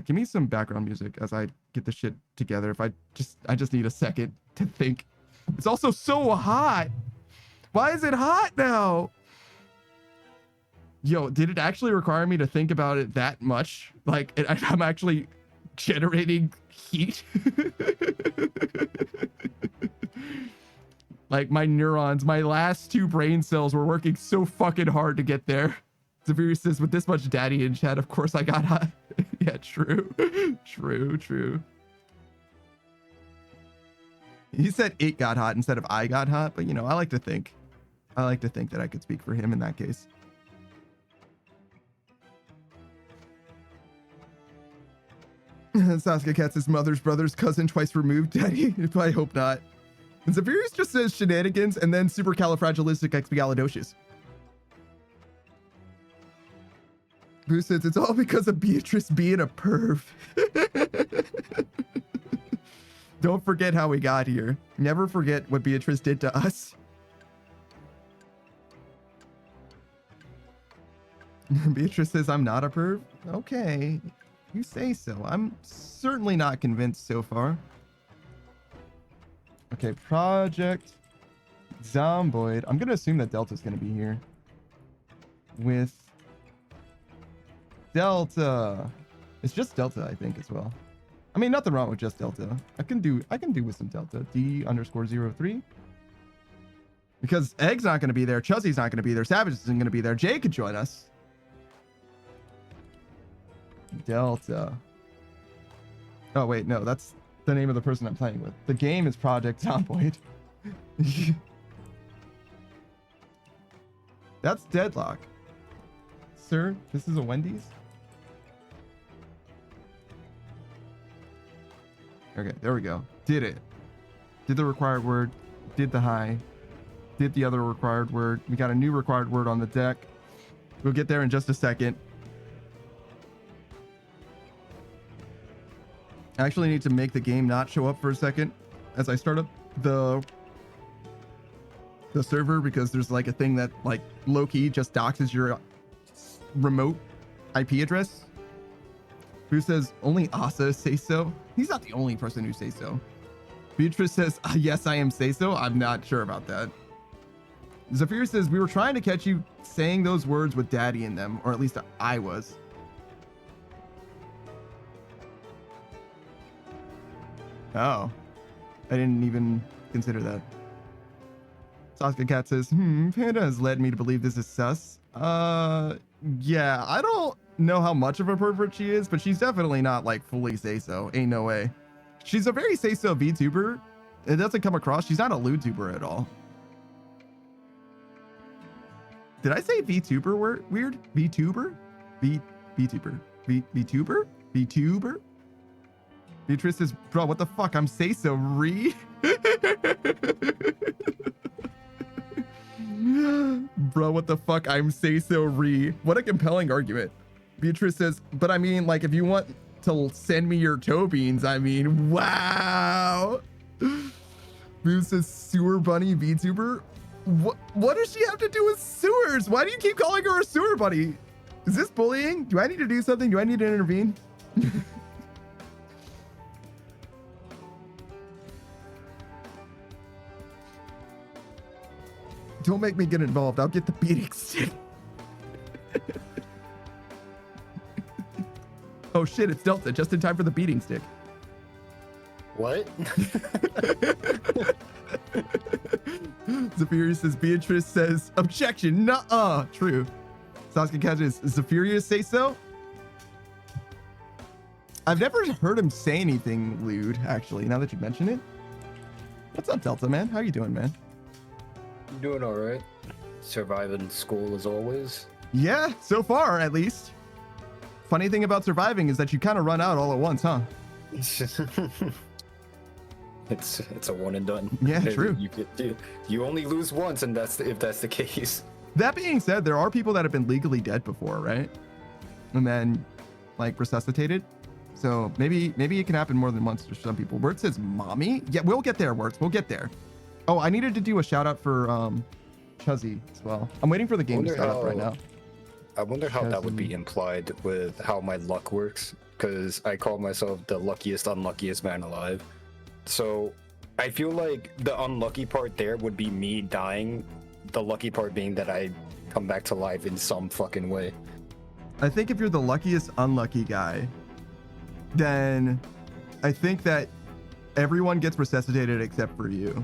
Give me some background music as I get the shit together. I just need a second to think. It's also so hot. Why is it hot now? Yo, did it actually require me to think about it that much? Like, I'm actually generating heat. Like, my neurons, my last 2 brain cells were working so fucking hard to get there. Zaviri says, with this much daddy in chat, of course I got hot. Yeah, true. True. He said it got hot instead of I got hot, but you know, I like to think that I could speak for him in that case. Sasuke Katz's mother's brother's cousin twice removed, daddy. I hope not. And Zavirius just says shenanigans and then supercalifragilisticexpialidocious. Boo says it's all because of Beatrice being a perv. Don't forget how we got here. Never forget what Beatrice did to us. Beatrice says I'm not a perv. Okay, you say so. I'm certainly not convinced so far. Okay, Project Zomboid. I'm gonna assume that Delta's gonna be here. With Delta. It's just Delta, I think, as well. I mean, nothing wrong with just Delta. I can do with some Delta. D_03. Because Egg's not gonna be there, Chuzzy's not gonna be there, Savage isn't gonna be there. Jay could join us. Delta. Oh wait, no, that's the name of the person I'm playing with. The game is Project Zomboid. That's Deadlock. Sir, this is a Wendy's? Okay, there we go. Did it. Did the required word. Did the high. Did the other required word. We got a new required word on the deck. We'll get there in just a second. I actually need to make the game not show up for a second as I start up the server, because there's like a thing that like low-key just doxes your remote IP address. Who says only Asa say so? He's not the only person who says so. Beatrice says, yes, I am say so. I'm not sure about that. Zafir says, we were trying to catch you saying those words with daddy in them, or at least I was. Oh, I didn't even consider that. Sasuke Cat says, Panda has led me to believe this is sus. Yeah, I don't know how much of a pervert she is, but she's definitely not like fully say-so. Ain't no way. She's a very say-so VTuber. It doesn't come across. She's not a lewd-tuber at all. Did I say VTuber word weird? VTuber? VTuber. VTuber? VTuber? Beatrice says, bro, what the fuck? I'm say-so re. Bro, what the fuck? I'm say-so re. What a compelling argument. Beatrice says, but I mean, like, if you want to send me your toe beans, I mean, wow. Boo says, sewer bunny VTuber? What does she have to do with sewers? Why do you keep calling her a sewer bunny? Is this bullying? Do I need to do something? Do I need to intervene? Don't make me get involved. I'll get the beating stick. Oh shit, it's Delta. Just in time for the beating stick. What? Zafirius says, Beatrice says, objection. Nuh-uh. True. Sasuke catches, Zafirius say so? I've never heard him say anything lewd, actually, now that you mention it. What's up, Delta, man? How you doing, man? Doing all right. Surviving school as always. Yeah, so far, at least. Funny thing about surviving is that you kind of run out all at once, huh? It's a one and done. Yeah, true. You only lose once, and if that's the case. That being said, there are people that have been legally dead before, right? And then, like, resuscitated. So maybe it can happen more than once to some people. Wirt says, mommy? Yeah, we'll get there, Wirt. We'll get there. Oh, I needed to do a shout out for Chuzzy as well. I'm waiting for the game to start up right now. I wonder how that would be implied with how my luck works. because I call myself the luckiest, unluckiest man alive. So I feel like the unlucky part there would be me dying. The lucky part being that I come back to life in some fucking way. I think if you're the luckiest unlucky guy, then I think that everyone gets resuscitated except for you.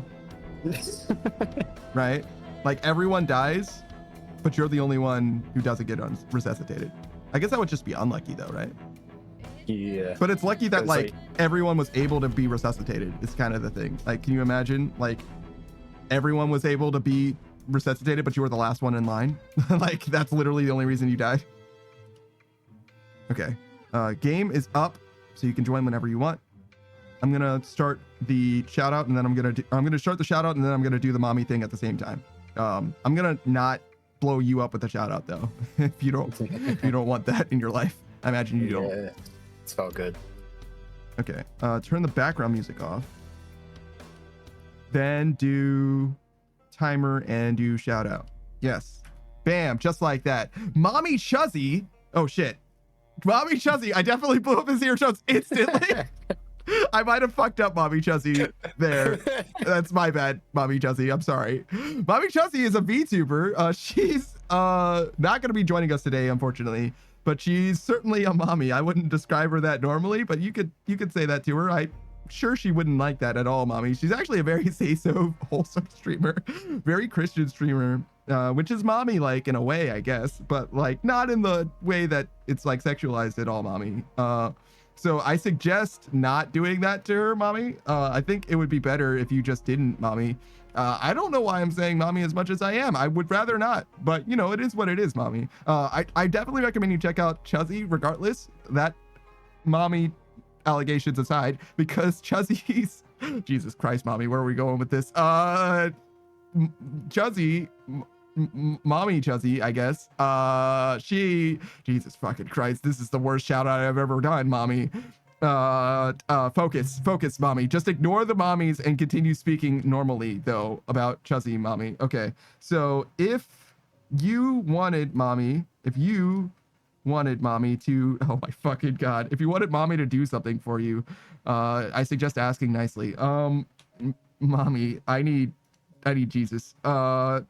Right? Like everyone dies, but you're the only one who doesn't get resuscitated. I guess that would just be unlucky though, right? Yeah. But it's lucky that It's like everyone was able to be resuscitated. It's kind of the thing. Like, can you imagine like everyone was able to be resuscitated, but you were the last one in line? Like that's literally the only reason you died. Okay. Game is up, so you can join whenever you want. I'm gonna start the shout out, and then I'm gonna start the shout out, and then I'm gonna do the mommy thing at the same time. I'm gonna not blow you up with a shout out though, if you don't want that in your life. I imagine you don't. Yeah, it's all good. Okay. Turn the background music off. Then do timer and do shout out. Yes. Bam, just like that. Mommy Chuzzy. Oh shit. Mommy Chuzzy. I definitely blew up his earshot instantly. I might have fucked up Mommy Chuzzy there. That's my bad, Mommy Chuzzy. I'm sorry. Mommy Chuzzy is a VTuber. She's not going to be joining us today, unfortunately, but she's certainly a mommy. I wouldn't describe her that normally, but you could say that to her. I'm sure she wouldn't like that at all, mommy. She's actually a very say-so wholesome streamer, very Christian streamer, which is mommy like in a way, I guess, but like not in the way that it's like sexualized at all, mommy. So I suggest not doing that to her, mommy. I think it would be better if you just didn't, mommy. I don't know why I'm saying mommy as much as I am. I would rather not, but you know, it is what it is, mommy. I definitely recommend you check out Chuzzy regardless, that mommy allegations aside, because Chuzzy's, Jesus Christ, mommy, where are we going with this? Chuzzy, mommy Chuzzy, I guess. Jesus fucking Christ, this is the worst shout out I've ever done, mommy. Focus, mommy. Just ignore the mommies and continue speaking normally, though, about Chuzzy, mommy. Okay, so if you wanted mommy to, oh my fucking God, if you wanted mommy to do something for you, I suggest asking nicely. Mommy, I need Jesus. You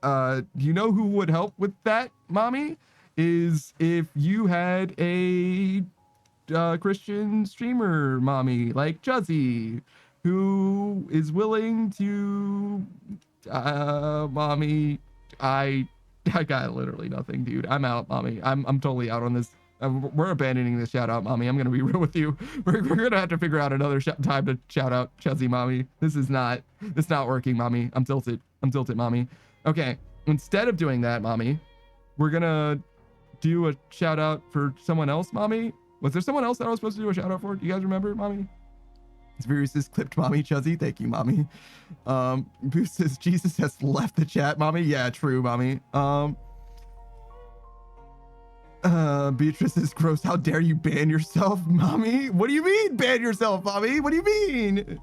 know who would help with that, mommy? Is if you had a Christian streamer mommy like Chuzzy, who is willing to mommy, I got literally nothing, dude. I'm out, mommy. I'm totally out on this. We're abandoning this shout out, mommy. I'm gonna be real with you. We're gonna have to figure out another time to shout out Chuzzy, mommy. This is not working, mommy. I'm tilted, mommy. Okay, instead of doing that, mommy, we're gonna do a shout out for someone else, mommy. Was there someone else that I was supposed to do a shout out for? Do you guys remember, mommy? Spirius has clipped mommy Chuzzy. Thank you, mommy. Boost says Jesus has left the chat, mommy. Yeah, true, mommy. Beatrice is gross. How dare you ban yourself, mommy? What do you mean ban yourself, mommy? What do you mean?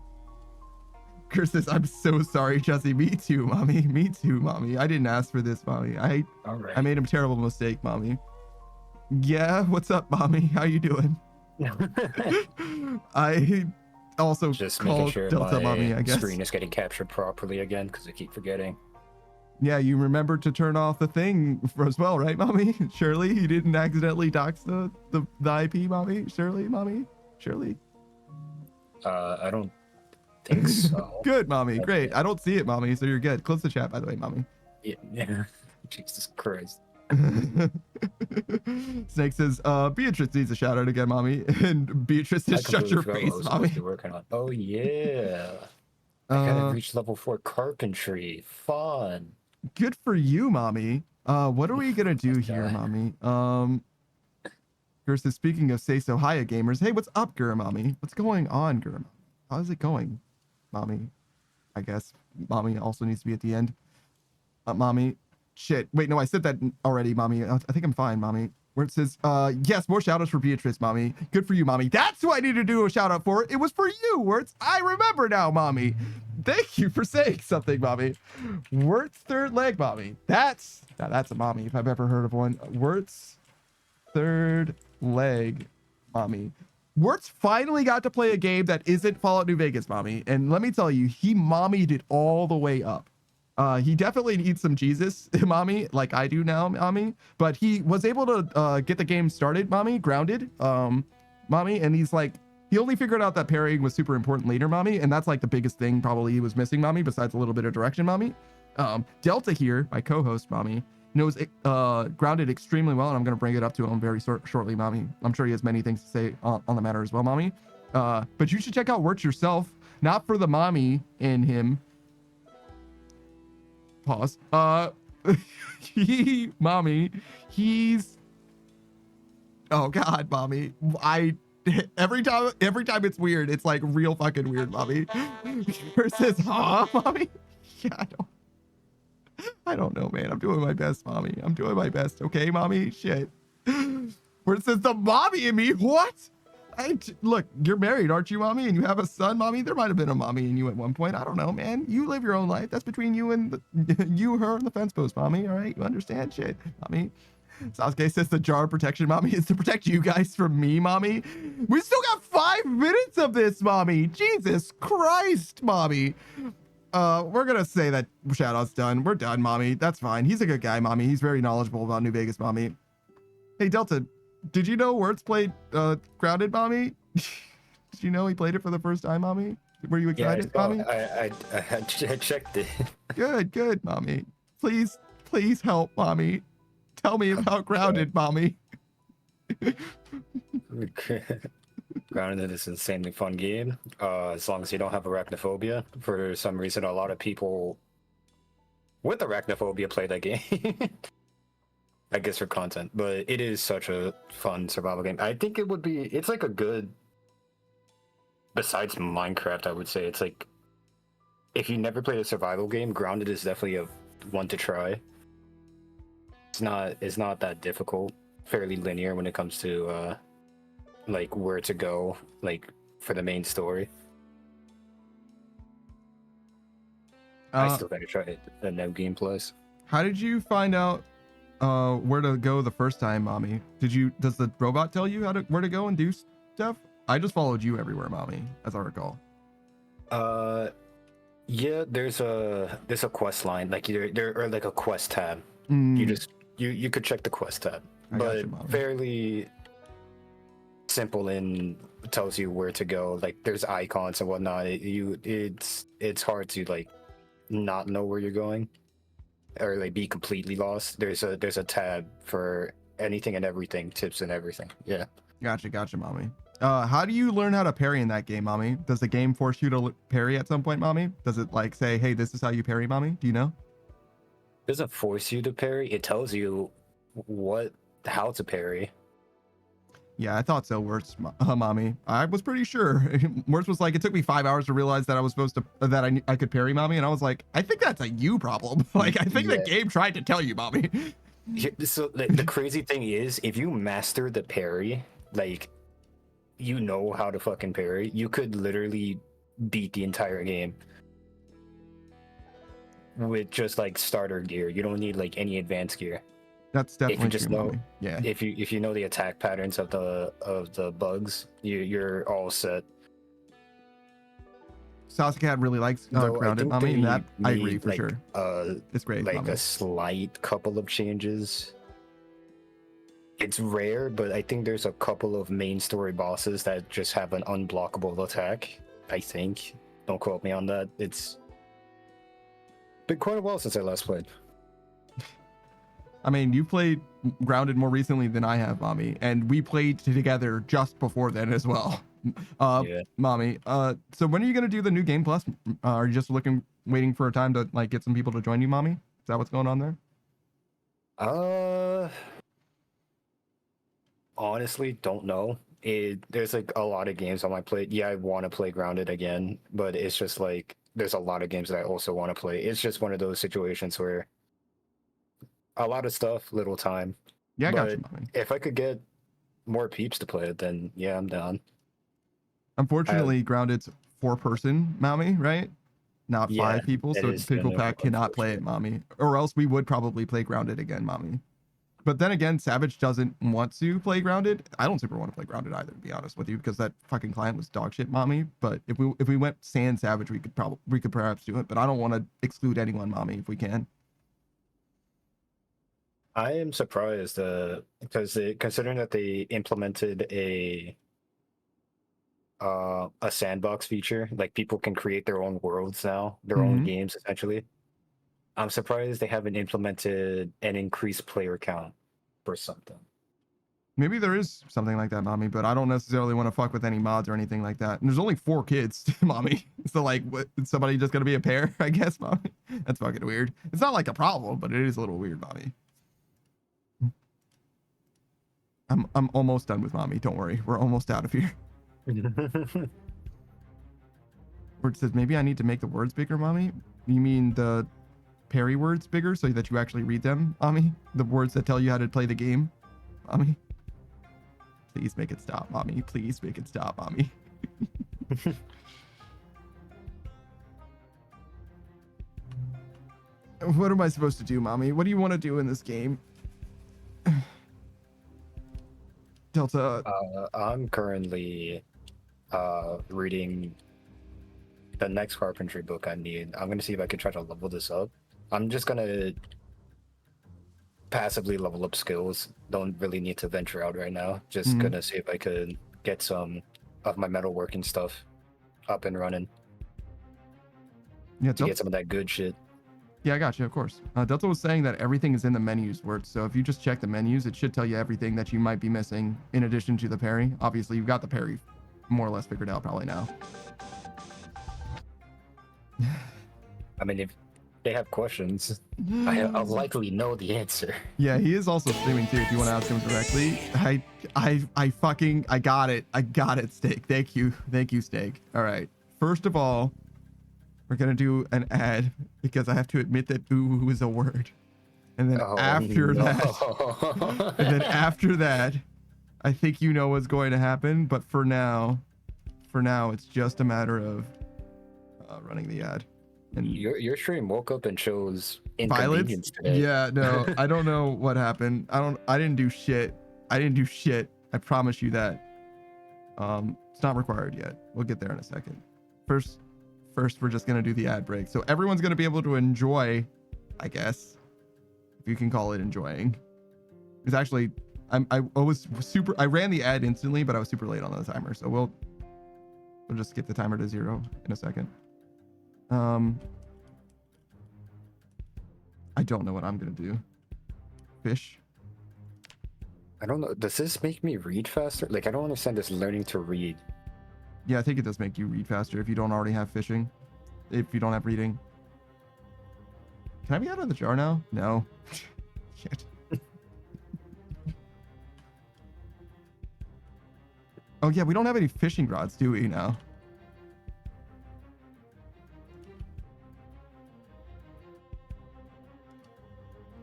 Chris says, I'm so sorry, Chuzzy. Me too, mommy. Me too, mommy. I didn't ask for this, mommy. I made a terrible mistake, mommy. Yeah, what's up, mommy? How you doing? I also just called making sure Delta my mommy, I guess. screen is getting captured properly again because I keep forgetting. Yeah, you remembered to turn off the thing as well, right, mommy? Surely you didn't accidentally dox the IP, mommy? Surely, mommy? Surely? I don't think so. Good, mommy. Great. I don't see it, mommy, so you're good. Close the chat, by the way, mommy. Yeah. Jesus Christ. Snake says, Beatrice needs a shout out again, mommy. And Beatrice says, shut your face, mommy. Working on. Oh, yeah. I gotta reach level 4 carpentry. Fun. Good for you, mommy. What are we gonna do here, mommy? Gur says, speaking of say so hiya gamers. Hey, what's up, Gur, mommy? What's going on, Gur? How's it going, mommy? I guess mommy also needs to be at the end. Mommy. Shit. Wait, no, I said that already, mommy. I think I'm fine, mommy. Where it says, yes, more shout outs for Beatrice, mommy. Good for you, mommy. That's who I need to do a shout out for. It was for you, Wirtz. I remember now, mommy. Thank you for saying something, mommy. Wirtz third leg, mommy. That's a mommy if I've ever heard of one. Wirtz third leg, mommy. Wirtz finally got to play a game that isn't Fallout New Vegas, mommy. And let me tell you, he mommied it all the way up. He definitely needs some Jesus, mommy, like I do now, mommy. But he was able to get the game started, mommy, grounded, mommy. And he's like, he only figured out that parrying was super important later, mommy. And that's like the biggest thing probably he was missing, mommy, besides a little bit of direction, mommy. Delta here, my co-host, mommy, knows grounded extremely well, and I'm going to bring it up to him very shortly, mommy. I'm sure he has many things to say on the matter as well, mommy. But you should check out Wirtz yourself, not for the mommy in him. Pause. Mommy, he's, oh God, mommy. Every time it's weird, it's like real fucking weird, mommy. Versus, huh, mommy? Yeah, I don't know, man. I'm doing my best, mommy. I'm doing my best. Okay, mommy? Shit. Where it says the mommy in me? What? Look, you're married, aren't you, mommy? And you have a son, mommy? There might have been a mommy in you at one point. I don't know, man. You live your own life. That's between you and you, her, and the fence post, mommy. All right? You understand? Shit, mommy. Sasuke says the jar of protection, mommy, is to protect you guys from me, mommy. We still got 5 minutes of this, mommy. Jesus Christ, mommy. We're gonna say that shout-out's done. We're done, mommy. That's fine. He's a good guy, mommy. He's very knowledgeable about New Vegas, mommy. Hey, Delta, did you know Wirtz played Grounded, mommy? Did you know he played it for the first time, mommy? Were you excited, mommy? I checked it. Good, mommy. Please help, mommy. Tell me about Grounded, mommy. Grounded is an insanely fun game. As long as you don't have arachnophobia. For some reason, a lot of people with arachnophobia play that game. I guess for content, but it is such a fun survival game. I think it would be. It's like a good. Besides Minecraft, I would say it's like, if you never played a survival game, Grounded is definitely a one to try. It's not that difficult. Fairly linear when it comes to like where to go, like for the main story. I still gotta try it. The No Game Plus. How did you find out where to go the first time, mommy? Does the robot tell you where to go and do stuff? I just followed you everywhere, mommy, as I recall. Yeah, there's a quest line, like there or like a quest tab. You could check the quest tab, but fairly simple and tells you where to go. Like there's icons and whatnot. It's hard to like not know where you're going or like be completely lost. There's a tab for anything and everything, tips and everything. Yeah. Gotcha, mommy. How do you learn how to parry in that game, mommy? Does the game force you to parry at some point, mommy? Does it like say, hey, this is how you parry, mommy? Do you know? It doesn't force you to parry. It tells you how to parry. Yeah, I thought so, Wirtz, mommy. I was pretty sure. Wirtz was like, it took me 5 hours to realize that I was supposed to, that I could parry, mommy. And I was like, I think that's a you problem. Like, I think the game tried to tell you, mommy. So the crazy thing is, if you master the parry, like, you know how to fucking parry, you could literally beat the entire game with just like starter gear. You don't need like any advanced gear. That's definitely if you just true, know, mommy. Yeah. If you know the attack patterns of the bugs, you're all set. Sasuke really likes Grounded, mommy, and that I agree for sure. It's great, like mommy. a slight couple of changes. It's rare, but I think there's a couple of main story bosses that just have an unblockable attack. I think. Don't quote me on that. It's been quite a while since I last played. I mean, you played Grounded more recently than I have, mommy, and we played together just before then as well. Yeah. Mommy. So when are you gonna do the new Game Plus? Are you just waiting for a time to like get some people to join you, mommy? Is that what's going on there? Honestly, don't know. There's like a lot of games on my plate. Yeah, I want to play Grounded again, but it's just like there's a lot of games that I also want to play. It's just one of those situations where a lot of stuff, little time. Yeah, I got you, mommy. If I could get more peeps to play it, then yeah, I'm down. Unfortunately, Grounded's 4-person, mommy, right? Not 5 people, so people pack cannot play it, mommy. Or else we would probably play Grounded again, mommy. But then again, Savage doesn't want to play Grounded. I don't super want to play Grounded either, to be honest with you, because that fucking client was dog shit, mommy. But if we went Sand Savage, we could perhaps do it. But I don't want to exclude anyone, mommy, if we can. I am surprised because considering that they implemented a sandbox feature, like people can create their own worlds now, their own games essentially. I'm surprised they haven't implemented an increased player count for something. Maybe there is something like that, mommy, but I don't necessarily want to fuck with any mods or anything like that. And there's only 4 kids, mommy. So like, what? Is somebody just gonna be a pair? I guess, mommy. That's fucking weird. It's not like a problem, but it is a little weird, mommy. I'm almost done with mommy. Don't worry, we're almost out of here. Where it says maybe I need to make the words bigger, mommy. You mean the parry words bigger so that you actually read them, mommy? The words that tell you how to play the game, mommy. Please make it stop, mommy. Please make it stop, mommy. What am I supposed to do, mommy? What do you want to do in this game? Delta. I'm currently reading the next carpentry book I need. I'm gonna see if I can try to level this up. I'm just gonna passively level up skills. Don't really need to venture out right now. Just gonna see if I could get some of my metalworking stuff up and running. Yeah, to get some of that good shit. Yeah, I got you, of course. Delta was saying that everything is in the menus where so if you just check the menus, it should tell you everything that you might be missing in addition to the parry. Obviously, you've got the parry more or less figured out probably now. I mean, if they have questions, I'll likely know the answer. Yeah, he is also streaming too if you want to ask him directly. I got it. I got it, Steak. Thank you. Thank you, Steak. All right. First of all, we're going to do an ad because I have to admit that ooh is a word. And then after that, I think you know what's going to happen. But for now, it's just a matter of running the ad. And your stream woke up and chose inconvenience today. Yeah, no, I don't know what happened. I didn't do shit. I promise you that. It's not required yet. We'll get there in a second. First, we're just gonna do the ad break. So everyone's gonna be able to enjoy, I guess, if you can call it enjoying. It's actually, I ran the ad instantly, but I was super late on the timer. So we'll just skip the timer to 0 in a second. I don't know what I'm gonna do. Fish. I don't know. Does this make me read faster? Like, I don't understand this learning to read. Yeah, I think it does make you read faster if you don't already have fishing. If you don't have reading. Can I be out of the jar now? No. Shit. Oh yeah, we don't have any fishing rods, do we now?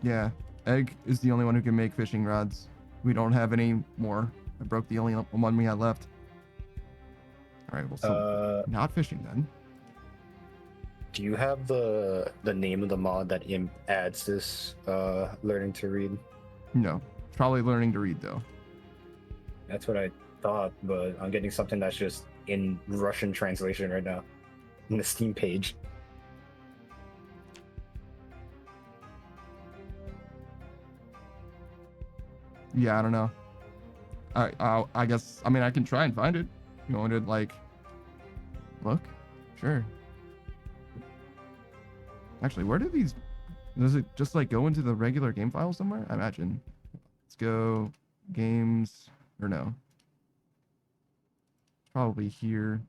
Yeah, Egg is the only one who can make fishing rods. We don't have any more. I broke the only one we had left. All right, well, so not fishing then. Do you have the name of the mod that adds this learning to read? No, it's probably learning to read though. That's what I thought, but I'm getting something that's just in Russian translation right now in the Steam page. Yeah, I don't know. I guess, I mean, I can try and find it. You want to like look? Sure. Actually, where do these, does it just like go into the regular game file somewhere? I imagine. Let's go games, or no. Probably here.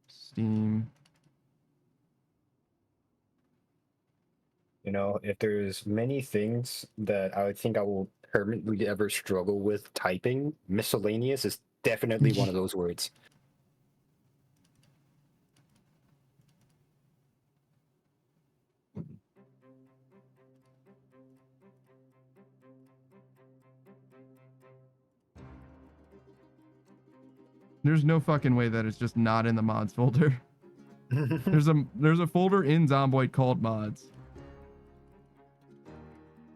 Steam. You know, if there's many things that I would think I will permanently ever struggle with typing, miscellaneous is definitely one of those words. There's no fucking way that it's just not in the mods folder. There's a folder in Zomboid called mods.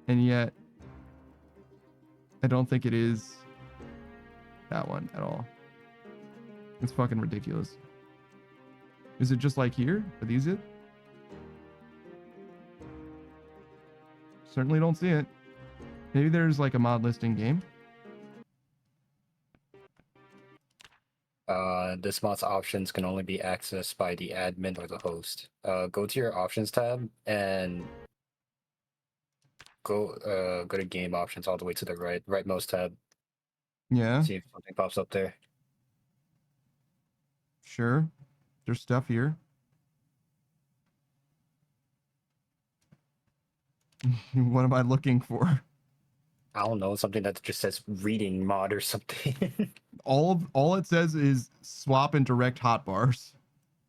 And yet I don't think it is that one at all. It's fucking ridiculous. Is it just like here? Are these it? Certainly don't see it. Maybe there's like a mod listing game. This mod's options can only be accessed by the admin or the host. Go to your options tab and go to game options all the way to the rightmost tab. Yeah, See if something pops up there. sure. There's stuff here. What am I looking for? I don't know, something that just says reading mod or something. All it says is swap and direct hotbars.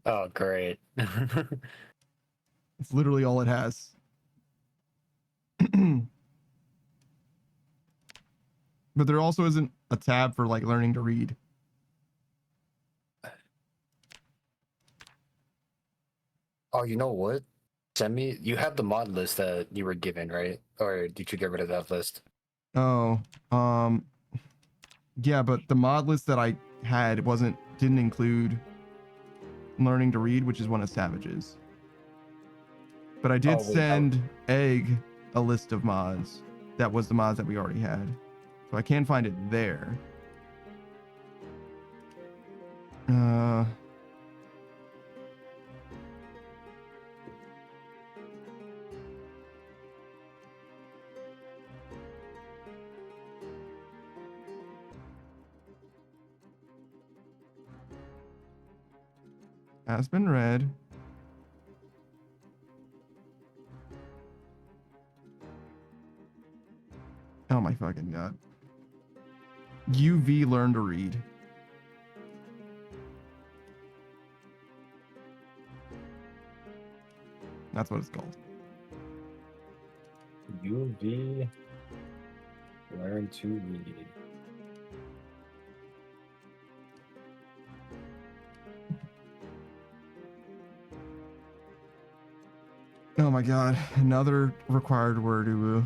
Oh, great. It's literally all it has. But there also isn't a tab for like learning to read. Oh, you know what? Send me. You have the mod list that you were given, right? Or did you get rid of that list? Oh, yeah, but the mod list that I had didn't include learning to read, which is one of Savage's. But I did send Egg a list of mods. That was the mods that we already had. So I can find it there. Has been read. Oh my fucking god. UV learn to read. That's what it's called. UV learn to read. Oh my god, another required word, uwu.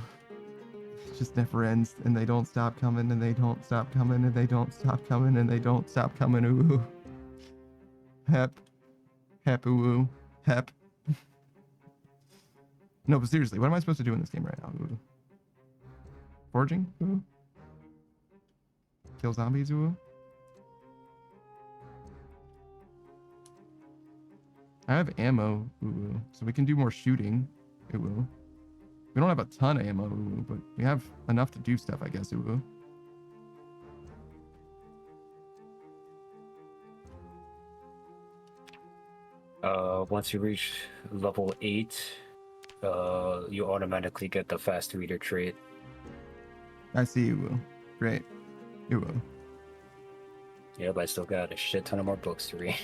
It just never ends, and they don't stop coming, and they don't stop coming, and they don't stop coming, and they don't stop coming, uwu. Hep. Hep, uwu. Hep. No, but seriously, what am I supposed to do in this game right now, uwu? Foraging, uwu? Kill zombies, uwu? I have ammo, uwu, so we can do more shooting, uwu. We don't have a ton of ammo, uwu, but we have enough to do stuff, I guess, uwu. Once you reach level 8, you automatically get the fast reader trait. I see, uwu. Great. Uwu. Yeah, but I still got a shit ton of more books to read.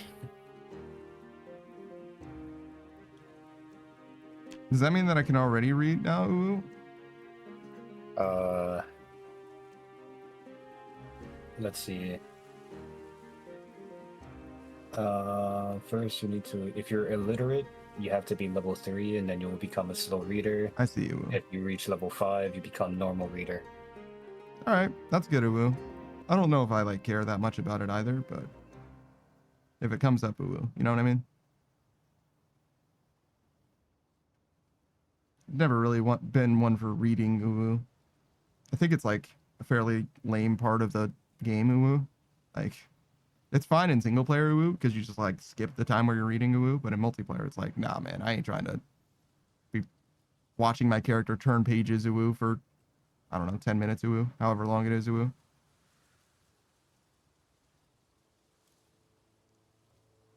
Does that mean that I can already read now, uwu? Let's see. First you need to, if you're illiterate, you have to be level 3 and then you will become a slow reader. I see, uwu. If you reach level 5, you become normal reader. Alright, that's good, uwu. I don't know if I like care that much about it either, but if it comes up, uwu, you know what I mean? Never really been one for reading, uwu. I think it's like a fairly lame part of the game, uwu. Like, it's fine in single player, uwu, because you just like skip the time where you're reading, uwu, but in multiplayer, it's like, nah, man, I ain't trying to be watching my character turn pages, uwu, for, I don't know, 10 minutes, uwu, however long it is, uwu.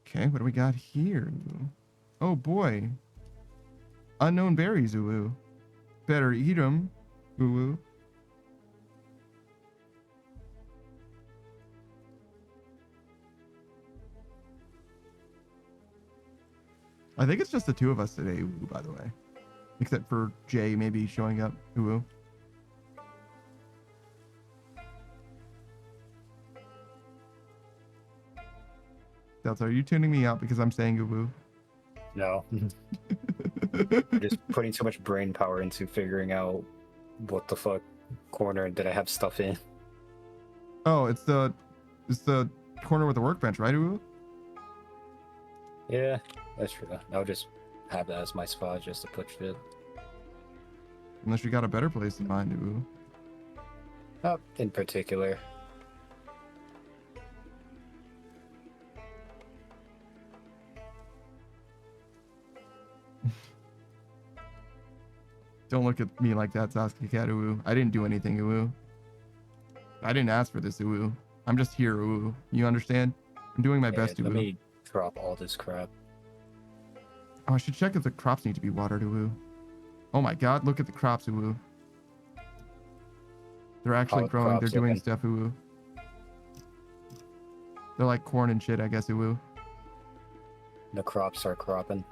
Okay, what do we got here, uwu? Oh boy. Unknown berries, uwu. Better eat them, uwu. I think it's just the two of us today, uwu, by the way. Except for Jay maybe showing up, uwu. Delta, are you tuning me out because I'm saying uwu? No. Just putting so much brain power into figuring out what the fuck corner did I have stuff in? Oh, it's the corner with the workbench, right? Ooh? Yeah, that's true. I'll just have that as my spot just to put shit. Unless you got a better place in mind, ooh. Not in particular. Don't look at me like that, Sasuke Cat, ooh. I didn't do anything, ooh. I didn't ask for this, ooh. I'm just here, ooh. You understand? I'm doing my best, ooh. Let me drop all this crap. Oh, I should check if the crops need to be watered, ooh. Oh my god, look at the crops, ooh. They're actually growing, they're doing stuff, ooh. They're like corn and shit, I guess, ooh. The crops are cropping.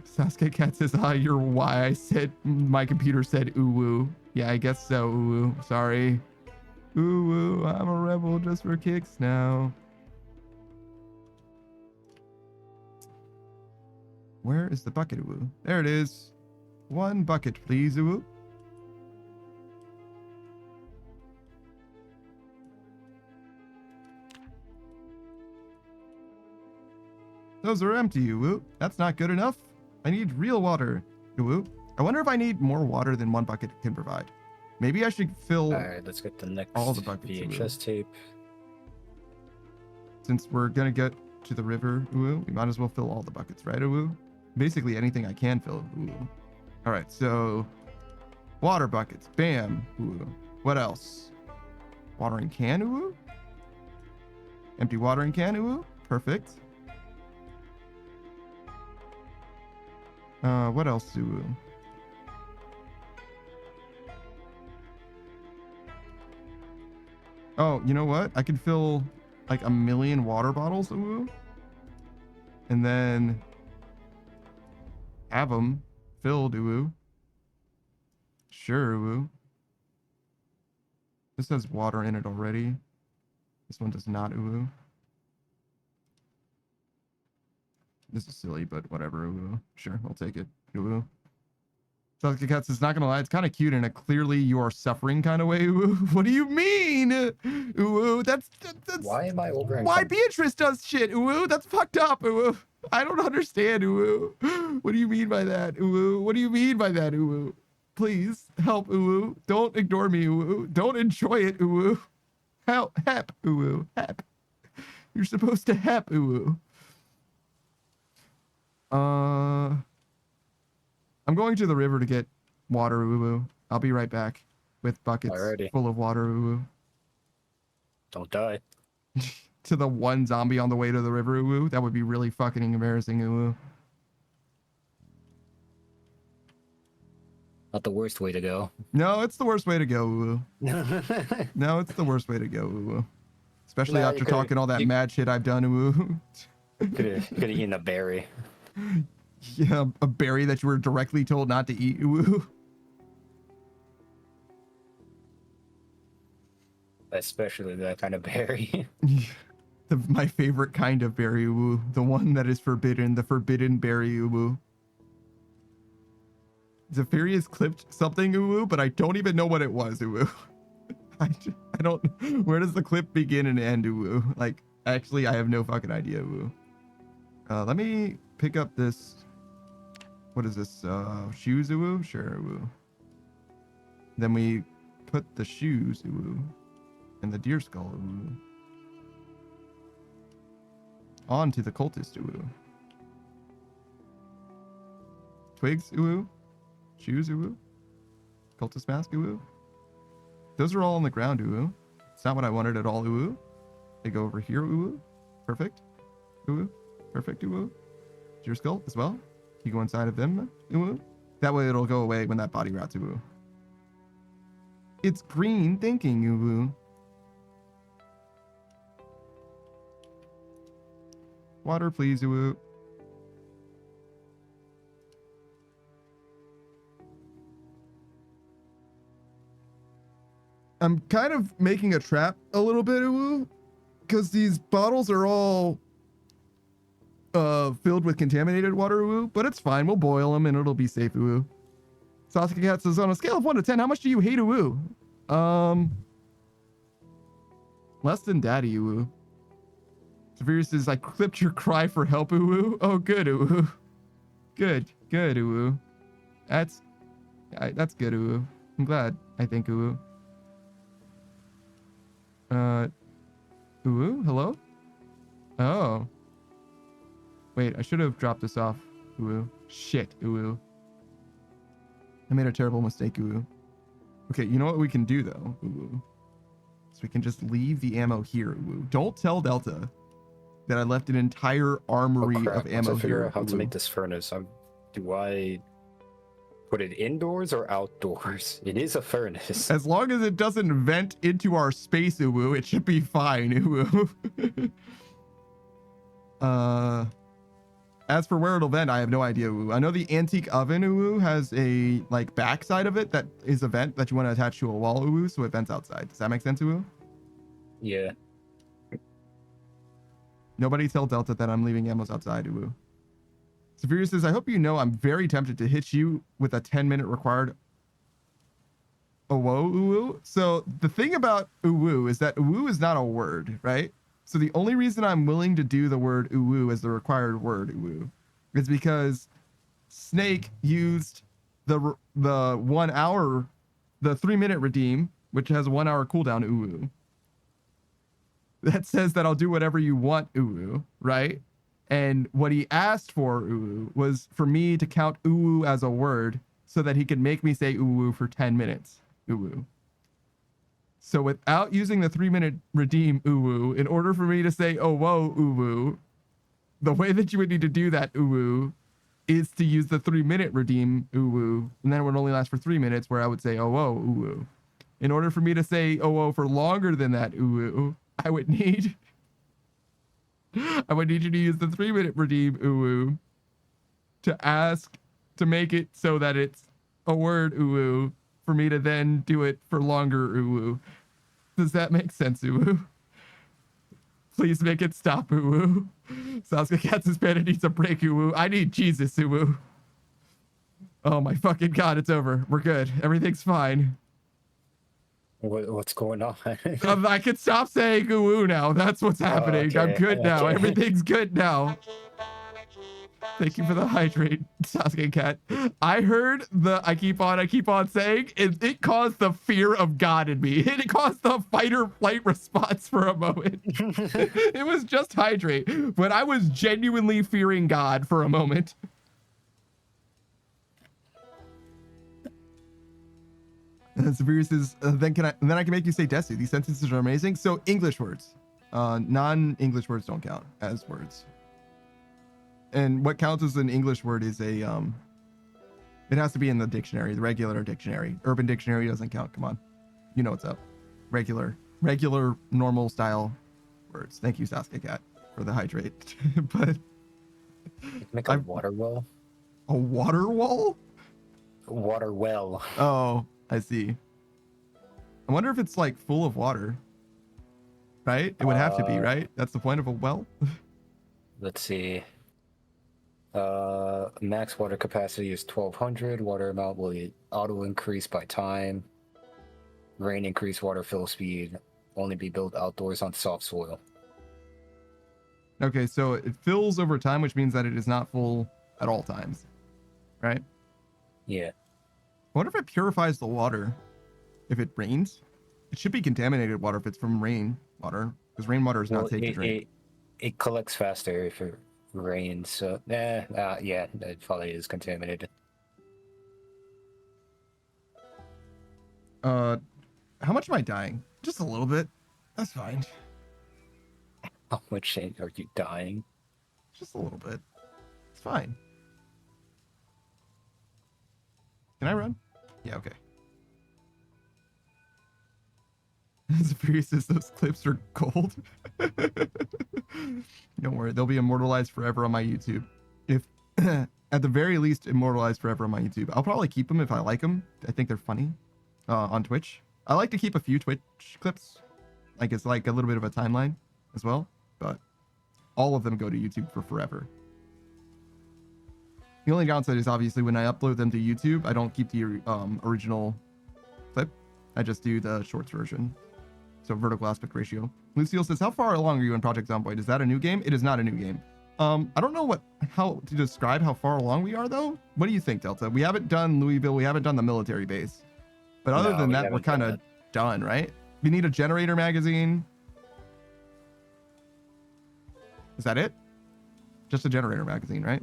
Sasuke Cat says, you're why I said my computer said ooh. Yeah, I guess so, ooh. Sorry. Ooh, I'm a rebel just for kicks now. Where is the bucket, ooh? There it is. 1 bucket, please, ooh. Those are empty, ooh. That's not good enough. I need real water, ooh. I wonder if I need more water than 1 bucket can provide. Maybe I should fill Alright, let's get the next all the buckets, VHS tape. Since we're gonna get to the river, ooh, we might as well fill all the buckets, right, ooh? Basically anything I can fill, ooh. All right, so water buckets, bam, ooh. What else? Watering can, ooh. Empty watering can, ooh. Perfect. What else, ooh? Oh, you know what? I could fill like 1,000,000 water bottles, ooh. And then have them filled, ooh. Sure, ooh. This has water in it already. This one does not, ooh. This is silly, but whatever, ooh. Sure, I'll take it, ooh. Sasuke Cats is not gonna lie, it's kind of cute in a clearly you are suffering kind of way, ooh. What do you mean? Ooh, that's Why am I over? Why Beatrice does shit, ooh. That's fucked up, ooh. I don't understand, ooh. What do you mean by that, ooh? What do you mean by that, ooh? Please help, ooh. Don't ignore me, ooh. Don't enjoy it, ooh. Help, hep, ooh, hep. You're supposed to hep, ooh. I'm going to the river to get water, ooh. I'll be right back with buckets full of water, ooh. Don't die. To the 1 zombie on the way to the river, ooh. That would be really fucking embarrassing, ooh. Not the worst way to go. No, it's the worst way to go, ooh. No, it's the worst way to go, ooh. Especially after talking all that mad shit I've done, ooh. Could have eaten a berry. Yeah, a berry that you were directly told not to eat, ooh. Especially that kind of berry. My favorite kind of berry, ooh. The one that is forbidden, the forbidden berry, ooh. Zephyrius clipped something, ooh, but I don't even know what it was, ooh. I don't, where does the clip begin and end, ooh? Like, actually, I have no fucking idea, ooh. Let me pick up this, what is this, shoes, ooh? Sure, ooh. Then we put the shoes, ooh, and the deer skull, ooh, onto the cultist, ooh. Twigs, ooh. Shoes, ooh. Cultist mask, ooh. Those are all on the ground, ooh. It's not what I wanted at all, ooh. They go over here, ooh. Perfect. Ooh. Perfect, ooh. Deer skull as well. You go inside of them, ooh. That way it'll go away when that body rots, ooh. It's green thinking, ooh. Water, please, ooh. I'm kind of making a trap a little bit, ooh, because these bottles are all filled with contaminated water, ooh, but it's fine. We'll boil them and it'll be safe, ooh. Sasuke Cat says, on a scale of 1 to 10, how much do you hate Uwu? Less than Daddy Uwu. Severe says, I clipped your cry for help, Uwu. Oh, good, Uwu. Good, Uwu. That's good, Uwu. I'm glad, I think, Uwu. Uwu, hello? Oh. Wait, I should have dropped this off, Uwu. Shit, Uwu. I made a terrible mistake, Uwu. Okay, you know what we can do, though, Uwu? So we can just leave the ammo here, Uwu. Don't tell Delta that I left an entire armory of ammo Once I figure here. out how to Uwu. make this furnace, do I put it indoors or outdoors? It is a furnace. As long as it doesn't vent into our space, Uwu, it should be fine, Uwu. As for where it'll vent, I have no idea, Uwu. I know the antique oven, Uwu, has a like backside of it that is a vent that you want to attach to a wall, Uwu, so it vents outside. Does that make sense, Uwu? Yeah. Nobody tell Delta that I'm leaving ammos outside, Uwu. Severe says, I hope you know I'm very tempted to hit you with a 10-minute required Owo, Uwu. So the thing about Uwu is that Uwu is not a word, right? So the only reason I'm willing to do the word Uwu as the required word, Uwu, is because Snake used the 1 hour, the 3-minute redeem, which has a 1 hour cooldown, Uwu. That says that I'll do whatever you want, Uwu, right? And what he asked for, Uwu, was for me to count Uwu as a word so that he could make me say Uwu for 10 minutes, Uwu. So without using the 3-minute redeem, Uwu, in order for me to say, oh, whoa, Uwu, the way that you would need to do that, Uwu, is to use the 3-minute redeem, Uwu, and then it would only last for 3 minutes where I would say, oh, whoa, Uwu. In order for me to say, oh, whoa, for longer than that, Uwu, I would need you to use the 3-minute redeem, Uwu, to ask to make it so that it's a word, Uwu, for me to then do it for longer, Uwu. Does that make sense, Uwu? Please make it stop, Uwu. Sasuke Kats's panda needs a break, Uwu. I need Jesus, Uwu. Oh my fucking god, it's over. We're good. Everything's fine. What's going on? I can stop saying Uwu now. That's what's happening. Okay, I'm good now. okay. Everything's good now. Thank you for the hydrate, Sasuke Cat. I heard the I keep on saying it caused the fear of God in me. It caused the fight or flight response for a moment. It was just hydrate, but I was genuinely fearing God for a moment. And Severe says, then I can make you say Desu. These sentences are amazing. So English words, non-English words don't count as words. And what counts as an English word is it has to be in the dictionary, the regular dictionary. Urban Dictionary doesn't count. Come on, you know what's up. Regular, normal style words. Thank you, Sasuke Cat, for the hydrate. But Make a water well. A water wall? Water well. Oh, I see. I wonder if it's like full of water. Right? It would have to be, right? That's the point of a well. Let's see. Max water capacity is 1200. Water amount will auto increase by time. Rain increase water fill speed. Only be built outdoors on soft soil. Okay, so it fills over time, which means that it is not full at all times. Right? Yeah. I wonder if it purifies the water if it rains. It should be contaminated water if it's from rain water, because rainwater is not safe to drink. It collects faster if it rains. So, yeah, it probably is contaminated. How much am I dying? Just a little bit. That's fine. How much are you dying? Just a little bit. It's fine. Can I run? Yeah, okay. Zephyr says those clips are gold. Don't worry, they'll be immortalized forever on my YouTube. If at the very least immortalized forever on my YouTube. I'll probably keep them if I like them. I think they're funny. On Twitch, I like to keep a few Twitch clips, like it's like a little bit of a timeline as well, but all of them go to YouTube for forever. The only downside is obviously when I upload them to YouTube, I don't keep the original clip. I just do the shorts version. So vertical aspect ratio. Lucille says, how far along are you in Project Zomboid? Is that a new game? It is not a new game. I don't know how to describe how far along we are though. What do you think, Delta? We haven't done Louisville. We haven't done the military base. But other than that, we're kind of done, right? We need a generator magazine. Is that it? Just a generator magazine, right?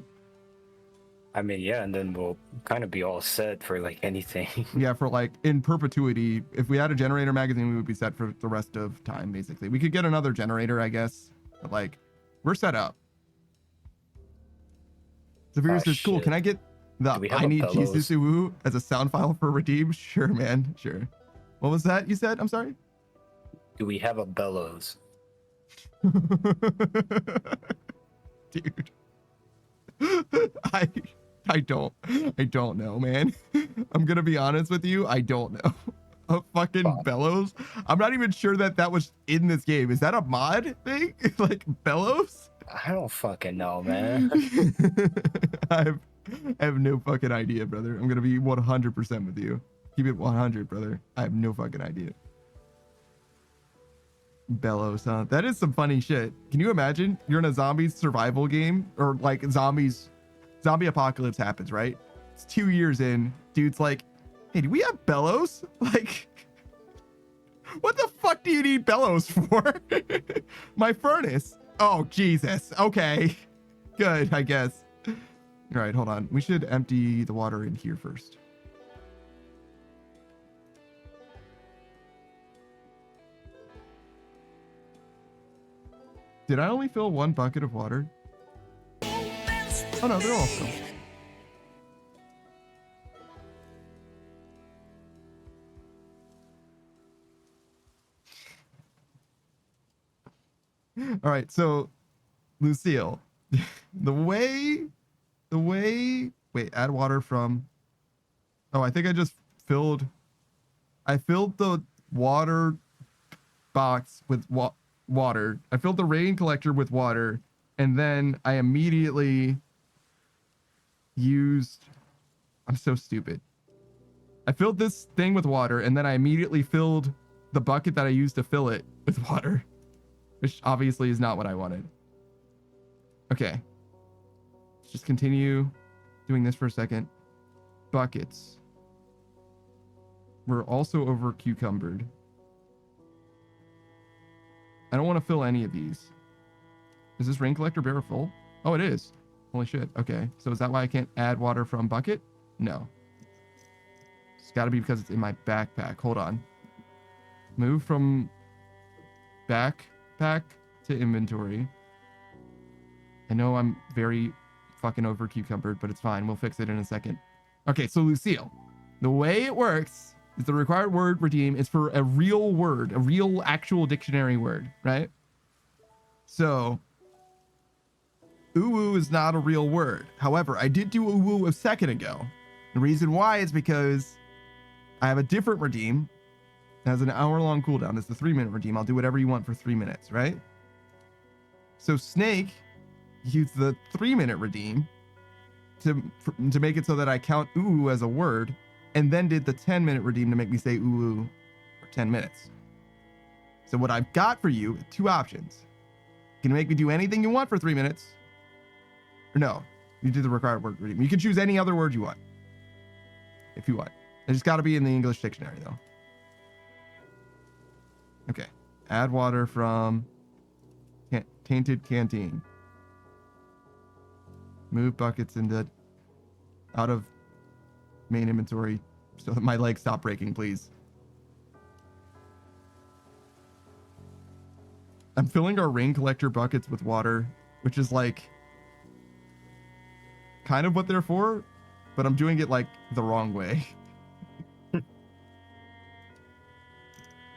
I mean, yeah, and then we'll kind of be all set for like anything. Yeah, for like in perpetuity. If we had a generator magazine, we would be set for the rest of time, basically. We could get another generator, I guess. But like, we're set up. Severe says, cool, can I get the I need Jesus Uwu as a sound file for Redeem? Sure, man, sure. What was that you said? I'm sorry? Do we have a bellows? Dude. I don't know, man. I'm gonna be honest with you. I don't know. A fucking bellows. I'm not even sure that was in this game. Is that a mod thing? Like bellows? I don't fucking know, man. I have no fucking idea, brother. I'm gonna be 100% with you. Keep it 100, brother. I have no fucking idea. Bellows, huh? That is some funny shit. Can you imagine you're in a zombie survival game, or like zombie apocalypse happens, right? It's 2 years in. Dude's like, hey, do we have bellows? Like, what the fuck do you need bellows for? My furnace. Oh, Jesus. Okay. Good, I guess. All right, hold on. We should empty the water in here first. Did I only fill 1 bucket of water? Oh no, they're all filled. All right, so Lucille, the way, wait, add water from, oh, I think I filled the water box with water. I filled the rain collector with water, and then I immediately used, I'm so stupid. I filled this thing with water, and then I immediately filled the bucket that I used to fill it with water, which obviously is not what I wanted. Okay. Let's just continue doing this for a second. Buckets. We're also over cucumbered. I don't want to fill any of these. Is this rain collector barrel full? Oh, it is. Holy shit. Okay. So is that why I can't add water from bucket? No. It's got to be because it's in my backpack. Hold on. Move from backpack to inventory. I know I'm very fucking over cucumbered, but it's fine. We'll fix it in a second. Okay, so Lucille, the way it works is the required word redeem is for a real word, a real actual dictionary word, right? So uwu is not a real word. However, I did do uwu a second ago. The reason why is because I have a different redeem. It has an hour-long cooldown. It's the 3-minute redeem. I'll do whatever you want for 3 minutes, right? So Snake used the 3-minute redeem to make it so that I count uwu as a word, and then did the 10-minute redeem to make me say uwu for 10 minutes. So what I've got for you, 2 options. You can make me do anything you want for 3 minutes, or no, you do the required word redeem. You can choose any other word you want, if you want. It's got to be in the English dictionary, though. Okay. Add water from tainted canteen. Move buckets out of main inventory so that my legs stop breaking, please. I'm filling our rain collector buckets with water, which is like kind of what they're for, but I'm doing it like the wrong way.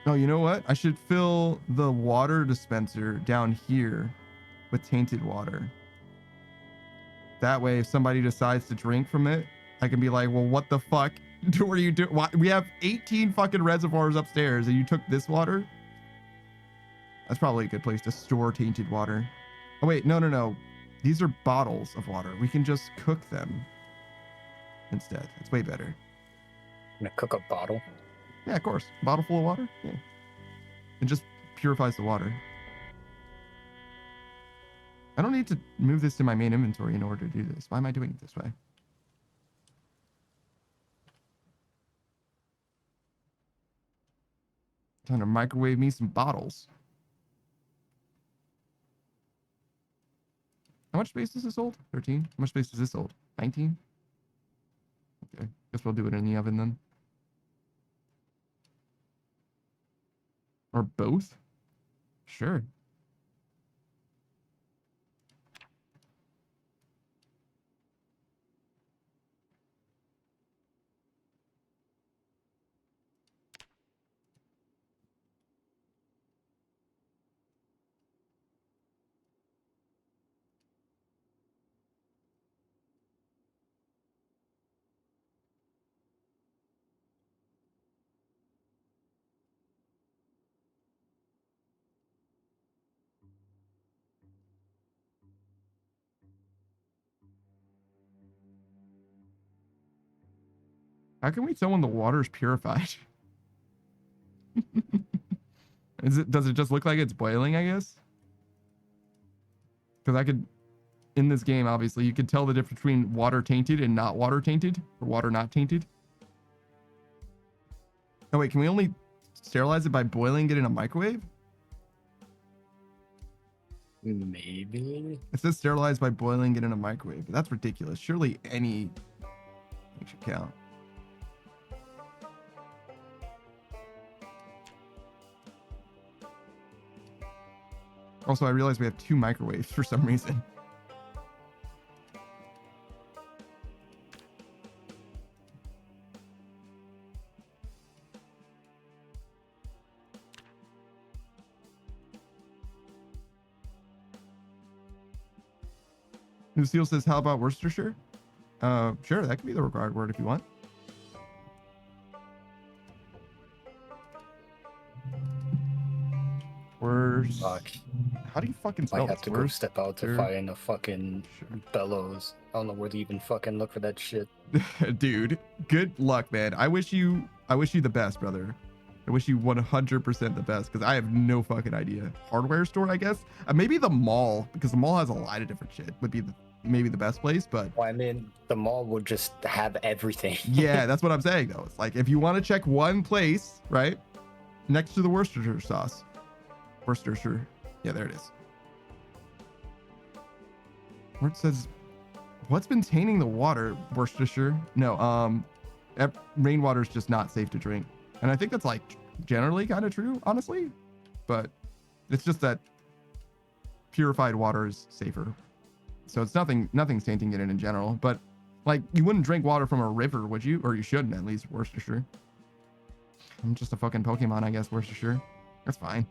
Oh, you know what? I should fill the water dispenser down here with tainted water. That way, if somebody decides to drink from it, I can be like, well, what the fuck were you doing? We have 18 fucking reservoirs upstairs and you took this water? That's probably a good place to store tainted water. Oh, wait, no. These are bottles of water. We can just cook them. instead. It's way better. I'm gonna cook a bottle. Yeah, of course. Bottle full of water. Yeah. It just purifies the water. I don't need to move this to my main inventory in order to do this. Why am I doing it this way? Time to microwave me some bottles. How much space does this hold? 13? How much space does this hold? 19? Okay. Guess we'll do it in the oven then. Or both? Sure. How can we tell when the water is purified? Does it just look like it's boiling, I guess? Because I could, in this game, obviously, you could tell the difference between water tainted and not water tainted, or water not tainted. Oh wait, can we only sterilize it by boiling it in a microwave? Maybe. It says sterilized by boiling it in a microwave, but that's ridiculous. Surely any thing should count. Also, I realized we have 2 microwaves for some reason. Lucille says, how about Worcestershire? Sure, that could be the required word if you want. Fuck. How do you fucking I spell have this? to go step out to Sure. find a fucking bellows. I don't know where to even fucking look for that shit. Dude, good luck, man. I wish you the best, brother. I wish you 100% the best, because I have no fucking idea. Hardware store, I guess. Maybe the mall, because the mall has a lot of different shit. Would be maybe the best place, but Well, I mean, the mall would just have everything. yeah, that's what I'm saying though. It's like if you want to check one place, right, next to the Worcestershire sauce. Worcestershire. Yeah, there it is. Where it says, what's been tainting the water? Worcestershire. No, rainwater is just not safe to drink. And I think that's like generally kind of true, honestly. But it's just that purified water is safer. So it's nothing's tainting it in general. But like you wouldn't drink water from a river, would you? Or you shouldn't, at least, Worcestershire. I'm just a fucking Pokemon, I guess, Worcestershire. That's fine.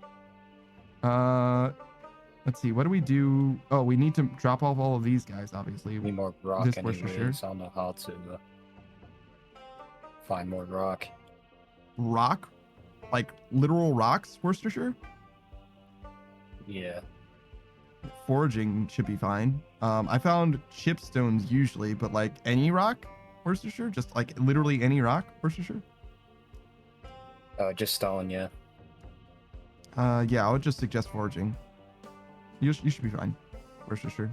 Let's see. What do we do? Oh, we need to drop off all of these guys, obviously. Need more rock This anyways. Worcestershire. I don't know how to find more rock. Rock? Like literal rocks, Worcestershire? Yeah. Foraging should be fine. I found chipstones usually, but like any rock, Worcestershire? Just like literally any rock, Worcestershire? Just stone, yeah. Yeah, I would just suggest foraging. You should be fine, Worcestershire.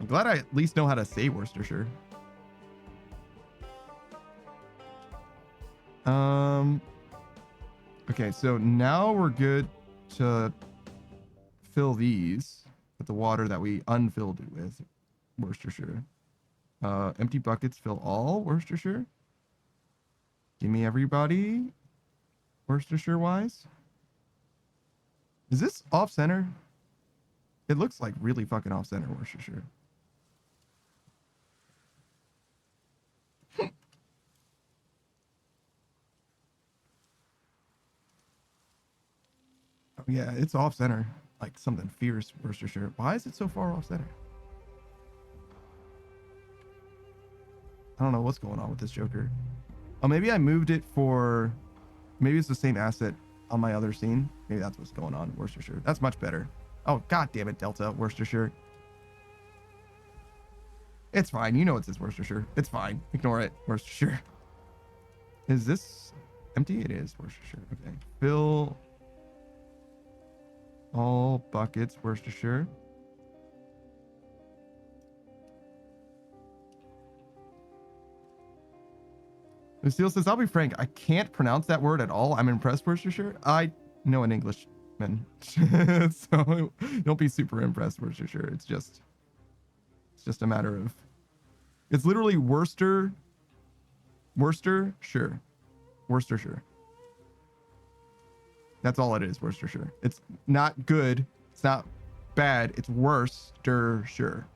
I'm glad I at least know how to say Worcestershire. Okay, so now we're good to fill these with the water that we unfilled it with, Worcestershire. Empty buckets fill all, Worcestershire. Give me everybody, Worcestershire wise. Is this off center? It looks like really fucking off center, Worcestershire. Yeah, it's off center. Like something fierce, Worcestershire. Why is it so far off center? I don't know what's going on with this Joker. Oh, maybe I moved it for... Maybe it's the same asset on my other scene. Maybe that's what's going on, Worcestershire. That's much better. Oh, god damn it, Delta, Worcestershire. It's fine. You know it's his Worcestershire. It's fine. Ignore it. Worcestershire. Is this empty? It is Worcestershire. Okay. Fill all buckets Worcestershire. Lucille says, I'll be frank, I can't pronounce that word at all. I'm impressed, Worcestershire. I know an Englishman. So don't be super impressed, Worcestershire. It's just a matter of, it's literally Worcestershire. Worcestershire. That's all it is, Worcestershire. It's not good. It's not bad. It's Worcestershire.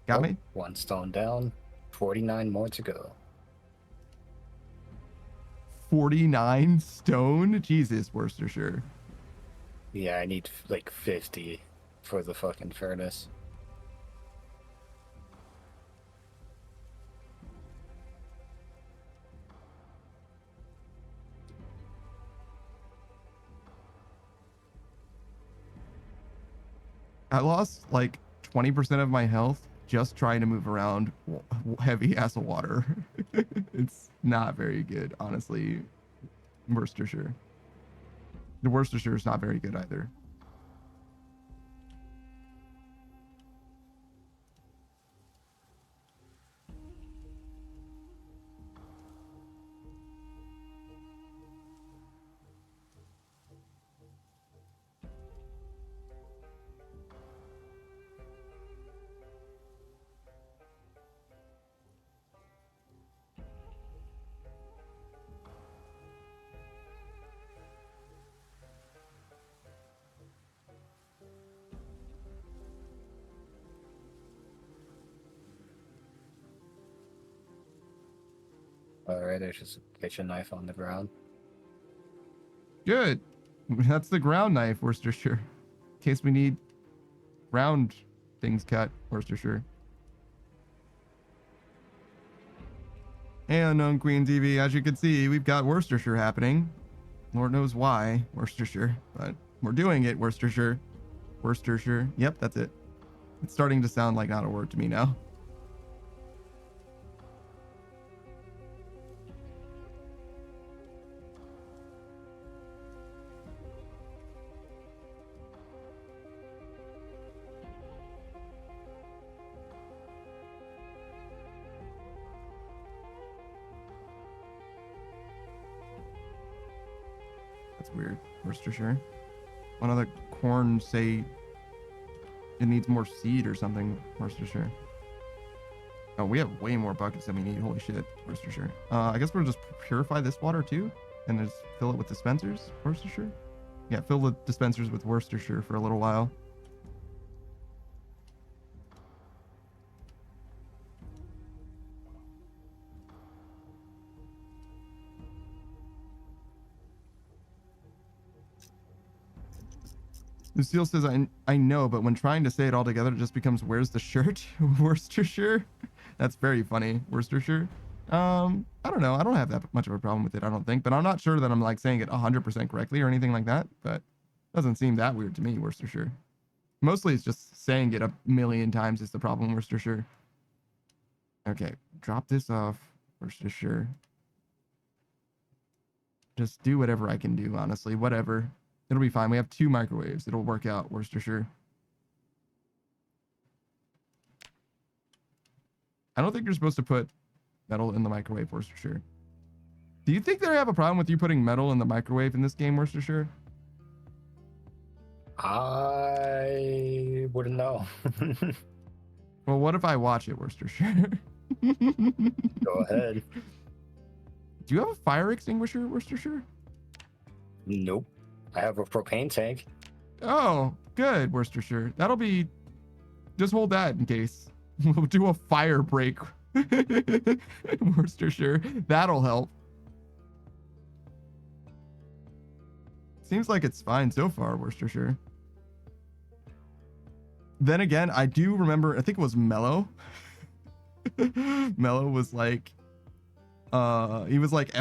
Got me? 1 stone down, 49 more to go. 49 stone? Jesus, Worcestershire. Yeah, I need like 50 for the fucking furnace. I lost like 20% of my health just trying to move around heavy ass water. It's not very good, honestly. Worcestershire. The Worcestershire is not very good either. Alright, there's just a kitchen knife on the ground. Good. That's the ground knife, Worcestershire. In case we need round things cut, Worcestershire. Hey, Unknown Queen TV. As you can see, we've got Worcestershire happening. Lord knows why, Worcestershire, but we're doing it, Worcestershire. Worcestershire. Yep, that's it. It's starting to sound like not a word to me now. That's weird. Worcestershire. One other corn say it needs more seed or something. Worcestershire. Oh, we have way more buckets than we need. Holy shit, Worcestershire. I guess we'll just purify this water too, and just fill it with dispensers. Worcestershire. Yeah, fill the dispensers with Worcestershire for a little while. Lucille says, I know, but when trying to say it all together, it just becomes, where's the shirt? Worcestershire? That's very funny. Worcestershire? I don't know. I don't have that much of a problem with it, I don't think. But I'm not sure that I'm like saying it 100% correctly or anything like that. But it doesn't seem that weird to me, Worcestershire. Mostly it's just saying it a million times is the problem, Worcestershire. Okay, drop this off, Worcestershire. Just do whatever I can do, honestly. Whatever. It'll be fine. We have 2 microwaves. It'll work out, Worcestershire. I don't think you're supposed to put metal in the microwave, Worcestershire. Do you think they have a problem with you putting metal in the microwave in this game, Worcestershire? I wouldn't know. Well, what if I watch it, Worcestershire? Go ahead. Do you have a fire extinguisher, Worcestershire? Nope. I have a propane tank. Oh, good, Worcestershire. That'll be... Just hold that in case. We'll do a fire break. Worcestershire. That'll help. Seems like it's fine so far, Worcestershire. Then again, I do remember, I think it was Mello. Mello was like, he was like,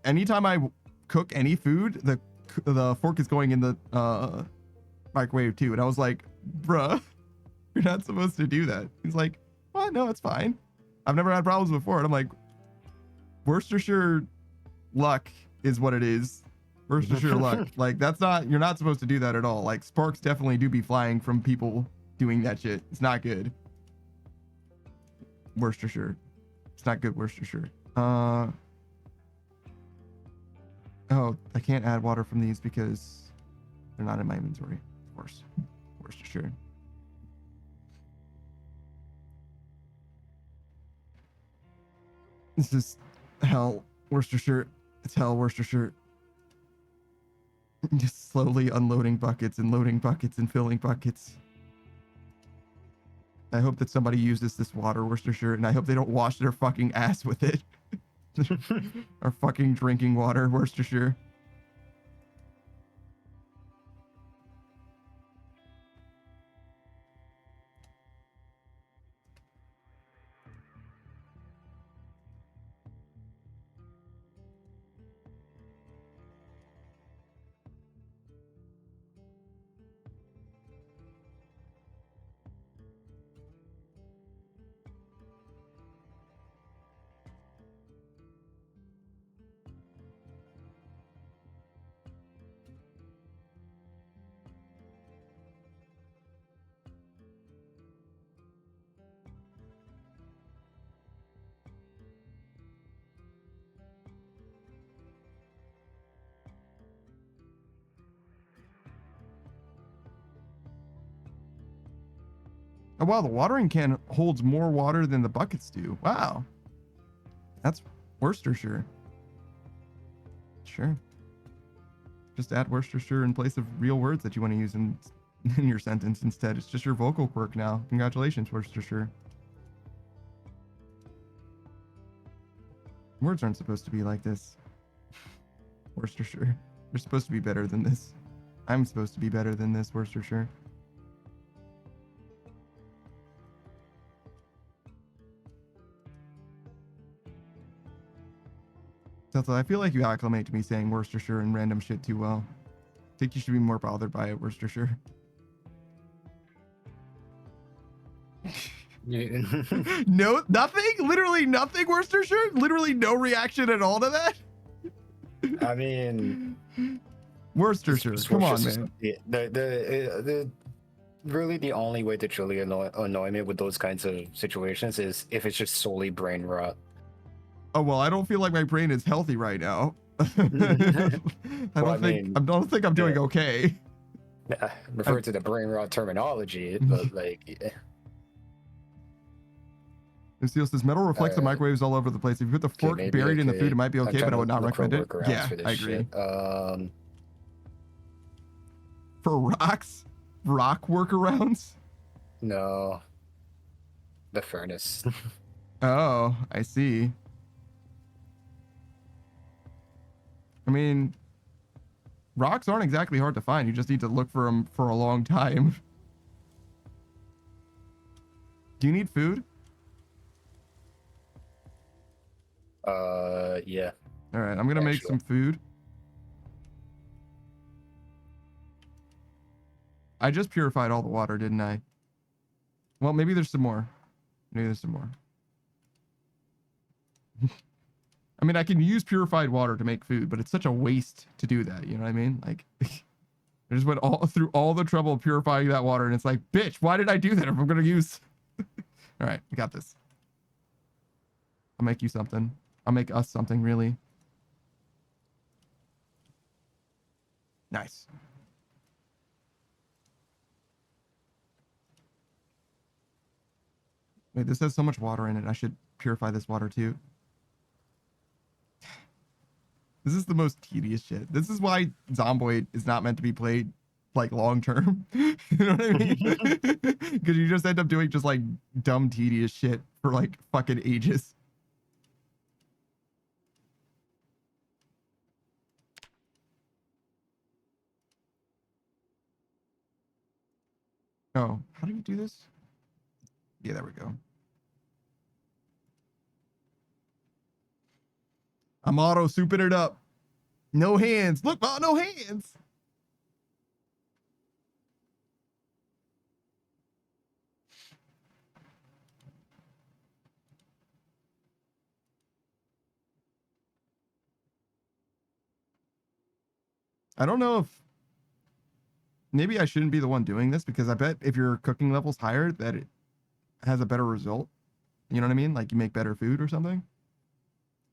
anytime I cook any food, the fork is going in the microwave too. And I was like, bruh, you're not supposed to do that. He's like, What? No, it's fine. I've never had problems before. And I'm like, Worcestershire luck is what it is. Worcestershire luck. Like, that's not, you're not supposed to do that at all. Like, sparks definitely do be flying from people doing that shit. It's not good. Worcestershire. It's not good, Worcestershire. Oh, I can't add water from these because they're not in my inventory. Of course. Worcestershire. This is hell, Worcestershire. It's hell, Worcestershire. Just slowly unloading buckets and loading buckets and filling buckets. I hope that somebody uses this water, Worcestershire, and I hope they don't wash their fucking ass with it. Our fucking drinking water, Worcestershire. Oh, wow, the watering can holds more water than the buckets do. Wow. That's Worcestershire. Sure. Just add Worcestershire in place of real words that you want to use in your sentence instead. It's just your vocal quirk now. Congratulations, Worcestershire. Words aren't supposed to be like this. Worcestershire. You're supposed to be better than this. I'm supposed to be better than this, Worcestershire. I feel like you acclimate to me saying Worcestershire and random shit too well. I think you should be more bothered by it, Worcestershire. No, nothing? Literally nothing, Worcestershire? Literally no reaction at all to that? I mean, Worcestershire, come on, man. Really the only way to truly annoy me with those kinds of situations is if it's just solely brain rot. Oh, well, I don't feel like my brain is healthy right now. I don't think I'm doing okay. Refer to the brain rot terminology, but like... Yeah. Lucille says, metal reflects the microwaves all over the place. If you put the fork buried in the food, it might be okay, but I would not recommend it. Yeah, I agree. For rocks? Rock workarounds? No. The furnace. Oh, I see. I mean, rocks aren't exactly hard to find. You just need to look for them for a long time. Do you need food? Yeah. All right, I'm gonna make some food. I just purified all the water, didn't I? Well, maybe there's some more. Maybe there's some more. I mean, I can use purified water to make food, but it's such a waste to do that. You know what I mean? Like, I just went through all the trouble of purifying that water, and it's like, bitch, why did I do that if I'm gonna use? All right, we got this. I'll make you something. I'll make us something, really. Nice. Wait, this has so much water in it. I should purify this water too. This is the most tedious shit. This is why Zomboid is not meant to be played like long term. You know what I mean? Because you just end up doing just like dumb, tedious shit for like fucking ages. Oh, how do you do this? Yeah, there we go. I'm auto souping it up. No hands. Look, oh, no hands. I don't know if maybe I shouldn't be the one doing this because I bet if your cooking level's higher, that it has a better result. You know what I mean? Like you make better food or something.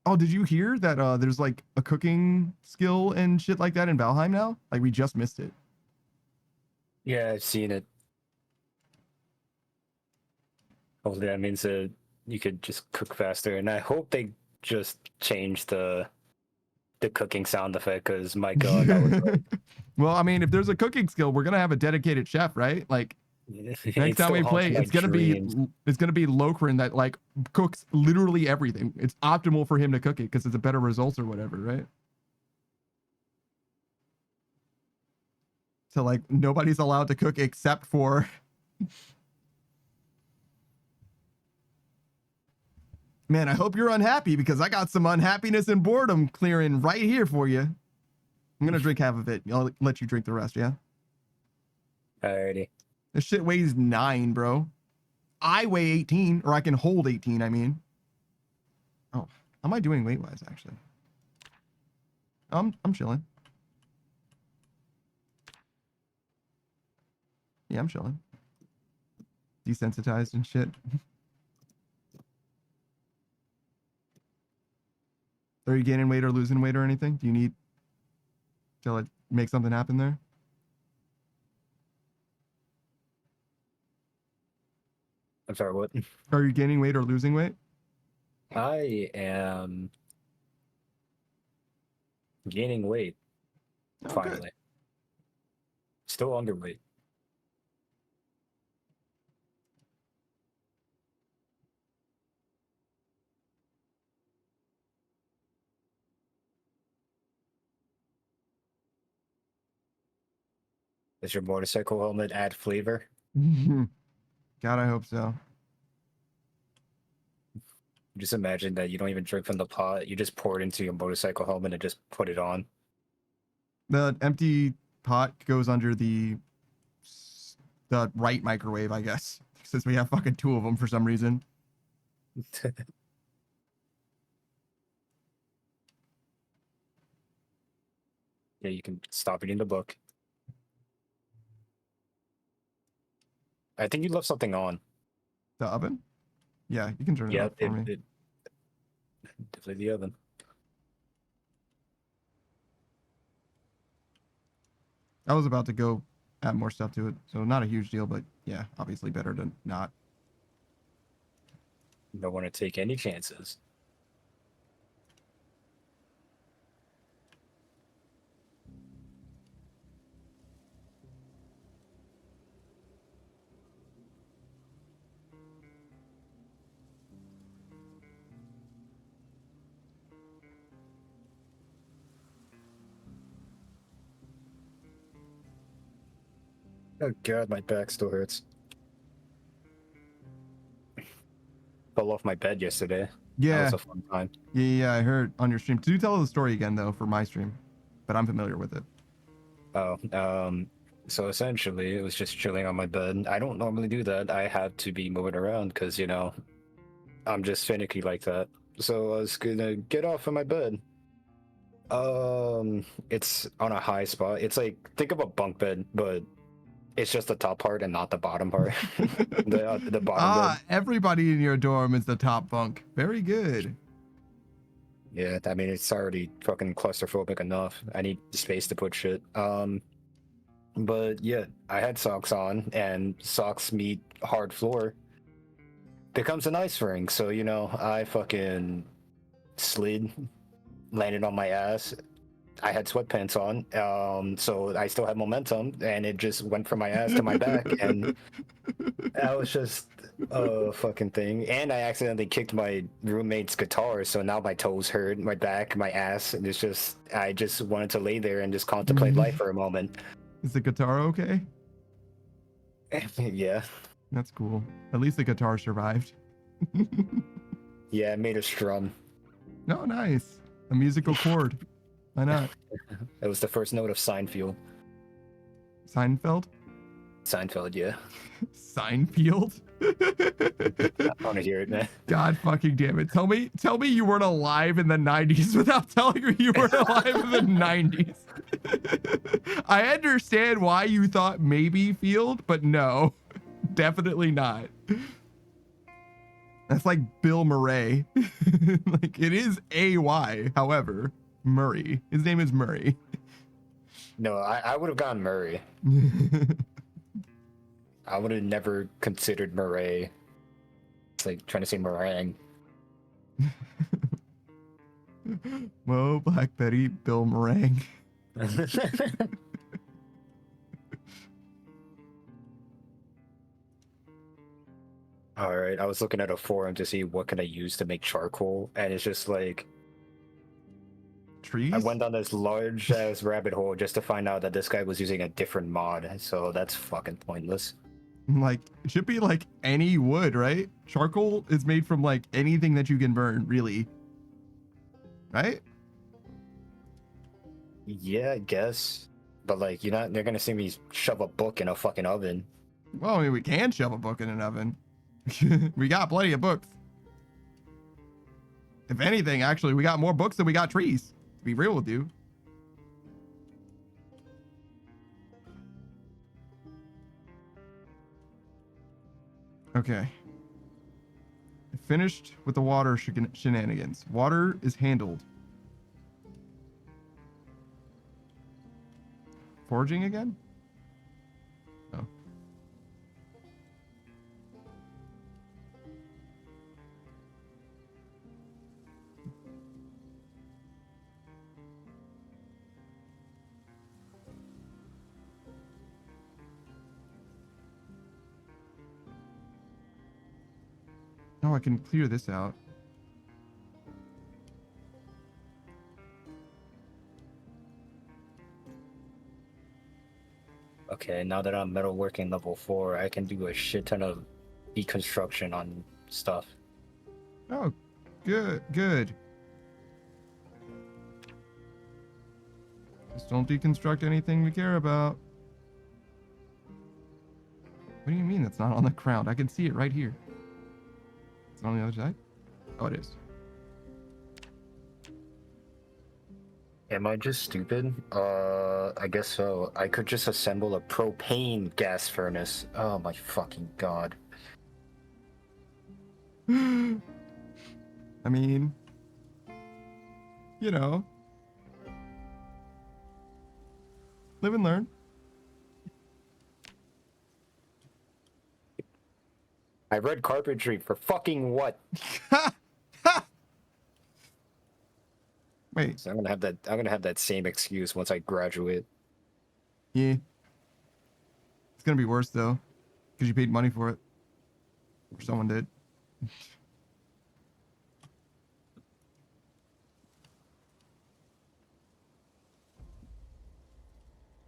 Oh, did you hear that there's like a cooking skill and shit like that in Valheim now? Like we just missed it. Yeah, I've seen it. Hopefully that means that you could just cook faster, and I hope they just change the cooking sound effect because my god, that was like Well, I mean, if there's a cooking skill, we're gonna have a dedicated chef, right? Like next it time still we haunts play, my dreams. it's gonna be Lokrin that like cooks literally everything. It's optimal for him to cook it because it's a better results or whatever, right? So like nobody's allowed to cook except for man, I hope you're unhappy because I got some unhappiness and boredom clearing right here for you. I'm gonna drink half of it. I'll let you drink the rest, yeah? Alrighty. This shit weighs 9, bro. I weigh 18, or I can hold 18, I mean. Oh, how am I doing weight-wise, actually? I'm chilling. Yeah, I'm chilling. Desensitized and shit. Are you gaining weight or losing weight or anything? Do you need to like make something happen there? I'm sorry, what? Are you gaining weight or losing weight? I am gaining weight, Oh, finally. good. Still underweight. Does your motorcycle helmet add flavor? God, I hope so. Just imagine that you don't even drink from the pot. You just pour it into your motorcycle helmet and just put it on. The empty pot goes under the right microwave, I guess, since we have fucking 2 of them for some reason. Yeah, you can stop reading the book. I think you left something on. The oven? Yeah, you can turn it Yeah, off for me. Definitely the oven. I was about to go add more stuff to it, so not a huge deal, but yeah, obviously better to not. Don't want to take any chances. Oh god, my back still hurts. Fell off my bed yesterday. That Yeah, was a fun time. yeah, I heard on your stream. Do tell the story again though for my stream, but I'm familiar with it. Oh, so essentially it was just chilling on my bed. I don't normally do that. I have to be moving around because, you know, I'm just finicky like that. So I was gonna get off of my bed. It's on a high spot. It's like, think of a bunk bed, but it's just the top part and not the bottom part. the bottom bed. Everybody in your dorm is the top bunk. Very good. Yeah, I mean it's already fucking claustrophobic enough. I need space to put shit. But yeah, I had socks on, and socks meet hard floor becomes an ice ring. So you know, I fucking slid, landed on my ass. I had sweatpants on, so I still had momentum, and it just went from my ass to my back, and that was just a fucking thing. And I accidentally kicked my roommate's guitar, so now my toes hurt, my back, my ass, and it's just I just wanted to lay there and just contemplate life for a moment. Is the guitar okay? Yeah. That's cool. At least the guitar survived. Yeah, I made a strum. Oh, nice. A musical chord. Why not? It was the first note of Seinfeld. Seinfeld? Seinfeld, yeah. Seinfeld. I want to hear it, man. God fucking damn it. Tell me you weren't alive in the 90s without telling me you weren't alive in the 90s. I understand why you thought maybe Field, but no, definitely not. That's like Bill Murray. Like it is AY, however, Murray. His name is Murray. No, I would have gone Murray. I would have never considered Murray. It's like trying to say meringue. Whoa, Black Betty, Bill Meringue. All right, I was looking at a forum to see what can I use to make charcoal, and it's just like Trees? I went down this large ass rabbit hole just to find out that this guy was using a different mod, so that's fucking pointless. Like, it should be like any wood, right? Charcoal is made from like anything that you can burn, really. Right? Yeah, I guess. But like, they're gonna see me shove a book in a fucking oven. Well, I mean, we can shove a book in an oven. We got plenty of books. If anything, actually, we got more books than we got trees. To be real with you. Okay. Finished with the water shenanigans. Water is handled. Foraging again? Oh. Oh, I can clear this out. Okay, now that I'm metalworking level 4, I can do a shit ton of deconstruction on stuff. Oh, good, good. Just don't deconstruct anything we care about. What do you mean it's not on the ground? I can see it right here. It's on the other side? Oh, it is. Am I just stupid? I guess so. I could just assemble a propane gas furnace. Oh my fucking god. I mean, you know, live and learn. I read carpentry for fucking what? Wait. So I'm gonna have that same excuse once I graduate. Yeah. It's gonna be worse though, because you paid money for it. Or someone did.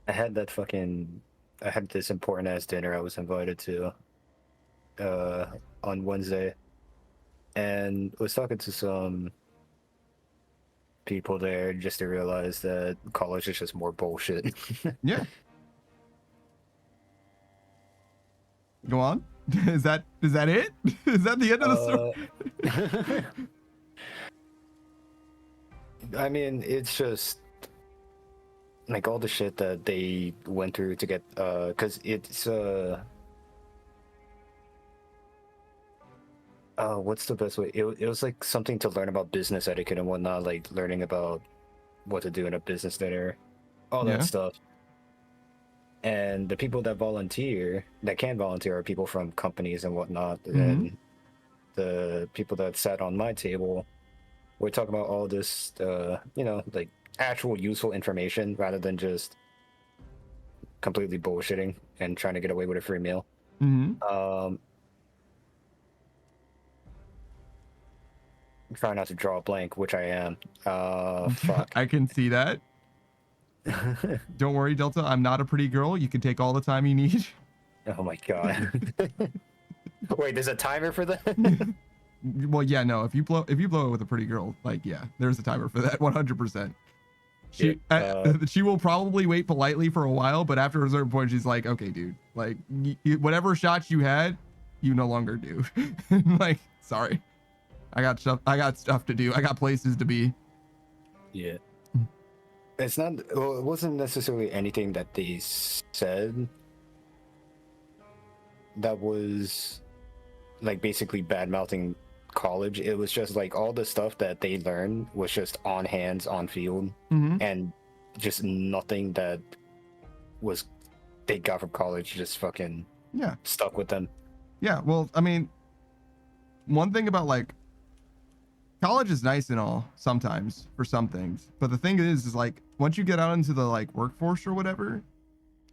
I had this important ass dinner I was invited to on Wednesday, and was talking to some people there just to realize that college is just more bullshit. Yeah. Go on. Is that it? Is that the end of the story? I mean, it's just like all the shit that they went through to get because it's what's the best way? It was like something to learn about business etiquette and whatnot, like learning about what to do in a business dinner, all that stuff. And the people that can volunteer, are people from companies and whatnot. Mm-hmm. And the people that sat on my table were talking about all this, like actual useful information rather than just completely bullshitting and trying to get away with a free meal. Mm-hmm. Try not to draw a blank, which I am. Fuck. I can see that. Don't worry, Delta. I'm not a pretty girl. You can take all the time you need. Oh my god. Wait, there's a timer for that? Well, yeah, no. If you blow it with a pretty girl, like, yeah, there's a timer for that. 100%. She will probably wait politely for a while, but after a certain point, she's like, okay, dude, Like whatever shots you had, you no longer do. Like, sorry, I got stuff to do. I got places to be. Yeah. It's not. Well, it wasn't necessarily anything that they said that was like basically bad mouthing college. It was just like all the stuff that they learned was just on hands, on field, and just nothing that was they got from college just fucking stuck with them. Yeah. Well, I mean, one thing about like college is nice and all sometimes for some things, but the thing is like once you get out into the like workforce or whatever,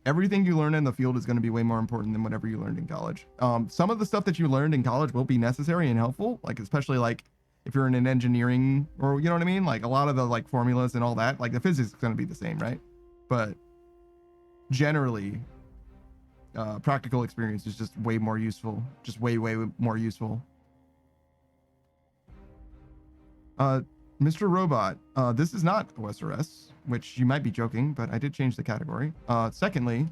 everything you learn in the field is going to be way more important than whatever you learned in college. Some of the stuff that you learned in college will be necessary and helpful, like especially like if you're in an engineering or you know what I mean, like a lot of the like formulas and all that, like the physics is going to be the same, right? But generally practical experience is just way more useful, just way more useful. Mr. Robot, this is not OSRS, which you might be joking, but I did change the category. Secondly,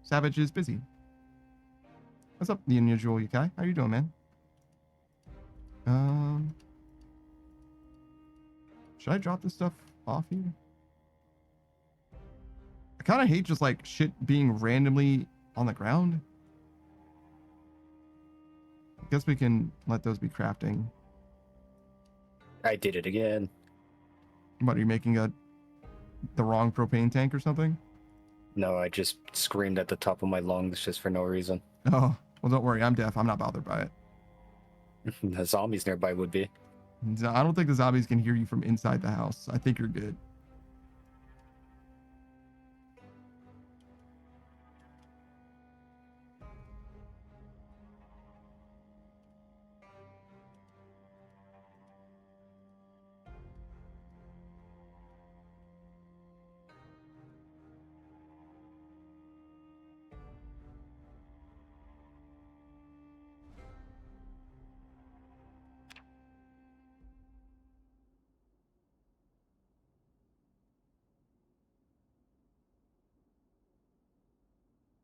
Savage is busy. What's up, the unusual Yukai? How you doing, man? Should I drop this stuff off here? I kind of hate just like shit being randomly on the ground. I guess we can let those be crafting. I did it again. What, are you making the wrong propane tank or something? No, I just screamed at the top of my lungs just for no reason. Oh, well, don't worry. I'm deaf. I'm not bothered by it. The zombies nearby would be. I don't think the zombies can hear you from inside the house. I think you're good.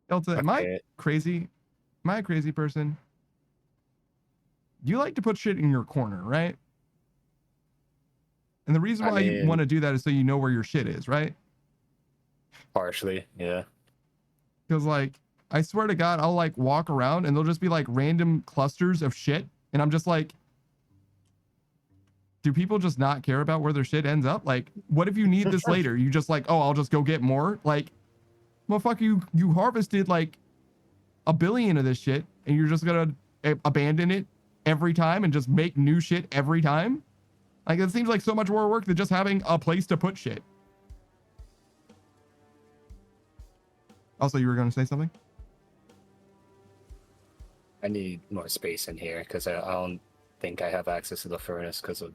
Delta, am I crazy? Am I a crazy person? You like to put shit in your corner, right? And the reason why you want to do that is so you know where your shit is, right? Partially, yeah. Because like, I swear to God, I'll like walk around and there'll just be like random clusters of shit. And I'm just like, do people just not care about where their shit ends up? Like, what if you need this later? You just like, oh, I'll just go get more. Like, motherfucker, you harvested like 1 billion of this shit and you're just gonna abandon it every time and just make new shit every time? Like, it seems like so much more work than just having a place to put shit. Also, you were gonna say something? I need more space in here because I don't think I have access to the furnace because of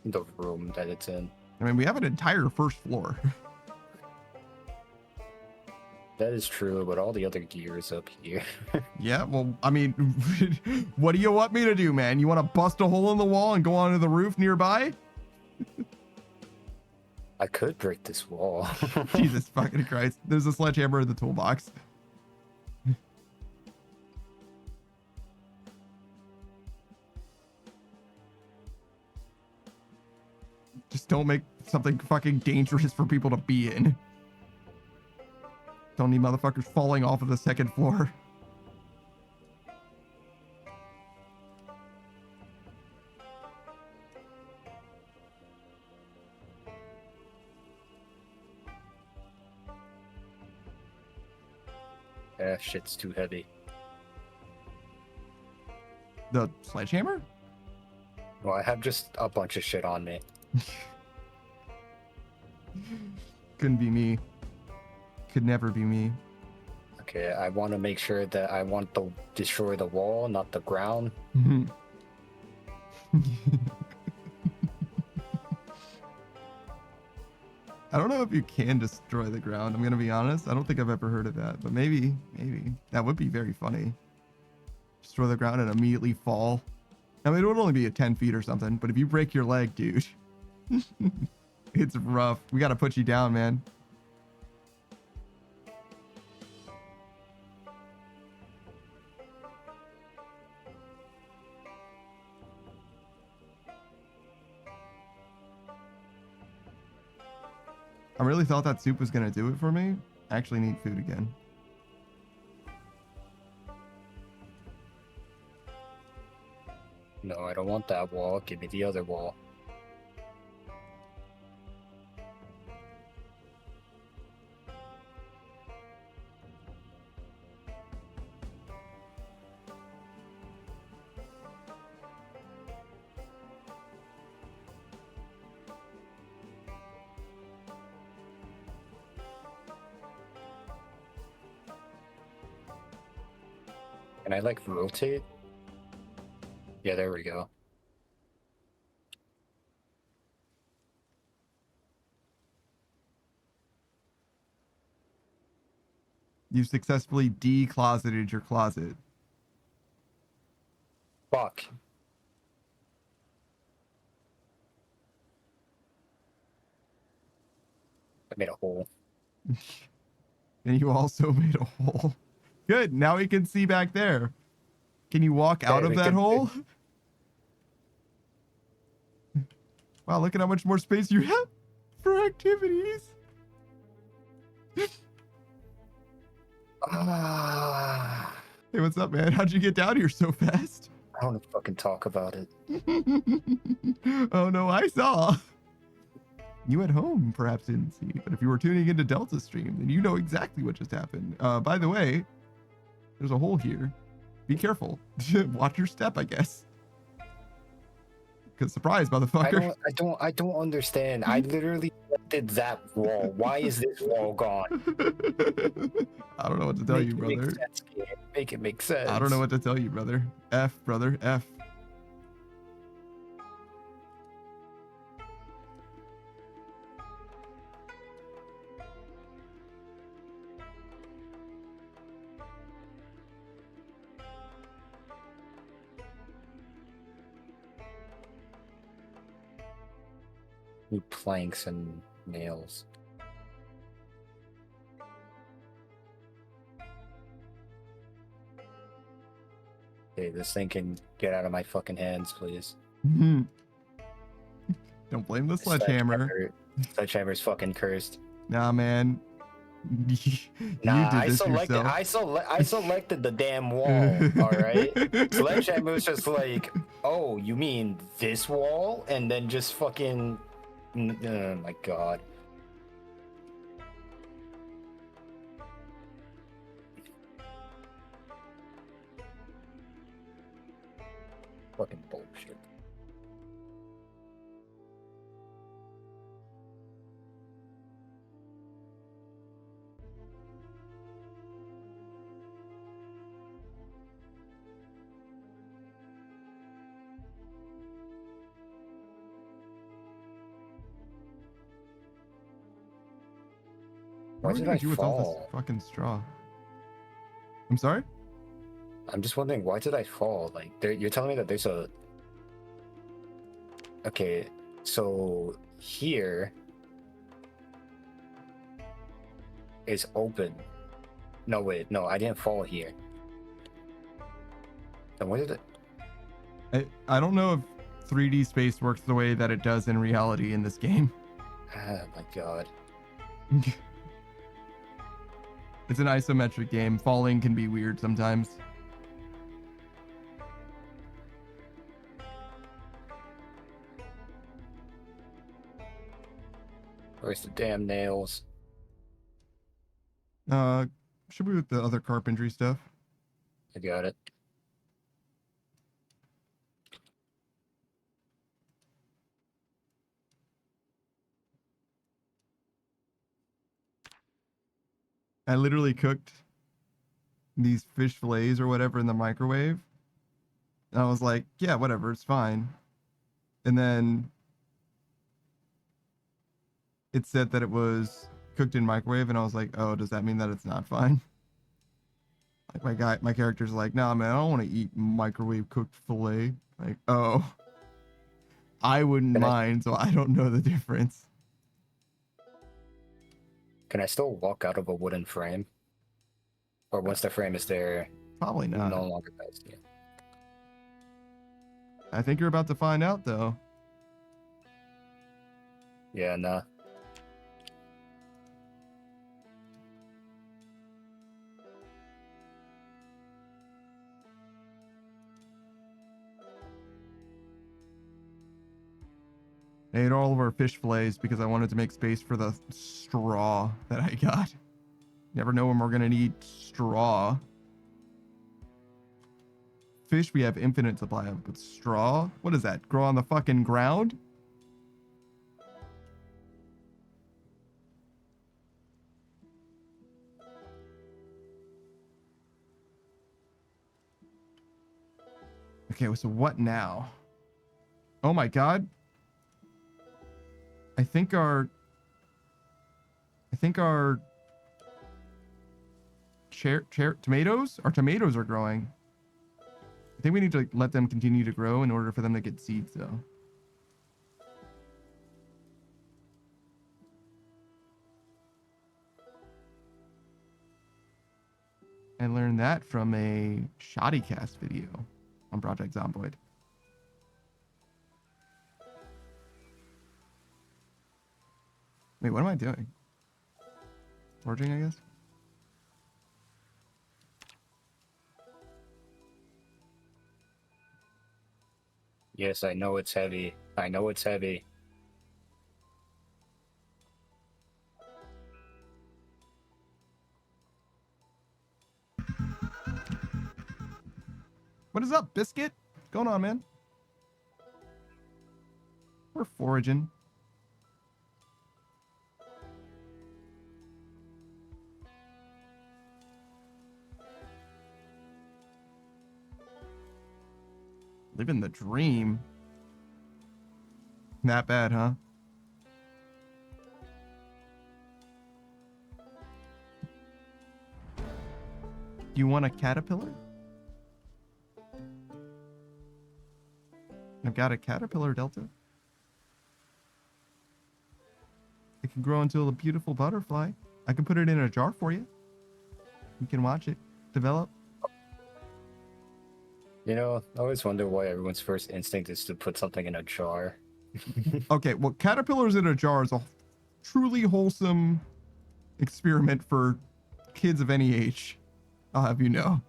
the room that it's in. I mean, we have an entire first floor. That is true, but all the other gear is up here. Yeah, well, I mean, what do you want me to do, man? You want to bust a hole in the wall and go onto the roof nearby? I could break this wall. Jesus fucking Christ. There's a sledgehammer in the toolbox. Just don't make something fucking dangerous for people to be in. Don't need motherfuckers falling off of the second floor. Shit's too heavy. The sledgehammer? Well, I have just a bunch of shit on me. Couldn't be me. Could never be me. Okay, I want to make sure that I want to destroy the wall, not the ground. I don't know if you can destroy the ground. I'm gonna be honest. I don't think I've ever heard of that, but maybe that would be very funny. Destroy the ground and immediately fall. I mean, it would only be at 10 feet or something, but if you break your leg, dude, it's rough. We gotta put you down, man. I really thought that soup was gonna do it for me. I actually need food again. No, I don't want that wall. Give me the other wall. Can I like rotate? Yeah, there we go. You successfully decloseted your closet. Fuck. I made a hole. And you also made a hole. Good. Now we can see back there. Can you walk out Yeah, of we that can- hole? Wow, look at how much more space you have for activities. Ah, Hey, what's up, man? How'd you get down here so fast? I don't want to fucking talk about it. Oh no, I saw. You at home perhaps didn't see, but if you were tuning into Delta Stream, then you know exactly what just happened. By the way, there's a hole here. Be careful. Watch your step, I guess. Cause surprise, motherfucker. I don't understand. I literally did that wall. Why is this wall gone? I don't know what to tell you, Make it brother. make sense, kid. Make it make sense. I don't know what to tell you, brother. F, brother, F. Need planks and nails. Okay, this thing can get out of my fucking hands, please. Don't blame the sledgehammer. Sledgehammer's fucking cursed. Nah, man. You Nah, did I this selected. yourself. I selected the damn wall. All right. Sledgehammer was just like, oh, you mean this wall? And then just fucking. Oh my god. Fucking bullshit. Why What are we did gonna I do with all this fall? fucking straw? I'm sorry? I'm just wondering, why did I fall? Like, you're telling me that there's a. Okay, so here is open. No, wait, no, I didn't fall here. And what did it? I don't know if 3D space works the way that it does in reality in this game. Oh my god. It's an isometric game. Falling can be weird sometimes. Where's the damn nails? Should be with the other carpentry stuff. I got it. I literally cooked these fish fillets or whatever in the microwave. And I was like, yeah, whatever, it's fine. And then it said that it was cooked in microwave, and I was like, oh, does that mean that it's not fine? Like my character's like, nah, man, I don't want to eat microwave cooked fillet. Like, oh, I wouldn't mind, so I don't know the difference. Can I still walk out of a wooden frame? Or once the frame is there, Probably not. no longer best. Yeah. I think you're about to find out, though. Yeah, nah. I ate all of our fish fillets because I wanted to make space for the straw that I got. Never know when we're gonna need straw. Fish we have infinite supply of, but straw? What is that? Grow on the fucking ground? Okay, so what now? Oh my god. I think our tomatoes? Our tomatoes are growing. I think we need to let them continue to grow in order for them to get seeds though. I learned that from a Shoddycast video on Project Zomboid. Wait, what am I doing? Forging, I guess? Yes, I know it's heavy. I know it's heavy. What is up, Biscuit? What's going on, man? We're foraging. Living the dream. Not bad, huh? You want a caterpillar? I've got a caterpillar, Delta. It can grow into a beautiful butterfly. I can put it in a jar for you. You can watch it develop. You know, I always wonder why everyone's first instinct is to put something in a jar. Okay, well, caterpillars in a jar is a truly wholesome experiment for kids of any age. I'll have you know.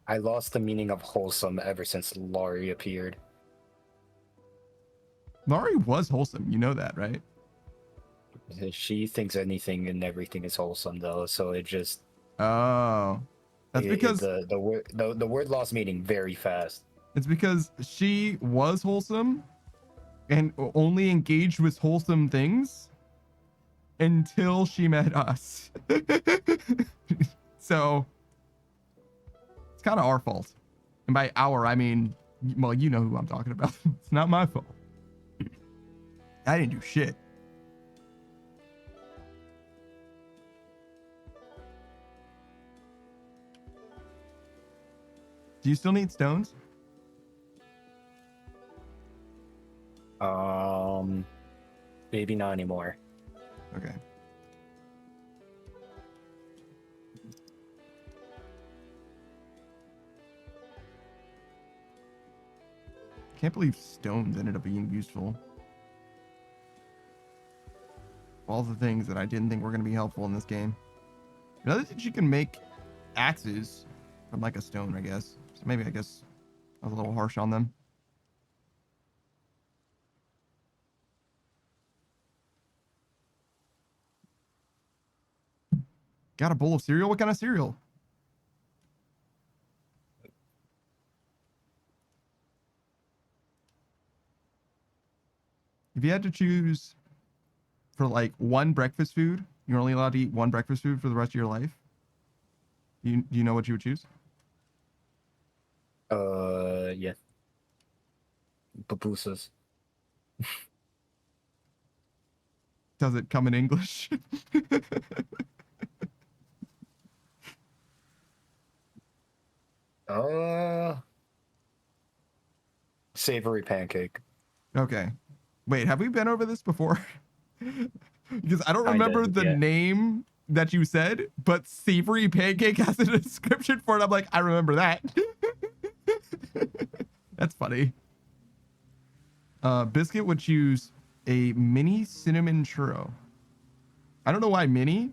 I lost the meaning of wholesome ever since Laurie appeared. Laurie was wholesome, you know that, right? She thinks anything and everything is wholesome, though, so it just... Oh. That's because... The word lost meaning very fast. It's because she was wholesome and only engaged with wholesome things until she met us. So it's kind of our fault. And by our, I mean, well, you know who I'm talking about. It's not my fault. I didn't do shit. Do you still need stones? Maybe not anymore. Okay. Can't believe stones ended up being useful. All the things that I didn't think were going to be helpful in this game. Another thing, you can make axes from like a stone, I guess. So maybe I guess I was a little harsh on them. Got a bowl of cereal? What kind of cereal? If you had to choose for like one breakfast food, you're only allowed to eat one breakfast food for the rest of your life. Do you know what you would choose? Yeah. Pupusas. Does it come in English? Savory pancake. Okay. Wait, have we been over this before? Because I don't I remember did, the yeah. name that you said, but savory pancake has a description for it. I'm like, I remember that. That's funny. Biscuit would choose a mini cinnamon churro. I don't know why mini.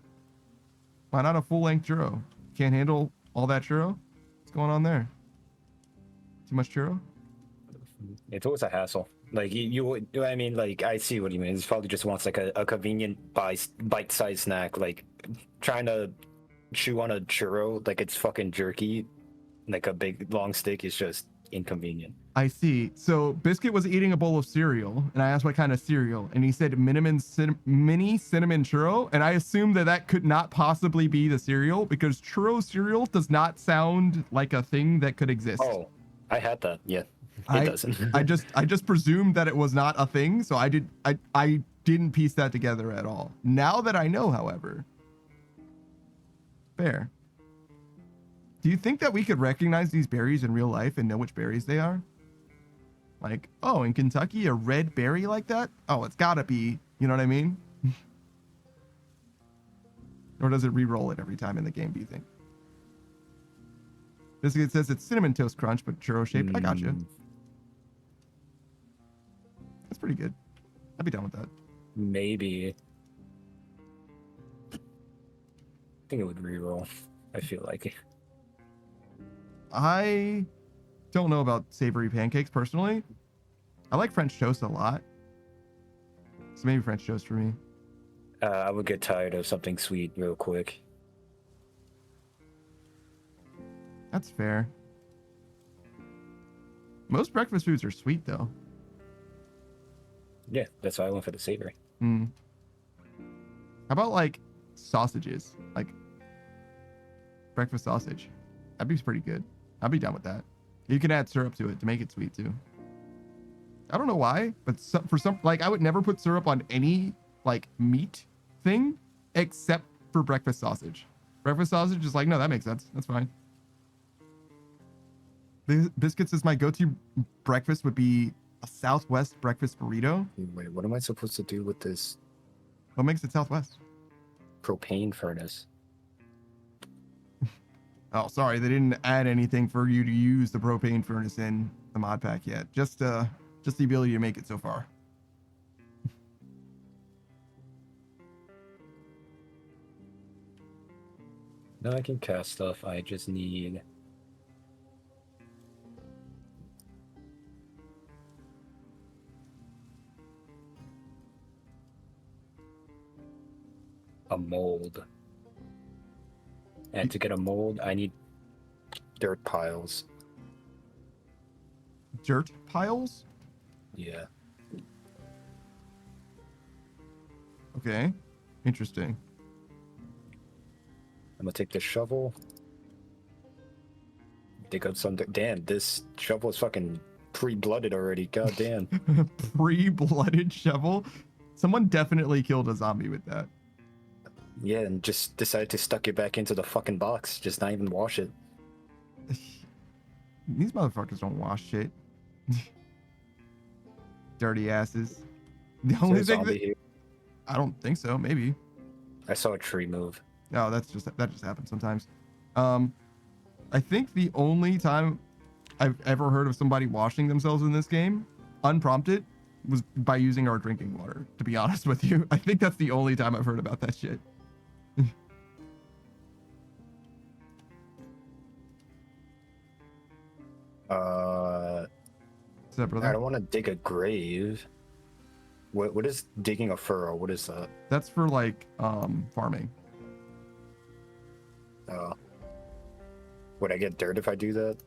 Why not a full-length churro? Can't handle all that churro? What's going on there? Too much churro? It's always a hassle. Like you would, I mean, like I see what you mean. It's probably just wants like a convenient bite-sized snack, like trying to chew on a churro like it's fucking jerky, like a big long stick is just inconvenient. I see. So Biscuit was eating a bowl of cereal, and I asked what kind of cereal, and he said mini cinnamon churro, and I assumed that that could not possibly be the cereal because churro cereal does not sound like a thing that could exist. Oh, I had that. Yeah, it I doesn't. I just presumed that it was not a thing, so I didn't piece that together at all. Now that I know, however, fair. Do you think that we could recognize these berries in real life and know which berries they are? Like, oh, in Kentucky, a red berry like that? Oh, it's gotta be, you know what I mean? Or does it re-roll it every time in the game, do you think? Biscuit says it's cinnamon toast crunch, but churro shaped. I gotcha. That's pretty good. I'd be done with that. Maybe. I think it would re-roll. I feel like. I don't know about savory pancakes personally. I like French toast a lot. So maybe French toast for me. I would get tired of something sweet real quick. That's fair. Most breakfast foods are sweet though. Yeah, that's why I went for the savory. Hmm. How about like sausages? Like breakfast sausage. That'd be pretty good. I'd be down with that. You can add syrup to it to make it sweet too. I don't know why, but for some, like I would never put syrup on any like meat thing except for breakfast sausage. Breakfast sausage is like, no, that makes sense. That's fine. Biscuits is my go-to breakfast would be a Southwest breakfast burrito. Wait, what am I supposed to do with this What makes it Southwest? propane furnace? Oh, sorry, they didn't add anything for you to use the propane furnace in the mod pack yet. Just the ability to make it so far. No, I can cast stuff. I just need a mold. And to get a mold, I need dirt piles. Dirt piles? Yeah. Okay. Interesting. I'm gonna take this shovel. Dig up some dirt. Damn, this shovel is fucking pre-blooded already. God damn. Pre-blooded shovel? Someone definitely killed a zombie with that. Yeah, and just decided to stuck it back into the fucking box. Just not even wash it. These motherfuckers don't wash shit. Dirty asses. The Is only there a thing zombie that here? I don't think so. Maybe. I saw a tree move. No, that just happens sometimes. I think the only time I've ever heard of somebody washing themselves in this game, unprompted, was by using our drinking water. To be honest with you, I think that's the only time I've heard about that shit. What's up, brother? I don't want to dig a grave. What is digging a furrow? What is that? That's for like farming. Would I get dirt if I do that?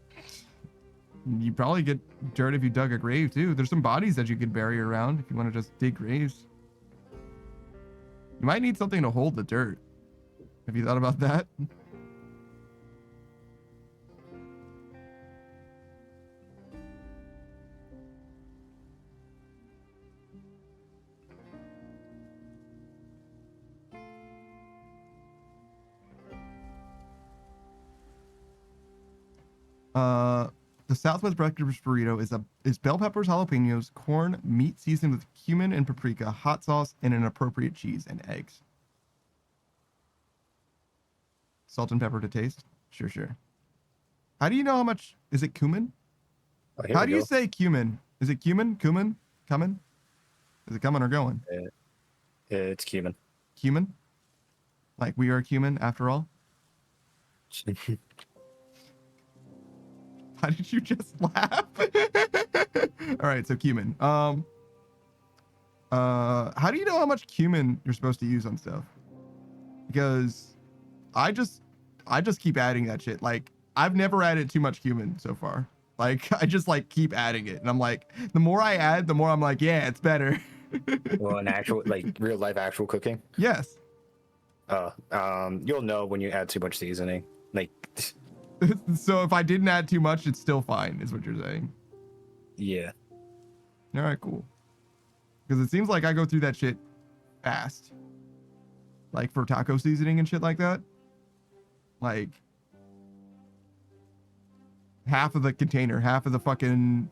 You probably get dirt if you dug a grave too. There's some bodies that you could bury around if you want to just dig graves. You might need something to hold the dirt. Have you thought about that? The Southwest breakfast burrito is bell peppers, jalapenos, corn, meat seasoned with cumin and paprika, hot sauce, and an appropriate cheese and eggs. Salt and pepper to taste. Sure. How do you know how much? Is it cumin? Oh, here How we do you go. say cumin? Is it cumin? Cumin? Coming? Is it coming or going? It's cumin. Cumin? Like we are cumin after all? Why did you just laugh? All right, so cumin. How do you know how much cumin you're supposed to use on stuff? Because I just keep adding that shit. Like, I've never added too much cumin so far. Like, I just like keep adding it, and I'm like, the more I add, the more I'm like, yeah, it's better. Well, in actual, like real life actual cooking. Yes. You'll know when you add too much seasoning. Like, So if I didn't add too much, it's still fine, is what you're saying. yeah. All right, cool. Because it seems like I go through that shit fast. Like for taco seasoning and shit like that. Like half of the container, half of the fucking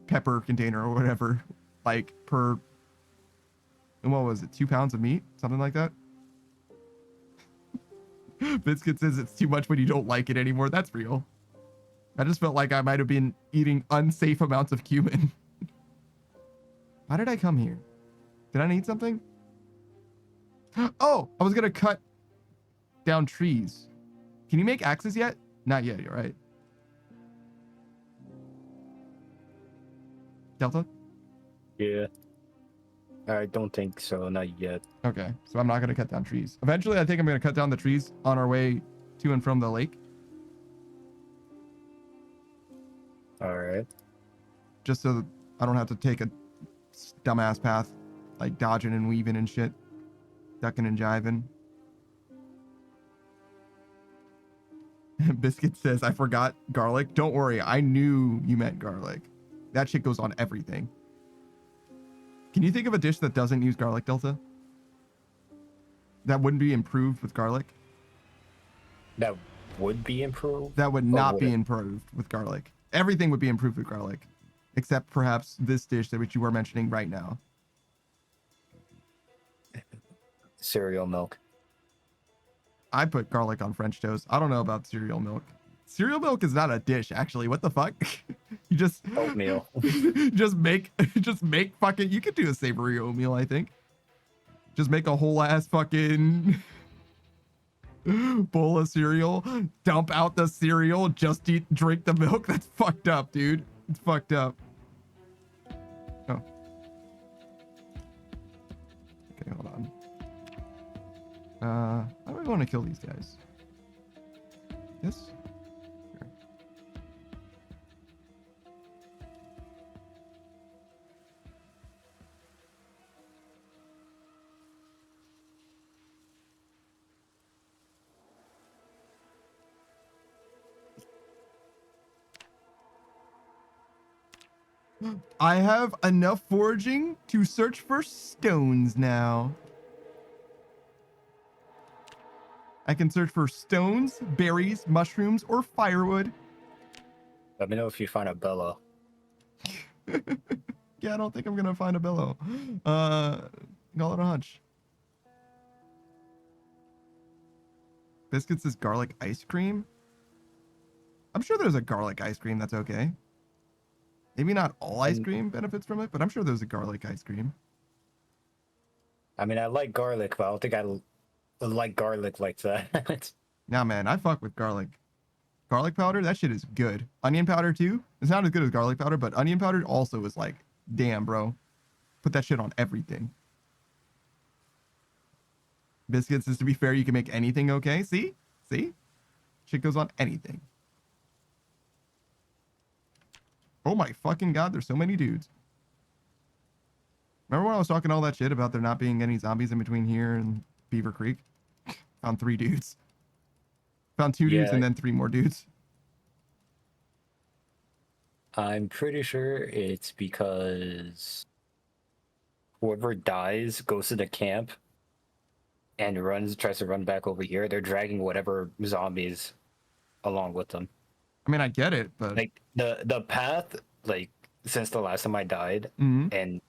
pepper container or whatever. Like per, and what was it, 2 pounds of meat? Something like that. Biscuit says it's too much when you don't like it anymore. That's real. I just felt like I might have been eating unsafe amounts of cumin. Why did I come here? Did I need something? Oh, I was gonna cut down trees. Can you make axes yet? Not yet, you're right. Delta? Yeah. I don't think so, not yet. Okay, so I'm not gonna cut down trees. Eventually, I think I'm gonna cut down the trees on our way to and from the lake. All right. Just so that I don't have to take a dumbass path, like dodging and weaving and shit, ducking and jiving. Biscuit says, I forgot garlic. Don't worry, I knew you meant garlic. That shit goes on everything. Can you think of a dish that doesn't use garlic, Delta? That wouldn't be improved with garlic? That would be improved? That would not be improved with garlic. Everything would be improved with garlic. Except perhaps this dish that which you were mentioning right now. Cereal milk. I put garlic on French toast. I don't know about cereal milk. Cereal milk is not a dish, actually. What the fuck? You just Oatmeal. just make fucking, you could do a savory oatmeal, I think. Just make a whole ass fucking bowl of cereal, dump out the cereal, just drink the milk. That's fucked up, dude. It's fucked up. Oh. Okay, hold on. How do I want to kill these guys? Yes? Sure. I have enough foraging to search for stones now. I can search for stones, berries, mushrooms, or firewood. Let me know if you find a Bella. Yeah, I don't think I'm gonna find a billow. Call it a hunch. Biscuits is garlic ice cream. I'm sure there's a garlic ice cream that's okay. Maybe not all ice cream benefits from it, but I'm sure there's a garlic ice cream. I mean, I like garlic, but I don't think I like garlic like that. Nah, man, I fuck with garlic. Garlic powder, that shit is good. Onion powder too. It's not as good as garlic powder, but onion powder also is like, damn, bro. Put that shit on everything. Biscuits is, to be fair, you can make anything okay. See? See? Shit goes on anything. Oh my fucking god, there's so many dudes. Remember when I was talking all that shit about there not being any zombies in between here and Beaver Creek? Found 3 dudes. Found 2 dudes and then 3 more dudes. I'm pretty sure it's because whoever dies goes to the camp and tries to run back over here. They're dragging whatever zombies along with them. I mean, I get it, but Like the path, like since the last time I died and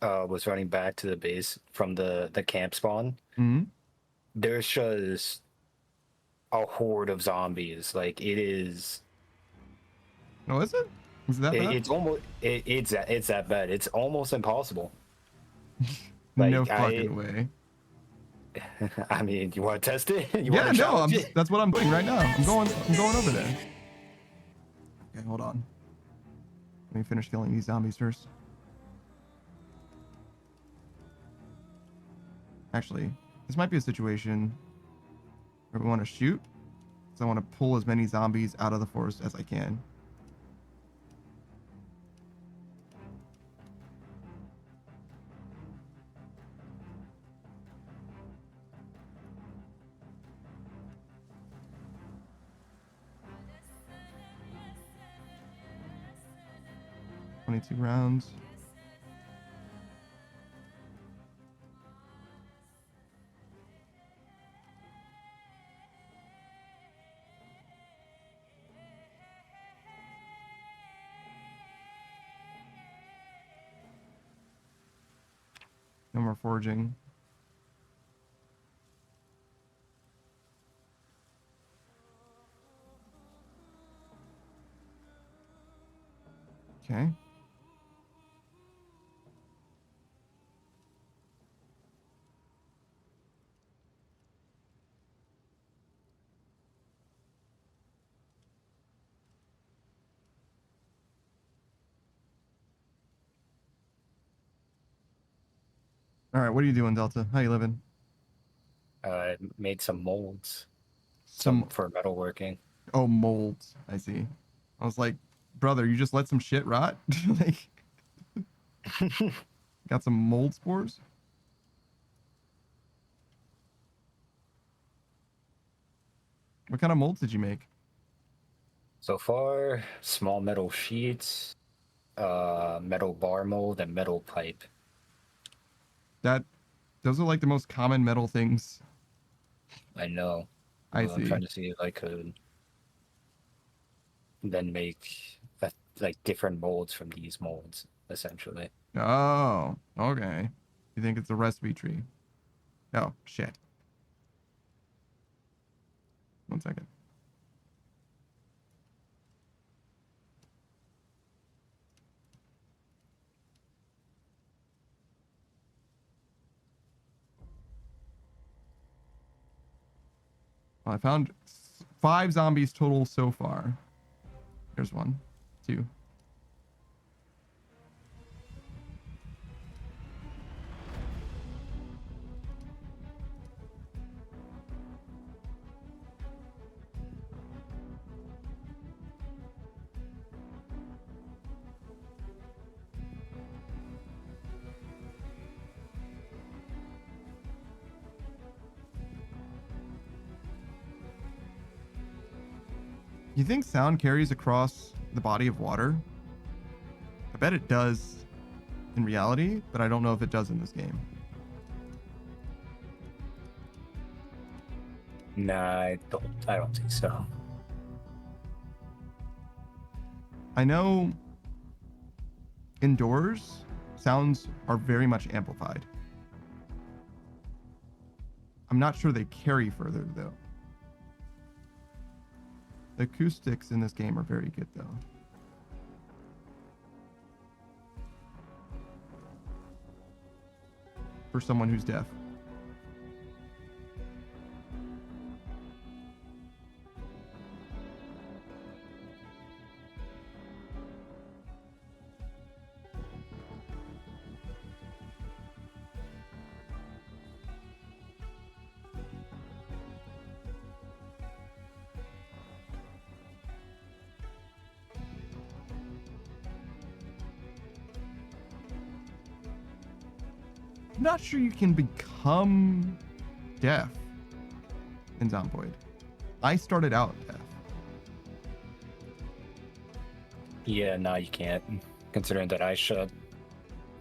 was running back to the base from the camp spawn, there's just a horde of zombies. Like it is. Oh, is it? Is it that bad? It's almost it's that bad. It's almost impossible. No fucking way. I mean, you want to test it? Yeah, no, that's what I'm doing right now. I'm going over there. Okay, hold on. Let me finish killing these zombies first. Actually, this might be a situation where we want to shoot. So I want to pull as many zombies out of the forest as I can. $22 rounds. No more foraging. Okay. All right, what are you doing, Delta? How you living? Made some molds, some Some for metalworking. oh molds. I see. I was like, brother, you just let some shit rot? Like, got some mold spores? What kind of molds did you make? So far, small metal sheets, metal bar mold, and metal pipe. That those are like the most common metal things. I know. I I'm trying see. to see if I could then make like different molds from these molds, essentially. Oh, okay. You think it's a recipe tree? Oh, shit. 1 second. Well, I found 5 zombies total so far. There's 1, 2. You think sound carries across the body of water? I bet it does in reality, but I don't know if it does in this game. Nah, I don't. I don't think so. I know indoors, sounds are very much amplified. I'm not sure they carry further, though. The acoustics in this game are very good, though. For someone who's deaf. I'm not sure you can become deaf in Zomboid. I started out deaf. Yeah, no, you can't. Considering that I shot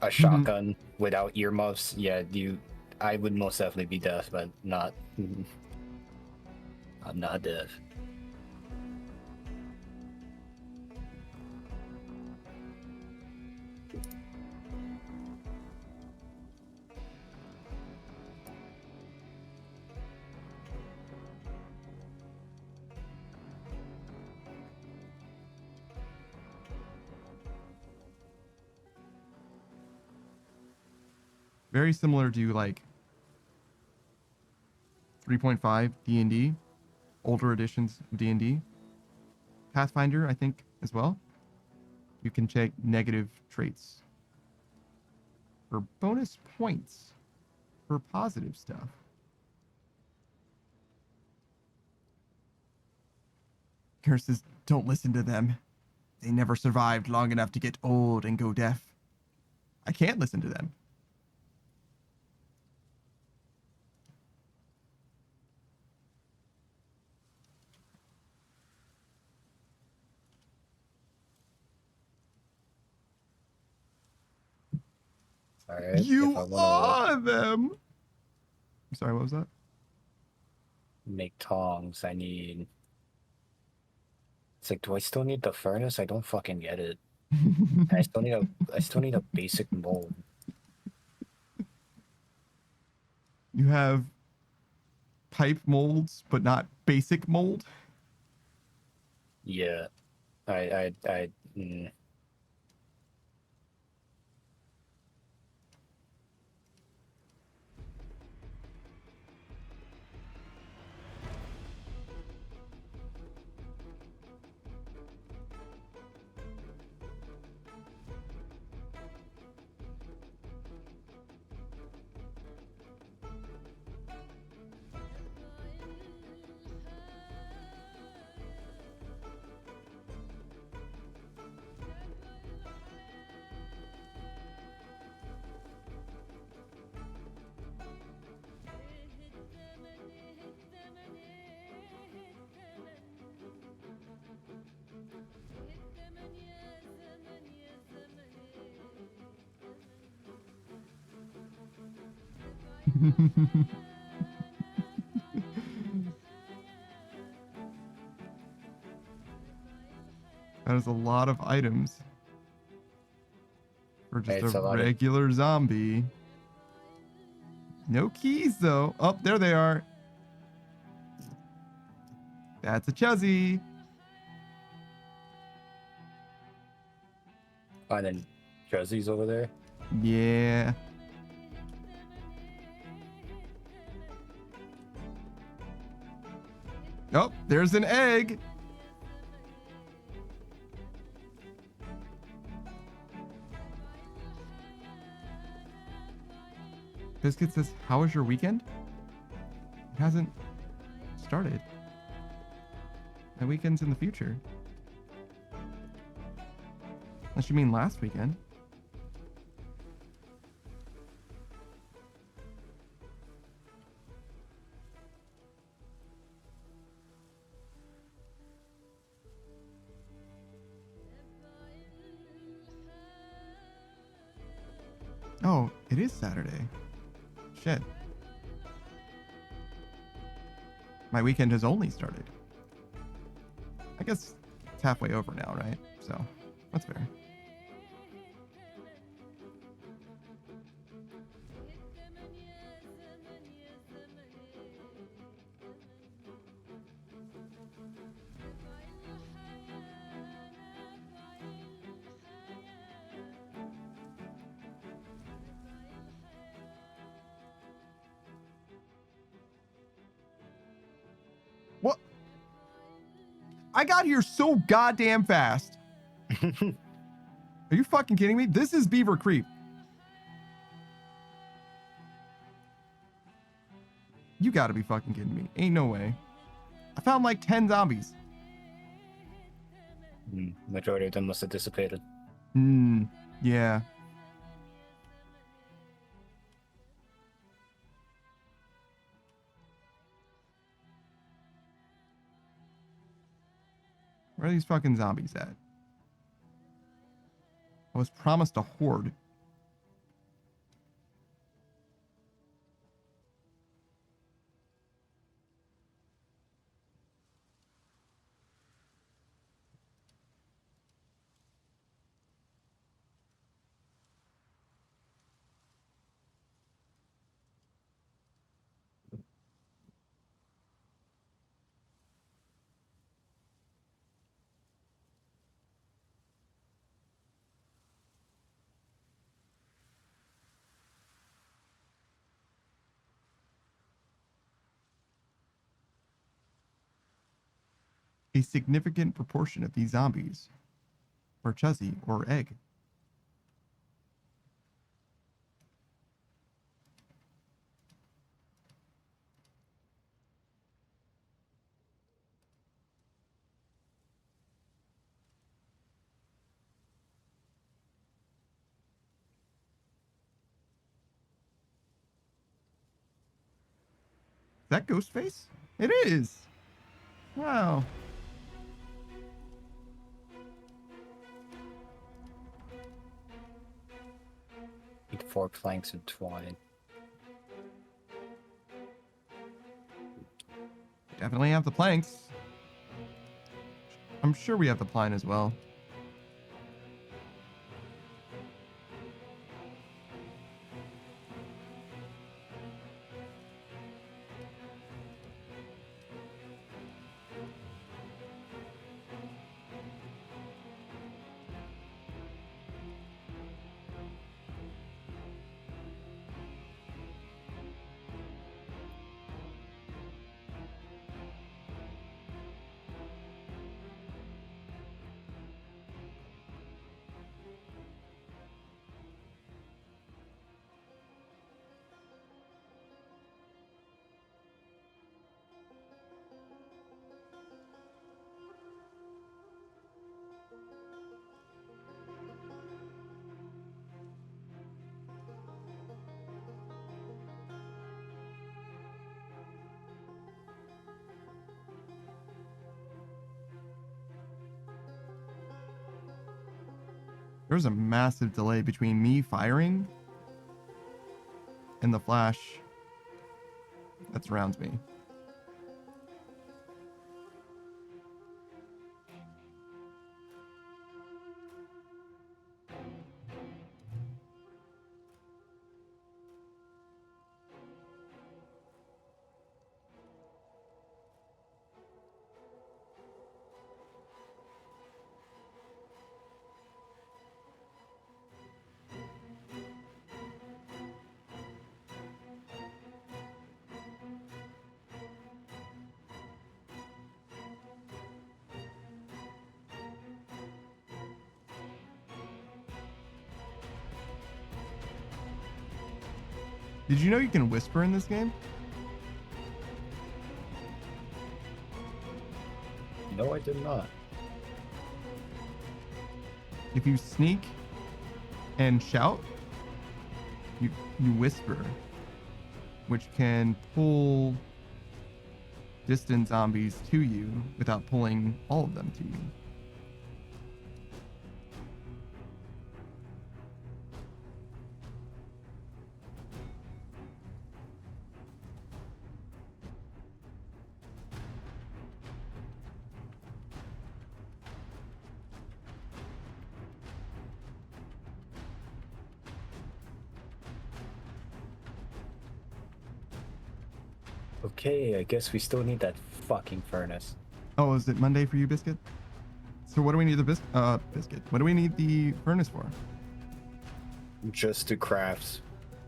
a Mm-hmm. shotgun without earmuffs, yeah, I would most definitely be deaf, but not. I'm not deaf. Very similar to like 3.5 D&D, older editions of D&D. Pathfinder, I think, as well. You can check negative traits for bonus points for positive stuff. Curses, don't listen to them. They never survived long enough to get old and go deaf. I can't listen to them. All right. If You I want are them. I'm sorry, what was that? to make tongs, I need. It's like, do I still need the furnace? I don't fucking get it. I still need a. I still need a basic mold. You have pipe molds, but not basic mold. Yeah. I. That is a lot of items for just It's a a lot of. regular zombie. No keys, though. Oh, there they are. That's a Chuzzy. And then Josie's over there. Yeah. Oh, there's an egg. Biscuit says, how was your weekend? It hasn't started. My weekend's in the future. Unless you mean last weekend. Oh, it is Saturday. Shit. My weekend has only started. I guess it's halfway over now, right? So, that's fair. What? I got here so goddamn fast. Are you fucking kidding me? This is Beaver Creep. You gotta be fucking kidding me. Ain't no way. I found like 10 zombies. Majority of them must have dissipated. Yeah. Where are these fucking zombies at? I was promised a horde. A significant proportion of these zombies are Chuzzy or Egg. Is that Ghostface? It is. Wow. Need 4 planks of twine. Definitely have the planks. I'm sure we have the pine as well. There's a massive delay between me firing and the flash that surrounds me. Did you know you can whisper in this game? No, I did not. If you sneak and shout, you whisper, which can pull distant zombies to you without pulling all of them to you. Okay, I guess we still need that fucking furnace. Oh, is it Monday for you, Biscuit? So what do we need the biscuit? What do we need the furnace for? Just to craft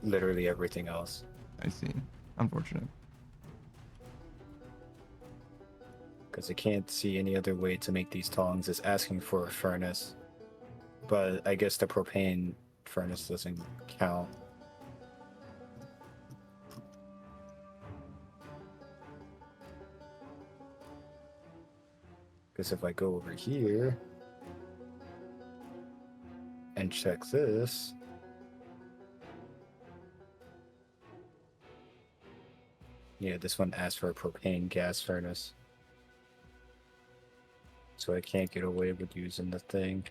literally everything else. I see. Unfortunate. Because I can't see any other way to make these tongs is asking for a furnace. But I guess the propane furnace doesn't count. Because if I go over here and check this, yeah, this one asks for a propane gas furnace. So I can't get away with using the thing.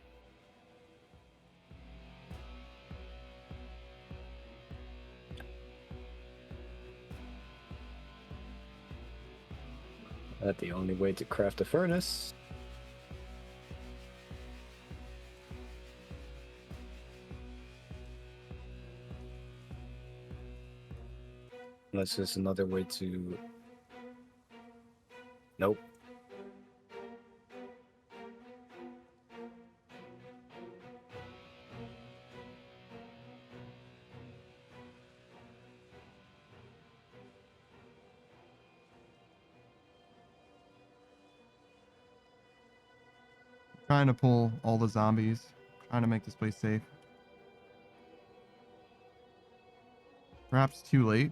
That's the only way to craft a furnace. Unless there's another way to... Nope. Trying to pull all the zombies. Trying to make this place safe. Perhaps too late.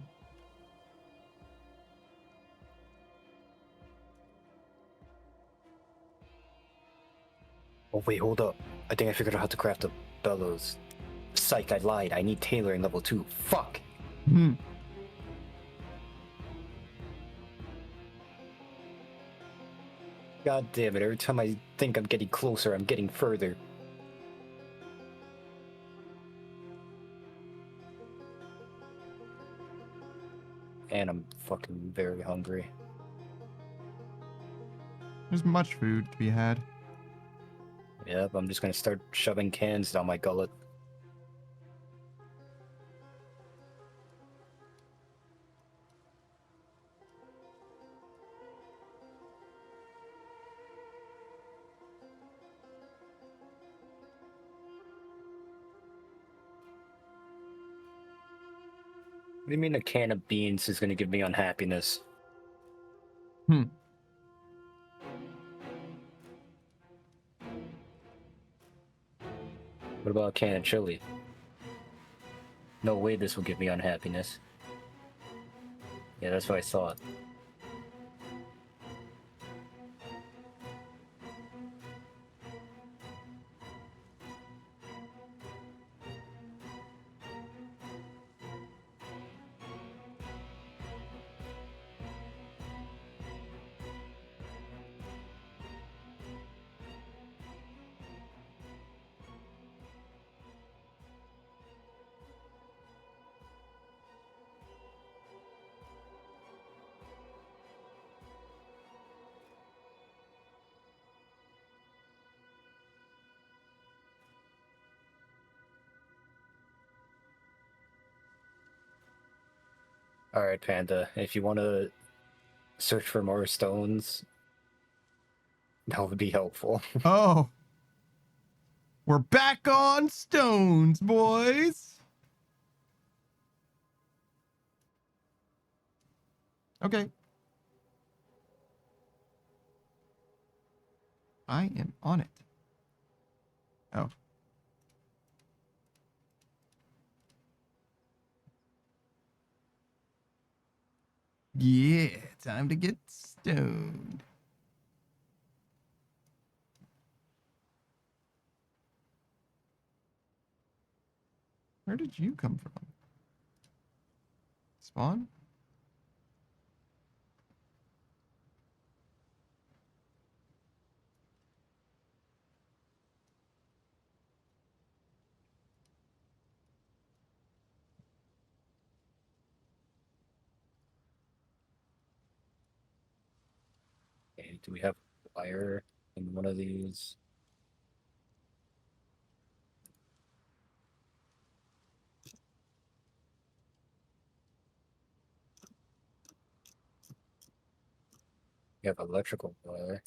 Oh wait, hold up. I think I figured out how to craft the bellows. Psych, I lied. I need tailoring level 2. Fuck! Hmm. God damn it, every time I think I'm getting closer, I'm getting further. And I'm fucking very hungry. There's much food to be had. Yep, I'm just gonna start shoving cans down my gullet. What do you mean a can of beans is gonna give me unhappiness? Hmm. What about a can of chili? No way this will give me unhappiness. Yeah, that's what I thought. Alright, Panda, if you want to search for more stones, that would be helpful. Oh. We're back on stones, boys. Okay. I am on it. Oh. Yeah, time to get stoned. Where did you come from? Spawn? Okay, do we have wire in one of these? We have electrical wire,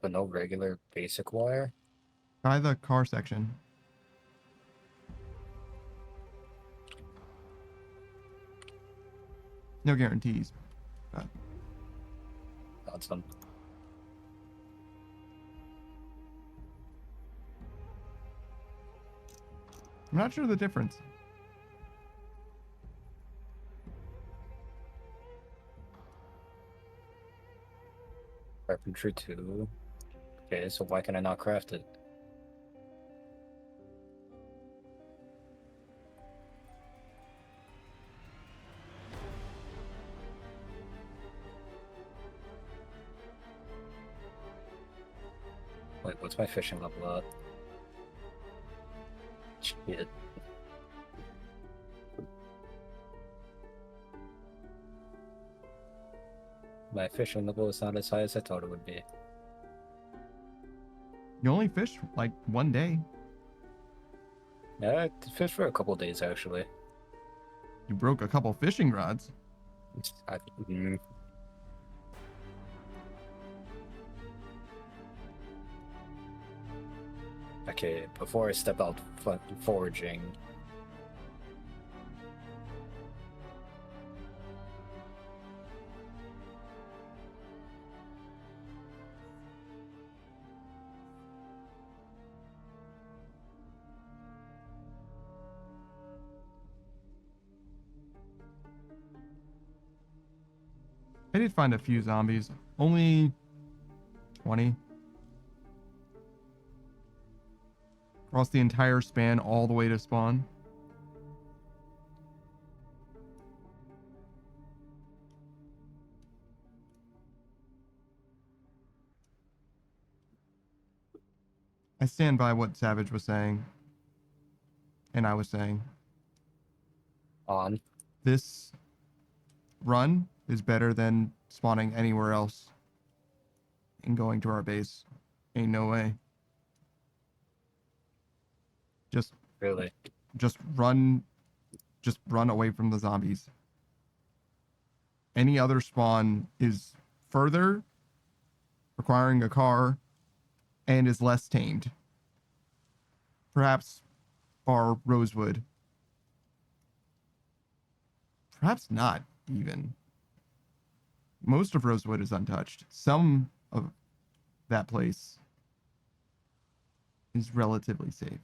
but no regular basic wire? Try the car section. No guarantees. But That's some. I'm not sure the difference. Carpentry 2. Okay, so why can I not craft it? Wait, what's my fishing level at? Shit. My fishing level is not as high as I thought it would be. You only fish like one day. Yeah, I fished for a couple days actually. You broke a couple fishing rods. I, mm, okay, before I step out foraging, I did find a few zombies. Only 20. Across the entire span all the way to spawn. I stand by what Savage was saying. And I was saying. On. This run is better than spawning anywhere else and going to our base. Ain't no way. Just Really? just run away from the zombies. Any other spawn is further, requiring a car, and is less tamed. Perhaps bar Rosewood. Perhaps not even. Most of Rosewood is untouched. Some of that place is relatively safe.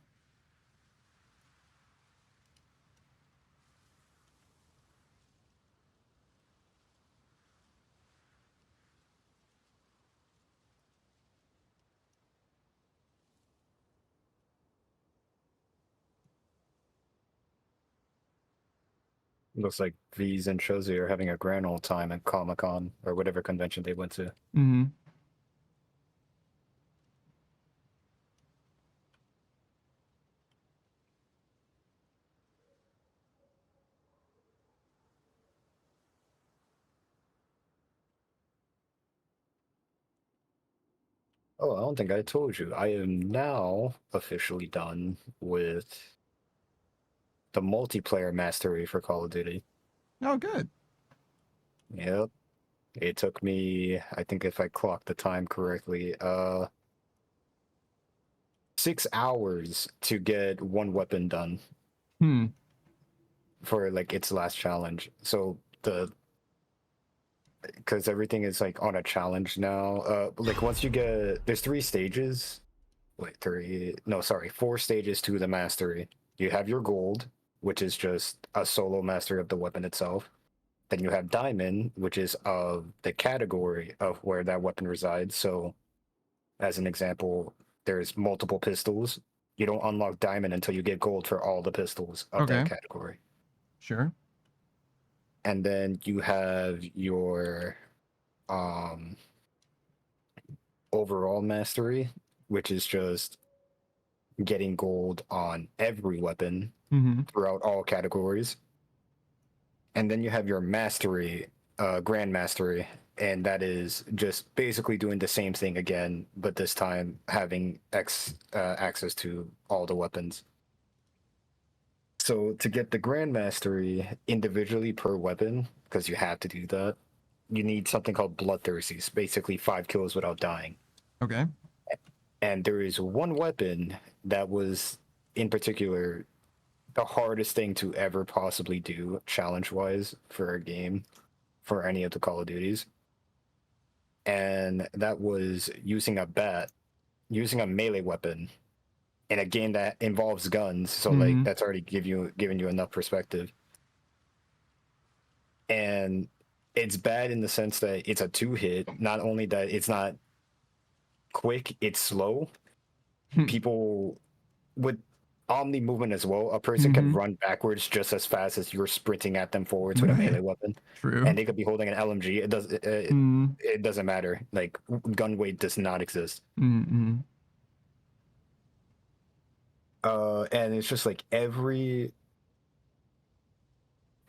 Looks like V's and Chores are having a grand old time at Comic-Con or whatever convention they went to. Mm-hmm. Oh, I don't think I told you. I am now officially done with the multiplayer mastery for Call of Duty. Oh, good. Yep. It took me, I think if I clocked the time correctly, 6 hours to get one weapon done for like its last challenge. So because everything is like on a challenge now. Like once you get, there's 3 stages. Wait, 3? No, sorry, 4 stages to the mastery. You have your gold, which is just a solo mastery of the weapon itself. Then you have diamond, which is of the category of where that weapon resides. So, as an example, there's multiple pistols. You don't unlock diamond until you get gold for all the pistols of that category. Sure. And then you have your overall mastery, which is just getting gold on every weapon throughout all categories. And then you have your mastery, grand mastery, and that is just basically doing the same thing again, but this time having access to all the weapons. So to get the grand mastery individually per weapon, because you have to do that, you need something called bloodthirsty. It's basically 5 kills without dying. Okay. And there is one weapon that was in particular the hardest thing to ever possibly do challenge-wise for a game, for any of the Call of Duties. And that was using a melee weapon in a game that involves guns. So like that's already giving you enough perspective. And it's bad in the sense that it's a 2-hit. Not only that it's not quick, it's slow. People with omni movement as well, a person can run backwards just as fast as you're sprinting at them forwards with a melee weapon. True. And they could be holding an LMG. It doesn't matter. Like gun weight does not exist. And it's just like it's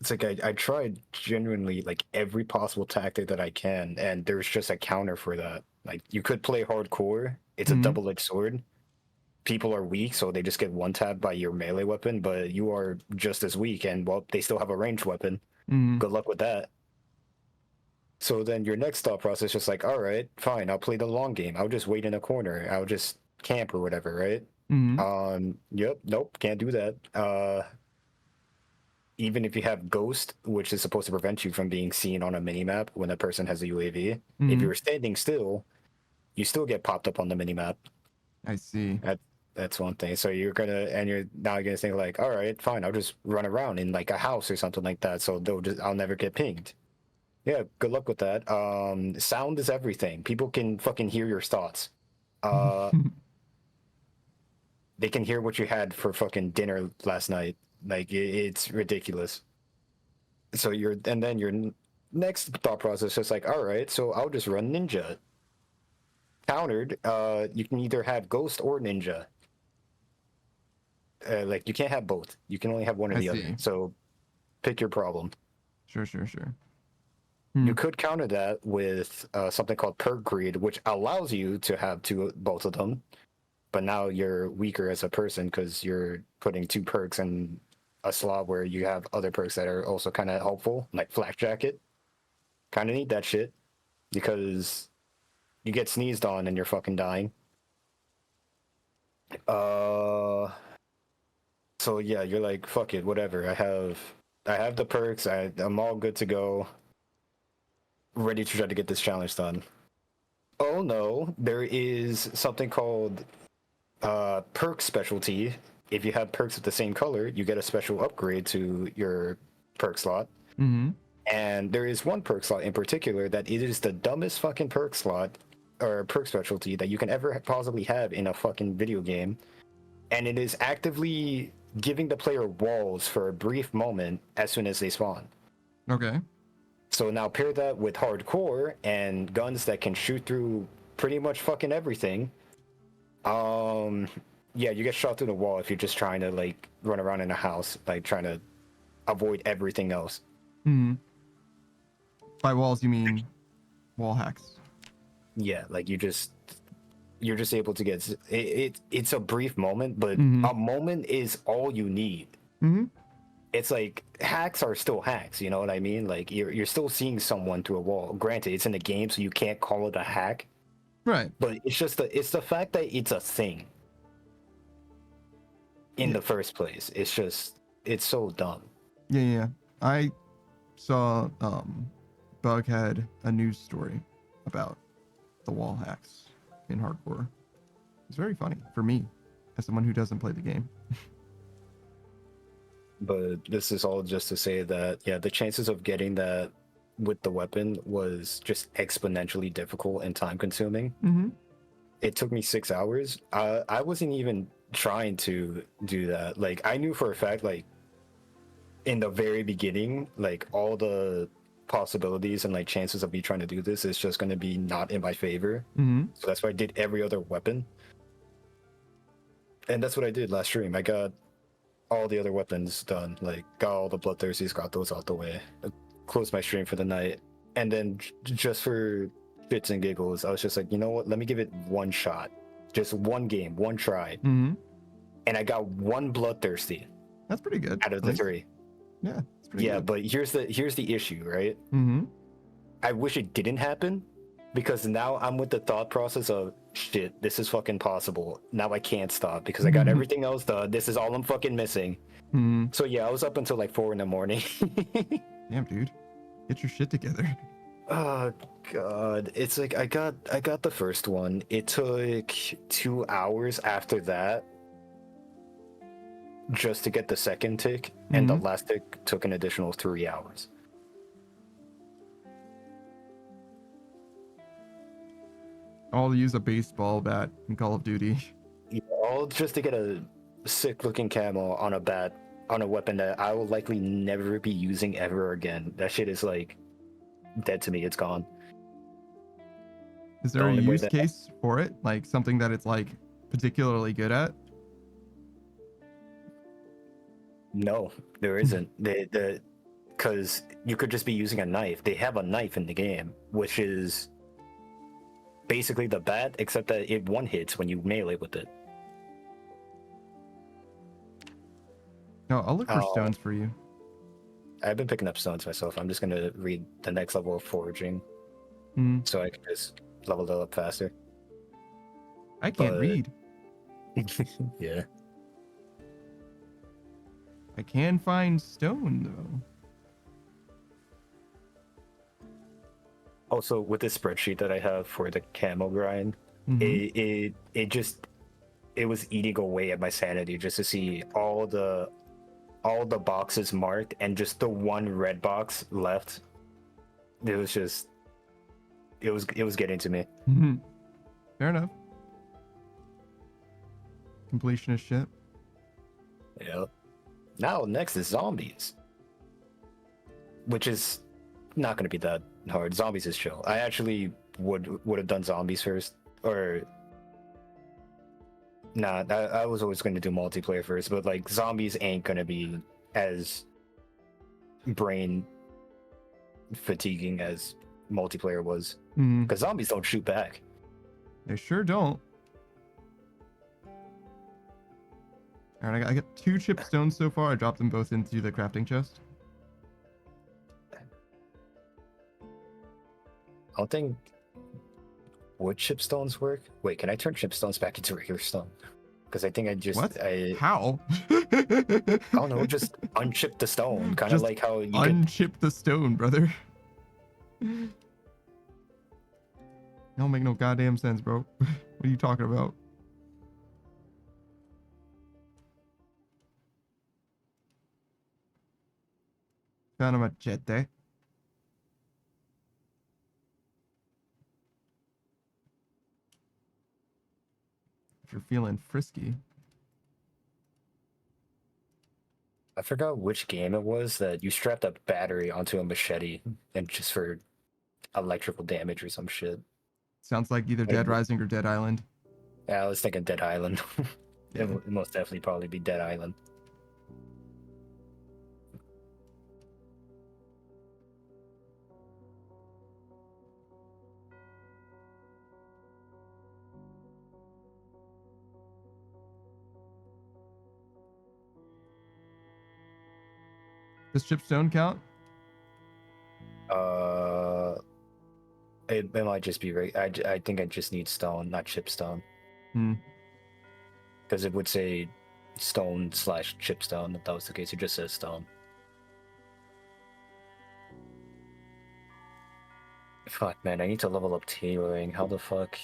like I tried genuinely like every possible tactic that I can, and there's just a counter for that. Like you could play hardcore. It's a double-edged sword. People are weak, so they just get one-tapped by your melee weapon, but you are just as weak, and well, they still have a ranged weapon. Good luck with that. So then your next thought process is just like, all right, fine, I'll play the long game. I'll just wait in a corner. I'll just camp or whatever, right? Yep, nope, can't do that. Even if you have Ghost, which is supposed to prevent you from being seen on a minimap when a person has a UAV, if you're standing still, you still get popped up on the minimap. I see. That's one thing. So you're now gonna think like, all right, fine, I'll just run around in like a house or something like that. So I'll never get pinged. Yeah, good luck with that. Sound is everything. People can fucking hear your thoughts. They can hear what you had for fucking dinner last night. Like it's ridiculous. So and then your next thought process is just like, all right, so I'll just run ninja. Countered, you can either have ghost or ninja. Like you can't have both. You can only have one or I the see. other. So pick your problem. Sure, sure, sure. You could counter that with something called perk greed, which allows you to have both of them. But now you're weaker as a person because you're putting two perks in a slot where you have other perks that are also kind of helpful, like flak jacket. Kind of need that shit because you get sneezed on and you're fucking dying. So yeah, you're like, fuck it, whatever. I have the perks. I'm all good to go. Ready to try to get this challenge done. Oh no, there is something called perk specialty. If you have perks of the same color, you get a special upgrade to your perk slot. Mm-hmm. And there is one perk slot in particular that it is the dumbest fucking perk slot or perk specialty that you can ever possibly have in a fucking video game. And it is actively giving the player walls for a brief moment as soon as they spawn. Okay. So now pair that with hardcore and guns that can shoot through pretty much fucking everything. Yeah, you get shot through the wall if you're just trying to like run around in a house, like trying to avoid everything else. Mm-hmm. By walls, you mean wall hacks? Yeah, like you're just able to get it's a brief moment, but Mm-hmm. a moment is all you need. Mm-hmm. It's like hacks are still hacks, you know what I mean? Like you're still seeing someone through a wall. Granted, it's in the game, so you can't call it a hack, Right. but it's the fact that it's a thing in the first place. It's so dumb. Yeah, yeah. I saw Bug had a news story about the wall hacks in hardcore. It's very funny for me, as someone who doesn't play the game. But this is all just to say that yeah, the chances of getting that with the weapon was just exponentially difficult and time consuming. Mm-hmm. It took me 6 hours. I wasn't even trying to do that. Like I knew for a fact, like in the very beginning, like all the possibilities and like chances of me trying to do this is just going to be not in my favor. Mm-hmm. So that's why I did every other weapon. And that's what I did last stream. I got all the other weapons done, like got all the bloodthirsties, got those out the way. I closed my stream for the night, and then just for shits and giggles, I was just like, you know what? Let me give it one shot, just one game, one try, Mm-hmm. and I got one bloodthirsty That's pretty good. out of at the least. three. Yeah. It's pretty Yeah, good. but here's the issue, right? Mm-hmm. I wish it didn't happen because now I'm with the thought process of shit, this is fucking possible. Now I can't stop because I got everything else done. This is all I'm fucking missing. Mm-hmm. So yeah, I was up until like 4 in the morning. Damn, dude. Get your shit together. Oh god. It's like I got the first one. It took 2 hours after that just to get the second tick, and the last tick took an additional 3 hours. I'll use a baseball bat in Call of Duty. Yeah, all just to get a sick looking camo on a bat on a weapon that I will likely never be using ever again. That shit is like dead to me. It's gone. Is there The a only way use that- case for it? Like something that it's like particularly good at? No, there isn't. Because you could just be using a knife. They have a knife in the game, which is basically the bat, except that it one hits when you melee with it. No, I'll look for Oh. stones for you. I've been picking up stones myself. I'm just gonna read the next level of foraging Mm, so I can just level it up faster. I can't But- read. Yeah. I can find stone though. Also, with this spreadsheet that I have for the camo grind, Mhm. it was eating away at my sanity just to see all the boxes marked and just the one red box left. it was just it was getting to me. Fair enough. Completionist shit. Yeah. Now next is zombies, which is not going to be that hard. Zombies is chill. I actually would have done zombies first, or nah. I was always going to do multiplayer first, but like zombies ain't going to be as brain fatiguing as multiplayer was, because zombies don't shoot back. They sure don't. All right, I got 2 chip stones so far. I dropped them both into the crafting chest. I don't think would chipstones work. Wait, can I turn chipstones back into regular stone? Because I think What? I How? don't know, just unchip the stone, kind of Just like how you unchip the stone, brother. Don't make no goddamn sense, bro. What are you talking about? Found a machete. If you're feeling frisky. I forgot which game it was that you strapped a battery onto a machete and just for electrical damage or some shit. Sounds like either Dead Rising or Dead Island. Yeah, I was thinking Dead Island. Yeah. It would most definitely probably be Dead Island. Does chipstone count? It might just be right. I think I just need stone, not chipstone. Because it would say stone / chipstone. If that was the case, it just says stone. Fuck, man, I need to level up tailoring. How the fuck?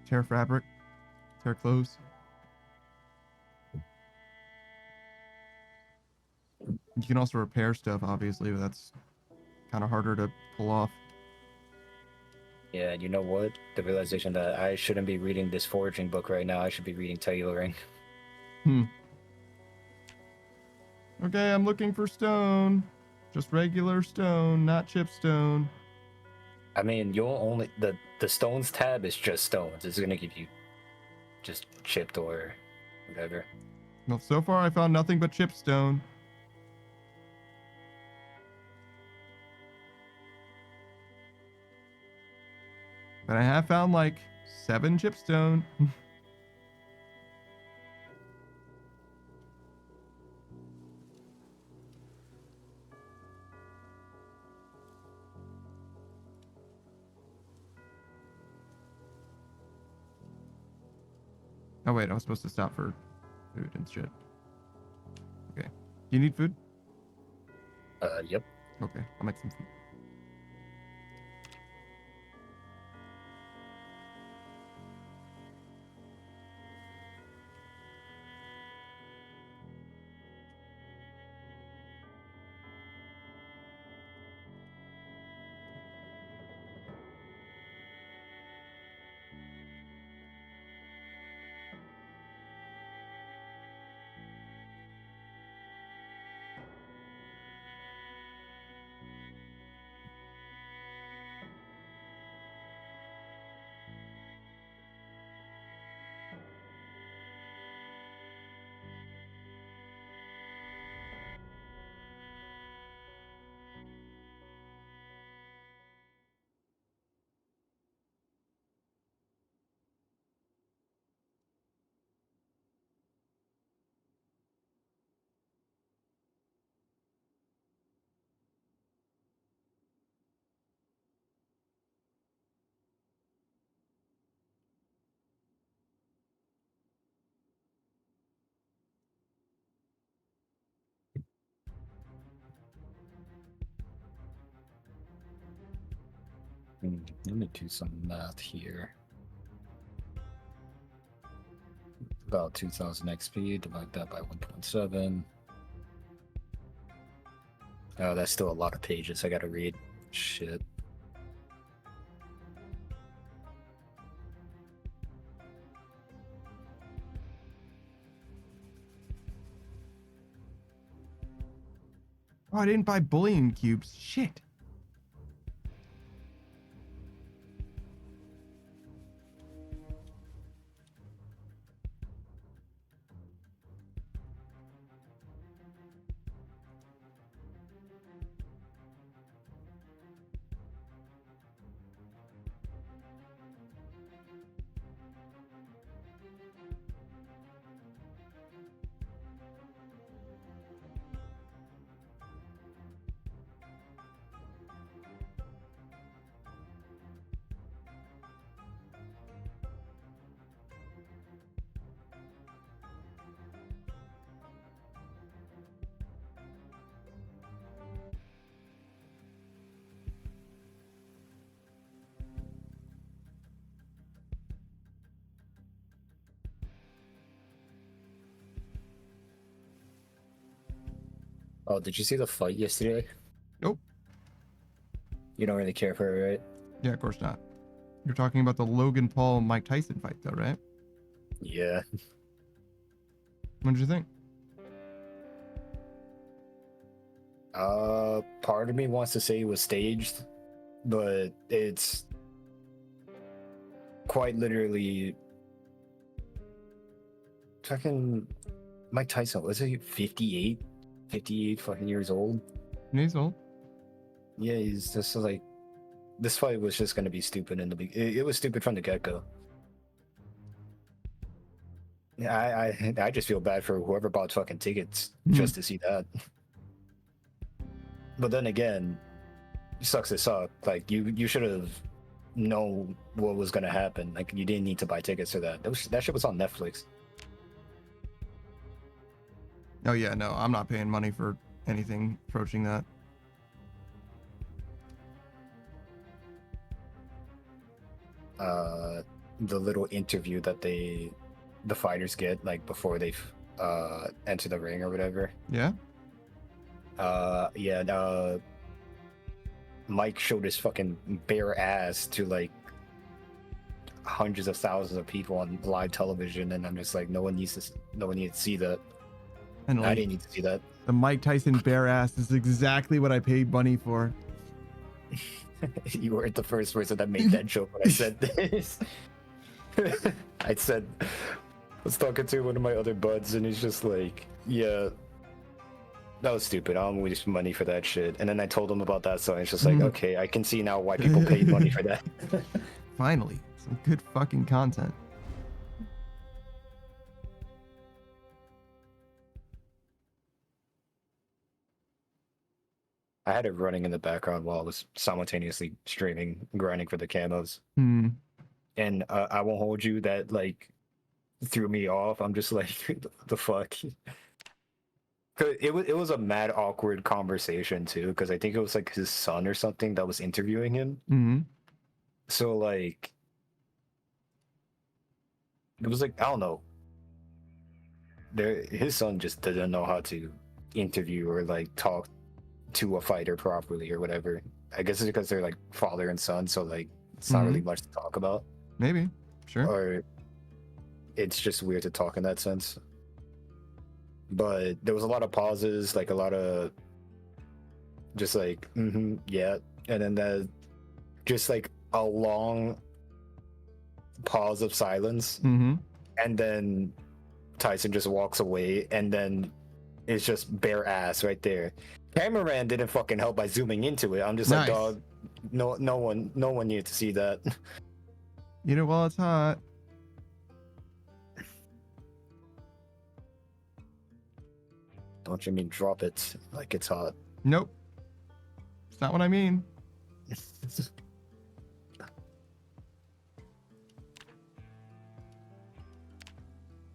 Tear fabric. Tear clothes. You can also repair stuff, obviously, but that's kind of harder to pull off. Yeah, you know what? The realization that I shouldn't be reading this foraging book right now. I should be reading tailoring. Okay, I'm looking for stone. Just regular stone, not chipstone. I mean, you'll only the stones tab is just stones. It's gonna give you just chipped or whatever. Well, so far I found nothing but chipstone. But I have found like 7 chipstone. Oh wait, I was supposed to stop for food and shit. Okay. You need food? Yep. Okay, I'll make some food. Let me do some math here. About 2000 XP, divide that by 1.7. Oh, that's still a lot of pages I gotta read. Shit. Oh, I didn't buy bullion cubes. Shit. Oh, did you see the fight yesterday? Nope. You don't really care for it, right? Yeah, of course not. You're talking about the Logan Paul Mike Tyson fight, though, right? Yeah. What did you think? Part of me wants to say it was staged, but it's quite literally fucking Mike Tyson. Was he 58? 58 fucking years old? He's old. Yeah, he's just like, this fight was just gonna be stupid in the beginning. It was stupid from the get-go. Yeah, I just feel bad for whoever bought fucking tickets just to see that. But then again, sucks to suck. Like you should have known what was gonna happen. Like you didn't need to buy tickets for that. That shit was on Netflix. Oh yeah, no, I'm not paying money for anything approaching that. The little interview that the fighters get like before they enter the ring or whatever. Yeah. Yeah. Mike showed his fucking bare ass to like hundreds of thousands of people on live television, and I'm just like, no one needs to see that. And like, I didn't need to see that. the Mike Tyson bare ass is exactly what I paid money for. You weren't the first person that made that joke when I said this. I said, I was talking to one of my other buds, and he's just like, yeah, that was stupid. I don't waste money for that shit. And then I told him about that, so it's just like, okay, I can see now why people paid money for that. Finally, some good fucking content. I had it running in the background while I was simultaneously streaming, grinding for the camos. And I won't hold you, that like threw me off. I'm just like, the fuck. Cause it was a mad awkward conversation too, because I think it was like his son or something that was interviewing him. So like, it was like, I don't know. His son just didn't know how to interview or like talk to a fighter properly or whatever. I guess it's because they're like father and son, so like it's not really much to talk about. Maybe, sure. Or it's just weird to talk in that sense. But there was a lot of pauses, like a lot of just like, yeah. And then just like a long pause of silence. And then Tyson just walks away, and then it's just bare ass right there. Cameraman didn't fucking help by zooming into it. I'm just like, dog, no one needed to see that. Eat it while it's hot. Don't you mean drop it like it's hot? Nope. It's not what I mean.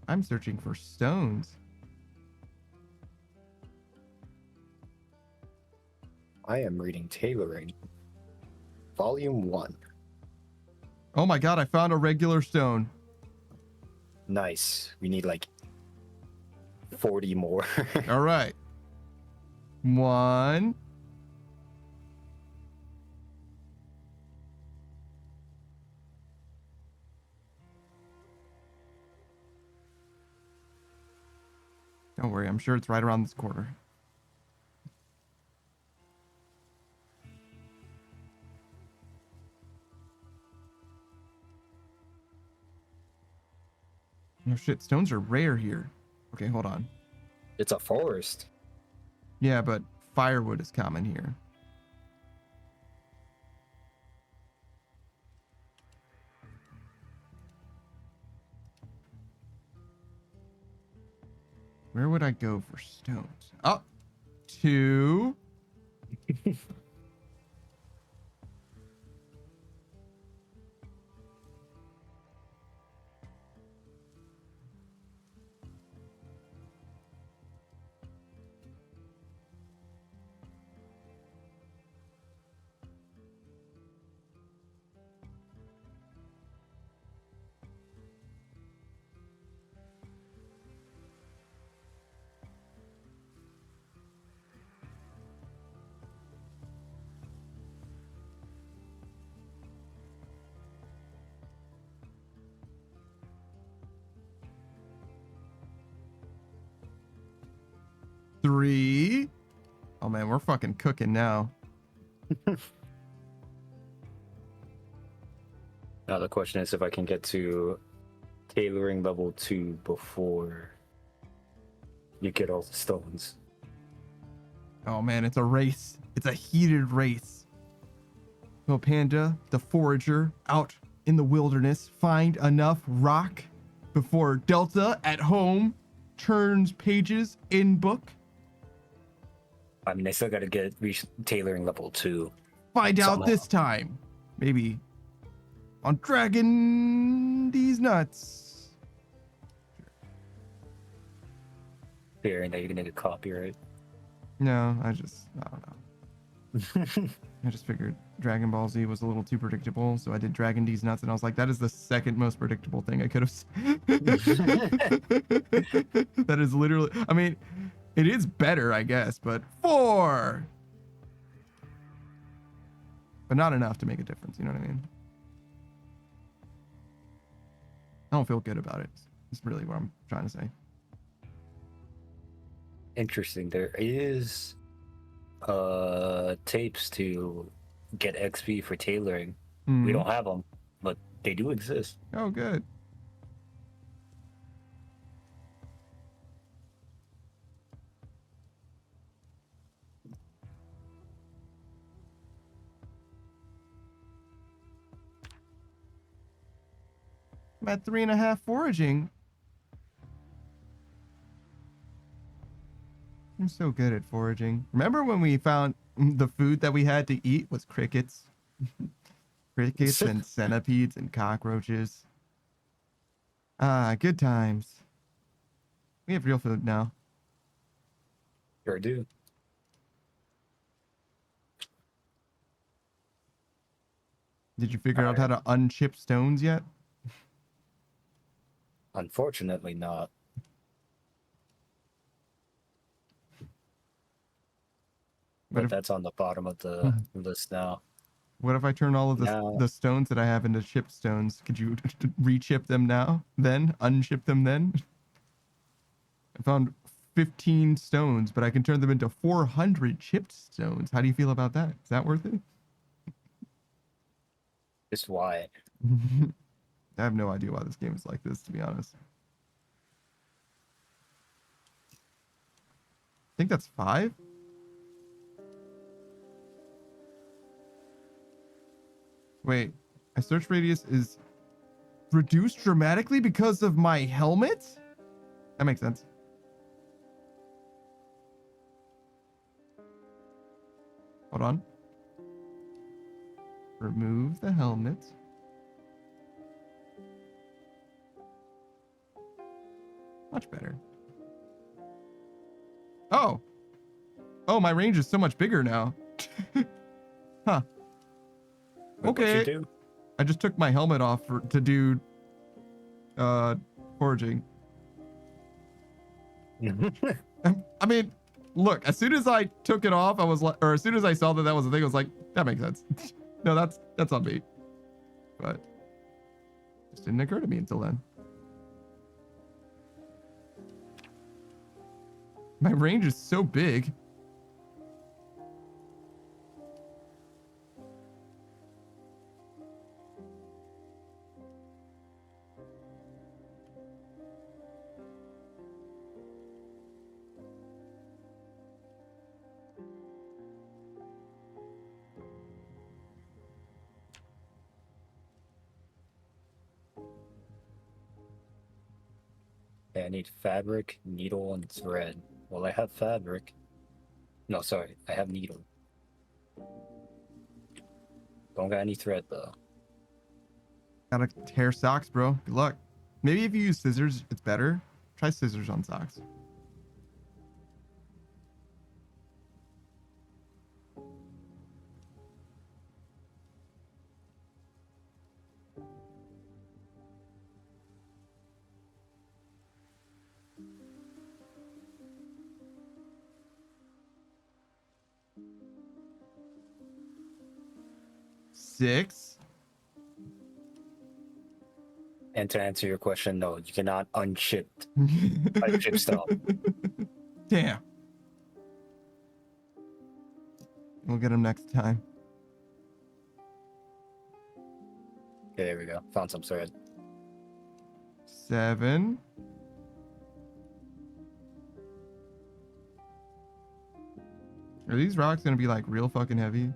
I'm searching for stones. I am reading Tailoring, Volume 1. Oh my god, I found a regular stone. Nice. We need like 40 more. All right. 1, Don't worry, I'm sure it's right around this corner. Oh shit, stones are rare here. Okay, hold on. It's a forest. Yeah, but firewood is common here. Where would I go for stones? Up to... three. Oh man, we're fucking cooking now. Now the question is if I can get to tailoring level 2 before you get all the stones. Oh man, it's a race. It's a heated race. Will Panda, the forager, out in the wilderness, find enough rock before Delta at home turns pages in book? I mean, I still gotta reach tailoring level 2. Find out Somehow. this time. Maybe on Dragon These Nuts. Fearing that you're gonna get copyright. No, I don't know. I just figured Dragon Ball Z was a little too predictable, so I did Dragon D's Nuts, and I was like, that is the second most predictable thing I could have said. That is literally, I mean, it is better, I guess, but 4! But not enough to make a difference, you know what I mean? I don't feel good about it. It's really what I'm trying to say. Interesting. There is tapes to get XP for tailoring. Mm. We don't have them, but they do exist. Oh, good. I'm at 3.5 foraging. I'm so good at foraging. Remember when we found the food that we had to eat was crickets? Crickets and centipedes and cockroaches. Ah, good times. We have real food now. Sure do. Did you figure out how to unchip stones yet? Unfortunately not. But that's on the bottom of the list now. What if I turn all of the stones that I have into chipped stones? Could you re-chip them now? Then? Unchip them then? I found 15 stones, but I can turn them into 400 chipped stones. How do you feel about that? Is that worth it? Just why? I have no idea why this game is like this, to be honest. I think that's 5. Wait, my search radius is reduced dramatically because of my helmet? That makes sense. Hold on. Remove the helmet. Much better. Oh. Oh, my range is so much bigger now. Huh. Okay. I just took my helmet off to do foraging. I mean, look, as soon as I took it off, I was like, or as soon as I saw that was the thing, I was like, that makes sense. No, that's on me. But it just didn't occur to me until then. My range is so big. Okay, I need fabric, needle, and thread. Well, I have fabric. No, sorry, I have needle. Don't got any thread though. Gotta tear socks, bro. Good luck. Maybe if you use scissors, it's better. Try scissors on socks. Six. And to answer your question, no, you cannot unship stuff. Damn. We'll get him next time. Okay, there we go. Found some thread. 7. Are these rocks gonna be like real fucking heavy?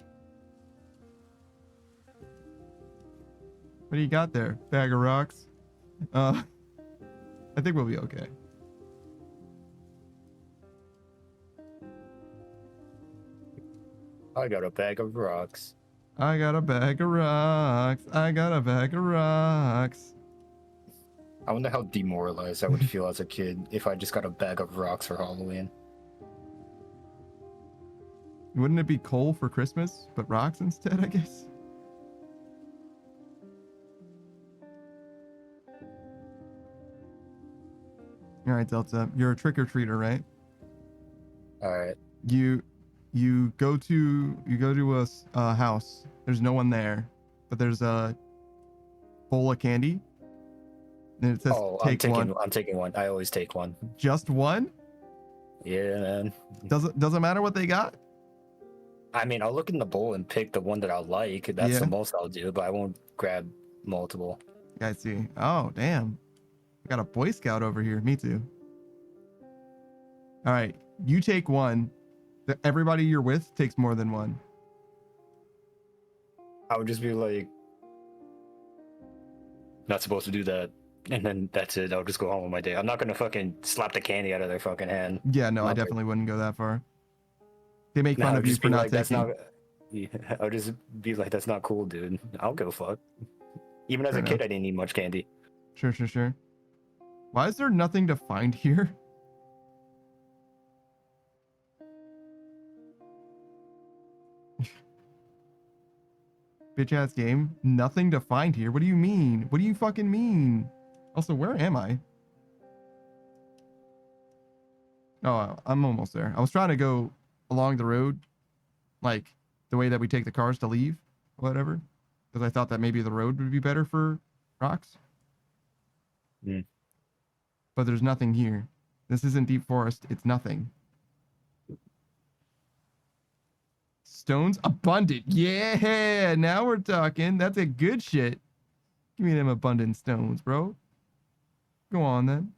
What do you got there? Bag of rocks? I think we'll be okay. I got a bag of rocks. I got a bag of rocks. I got a bag of rocks. I wonder how demoralized I would feel as a kid if I just got a bag of rocks for Halloween. Wouldn't it be coal for Christmas, but rocks instead, I guess? All right, Delta, you're a trick-or-treater, right? All right. You go to a house. There's no one there, but there's a bowl of candy. And it says take one. I'm taking one. I always take one. Just one? Yeah, man. Doesn't matter what they got? I mean, I'll look in the bowl and pick the one that I like. That's the most I'll do, but I won't grab multiple. I see. Oh, damn. I got a Boy Scout over here. Me too. All right. You take one. Everybody you're with takes more than one. I would just be like, not supposed to do that. And then that's it. I'll just go home with my day. I'm not going to fucking slap the candy out of their fucking hand. Yeah, no, I definitely wouldn't go that far. They make fun of you for not taking. Yeah, I'll just be like, that's not cool, dude. I'll go fuck. Even as a kid, I didn't need much candy. Sure. Why is there nothing to find here? Bitch ass game. Nothing to find here. What do you mean? What do you fucking mean? Also, where am I? Oh, I'm almost there. I was trying to go along the road, like the way that we take the cars to leave, whatever, because I thought that maybe the road would be better for rocks. But there's nothing here. This isn't deep forest. It's nothing. Stones abundant. Yeah, now we're talking. That's a good shit. Give me them abundant stones, bro. Go on then.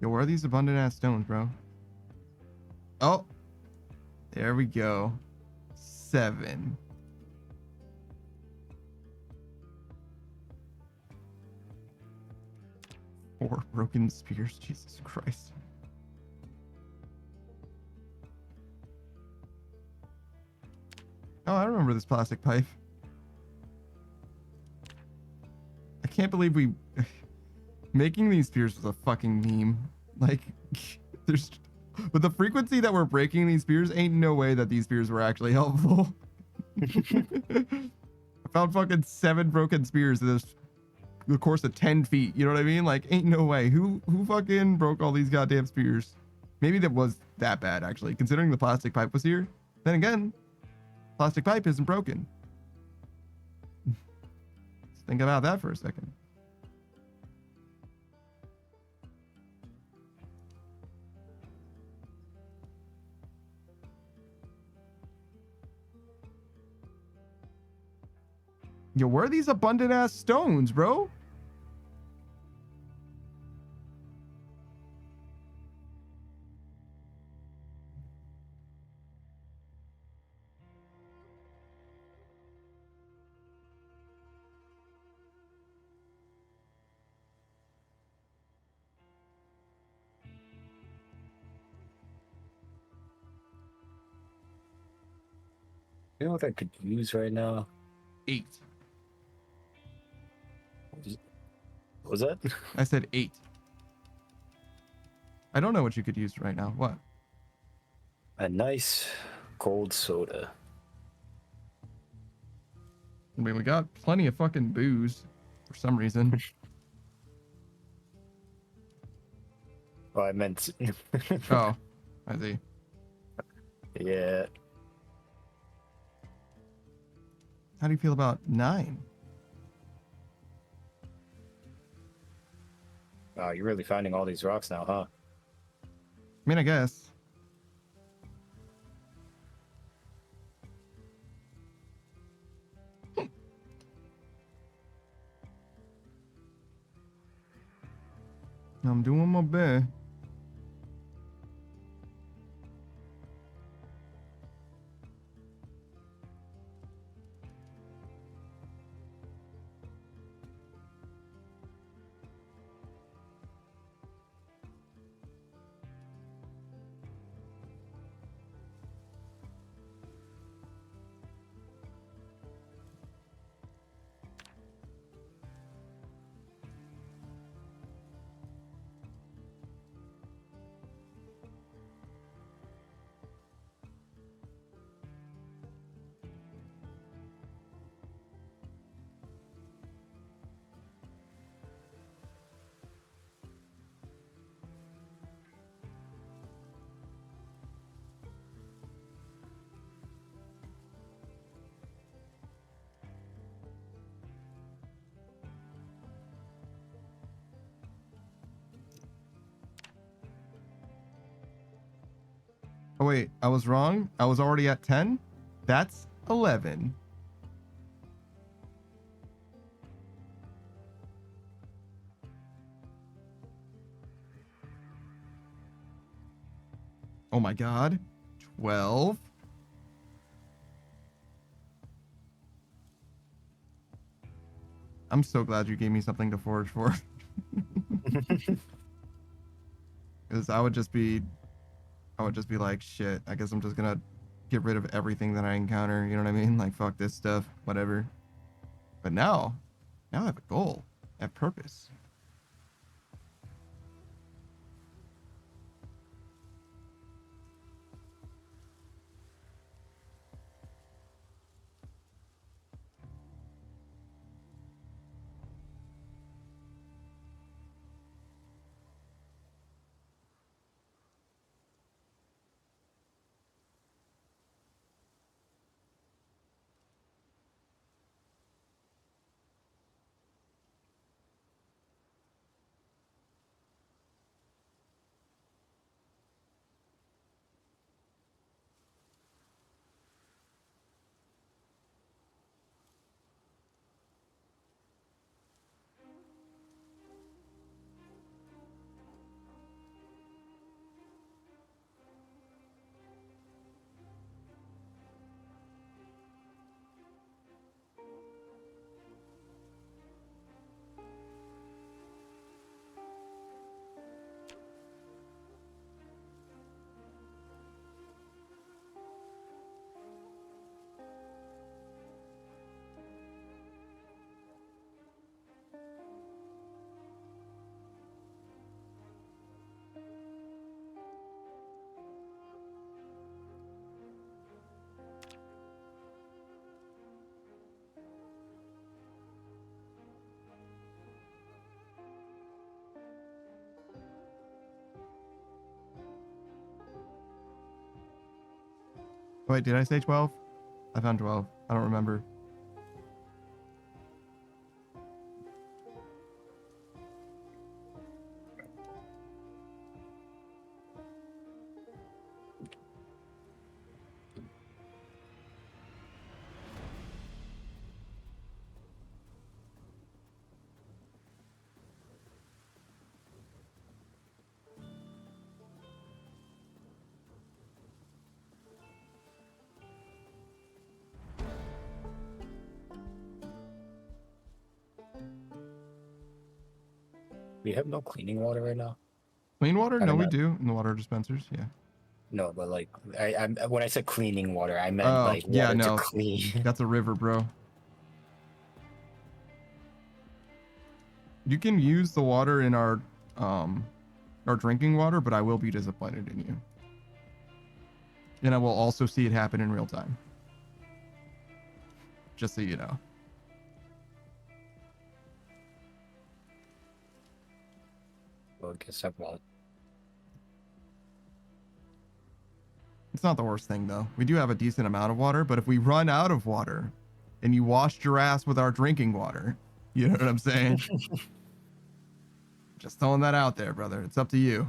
Yo, where are these abundant ass stones, bro? Oh, there we go. 7. Four broken spears. Jesus Christ. Oh, I remember this plastic pipe. can't believe we making these spears was a fucking meme. Like, there's with the frequency that we're breaking these spears, ain't no way that these spears were actually helpful. I found fucking 7 broken spears in the course of 10 feet. You know what I mean? Like, ain't no way. Who fucking broke all these goddamn spears? Maybe that was that bad, actually, considering the plastic pipe was here. Then again, plastic pipe isn't broken. Let's think about that for a second. Yo, where are these abundant ass stones, bro? You know what I could use right now? 8. What was that? I said 8. I don't know what you could use right now. What? A nice cold soda. I mean, we got plenty of fucking booze for some reason. Oh, I meant. Oh, I see. Yeah. How do you feel about 9? Wow, you're really finding all these rocks now, huh? I mean, I guess. I'm doing my best. Oh wait, I was wrong. I was already at 10. That's 11. Oh my god. 12. I'm so glad you gave me something to forage for. Because I would just be like, shit, I guess I'm just gonna get rid of everything that I encounter, you know what I mean? Like, fuck this stuff, whatever. But now I have a goal, I have purpose. Wait, did I say 12? I found 12. I don't remember. We have no cleaning water right now. Clean water? I No, don't we know. do in the water dispensers. Yeah. No, but like when I said cleaning water, I meant Oh, like yeah, water to no. clean. That's a river, bro. You can use the water in our drinking water, but I will be disappointed in you. And I will also see it happen in real time. Just so you know. Well, I guess I won't. It's not the worst thing, though. We do have a decent amount of water, but if we run out of water and you washed your ass with our drinking water, you know what I'm saying? Just throwing that out there, brother. It's up to you.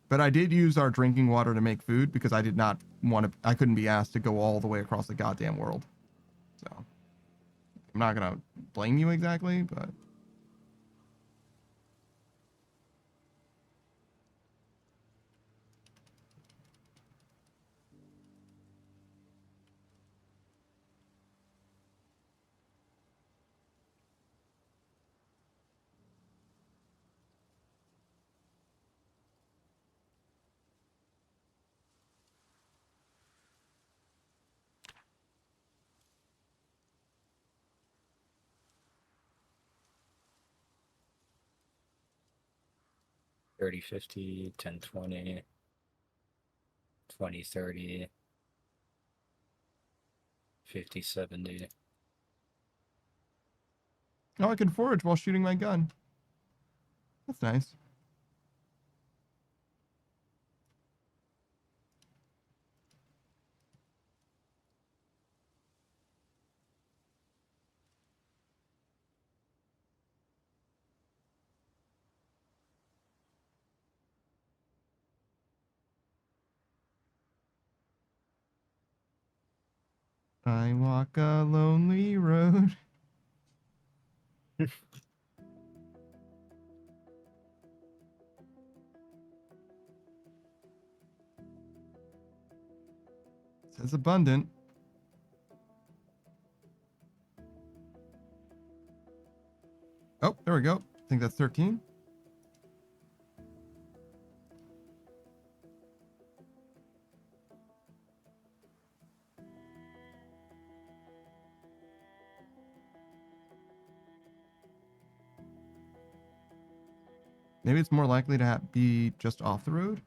But I did use our drinking water to make food because I did not want to, I couldn't be asked to go all the way across the goddamn world. So I'm not going to blame you exactly, but. $30, $50, $10, $20, $20, $30, $50, $70. Oh, I can forage while shooting my gun. That's nice. I walk a lonely road. Says abundant. Oh, there we go. I think that's 13. Maybe it's more likely to be just off the road.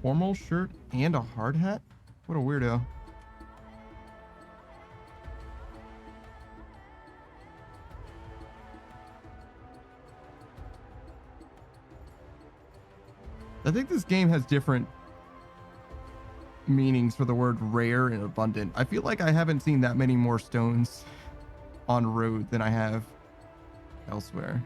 Formal shirt and a hard hat? What a weirdo. I think this game has different meanings for the word rare and abundant. I feel like I haven't seen that many more stones on road than I have elsewhere.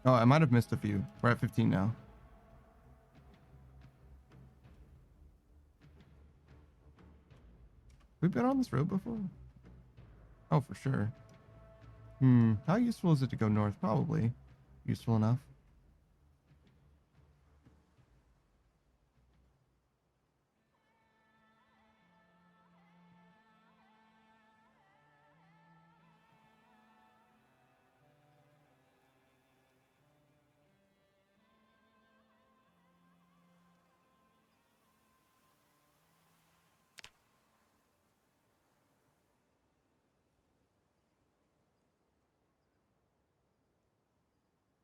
Oh, I might have missed a few. We're at 15 now. We've been on this road before. Oh, for sure. How useful is it to go north? Probably useful enough.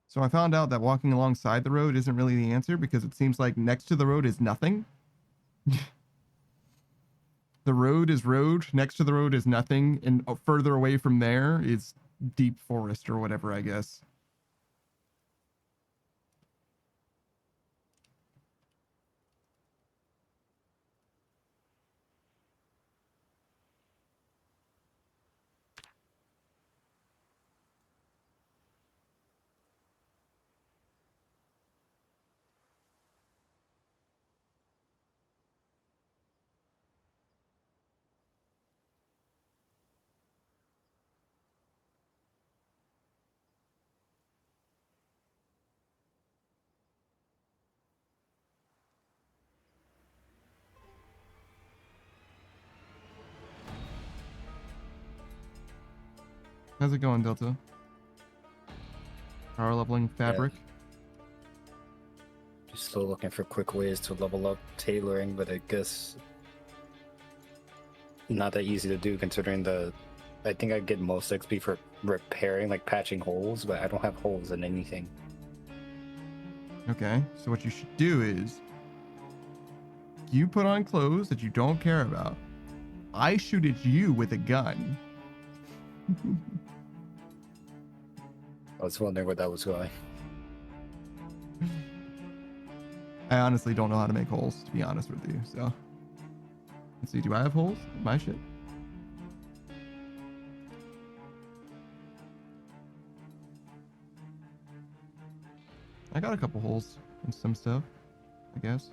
So I found out that walking alongside the road isn't really the answer because it seems like next to the road is nothing. The road is road, next to the road is nothing, and further away from there is deep forest or whatever, I guess. How's it going, Delta? Power leveling Yeah. fabric. Just still looking for quick ways to level up tailoring, but I guess not that easy to do considering I think I get most XP for repairing, like patching holes, but I don't have holes in anything. Okay, so what you should do is you put on clothes that you don't care about. I shoot at you with a gun. I was wondering where that was going. I honestly don't know how to make holes, to be honest with you. So let's see. Do I have holes in my shit? I got a couple holes in some stuff, I guess.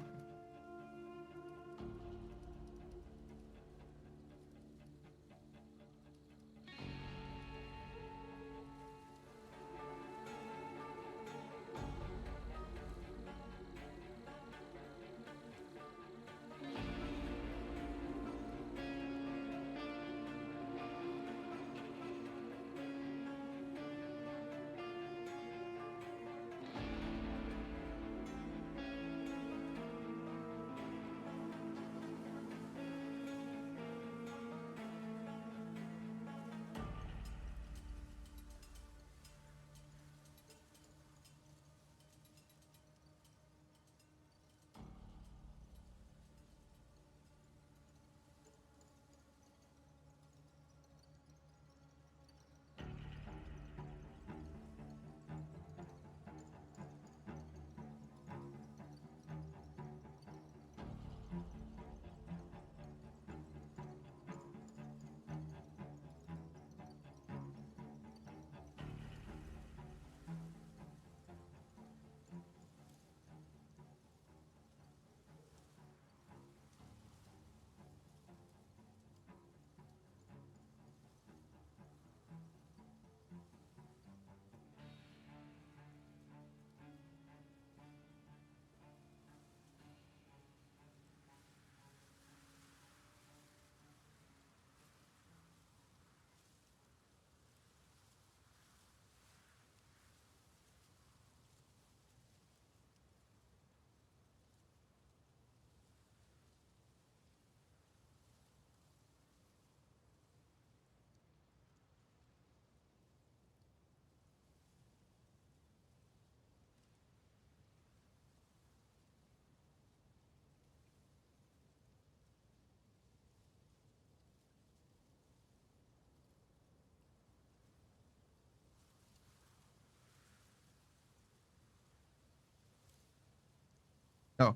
Oh,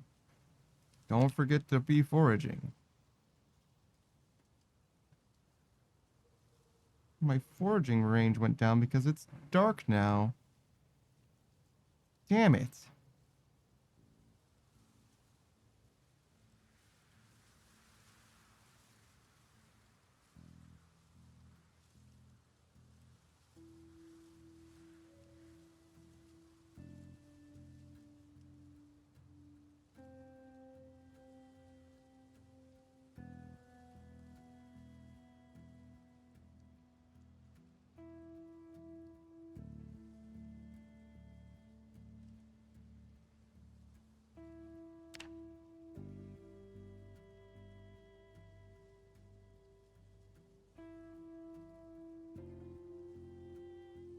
don't forget to be foraging. My foraging range went down because it's dark now. Damn it.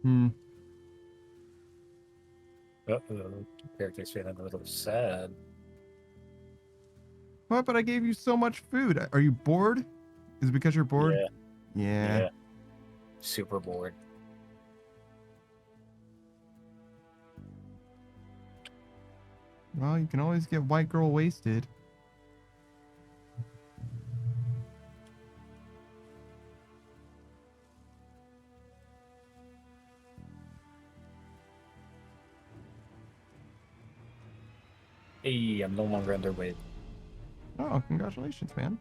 Hmm. Uh-oh. Character's feeling a little sad. What? But I gave you so much food. Are you bored? Is it because you're bored? Yeah, Yeah. yeah. Super bored. Well, you can always get white girl wasted. Hey, I'm no longer underweight. Oh, congratulations, man.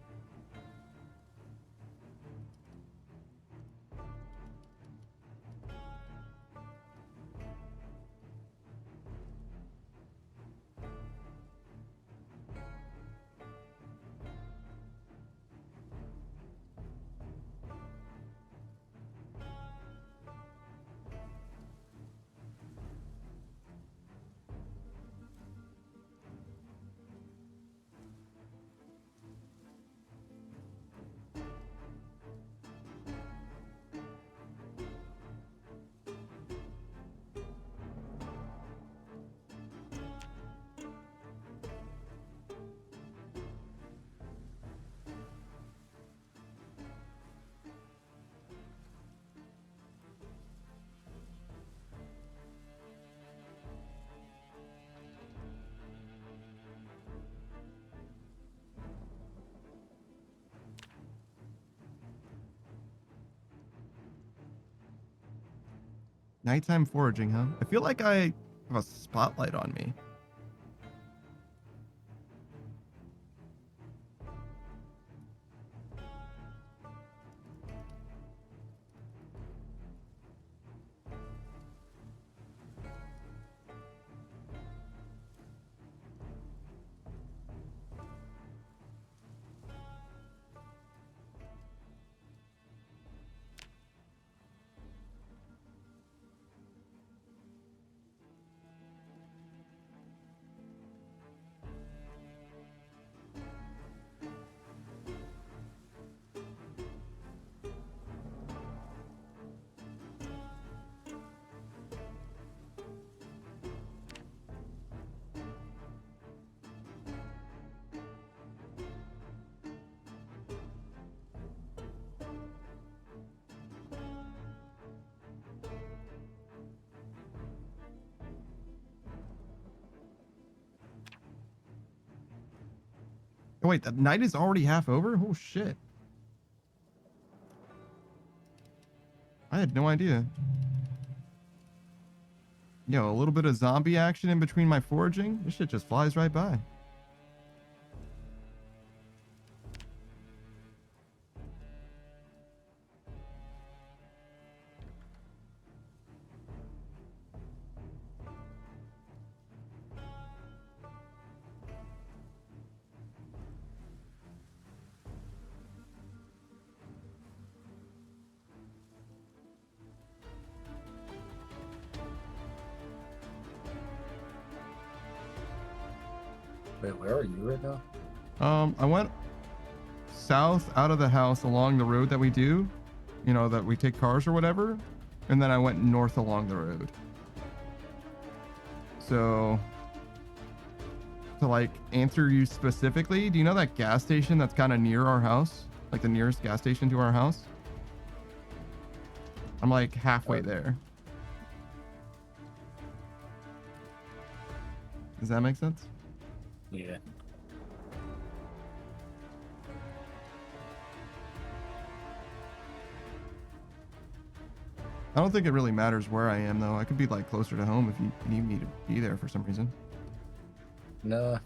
Nighttime foraging, huh? I feel like I have a spotlight on me. Oh, wait, the night is already half over? Oh, shit. I had no idea. Yo, a little bit of zombie action in between my foraging? This shit just flies right by. Wait, where are you right now? I went south out of the house along the road that we do, you know, that we take cars or whatever, and then I went north along the road. So, to like answer you specifically, do you know that gas station that's kind of near our house? Like the nearest gas station to our house? I'm like halfway there. Does that make sense? Yeah. I don't think it really matters where I am though. I could be like closer to home if you need me to be there for some reason. No.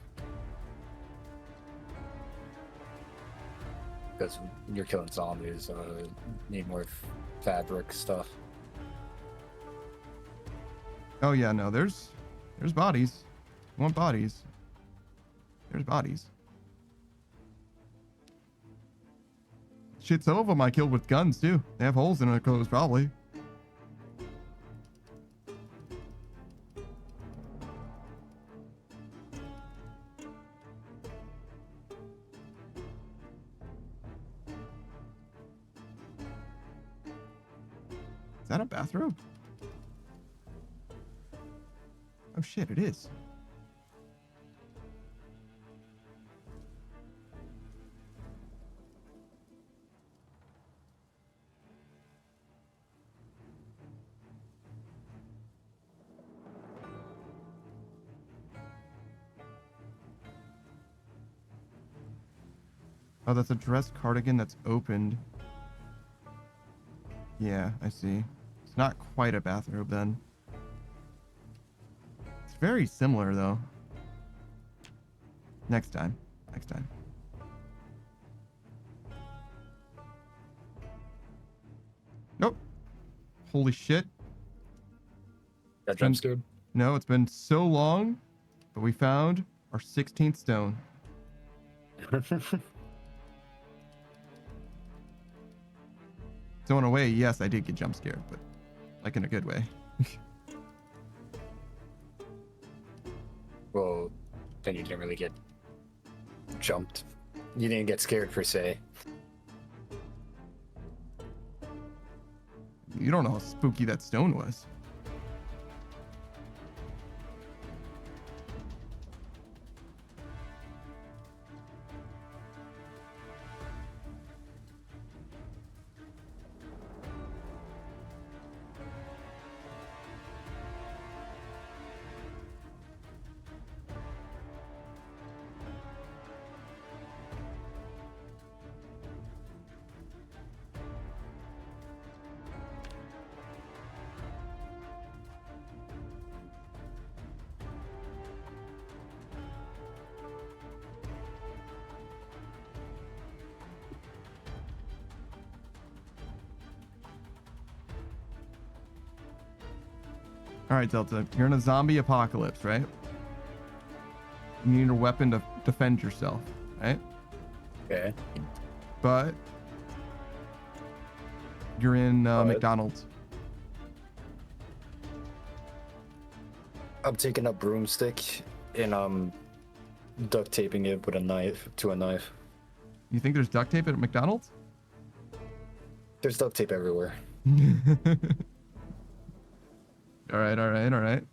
Because you're killing zombies, need more fabric stuff. Oh yeah, no, there's bodies. You want bodies? There's bodies. Shit, some of them I killed with guns too. They have holes in their clothes probably. Is that a bathrobe? Oh shit, it is. Oh, that's a dress cardigan that's opened. Yeah, I see. It's not quite a bathrobe then. It's very similar though. Next time. Next time. Nope. Holy shit. Got jump scared? No, it's been so long, but we found our 16th stone. So in a way, yes, I did get jump scared, but like in a good way. Well, then you didn't really get jumped. You didn't get scared per se. You don't know how spooky that stone was. All right, Delta, you're in a zombie apocalypse, right? You need a weapon to defend yourself, right? Okay. But you're in McDonald's. I'm taking a broomstick and duct taping it with a knife to a knife. You think there's duct tape at McDonald's? There's duct tape everywhere. All right, all right, all right.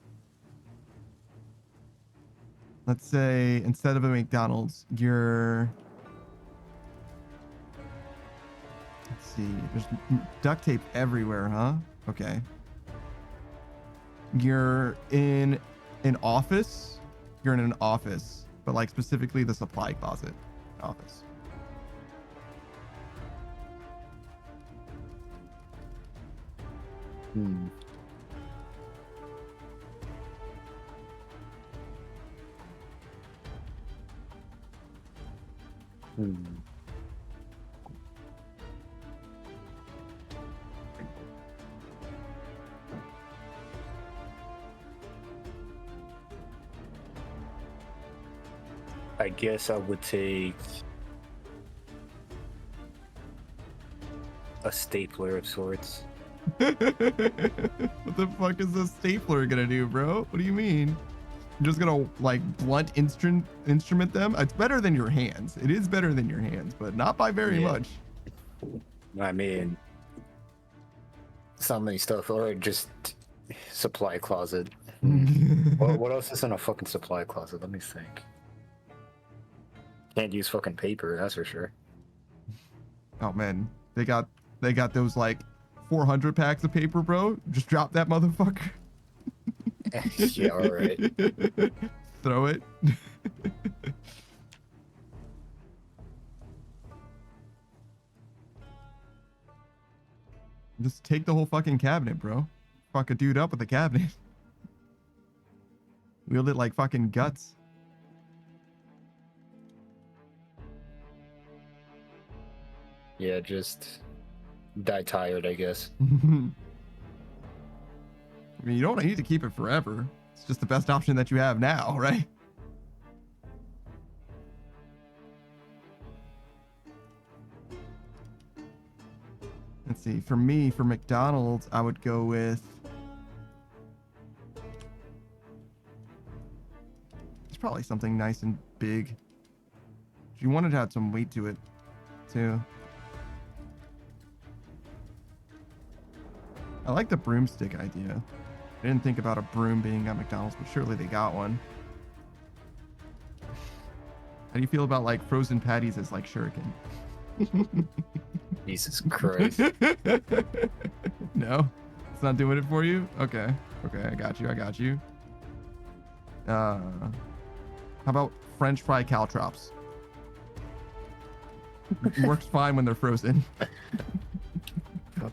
Let's say instead of a McDonald's, you're... Let's see. There's duct tape everywhere, huh? Okay. You're in an office. You're in an office, but like specifically the supply closet office. Hmm. I guess I would take a stapler of sorts. What the fuck is a stapler gonna do, bro? What do you mean? You're just gonna like blunt instrument them? It's better than your hands. It is better than your hands, but not by very much. I mean, so many stuff, or just supply closet. What else is in a fucking supply closet? Let me think. Can't use fucking paper, that's for sure. Oh man, they got those like 400 packs of paper, bro. Just drop that motherfucker. Yeah, all right. Throw it. Just take the whole fucking cabinet, bro. Fuck a dude up with the cabinet. Wield it like fucking guts. Yeah, just die tired, I guess. I mean, you don't need to keep it forever. It's just the best option that you have now, right? Let's see. For me, for McDonald's, I would go with... It's probably something nice and big. You wanted to have some weight to it, too. I like the broomstick idea. I didn't think about a broom being at McDonald's, but surely they got one. How do you feel about like frozen patties as like shuriken? Jesus Christ. No, it's not doing it for you. Okay, I got you. How about French fry caltrops? Works fine when they're frozen.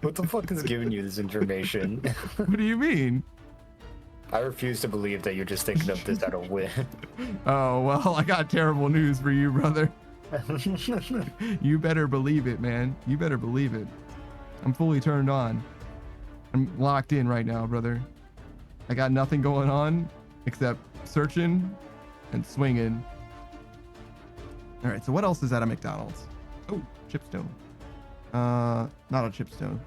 What the fuck is giving you this information? What do you mean? I refuse to believe that you're just thinking of this out of wit. Oh, well, I got terrible news for you, brother. You better believe it, man. You better believe it. I'm fully turned on. I'm locked in right now, brother. I got nothing going on except searching and swinging. All right, so what else is at a McDonald's? Oh, chipstone. Not a chipstone.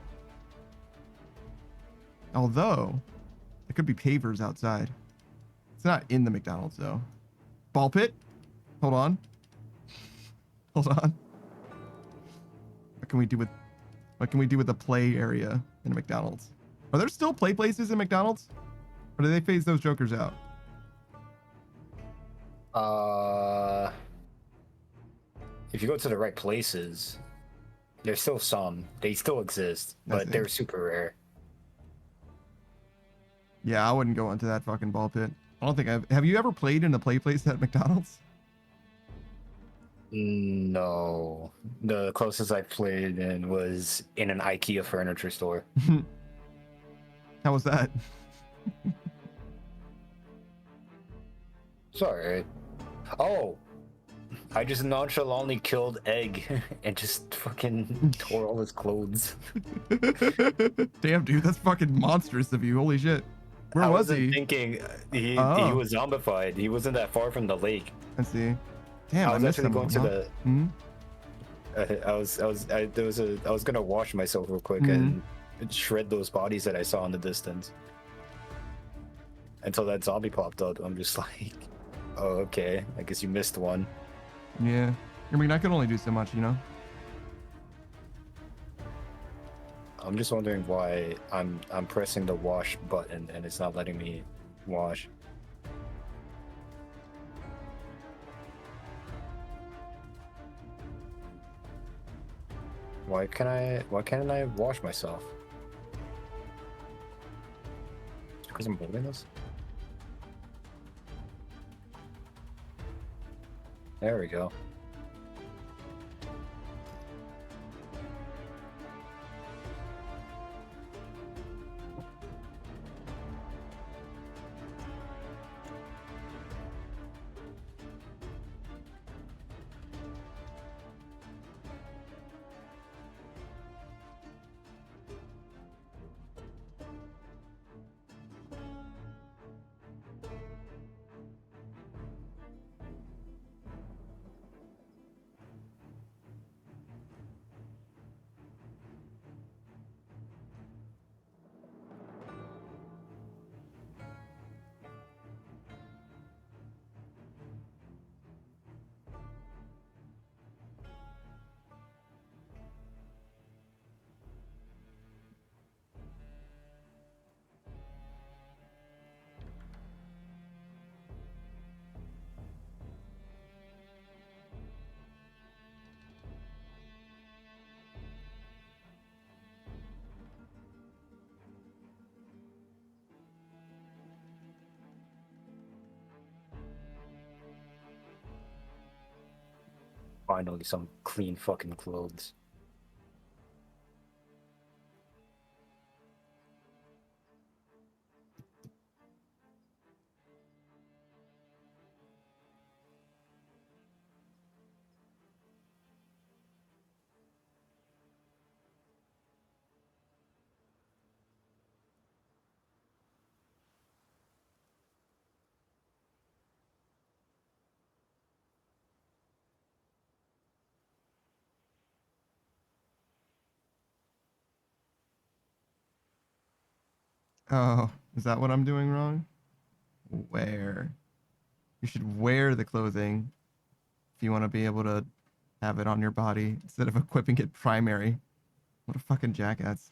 Although, there could be pavers outside. It's not in the McDonald's, though. Ball pit? Hold on. Hold on. What can we do with the play area in a McDonald's? Are there still play places in McDonald's? Or do they phase those jokers out? If you go to the right places, there's still some. They still exist, but they're super rare. Yeah, I wouldn't go into that fucking ball pit. I don't think have you ever played in a play place at McDonald's? No. The closest I played in was in an IKEA furniture store. How was that? It's alright. Oh! I just nonchalantly killed Egg and just fucking tore all his clothes. Damn, dude, that's fucking monstrous of you. Holy shit. Where was he? Thinking he was zombified. He wasn't that far from the lake. I see. Damn, I was actually going to the. Hmm? I was gonna wash myself real quick and shred those bodies that I saw in the distance. Until that zombie popped up, I'm just like, oh okay, I guess you missed one. Yeah, I mean, I can only do so much, you know. I'm just wondering why I'm pressing the wash button and it's not letting me wash. Why can't I wash myself? Because I'm holding this? There we go. Finally, some clean fucking clothes. Oh, is that what I'm doing wrong? Wear. You should wear the clothing if you want to be able to have it on your body instead of equipping it primary. What a fucking jackass.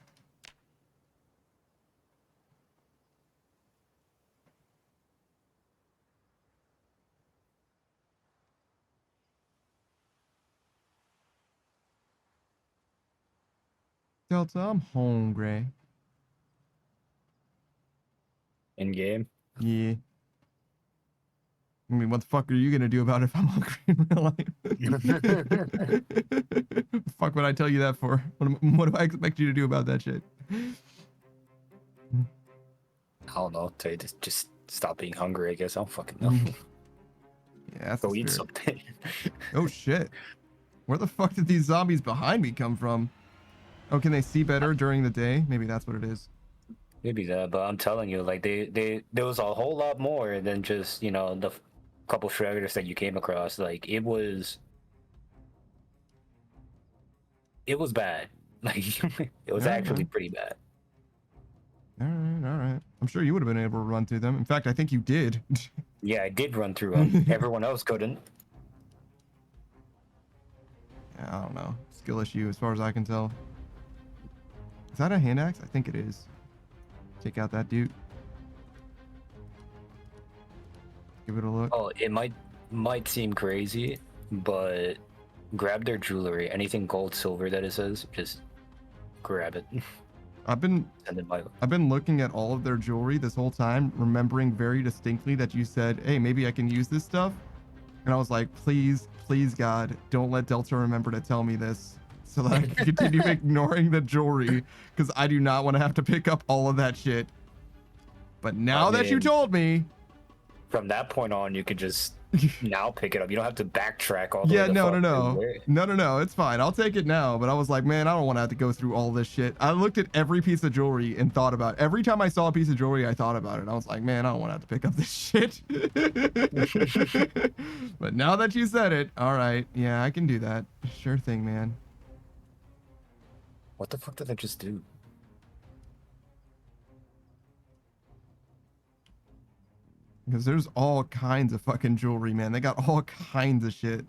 Delta, I'm hungry. In game. Yeah. I mean, what the fuck are you gonna do about it if I'm hungry in real life? Fuck would I tell you that for? What do I expect you to do about that shit? I don't know. Tell you to just stop being hungry. I guess I don't fucking know. Yeah, that's Go the eat spirit. something. Oh shit. Where the fuck did these zombies behind me come from? Oh, can they see better during the day? Maybe that's what it is. Maybe that, but I'm telling you, like they there was a whole lot more than just the couple shredders that you came across. Like it was bad. Like it was All right, actually man. pretty bad. All right, all right. I'm sure you would have been able to run through them. In fact, I think you did. Yeah, I did run through them. Everyone else couldn't. Yeah, I don't know. Skill issue as far as I can tell. Is that a hand axe? I think it is. Take out that dude. Give it a look. Oh, it might seem crazy, but grab their jewelry. Anything gold, silver that it says, just grab it. I've been And then my I've been looking at all of their jewelry this whole time, remembering very distinctly that you said, "Hey, maybe I can use this stuff." And I was like, "Please, please God, don't let Delta remember to tell me this so that I can continue ignoring the jewelry because I do not want to have to pick up all of that shit." But now that you mean, told me, from that point on, you could just now pick it up. You don't have to backtrack all the yeah, way the no, fuck no, no. through. No, no, no. It's fine. I'll take it now. But I was like, man, I don't want to have to go through all this shit. I looked at every piece of jewelry and thought about it. Every time I saw a piece of jewelry, I thought about it. I was like, man, I don't want to have to pick up this shit. But now that you said it, all right. Yeah, I can do that. Sure thing, man. What the fuck did I just do? Because there's all kinds of fucking jewelry, man. They got all kinds of shit.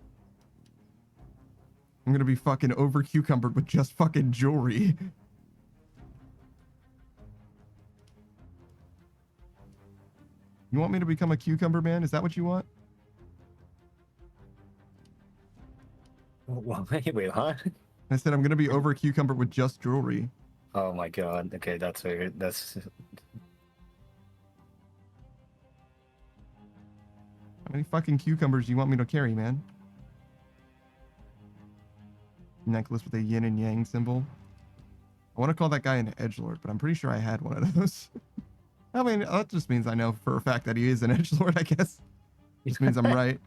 I'm gonna be fucking over cucumbered with just fucking jewelry. You want me to become a cucumber man? Is that what you want? Wait, huh? I said I'm gonna be over cucumbered with just jewelry. Oh my god. Okay, that's weird. That's How many fucking cucumbers do you want me to carry, man? Necklace with a yin and yang symbol. I want to call that guy an edgelord, but I'm pretty sure I had one of those. I mean, that just means I know for a fact that he is an edgelord, I guess. Just means I'm right.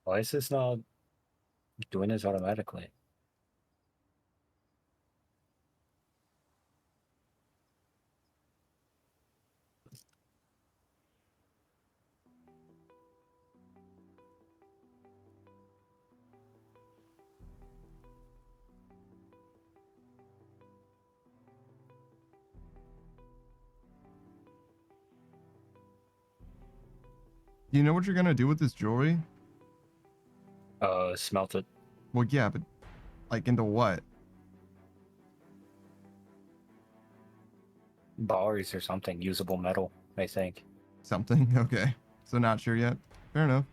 why is this not doing this automatically? Do you know what you're gonna do with this jewelry? smelt it. Well, yeah, but like into what? Bars or something. Usable metal, I think. Something? Okay. So not sure yet. Fair enough.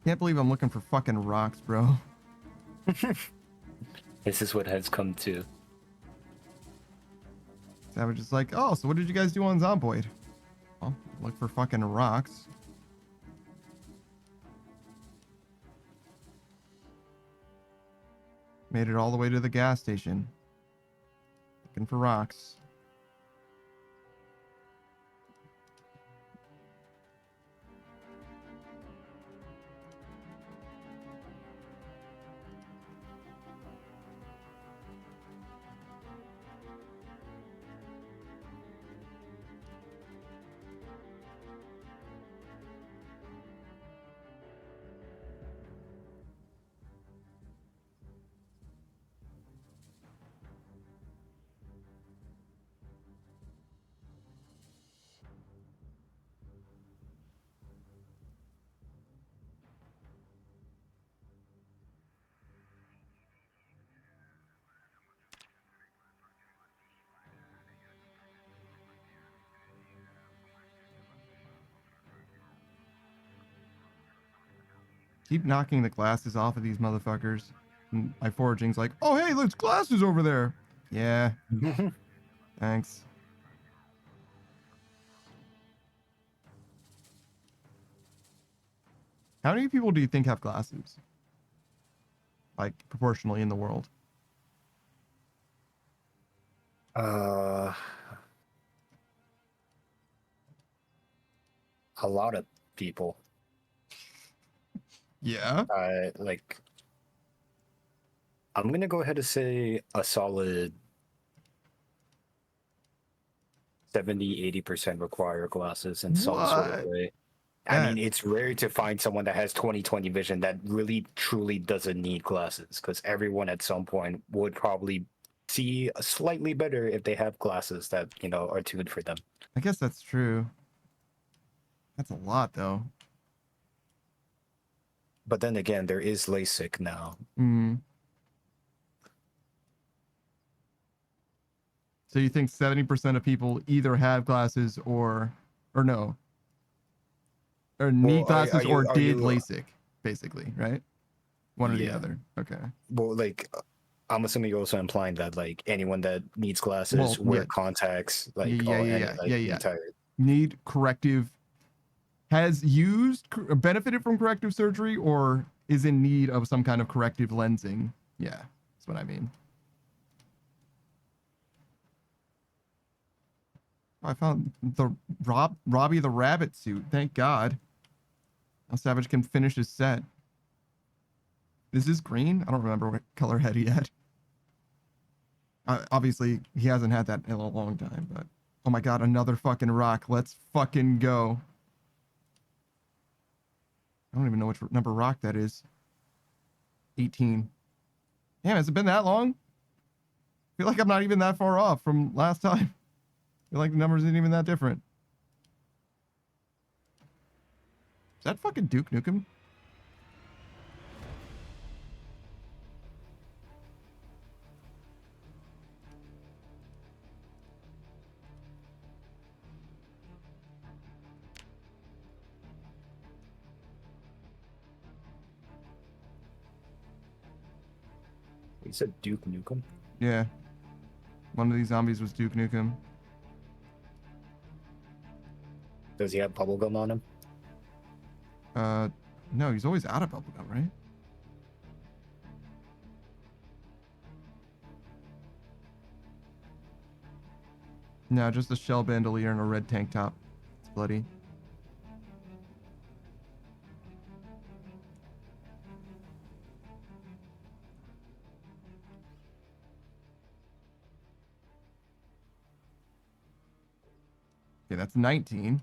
Can't believe I'm looking for fucking rocks, bro. This is what has come to. Savage is like, oh, so what did you guys do on Zomboid? Well, look for fucking rocks. Made it all the way to the gas station. Looking for rocks. Keep knocking the glasses off of these motherfuckers. And my foraging's like, oh, hey, there's glasses over there. Yeah, thanks. How many people do you think have glasses? Like, proportionally in the world? A lot of people. Yeah. Like, I'm gonna go ahead and say a solid 70-80% require glasses in some sort of What? way. I That, mean, it's rare to find someone that has 20/20 vision that really truly doesn't need glasses, because everyone at some point would probably see slightly better if they have glasses that, you know, are tuned for them. I guess that's true. That's a lot, though. But then again, there is LASIK now. Hmm. So you think 70% of people either have glasses or no, or need Well, glasses or are did you LASIK, basically, right? One or the yeah. other. Okay. Well, like, I'm assuming you're also implying that, like, anyone that needs glasses, Well, wear yeah, contacts, yeah, like, yeah, all yeah, any, yeah, like, yeah, the yeah. entire. Need corrective, has used, benefited from corrective surgery, or is in need of some kind of corrective lensing. Yeah, that's what I mean. I found the Robbie the Rabbit suit. Thank God. Now Savage can finish his set. Is this green? I don't remember what color head he had. Obviously, he hasn't had that in a long time, but... Oh my god, another fucking rock. Let's fucking go. I don't even know which number rock that is. 18. Damn, has it been that long? I feel like I'm not even that far off from last time. I feel like the numbers ain't even that different. Is that fucking Duke Nukem? You said Duke Nukem? Yeah. One of these zombies was Duke Nukem. Does he have bubblegum on him? No, he's always out of bubblegum, right? No, just a shell bandolier and a red tank top. It's bloody. Okay, that's 19.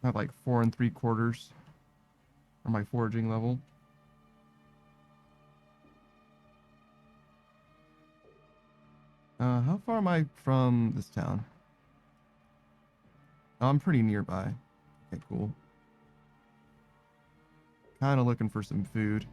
I have like 4 3/4 on my foraging level. How far am I from this town? Oh, I'm pretty nearby. Okay, cool. Kind of looking for some food.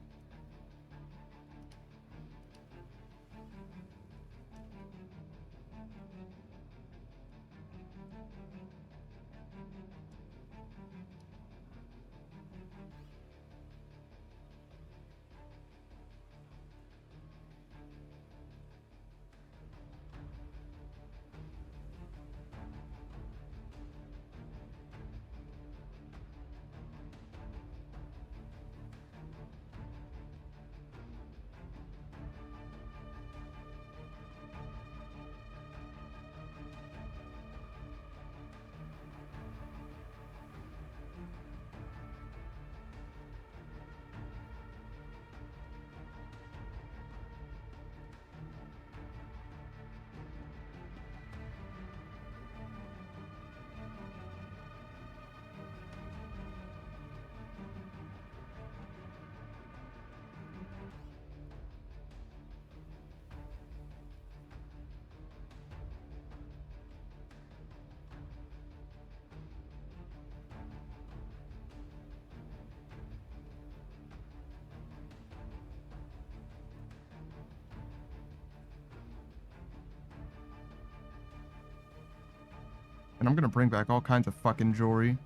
And I'm gonna bring back all kinds of fucking jewelry.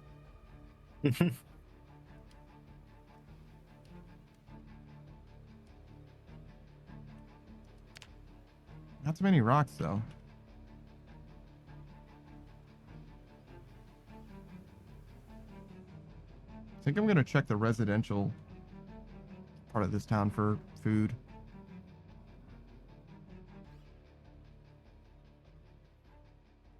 Not too many rocks, though. I think I'm gonna check the residential part of this town for food.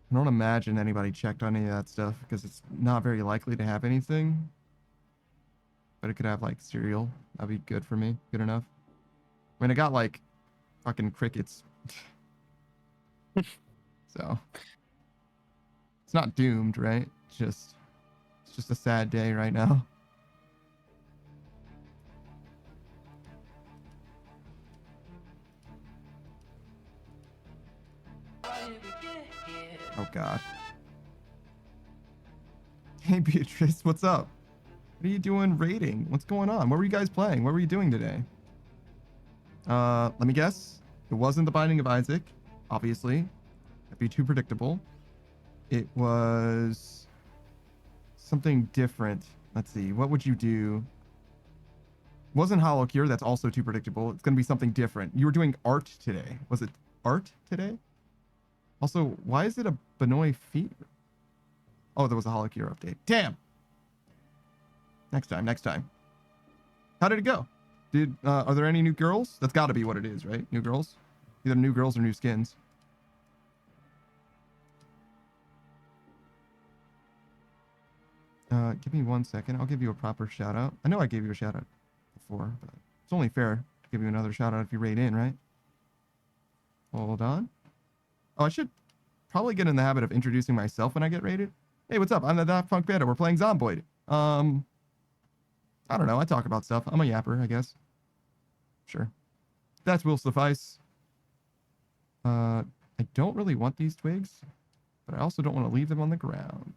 I don't imagine anybody checked on any of that stuff because it's not very likely to have anything. But it could have like cereal. That'd be good for me. Good enough. I mean, I got like fucking crickets. So it's not doomed, right? It's just a sad day right now. Oh god. Hey Beatrice, what's up? What are you doing raiding? What's going on? What were you guys playing? What were you doing today? Let me guess. It wasn't The Binding of Isaac, obviously. That'd be too predictable. It was something different. Let's see. What would you do? Wasn't Hollow Cure. That's also too predictable. It's going to be something different. You were doing art today. Was it art today? Also, why is it a Benoit feat? Oh, there was a Hollow Cure update. Damn. Next time. How did it go? Are there any new girls? That's got to be what it is, right? New girls? Either new girls or new skins. Give me 1 second. I'll give you a proper shout out. I know I gave you a shout out before, but it's only fair to give you another shout out if you raid in, right? Hold on. Oh, I should probably get in the habit of introducing myself when I get raided. Hey, what's up? I'm the Daft Punk Beta. We're playing Zomboid. I don't know. I talk about stuff. I'm a yapper, I guess. Sure. That will suffice. I don't really want these twigs, but I also don't want to leave them on the ground.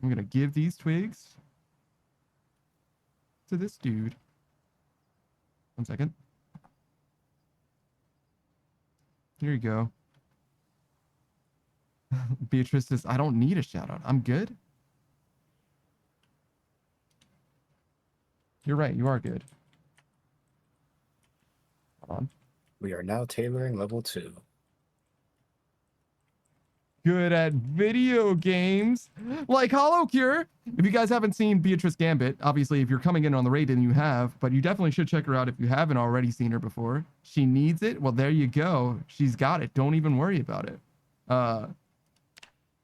I'm going to give these twigs to this dude. 1 second. Here you go. Beatrice says, I don't need a shout out. I'm good. You're right. You are good. Hold on. We are now tailoring level 2. Good at video games like Hollow Cure. If you guys haven't seen Beatrice Gambit, obviously if you're coming in on the raid then you have, but you definitely should check her out if you haven't already seen her before. She needs it. Well, there you go. She's got it. Don't even worry about it.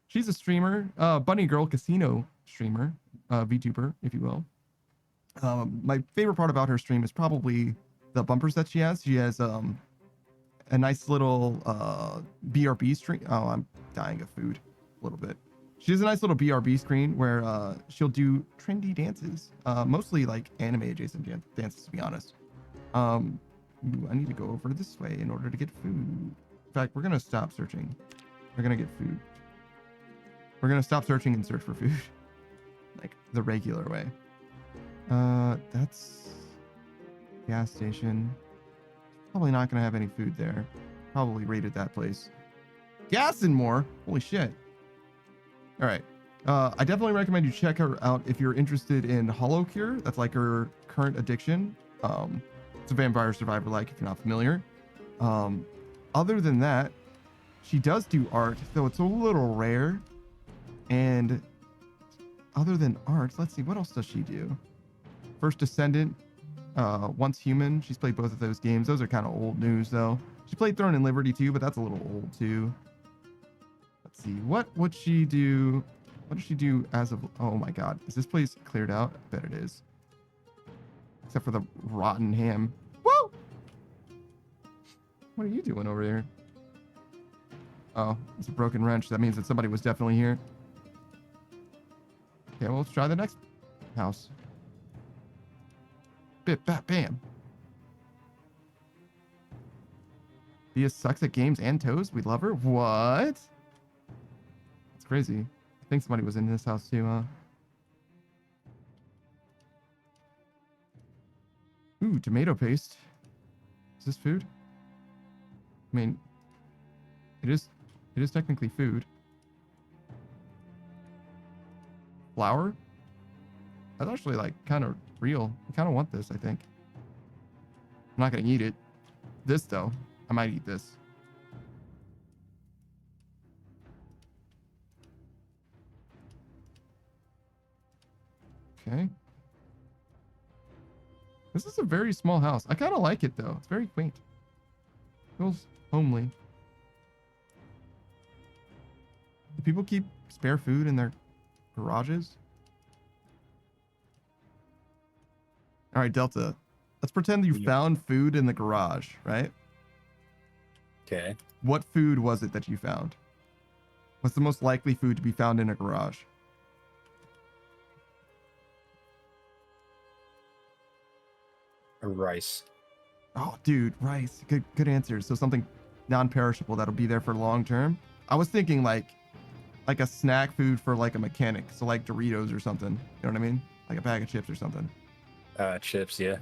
She's a streamer, Bunny Girl Casino streamer, VTuber, if you will. My favorite part about her stream is probably the bumpers that she has. She has a nice little BRB stream. Oh, I'm dying of food a little bit. She has a nice little BRB screen where she'll do trendy dances, mostly like anime adjacent dances, to be honest. Ooh, I need to go over this way in order to get food. In fact, we're gonna stop searching. We're gonna get food. We're gonna stop searching and search for food, like the regular way. That's gas station. Probably not gonna have any food there. Probably raided that place. Gas and more. Holy shit. All right. I definitely recommend you check her out if you're interested in Hollow Cure. That's like her current addiction. It's a vampire survivor like if you're not familiar. Other than that, she does do art, though it's a little rare. And other than art, let's see, what else does she do? First Descendant, Once Human. She's played both of those games. Those are kind of old news, though. She played Throne and Liberty, too, but that's a little old, too. Let's see. What would she do? What does she do as of... Oh, my God. Is this place cleared out? I bet it is. Except for the rotten ham. Woo! What are you doing over there? Oh, it's a broken wrench. That means that somebody was definitely here. Okay, well, let's try the next house. Bip, bap, bam. Thea sucks at games and toes. We love her. What? That's crazy. I think somebody was in this house too, huh? Ooh, tomato paste. Is this food? I mean, it is technically food. Flour? That's actually like kind of real. I kind of want this, I think. I'm not gonna eat it. This though, I might eat this. Okay. This is a very small house. I kind of like it though. It's very quaint. Feels homely. Do people keep spare food in their garages? All right, Delta. Let's pretend you found food in the garage, right? Okay. What food was it that you found? What's the most likely food to be found in a garage? Rice. Oh, dude, rice. Good answer. So something non-perishable that'll be there for long term. I was thinking like a snack food for like a mechanic. So like Doritos or something. You know what I mean? Like a bag of chips or something. Chips, yeah.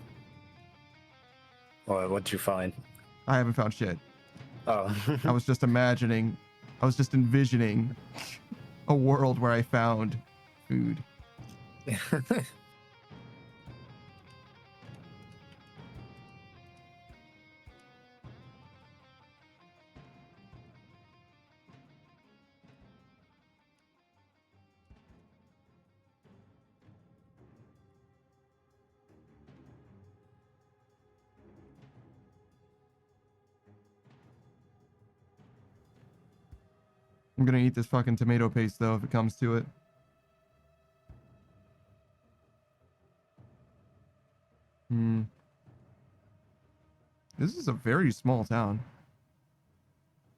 What'd you find? I haven't found shit. Oh. I was just envisioning a world where I found food. I'm gonna eat this fucking tomato paste though if it comes to it. This is a very small town.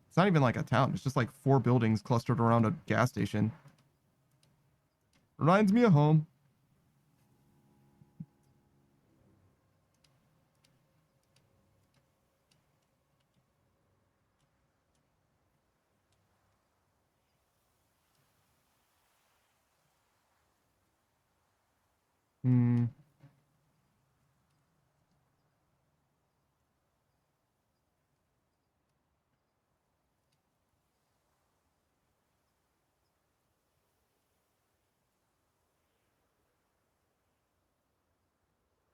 It's not even like a town. It's just like 4 buildings clustered around a gas station. Reminds me of home.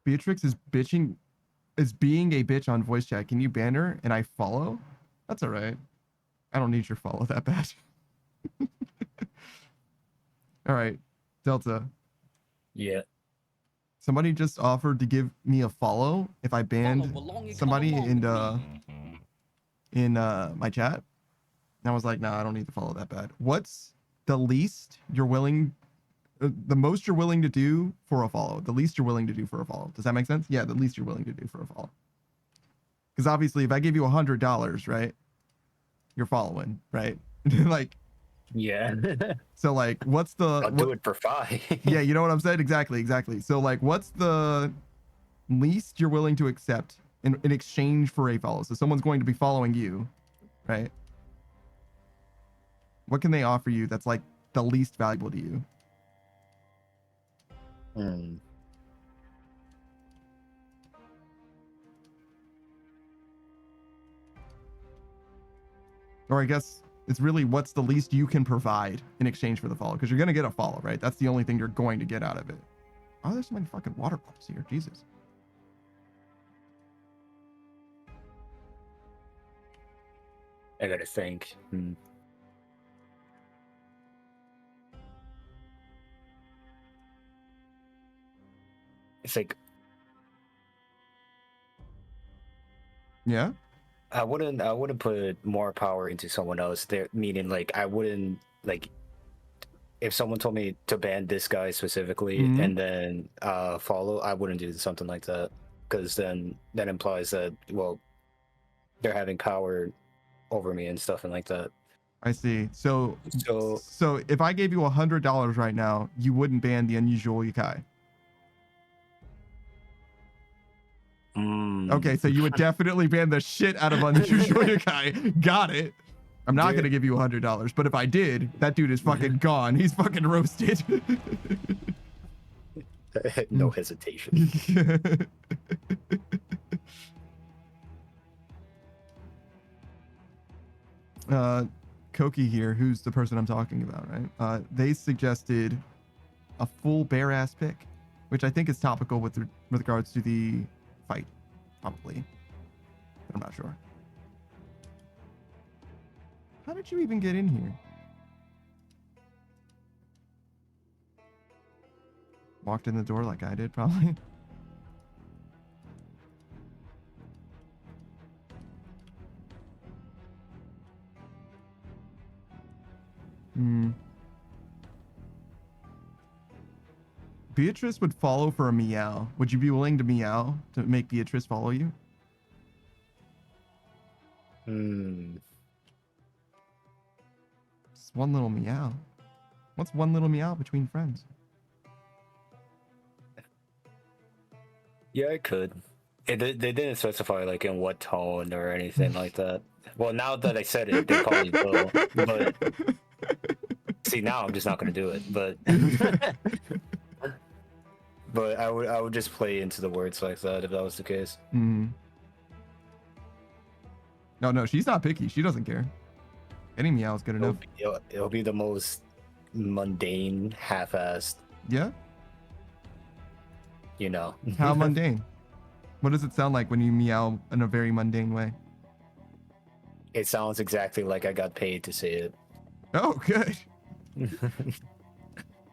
Beatrix is being a bitch on voice chat. Can you ban her and I follow? That's all right. I don't need your follow that bad. All right, Delta. Yeah. Somebody just offered to give me a follow if I banned somebody in my chat. And I was like, nah, I don't need to follow that bad. What's the least you're willing the most you're willing to do for a follow, the least you're willing to do for a follow. Does that make sense? Yeah, the least you're willing to do for a follow. Because obviously, if I give you $100, right, you're following, right? Like, Yeah. so like, what's the? I'll do it for 5. Yeah, you know what I'm saying? Exactly. So like, what's the least you're willing to accept in exchange for a follow? So someone's going to be following you, right? What can they offer you that's like the least valuable to you? Or I guess it's really what's the least you can provide in exchange for the follow, because you're going to get a follow, right? That's the only thing you're going to get out of it. Oh, there's so many fucking water pumps here. Jesus. I gotta think. It's like, Yeah. I wouldn't put more power into someone else there, meaning like I wouldn't, like, if someone told me to ban this guy specifically and then follow, I wouldn't do something like that, because then that implies that, well, they're having power over me and stuff and like that. I see. So if I gave you $100 right now, you wouldn't ban the unusual Yakai. Okay, so you would definitely ban the shit out of unusual Yakai. Got it. I'm not gonna give you $100, but if I did, that dude is fucking gone. He's fucking roasted. No hesitation. Koki here, who's the person I'm talking about, right? They suggested a full bare ass pick, which I think is topical with regards to the fight, probably. But I'm not sure. How did you even get in here? Walked in the door like I did, probably. Beatrice would follow for a meow. Would you be willing to meow to make Beatrice follow you? Just one little meow. What's one little meow between friends? Yeah, I could. They didn't specify like in what tone or anything like that. Well, now that I said it, they probably will. But see, now I'm just not gonna do it. But but I would just play into the words like that if that was the case. No, she's not picky. She doesn't care. Any meow is good enough. It'll be the most mundane, half-assed. Yeah. You know. How mundane? What does it sound like when you meow in a very mundane way? It sounds exactly like I got paid to say it. Oh, good.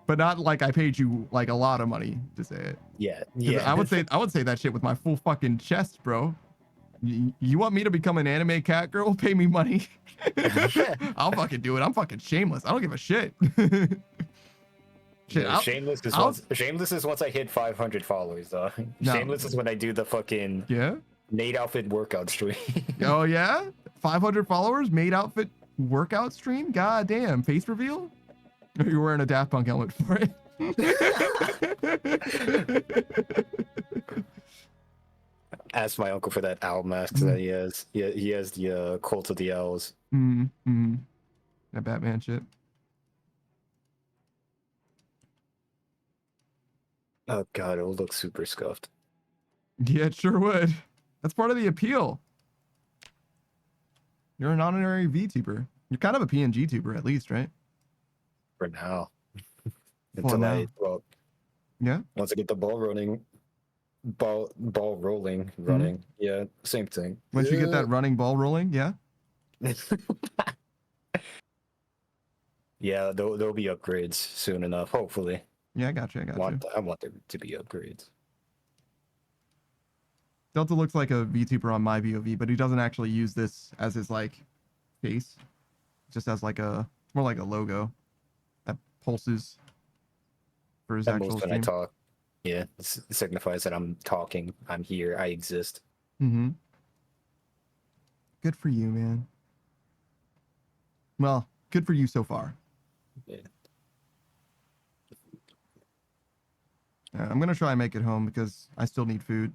But not like I paid you like a lot of money to say it. Yeah. I would say that shit with my full fucking chest, bro. You want me to become an anime cat girl? Pay me money. I'll fucking do it. I'm fucking shameless. I don't give a shit. Shit, yeah, shameless is once I hit 500 followers, though. No. Shameless is when I do the fucking maid outfit workout stream. Oh yeah, 500 followers, maid outfit workout stream. God damn, face reveal. Or you're wearing a Daft Punk helmet for it. Ask my uncle for that owl mask that he has. He has the Cult of the Owls. That Batman shit. Oh god, it will look super scuffed. Yeah, it sure would. That's part of the appeal. You're an honorary VTuber. You're kind of a PNG tuber at least, right? For now. Until yeah. Once I get the ball rolling, yeah, same thing. Once you get that running ball rolling, yeah. Yeah, there'll be upgrades soon enough, hopefully. Yeah, I got you. I want there to be upgrades. Delta looks like a VTuber on my VOV, but he doesn't actually use this as his like face. Just as like more like a logo that pulses. for his At actual most when I stream. talk. Yeah, it signifies that I'm talking. I'm here. I exist. Mm-hmm. Good for you, man. Well, good for you so far. Yeah. I'm gonna try and make it home because I still need food.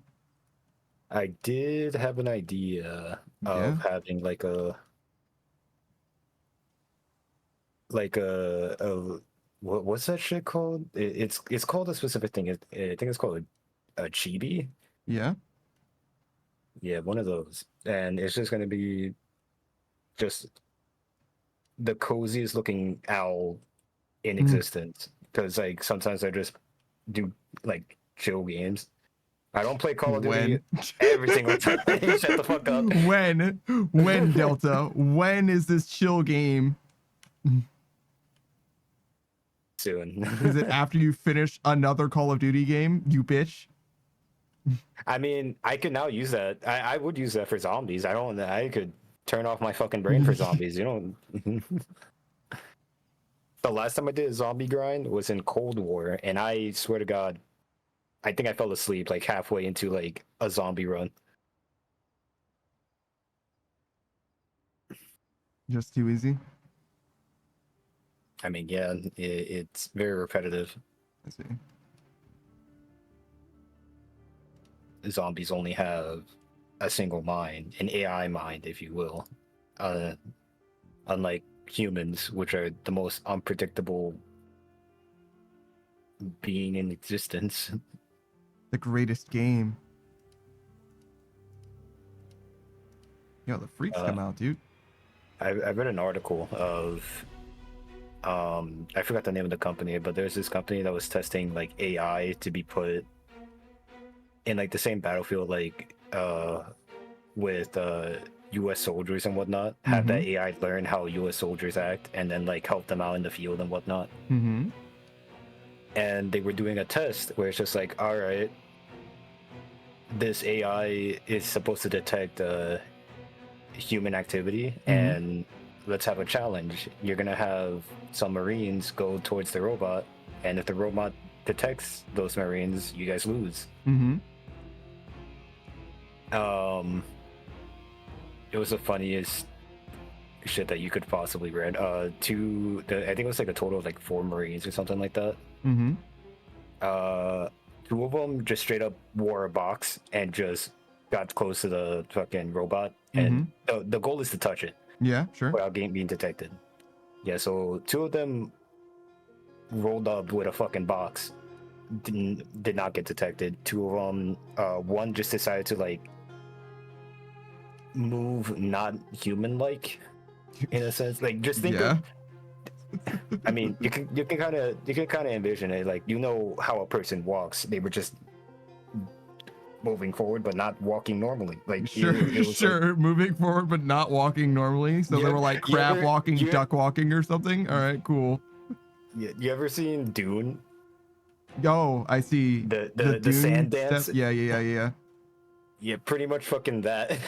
I did have an idea Yeah. of having like a what's that shit called? It's called a specific thing. I think it's called a chibi. Yeah. Yeah, one of those. And it's just gonna be just the coziest looking owl in Mm. existence. Because like sometimes I just do like chill games. I don't play Call of Duty When? every single time. Shut the fuck up. When Delta? When is this chill game? Soon. Is it after you finish another Call of Duty game, you bitch? I mean, I could now use that. I would use that for zombies. I could turn off my fucking brain for zombies, you know. The last time I did a zombie grind was in Cold War, and I swear to God, I think I fell asleep like halfway into like a zombie run. Just too easy. I mean, yeah, it's very repetitive. I see. Zombies only have a single mind, an AI mind, if you will. Unlike humans, which are the most unpredictable being in existence. The greatest game. Yo, the freaks come out, dude. I read an article of I forgot the name of the company, but there's this company that was testing like AI to be put in like the same battlefield like with US soldiers and whatnot. Have that AI learn how US soldiers act and then like help them out in the field and whatnot. Mm-hmm. And they were doing a test where it's just like, all right, this AI is supposed to detect human activity, and let's have a challenge. You're gonna have some Marines go towards the robot, and if the robot detects those Marines, you guys lose. Mm-hmm. It was the funniest shit that you could possibly read. I think it was like a total of like 4 Marines or something like that. Mm-hmm. 2 of them just straight up wore a box and just got close to the fucking robot, and the goal is to touch it. Yeah, sure. Without being detected. Yeah, so 2 of them rolled up with a fucking box. Did not get detected. 2 of them, one just decided to like move not human-like, in a sense. Like just think of, I mean, you can kind of envision it. Like, you know how a person walks. They were just moving forward but not walking normally. Like sure, like, moving forward but not walking normally. So they were like crab walking, duck walking or something. All right, cool. You ever seen Dune? Oh, I see. The Dune sand dance. Yeah. Yeah, pretty much fucking that.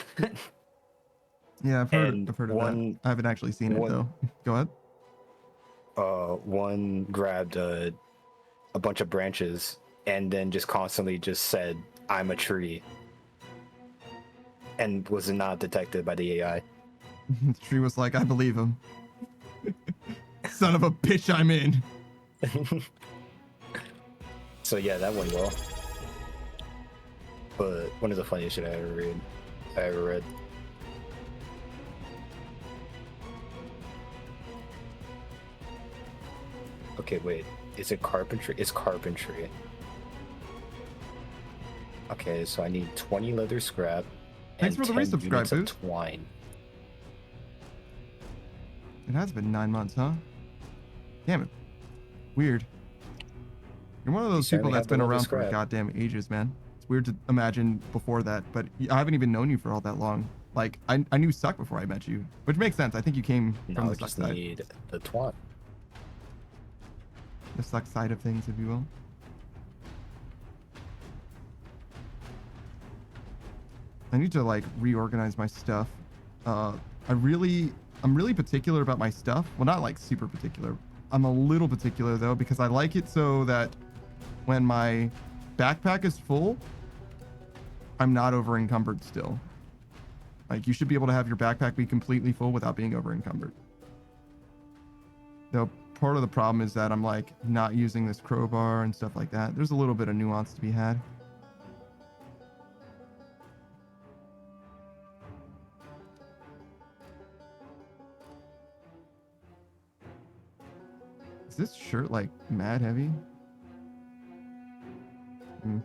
Yeah, I've heard of that. I haven't actually seen it though. Go ahead. One grabbed a bunch of branches and then just constantly just said, "I'm a tree," and was not detected by the AI. The tree was like, "I believe him." Son of a bitch, I'm in. So yeah, that went well. But one of the funniest shit I ever read. Okay, wait. Is it carpentry? It's carpentry. Okay, so I need 20 leather scrap. Thanks for the resubscribe, dude. Twine. It has been 9 months, huh? Damn it. Weird. You're one of those people that's been around for goddamn ages, man. It's weird to imagine before that, but I haven't even known you for all that long. Like, I knew Suck before I met you, which makes sense. I think you came from the Suck side. I need the twine. The Suck side of things, if you will. I need to like reorganize my stuff. I'm really particular about my stuff. Well, not like super particular. I'm a little particular though, because I like it so that when my backpack is full, I'm not over encumbered still. Like, you should be able to have your backpack be completely full without being over encumbered. Though part of the problem is that I'm like not using this crowbar and stuff like that. There's a little bit of nuance to be had. Is this shirt like mad heavy? Hmm.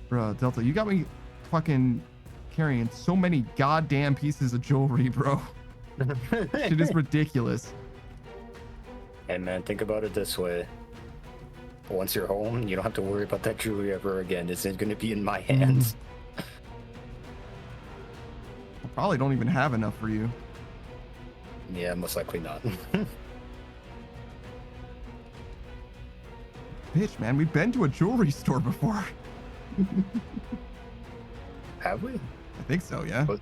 Bro, Delta, you got me fucking carrying so many goddamn pieces of jewelry, bro. Shit is ridiculous. Hey man, think about it this way. Once you're home, you don't have to worry about that jewelry ever again. It's going to be in my hands. I probably don't even have enough for you. Yeah, most likely not. Bitch, man, we've been to a jewelry store before. Have we? I think so, yeah. What? I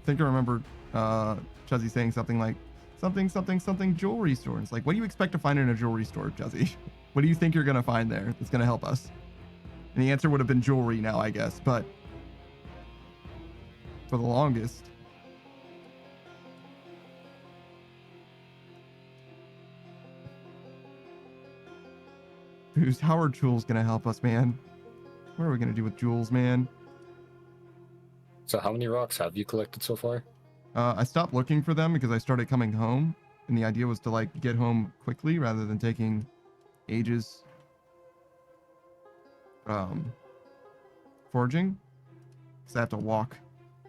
think I remember Chuzzy saying something like, something jewelry store. It's like, what do you expect to find in a jewelry store, Chuzzy? What do you think you're going to find there that's going to help us? And the answer would have been jewelry now, I guess. But for the longest. Who's Howard Jules going to help us, man? What are we going to do with Jules, man? So how many rocks have you collected so far? I stopped looking for them because I started coming home, and the idea was to like get home quickly rather than taking ages foraging, because I have to walk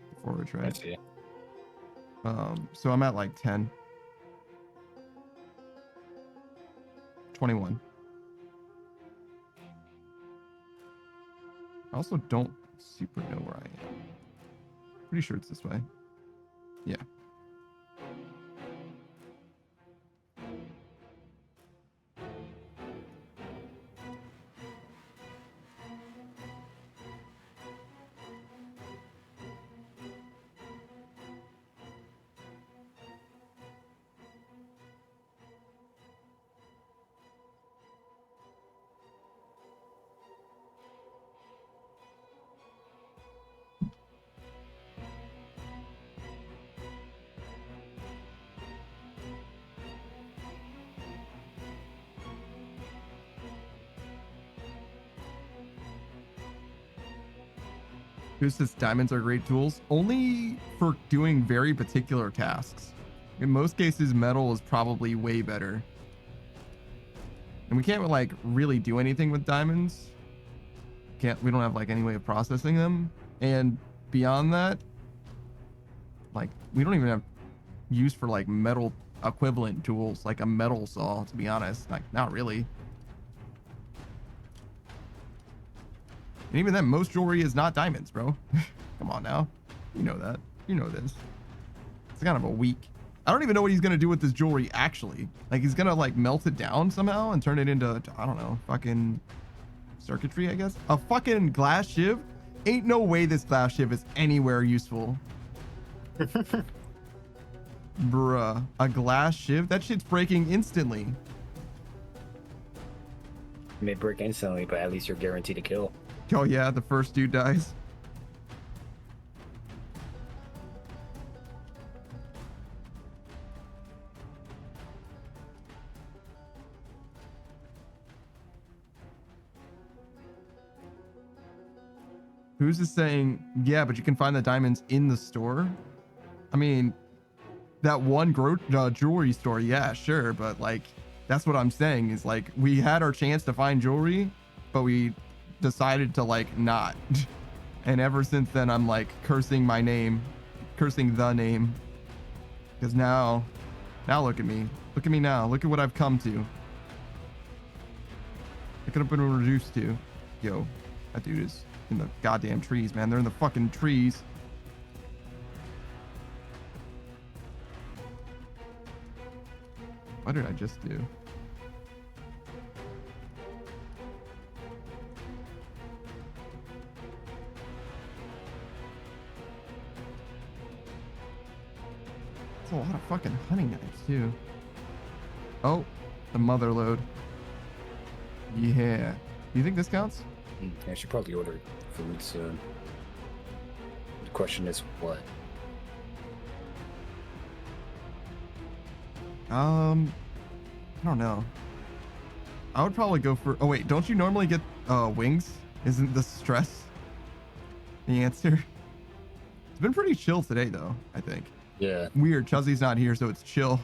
to forage, right? I see. So I'm at like 10. 21. I also don't super know where I am. Pretty sure it's this way. Yeah. Who says diamonds are great tools? Only for doing very particular tasks. In most cases, metal is probably way better. And we can't like really do anything with diamonds. We don't have like any way of processing them. And beyond that, like we don't even have use for like metal equivalent tools, like a metal saw, to be honest. Like not really. And even then, most jewelry is not diamonds, bro. Come on now. You know that. You know this. It's kind of a weak. I don't even know what he's going to do with this jewelry, actually. Like, he's going to, like, melt it down somehow and turn it into, I don't know, fucking circuitry, I guess? A fucking glass shiv? Ain't no way this glass shiv is anywhere useful. Bruh. A glass shiv? That shit's breaking instantly. It may break instantly, but at least you're guaranteed to kill. Oh yeah, the first dude dies. Who's this saying, yeah, but you can find the diamonds in the store? I mean, that one jewelry store, yeah, sure, but like, that's what I'm saying is like, we had our chance to find jewelry, but we decided to like not. And ever since then I'm like cursing my name, cursing the name, because now look at me now, look at what I've come to. It could have been reduced to. Yo, that dude is in the goddamn trees, man. They're in the fucking trees. What did I just do? That's a lot of fucking hunting knives, too. Oh, the mother load. Yeah. Do you think this counts? I should probably order food soon. The question is what? I don't know. I would probably go for. Oh wait, don't you normally get wings? Isn't the stress the answer? It's been pretty chill today, though. I think. Yeah. Weird. Chuzzy's not here, so it's chill.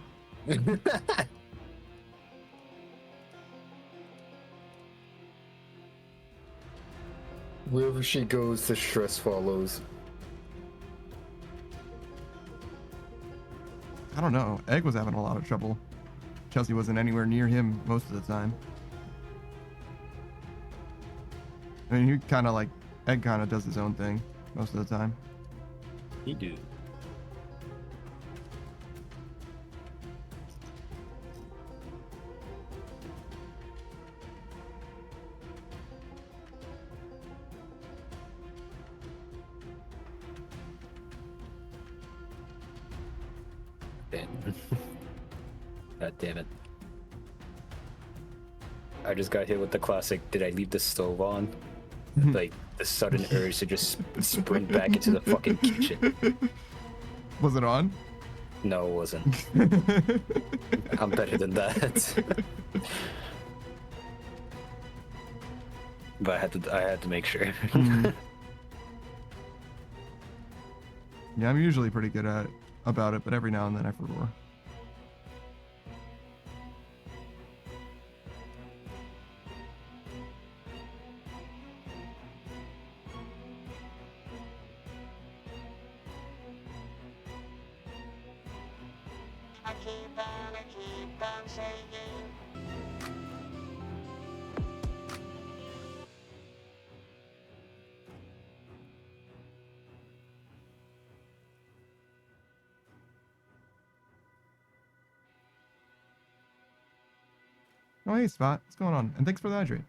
Wherever she goes, the stress follows. I don't know. Egg was having a lot of trouble. Chelsea wasn't anywhere near him most of the time. I mean, he kind of like Egg kind of does his own thing most of the time. He do. Damn. God damn it. I just got hit with the classic, did I leave the stove on? Like, the sudden urge to just sprint back into the fucking kitchen. Was it on? No, it wasn't. I'm better than that. But I had to make sure. Yeah, I'm usually pretty good at about it, but every now and then I forget. Oh, hey, Spot. What's going on? And thanks for the hydrate.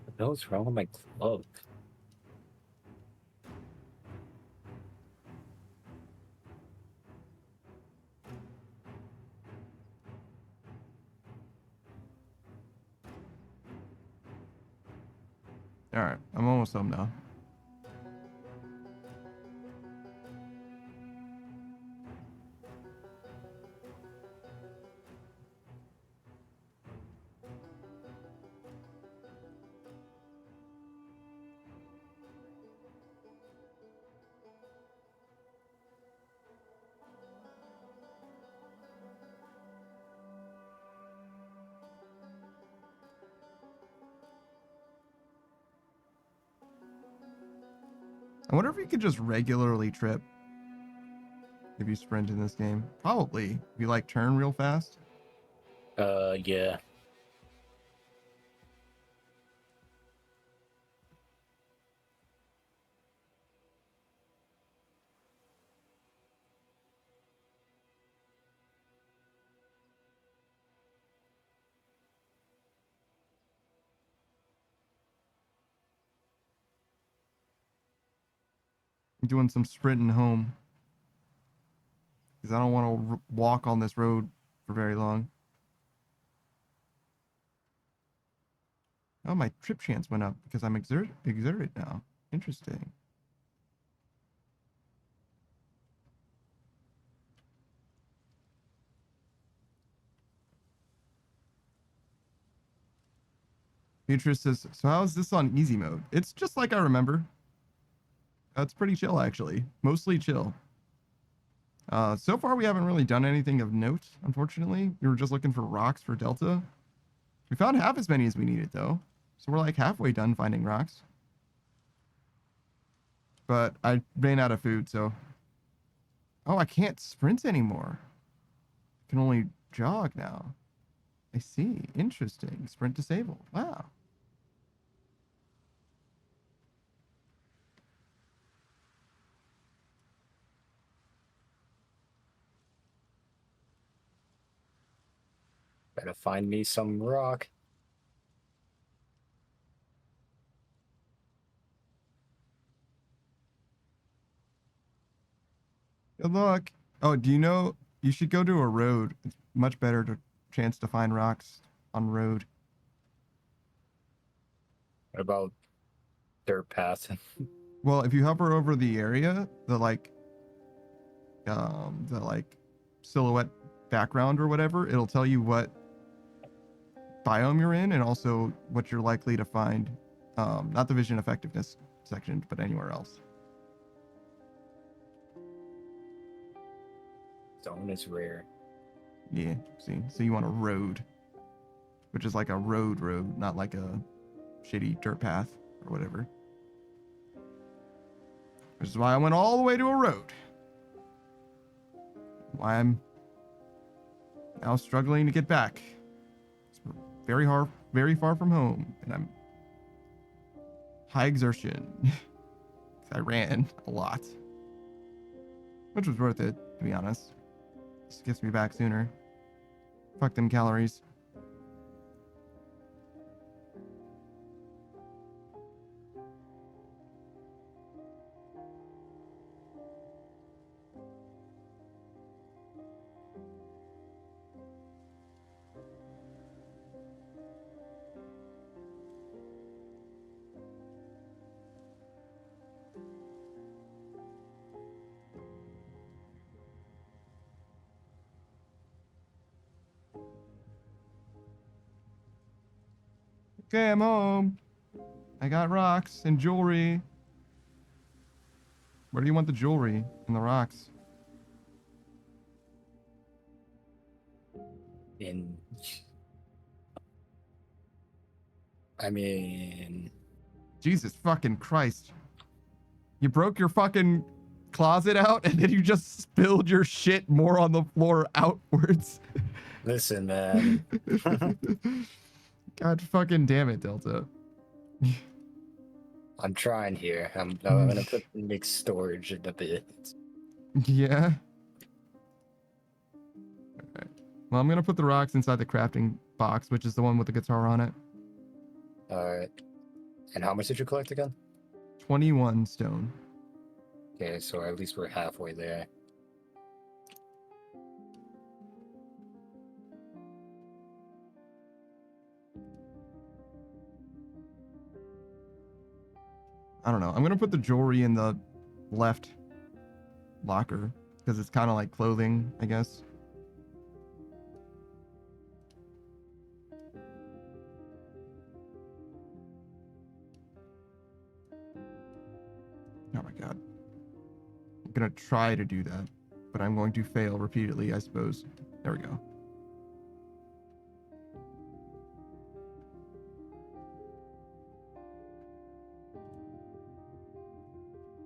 What the hell's wrong with my glove? All right, I'm almost home now. I wonder if you could just regularly trip if you sprint in this game. Probably. If you like turn real fast. Yeah. I'm doing some sprinting home. Because I don't want to walk on this road for very long. Oh, my trip chance went up because I'm exerted now. Interesting. Beatrice says, so how is this on easy mode? It's just like I remember. It's pretty chill, actually. Mostly chill. So far, we haven't really done anything of note, unfortunately. We were just looking for rocks for Delta. We found half as many as we needed, though. So we're like halfway done finding rocks. But I ran out of food, so... Oh, I can't sprint anymore. I can only jog now. I see. Interesting. Sprint disabled. Wow. Gotta find me some rock. Good luck. Oh, do you know you should go to a road? It's much better to chance to find rocks on road. What about dirt path? Well, if you hover over the area, the like silhouette background or whatever, it'll tell you what biome you're in and also what you're likely to find. Not the vision effectiveness section, but anywhere else. Zone is rare. Yeah, see, so you want a road, which is like a road, not like a shitty dirt path or whatever. Which is why I went all the way to a road. Why I'm now struggling to get back. It's very far from home, and I'm high exertion. I ran a lot, which was worth it, to be honest. This gets me back sooner. Fuck them calories. Okay, I'm home. I got rocks and jewelry. Where do you want the jewelry and the rocks? In. I mean. Jesus fucking Christ. You broke your fucking closet out and then you just spilled your shit more on the floor outwards. Listen, man. God fucking damn it, Delta. I'm trying here. I'm gonna put mixed storage in a bit. Yeah. Okay. Well, I'm gonna put the rocks inside the crafting box, which is the one with the guitar on it. Alright. And how much did you collect again? 21 stone. Okay, so at least we're halfway there. I don't know. I'm gonna put the jewelry in the left locker because it's kind of like clothing, I guess. Oh my god. I'm gonna try to do that, but I'm going to fail repeatedly, I suppose. There we go.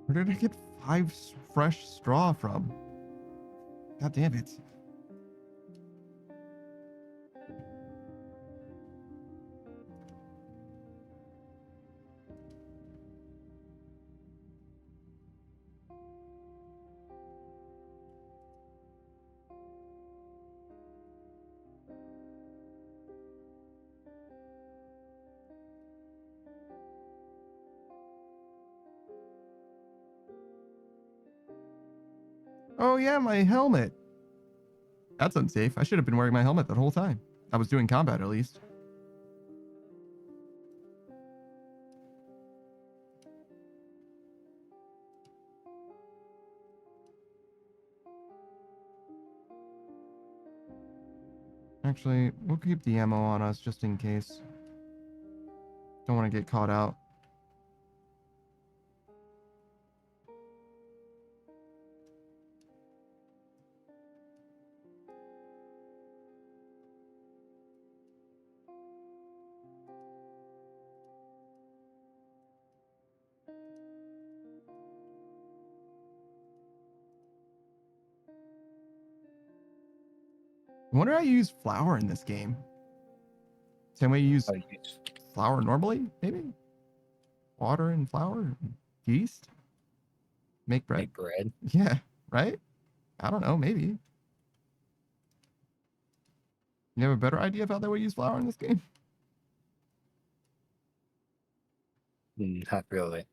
Where did I get 5 fresh straw from? God damn it. Oh yeah, my helmet. That's unsafe. I should have been wearing my helmet the whole time. I was doing combat at least. Actually, we'll keep the ammo on us just in case. Don't want to get caught out. I wonder how you use flour in this game. Same way you use I use flour normally, maybe? Water and flour, yeast, make bread. make bread. Yeah, right? I don't know, maybe. You have a better idea of how they would use flour in this game? Not really.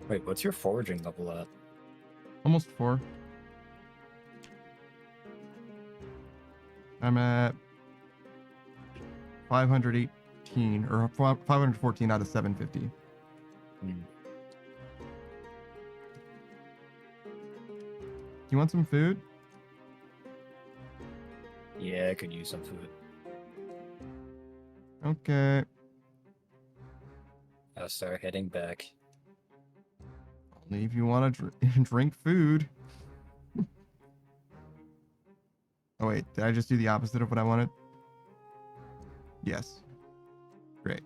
Wait, what's your foraging level at? Almost 4. I'm at 518 or 514 out of 750. Hmm. You want some food? Yeah, I could use some food. Okay. I'll start heading back. Only if you want to drink food. Oh wait, did I just do the opposite of what I wanted? Yes. Great.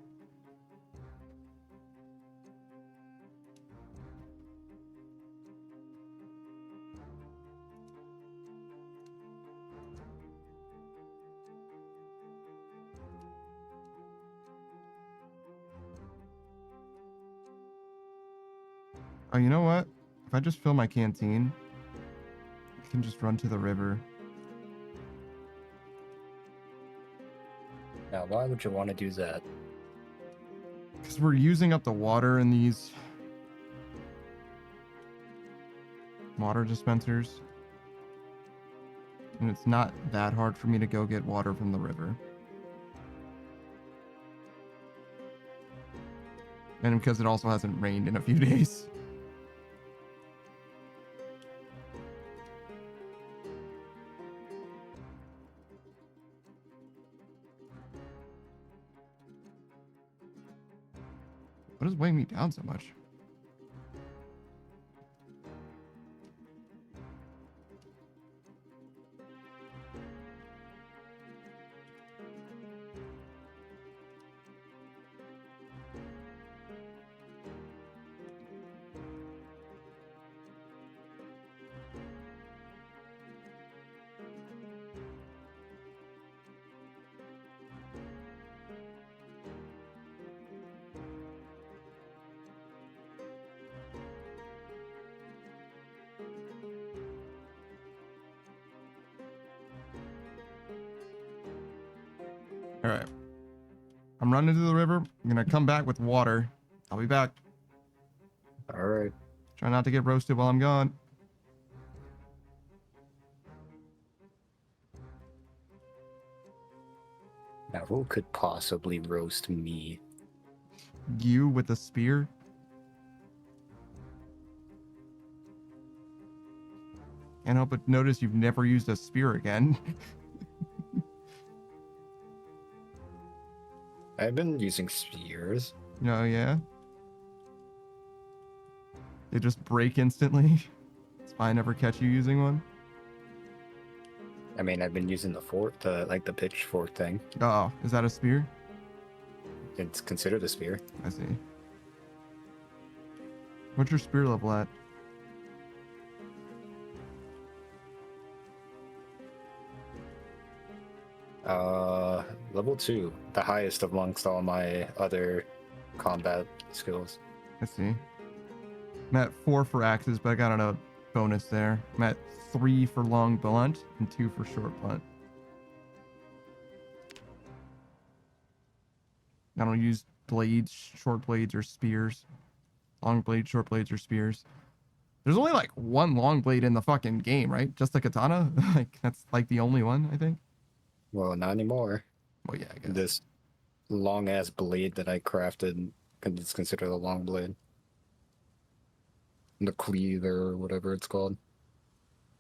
Oh, you know what? If I just fill my canteen, I can just run to the river. Now, why would you want to do that? Because we're using up the water in these water dispensers. And it's not that hard for me to go get water from the river. And because it also hasn't rained in a few days. What is weighing me down so much? All right. I'm running to the river. I'm going to come back with water. I'll be back. All right. Try not to get roasted while I'm gone. Now, who could possibly roast me? You with a spear? Can't help but notice you've never used a spear again. I've been using spears. Oh, yeah? They just break instantly. That's why I never catch you using one. I mean, I've been using the fork, the pitchfork thing. Oh, is that a spear? It's considered a spear. I see. What's your spear level at? Level 2, the highest amongst all my other combat skills. I see. I'm at 4 for axes, but I got a bonus there. I'm at 3 for long blunt and 2 for short blunt. I don't use blades, short blades, or spears. Long blades, short blades, or spears. There's only like one long blade in the fucking game, right? Just the katana? Like, that's like the only one, I think. Well, not anymore. Well, yeah, I guess. This long ass blade that I crafted is considered a long blade. The cleaver or whatever it's called.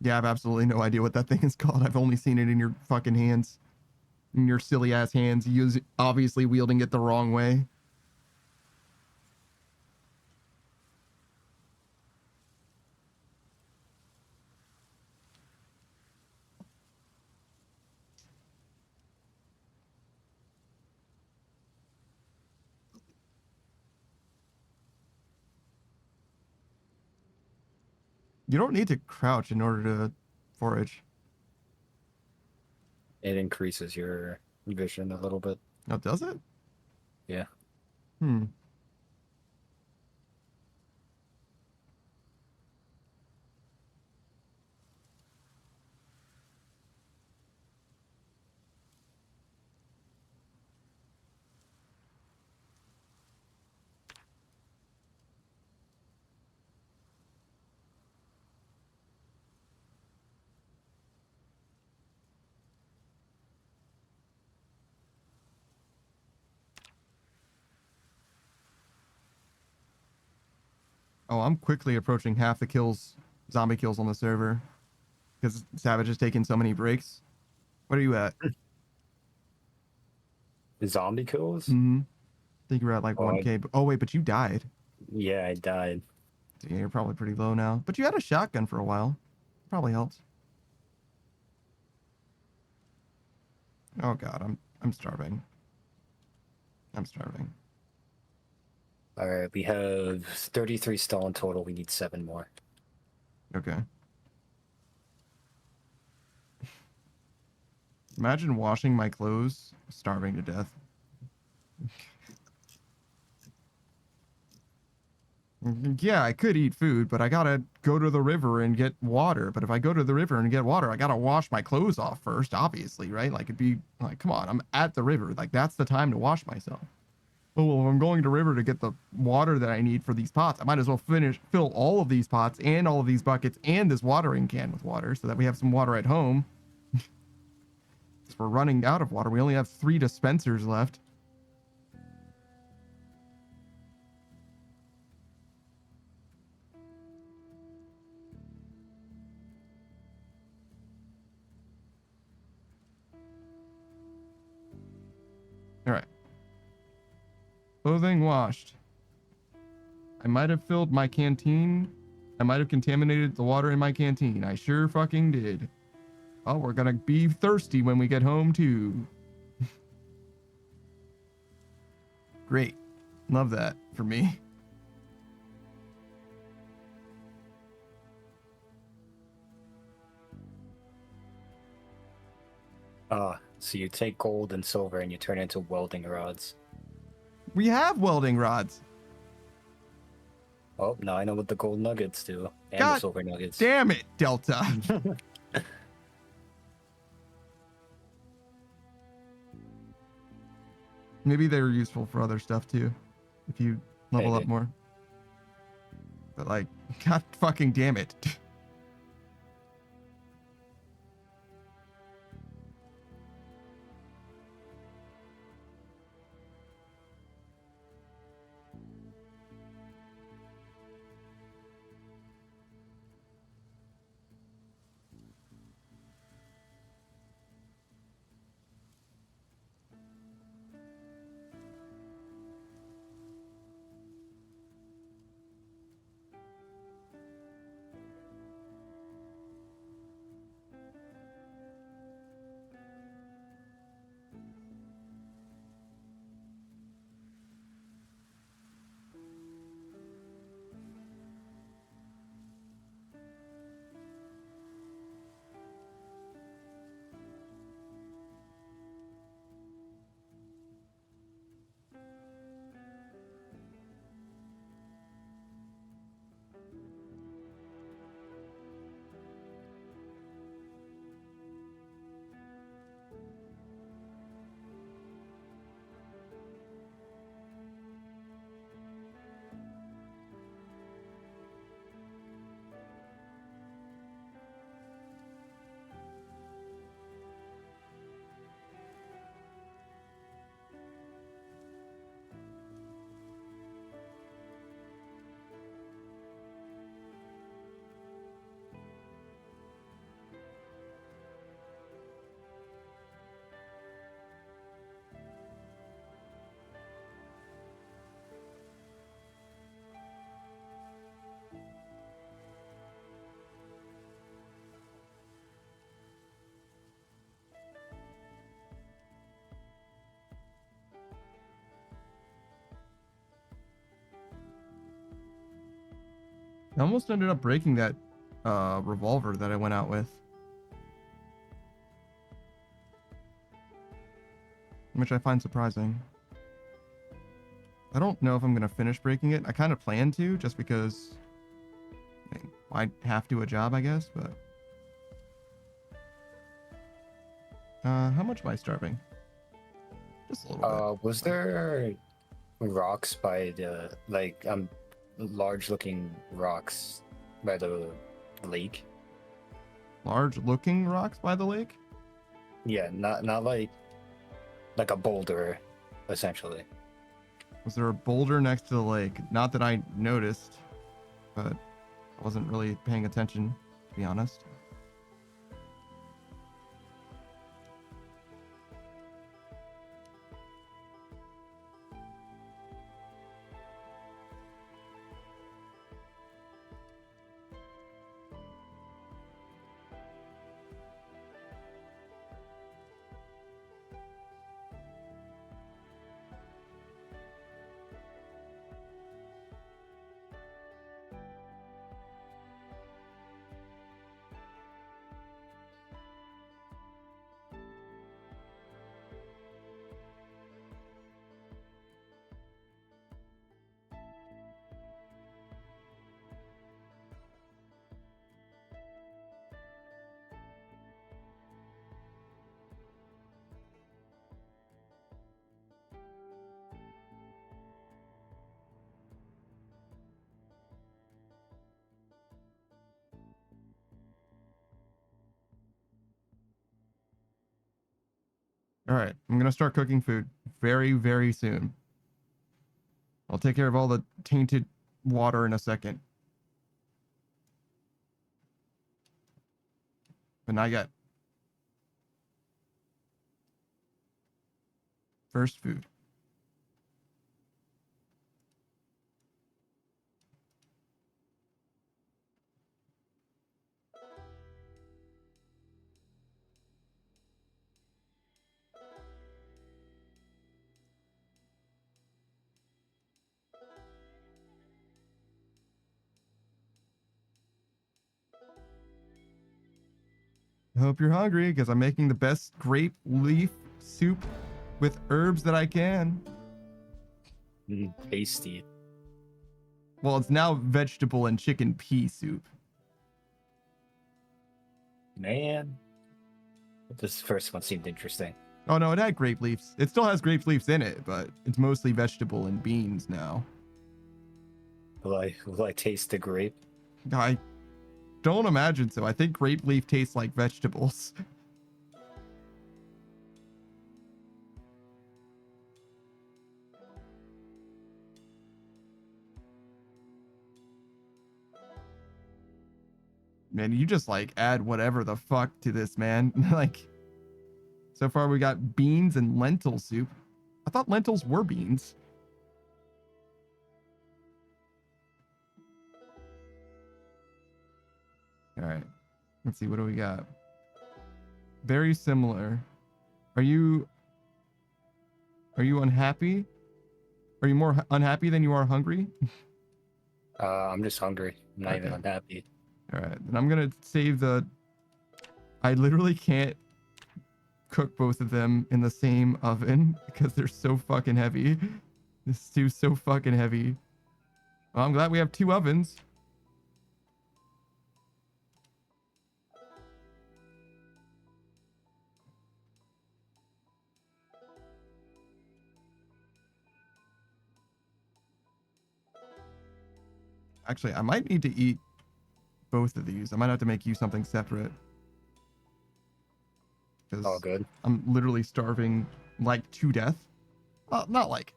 Yeah, I have absolutely no idea what that thing is called. I've only seen it in your fucking hands. In your silly ass hands. You obviously wielding it the wrong way. You don't need to crouch in order to forage. It increases your vision a little bit. Oh, does it? Yeah. Hmm. Oh, I'm quickly approaching half the kills, zombie kills on the server. Because Savage is taking so many breaks. What are you at? Zombie kills? Mm-hmm. I think you're at like Oh, 1K. Oh, wait, but you died. yeah, I died. Yeah, you're probably pretty low now. But you had a shotgun for a while. Probably helped. Oh god, I'm starving. I'm starving. All right, we have 33 stone total. We need 7 more. Okay. Imagine washing my clothes, starving to death. Yeah, I could eat food, but I gotta go to the river and get water. But if I go to the river and get water, I gotta wash my clothes off first, obviously, right? Like, it'd be like, come on, I'm at the river. Like, that's the time to wash myself. Oh, well, if I'm going to river to get the water that I need for these pots, I might as well fill all of these pots and all of these buckets and this watering can with water so that we have some water at home. Because we're running out of water. We only have 3 dispensers left. All right. Clothing washed. I might have filled my canteen. I might have contaminated the water in my canteen. I sure fucking did. Oh, we're gonna be thirsty when we get home too. Great. Love that for me. So you take gold and silver and you turn it into welding rods. We have welding rods. Oh, now I know what the gold nuggets do. And God the silver nuggets. Damn it, Delta. Maybe they were useful for other stuff too, if you level up Maybe. more. But like, god fucking damn it. I almost ended up breaking that revolver that I went out with. Which I find surprising. I don't know if I'm going to finish breaking it. I kind of plan to, just because I have to a job, I guess, but... how much am I starving? Just a little bit. Was there rocks by the, like, large-looking rocks by the lake? Large-looking rocks by the lake? Yeah, not like a boulder, essentially. Was there a boulder next to the lake? Not that I noticed, but I wasn't really paying attention, to be honest. All right, I'm gonna start cooking food very, very soon. I'll take care of all the tainted water in a second. But not yet. First food. I hope you're hungry, because I'm making the best grape leaf soup with herbs that I can. Tasty. Well, it's now vegetable and chicken pea soup. Man. This first one seemed interesting. Oh no, it had grape leaves. It still has grape leaves in it, but it's mostly vegetable and beans now. Will I taste the grape? I don't imagine so. I think grape leaf tastes like vegetables. Man, you just like add whatever the fuck to this, man. Like, so far we got beans and lentil soup. I thought lentils were beans. All right, let's see, what do we got? Very similar. Are you unhappy? Are you more unhappy than you are hungry? I'm just hungry. I'm not even Okay. unhappy. All right, then I'm gonna save the... I literally can't cook both of them in the same oven because they're so fucking heavy. This stew's so fucking heavy. Well, I'm glad we have two ovens. Actually, I might need to eat both of these. I might have to make you something separate. All good. I'm literally starving like to death. Well, not like,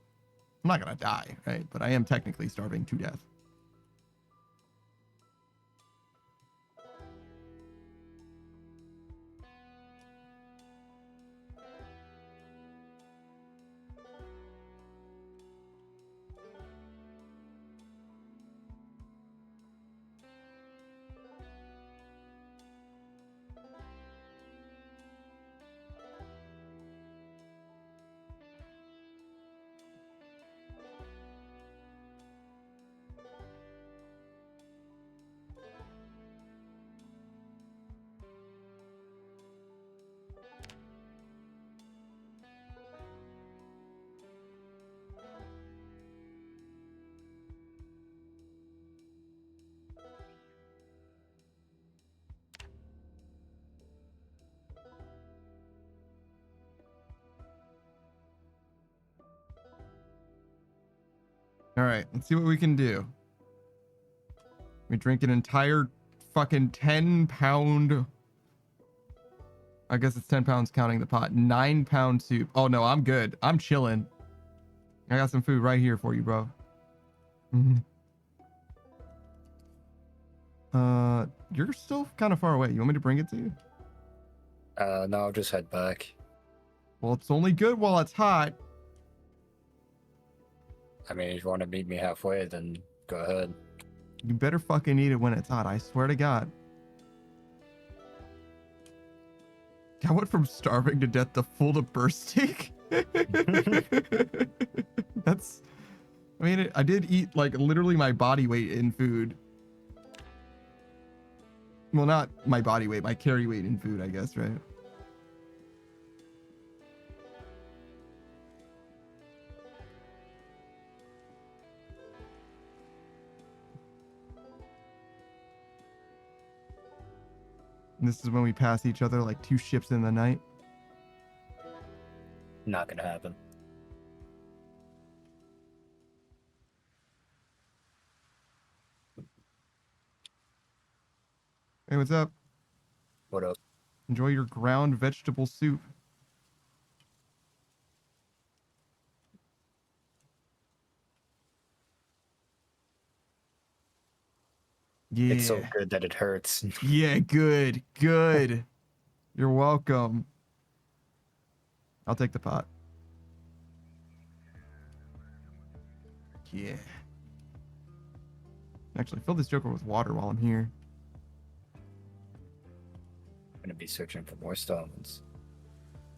I'm not gonna die, right? But I am technically starving to death. All right, let's see what we can do. We drink an entire fucking 10-pound. I guess it's 10 pounds counting the pot. 9-pound soup. Oh no, I'm good. I'm chilling. I got some food right here for you, bro. You're still kind of far away. You want me to bring it to you? No, I'll just head back. Well, it's only good while it's hot. I mean, if you want to meet me halfway, then go ahead. You better fucking eat it when it's hot. I swear to God. I went from starving to death to full to bursting. That's, I mean, I did eat like literally my body weight in food. Well, not my body weight, my carry weight in food, I guess, right? And this is when we pass each other like two ships in the night. Not gonna happen. Hey, what's up? What else? Enjoy your ground vegetable soup. Yeah. It's so good that it hurts. Yeah, good. Good. You're welcome. I'll take the pot. Yeah. Actually, fill this joker with water while I'm here. I'm gonna be searching for more stones.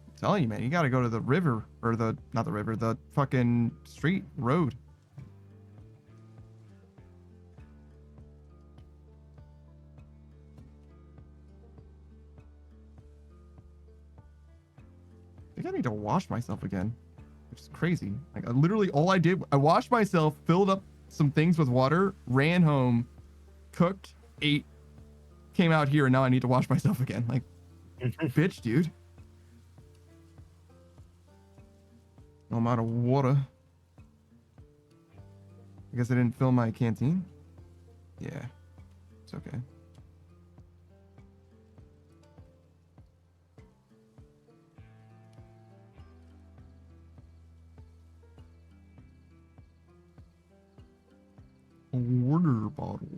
I'm telling you, man, you gotta go to the river, or not the river, the fucking street, road. I think I need to wash myself again, which is crazy. Like, literally all I did, I washed myself, filled up some things with water, ran home, cooked, ate, came out here, and now I need to wash myself again. Like, bitch, dude. I'm out of water. I guess I didn't fill my canteen. Yeah, it's okay. A water bottle.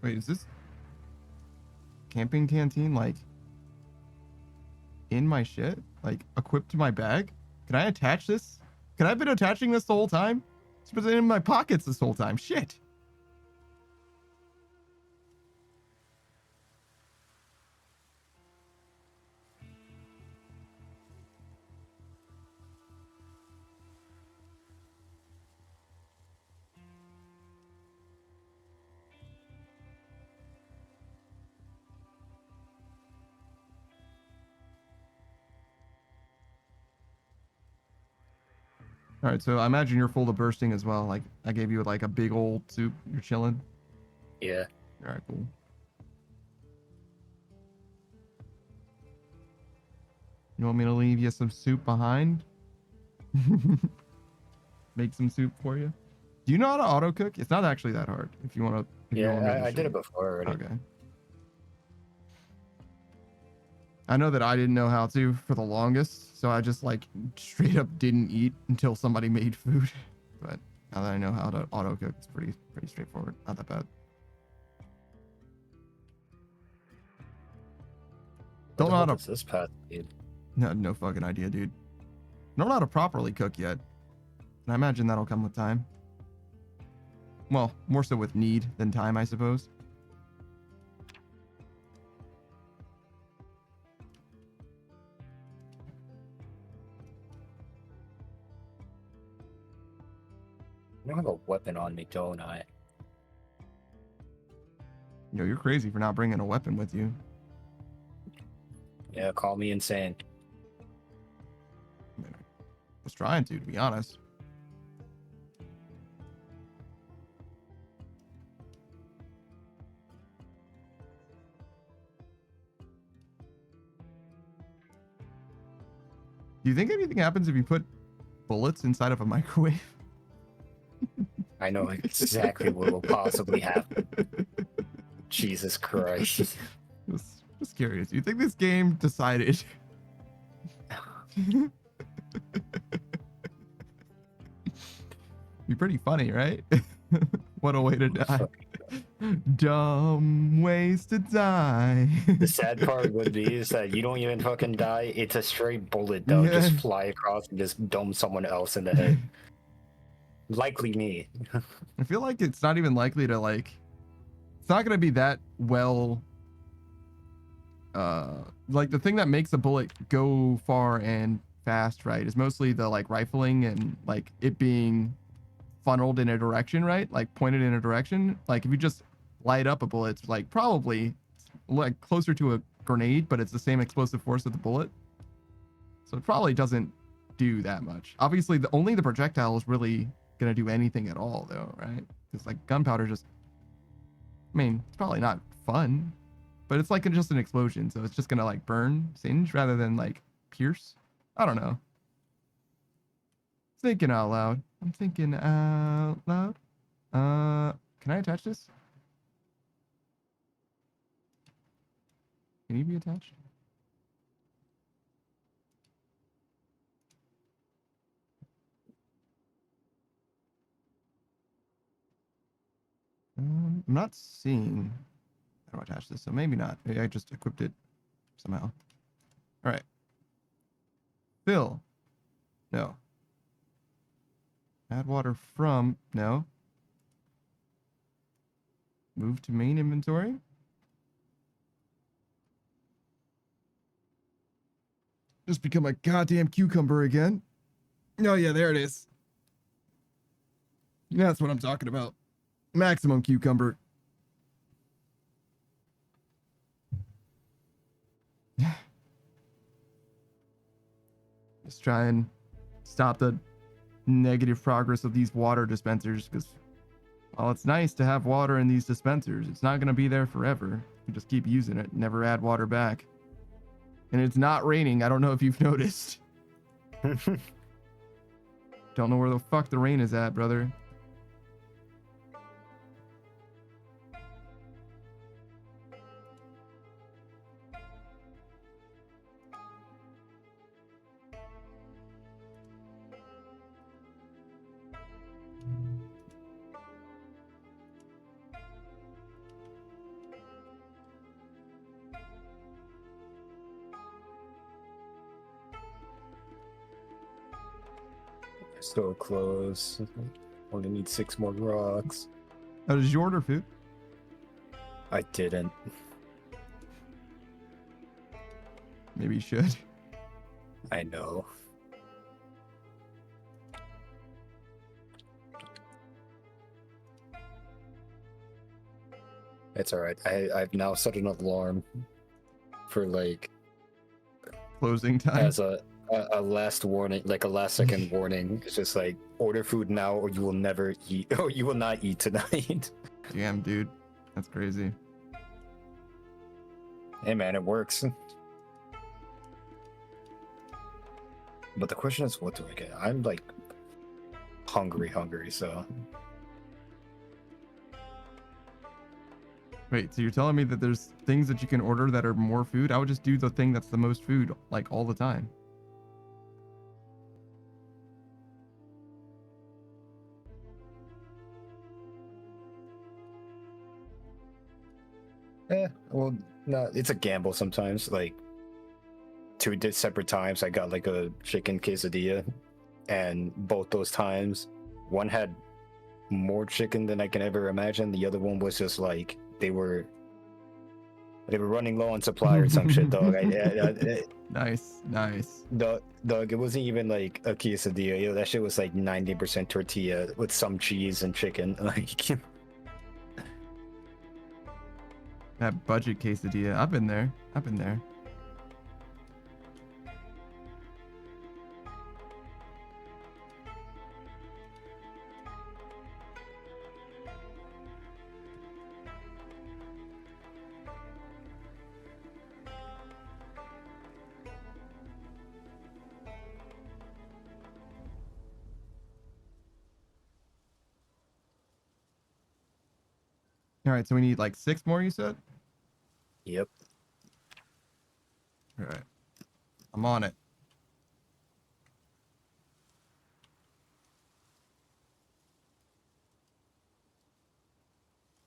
Wait, is this camping canteen like in my shit? Like equipped to my bag? Can I attach this? Can I have been attaching this the whole time? It's been in my pockets this whole time. Shit. All right, so I imagine you're full to bursting as well. Like I gave you like a big old soup. You're chilling. Yeah. All right, cool. You want me to leave you some soup behind? Make some soup for you. Do you know how to auto cook? It's not actually that hard. If you want to. Yeah, I did it before already. Okay. I know that I didn't know how to for the longest, so I just like straight up didn't eat until somebody made food. But now that I know how to auto cook, it's pretty straightforward. Not that bad. Don't know how to. What's this path, dude? No fucking idea, dude. Don't know how to properly cook yet. And I imagine that'll come with time. Well, more so with need than time, I suppose. I don't have a weapon on me, don't I? Yo, you're crazy for not bringing a weapon with you. Yeah, call me insane. I mean, I was trying to be honest. Do you think anything happens if you put bullets inside of a microwave? I know exactly what will possibly happen. Jesus Christ. Just curious. You think this game decided? Be pretty funny, right? What a way to die. Dumb ways to die. The sad part would be is that you don't even fucking die. It's a straight bullet that would just fly across and just dome someone else in the head. Likely me. I feel like it's not even likely to like. It's not gonna be that well. Like the thing that makes a bullet go far and fast, right, is mostly the like rifling and like it being funneled in a direction, right? Like pointed in a direction. Like if you just light up a bullet, it's like probably like closer to a grenade, but it's the same explosive force of the bullet. So it probably doesn't do that much. Obviously, only the projectile is really gonna do anything at all, though, right? Because like gunpowder just, I mean, it's probably not fun, but it's like just an explosion, so it's just gonna like burn, singe, rather than like pierce. I don't know. Thinking out loud. I'm thinking out loud. Can I attach this? Can he be attached? I'm not seeing how to attach this, so maybe not. Maybe I just equipped it somehow. All right. Fill. No. Add water from. No. Move to main inventory. Just become a goddamn cucumber again. Oh yeah, there it is. That's what I'm talking about. Maximum cucumber. Just try and stop the negative progress of these water dispensers, because while it's nice to have water in these dispensers, it's not going to be there forever. You just keep using it, never add water back. And it's not raining. I don't know if you've noticed. Don't know where the fuck the rain is at, brother. So close. Only need 6 more rocks. How did you order food? I didn't. Maybe you should. I know. It's alright. I've now set an alarm for like Closing time. as a last warning, like a last second warning. It's just like order food now or you will never eat, or you will not eat tonight. Damn, dude. That's crazy. Hey man, it works. But the question is, what do I get? I'm like hungry, so. Wait, so you're telling me that there's things that you can order that are more food? I would just do the thing that's the most food, like, all the time. Well, no, it's a gamble sometimes. Like, 2 separate times, I got like a chicken quesadilla, and both those times, one had more chicken than I can ever imagine. The other one was just like they were running low on supply or some shit, dog. Nice. Dog, it wasn't even like a quesadilla. Yo, that shit was like 90% tortilla with some cheese and chicken. Like, That budget quesadilla. I've been there. All right, so we need like 6 more, you said? Yep. All right. I'm on it.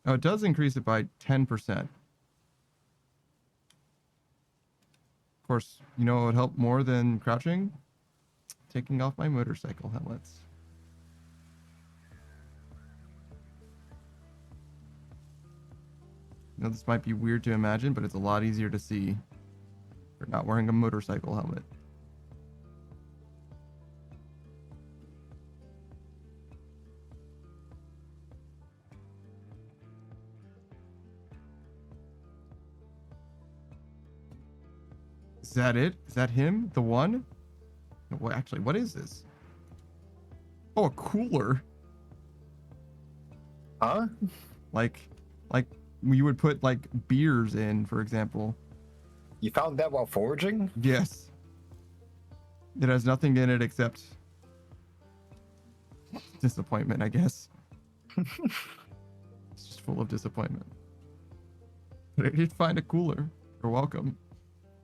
Oh, it does increase it by 10%. Of course, you know what would help more than crouching? Taking off my motorcycle helmets. You know, this might be weird to imagine, but it's a lot easier to see for not wearing a motorcycle helmet. Is that it? Is that him? The one? No, what, actually, what is this? Oh, a cooler. Huh? Like you would put like beers in, for example. You found that while foraging? Yes. It has nothing in it except disappointment, I guess. It's just full of disappointment. But I did find a cooler. You're welcome.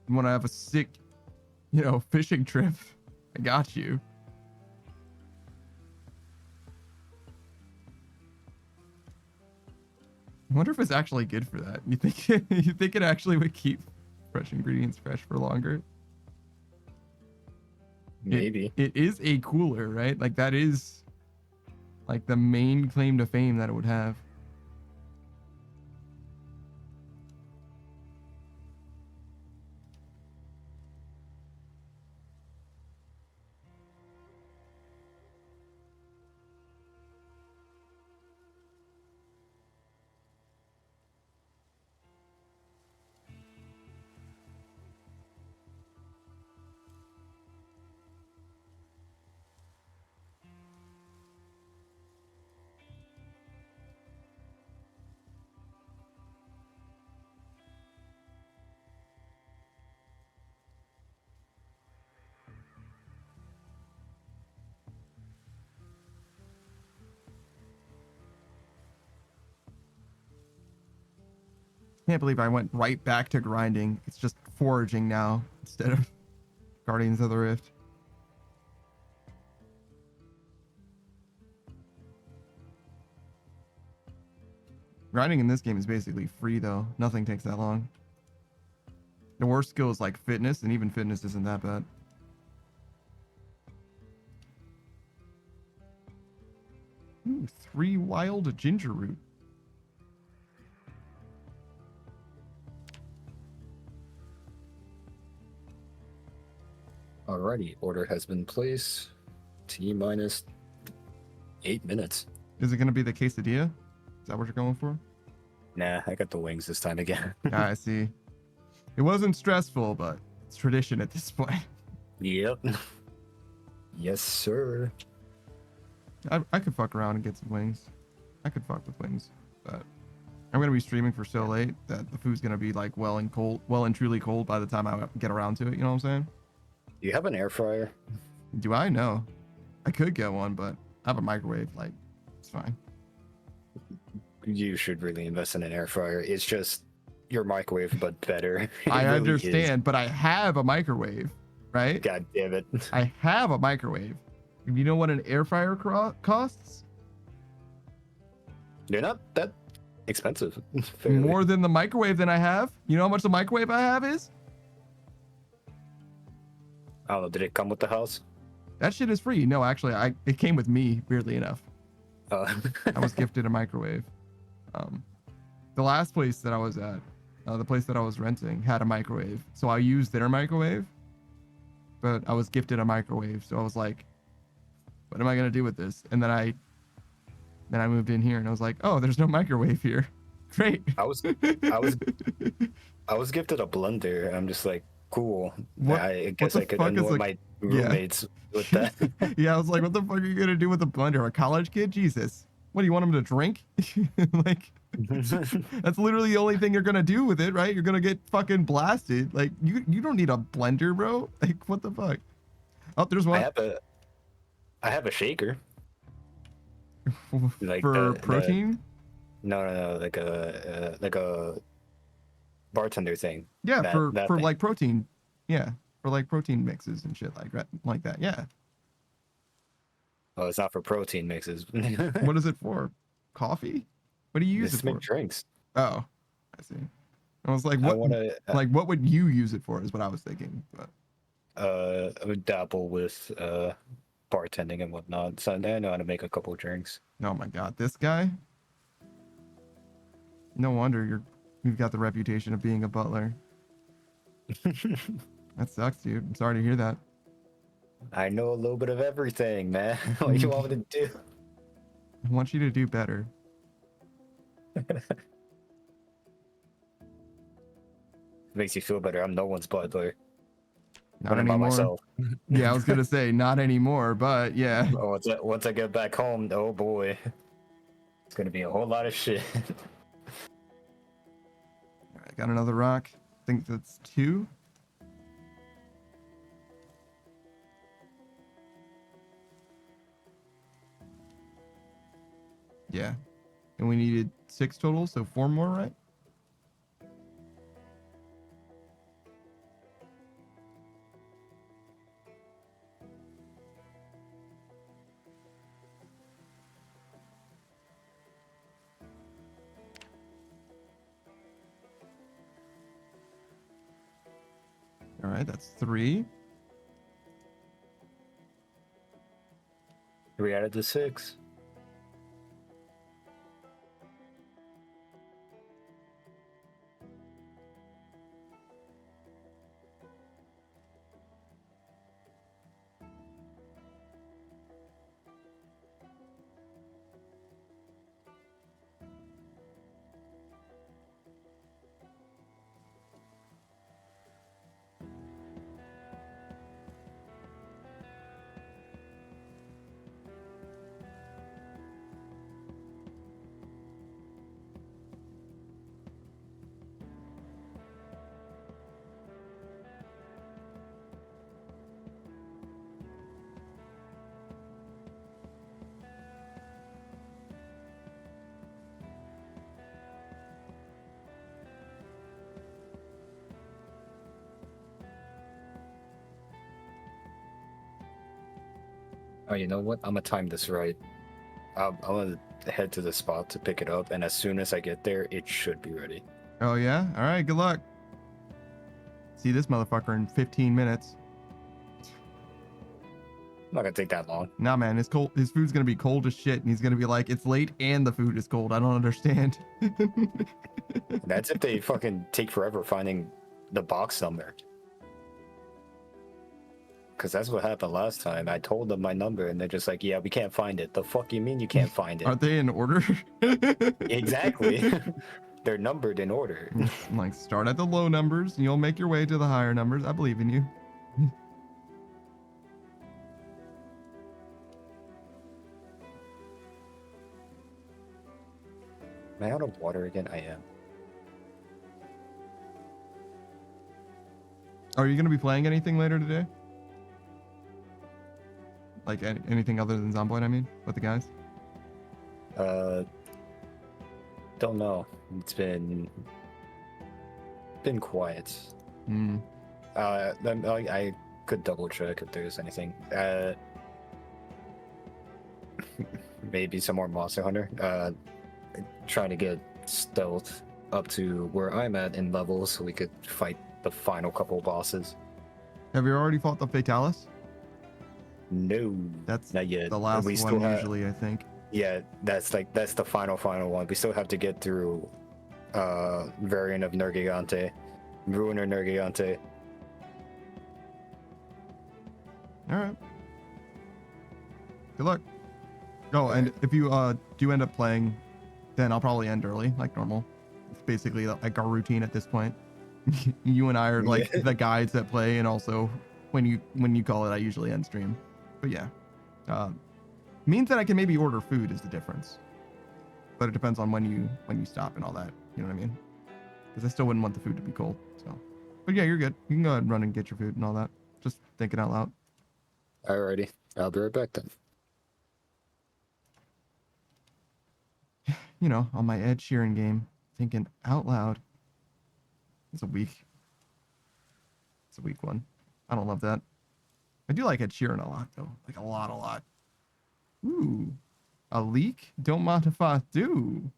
And when I have a sick, fishing trip, I got you. I wonder if it's actually good for that. You think it actually would keep fresh ingredients fresh for longer? Maybe. It is a cooler, right? Like that is like the main claim to fame that it would have. Can't believe I went right back to grinding. It's just foraging now instead of Guardians of the Rift. Grinding in this game is basically free though. Nothing takes that long. The worst skill is like fitness, and even fitness isn't that bad. Ooh, 3 wild ginger root. Alrighty, order has been placed. T minus 8 minutes. Is it going to be the quesadilla? Is that what you're going for? Nah, I got the wings this time again. I see. It wasn't stressful, but it's tradition at this point. Yep. Yes, sir. I could fuck around and get some wings. I could fuck with wings, but I'm gonna be streaming for so late that the food's gonna be like well and truly cold by the time I get around to it. You know what I'm saying? Do you have an air fryer? Do I know? I could get one, but I have a microwave. Like, it's fine. You should really invest in an air fryer. It's just your microwave, but better. It I really understand, is. but I have a microwave, right? God damn it. I have a microwave. You know what an air fryer costs? They're not that expensive. Fairly. More than the microwave than I have. You know how much the microwave I have is? I don't know. Did it come with the house? That shit is free. No, actually, it came with me, weirdly enough. I was gifted a microwave. The last place that I was at, the place that I was renting, had a microwave. So I used their microwave, but I was gifted a microwave. So I was like, what am I going to do with this? And then I moved in here and I was like, oh, there's no microwave here. Great. I was gifted a blender. I'm just like, cool. What, I guess I could annoy my roommates with that. Yeah, I was like, what the fuck are you going to do with a blender? A college kid? Jesus. What, do you want him to drink? Like, that's literally the only thing you're going to do with it, right? You're going to get fucking blasted. Like, you don't need a blender, bro. Like, what the fuck? Oh, there's one. I have a shaker. Like for protein? No, like a bartender thing. Yeah, That for thing. like protein. Yeah, for like protein mixes and shit like that. Yeah. Oh, it's not for protein mixes. What is it for? Coffee? What do you use This it is make for? drinks. Oh, I see. I was like, I what? want to Like, what would you use it for? Is what I was thinking. But I would dabble with bartending and whatnot. So I know how to make a couple of drinks. oh my god, this guy. No wonder you've got the reputation of being a butler. That sucks, dude. I'm sorry to hear that. I know a little bit of everything, man. What do you want me to do? I want you to do better. Makes you feel better. I'm no one's butler. Not When I'm by anymore. myself. Yeah, I was gonna say not anymore, but yeah. Oh, once I get back home, oh boy, it's gonna be a whole lot of shit. I got another rock. I think that's 2. Yeah. And we needed 6 total, so 4 more, right? All right, that's 3. 3 out of the 6. Oh, you know what? I'm gonna time this right. I'm gonna head to the spot to pick it up, and as soon as I get there, it should be ready. Oh yeah. All right. Good luck. See this motherfucker in 15 minutes. Not gonna take that long. Nah, man. His food's gonna be cold as shit, and he's gonna be like, "It's late and the food is cold. I don't understand." That's if they fucking take forever finding the box number. Because that's what happened last time. I told them my number, and they're just like, "Yeah, we can't find it." The fuck you mean you can't find it? Aren't they in order? Exactly. They're numbered in order. Like, start at the low numbers, and you'll make your way to the higher numbers. I believe in you. Am I out of water again? I am. Are you gonna be playing anything later today? Like anything other than Zomboid, I mean, with the guys? Don't know. It's been quiet. Hmm. I could double check if there's anything. Maybe some more Monster Hunter. Trying to get stealth up to where I'm at in levels so we could fight the final couple bosses. Have you already fought the Fatalis? No, That's not yet. the last We one still have, usually, I think. yeah, that's the final one. We still have to get through variant of Nergigante, Ruiner Nergigante. All right. Good luck. Oh, and if you do end up playing, then I'll probably end early, like normal. It's basically like our routine at this point. You and I are like the guides that play, and also when you call it, I usually end stream. But yeah, means that I can maybe order food is the difference. But it depends on when you stop and all that. You know what I mean? Because I still wouldn't want the food to be cold. So, but yeah, you're good. You can go ahead and run and get your food and all that. Just thinking out loud. Alrighty, I'll be right back then. you know, on my Ed Sheeran game, thinking out loud. It's a weak one. I don't love that. I do like Ed Sheeran a lot though, like a lot. Ooh, a leak? Don't mind if I do.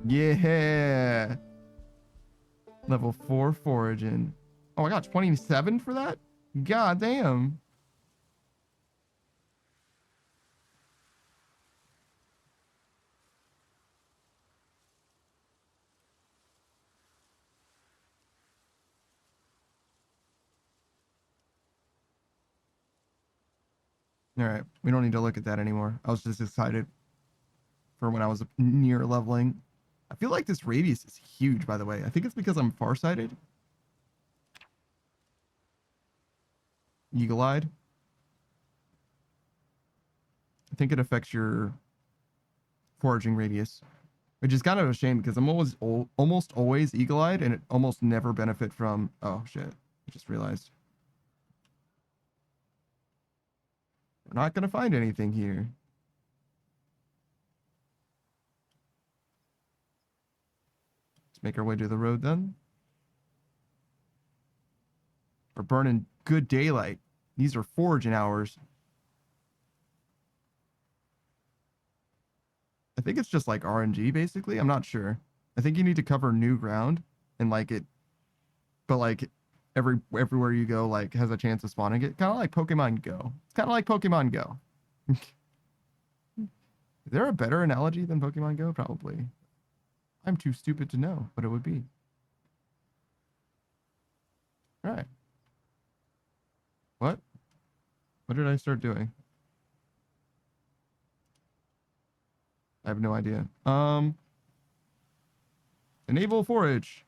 Yeah. Level 4 foraging. Oh, I got 27 for that? God damn. All right, we don't need to look at that anymore. I was just excited for when I was near leveling. I feel like this radius is huge, by the way. I think it's because I'm farsighted. Eagle-eyed. I think it affects your foraging radius, which is kind of a shame because I'm almost always eagle-eyed and it almost never benefit from. Oh shit! I just realized we're not gonna find anything here. Let's make our way to the road then. We're burning good daylight. These are foraging hours. I think it's just like RNG basically. I'm not sure. I think you need to cover new ground and like it, but like everywhere you go like has a chance of spawning it. Kind of like Pokemon Go. It's kind of like Pokemon Go. Is there a better analogy than Pokemon Go? Probably. I'm too stupid to know what it would be. All right. What? What did I start doing? I have no idea. Enable forage.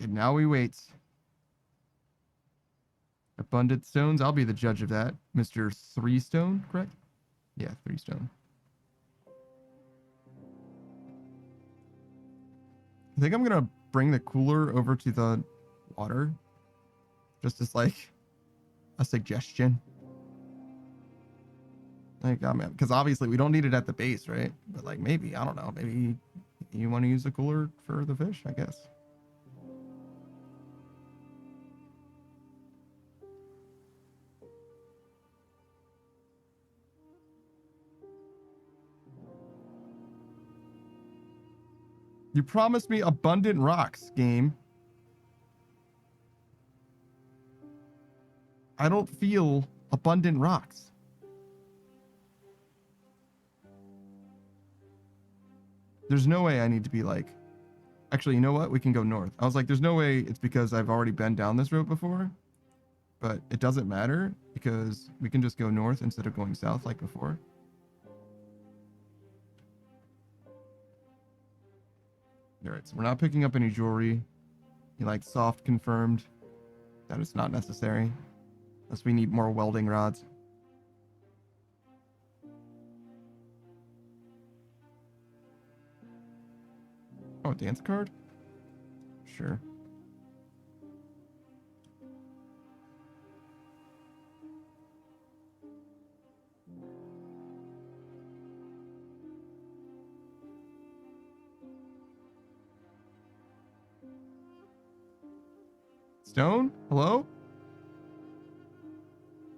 And now we wait. Abundant stones. I'll be the judge of that. Mr. 3 stone, correct? Yeah, 3 stone. I think I'm gonna bring the cooler over to the water. Just as like a suggestion. Like, I mean, because obviously we don't need it at the base, right? But like maybe, I don't know, maybe you want to use the cooler for the fish, I guess. You promised me abundant rocks, game. I don't feel abundant rocks. There's no way I need to be like... Actually, you know what? We can go north. I was like, there's no way it's because I've already been down this road before. But it doesn't matter because we can just go north instead of going south like before. Alright, so we're not picking up any jewelry. You like soft confirmed. That is not necessary. Unless we need more welding rods. Oh, a dance card? Sure. Stone? Hello?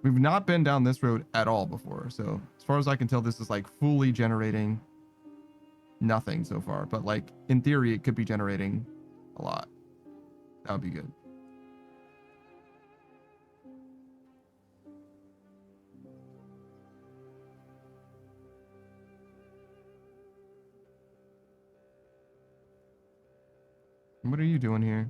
We've not been down this road at all before, so as far as I can tell, this is like fully generating nothing so far. But like, in theory, it could be generating a lot. That would be good. What are you doing here?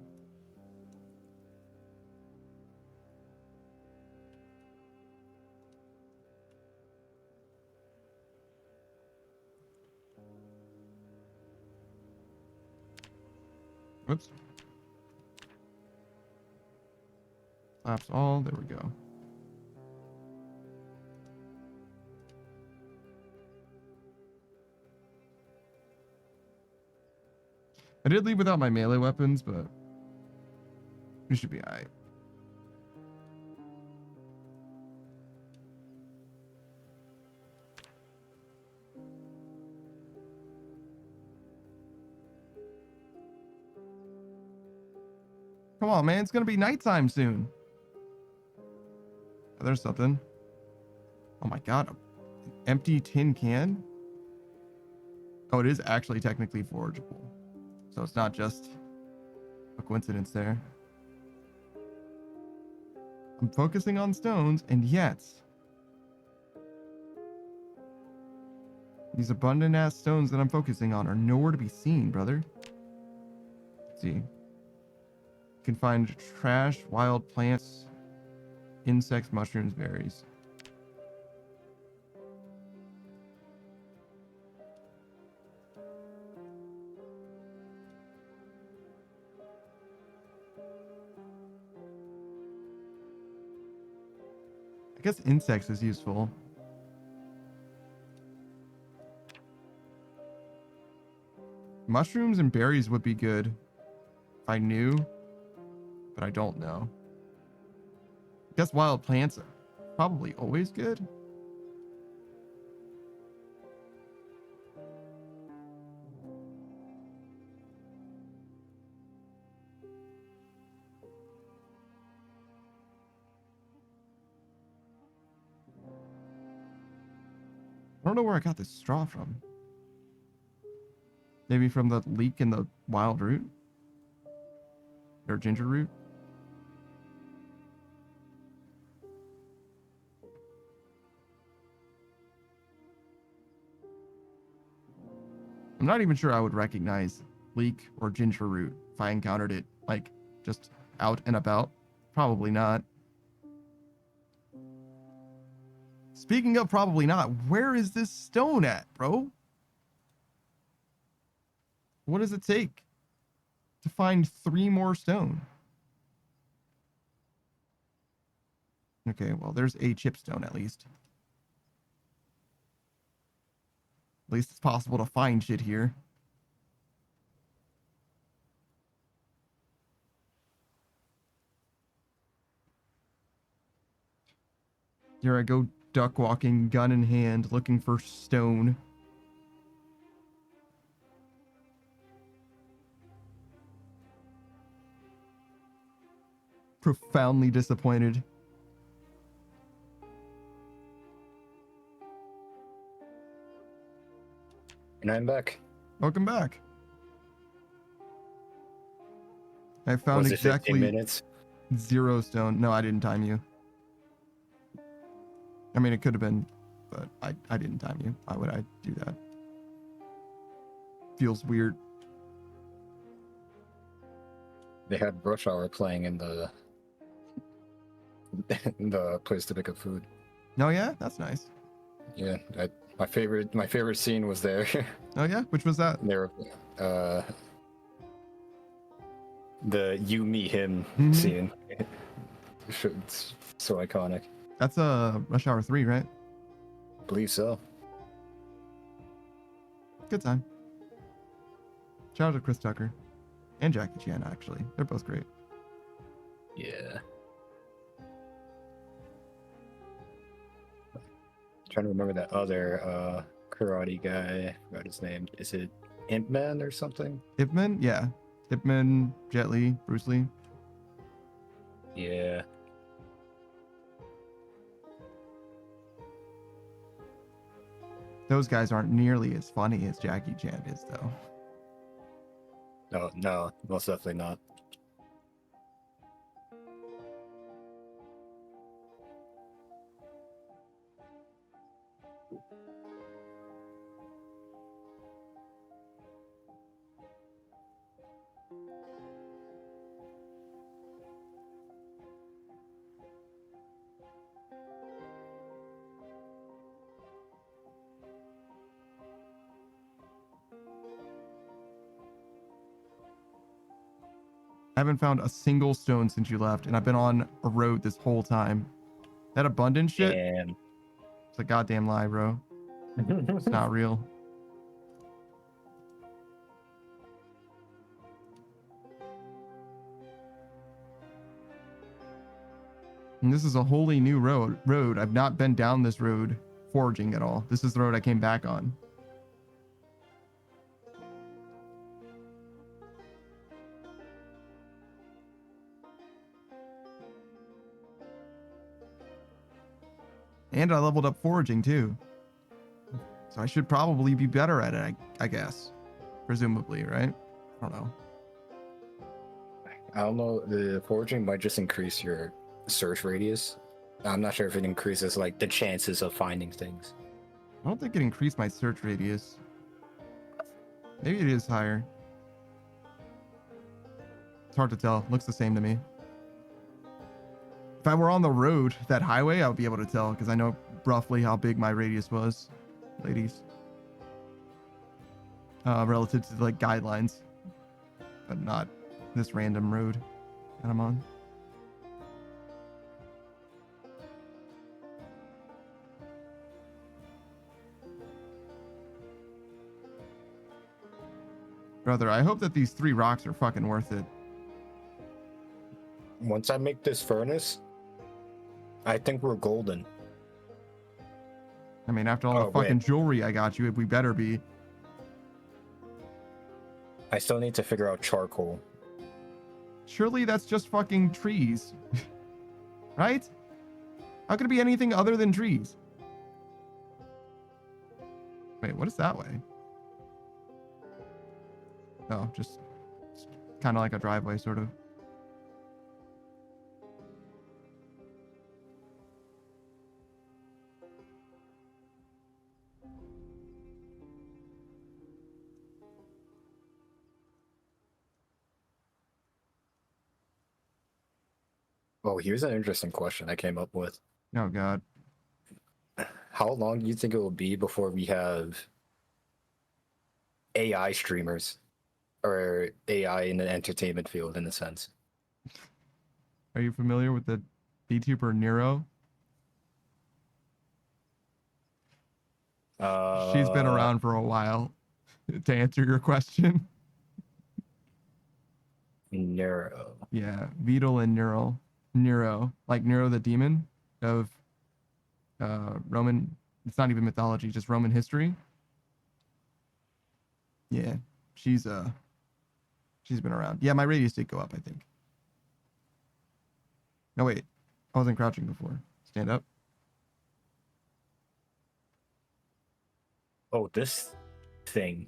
Whoops. Collapse all. There we go. I did leave without my melee weapons, but we should be alright. Come on, man. It's going to be nighttime soon. Oh, there's something. Oh my God. An empty tin can? Oh, it is actually technically forageable. So it's not just a coincidence there. I'm focusing on stones, and yet these abundant ass stones that I'm focusing on are nowhere to be seen, brother. Let's see. You can find trash, wild plants, insects, mushrooms, berries. I guess insects is useful. Mushrooms and berries would be good if I knew, but I don't know. I guess wild plants are probably always good. I don't know where I got this straw from. Maybe from the leek in the wild root? Or ginger root? I'm not even sure I would recognize leek or ginger root if I encountered it, like, just out and about. Probably not. Speaking of probably not, where is this stone at, bro? What does it take to find 3 more stone? Okay, well, there's a chipstone at least. At least it's possible to find shit here. Here I go, duck walking, gun in hand, looking for stone. Profoundly disappointed. And I'm back. Welcome back. I found Was it 15 exactly minutes? 0 stone. No, I didn't time you. I mean, it could have been, but I didn't time you. Why would I do that? Feels weird. They had Rush Hour playing in the in the place to pick up food. Oh yeah, that's nice. Yeah, my favorite scene was there. Oh yeah, which was that? There, the you meet him Mhm. scene. It's so iconic. That's Rush Hour 3, right? Believe so. Good time. Shout out to Chris Tucker and Jackie Chan. Actually, they're both great. Yeah. Trying to remember that other karate guy. I forgot his name. Is it Ip Man or something? Ip Man, yeah. Ip Man, Jet Li, Bruce Lee. Yeah. Those guys aren't nearly as funny as Jackie Chan is, though. No, most definitely not. I haven't found a single stone since you left, and I've been on a road this whole time. That abundant shit, And it's a goddamn lie, bro. It's not real. And this is a wholly new road. I've not been down this road foraging at all. This is the road I came back on. And I leveled up foraging too. So I should probably be better at it, I guess. Presumably, right? I don't know. I don't know. The foraging might just increase your search radius. I'm not sure if it increases like the chances of finding things. I don't think it increased my search radius. Maybe it is higher. It's hard to tell. Looks the same to me. If I were on the road, that highway, I would be able to tell because I know roughly how big my radius was, ladies. Relative to like guidelines, but not this random road that I'm on. Brother, I hope that these 3 rocks are fucking worth it. Once I make this furnace, I think we're golden. I mean, after all the fucking jewelry I got you, we better be. I still need to figure out charcoal. Surely that's just fucking trees. Right? How could it be anything other than trees? Wait, what is that way? Oh, just kind of like a driveway, sort of. Oh, here's an interesting question I came up with. Oh, God. How long do you think it will be before we have AI streamers or AI in the entertainment field in a sense? Are you familiar with the VTuber Nero? She's been around for a while. To answer your question. Nero. Yeah, Beetle and Nero. Nero, like Nero the demon of Roman. It's not even mythology, just Roman history. Yeah, she's been around. Yeah, my radius did go up, I think. No, wait, I wasn't crouching before. Stand up. Oh, this thing.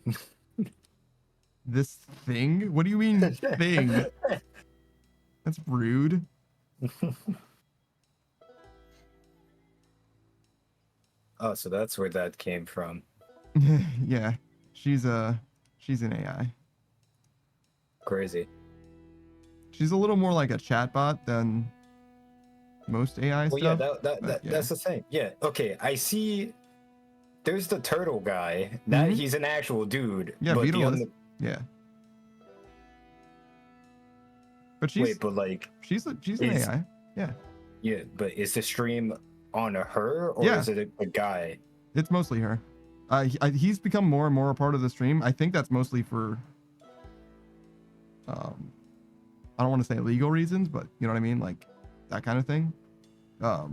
This thing? What do you mean thing? That's rude. Oh, so that's where that came from. Yeah, she's an AI. Crazy. She's a little more like a chatbot than most AI Well, stuff. Yeah, that's the thing. Yeah, okay. I see. There's the turtle guy. That he's an actual dude. Yeah, but Beetle is. Yeah. But she's she's an AI. Yeah. Yeah, but is the stream on her or is it a guy? It's mostly her. He's become more and more a part of the stream. I think that's mostly for I don't want to say legal reasons, but you know what I mean, like that kind of thing. But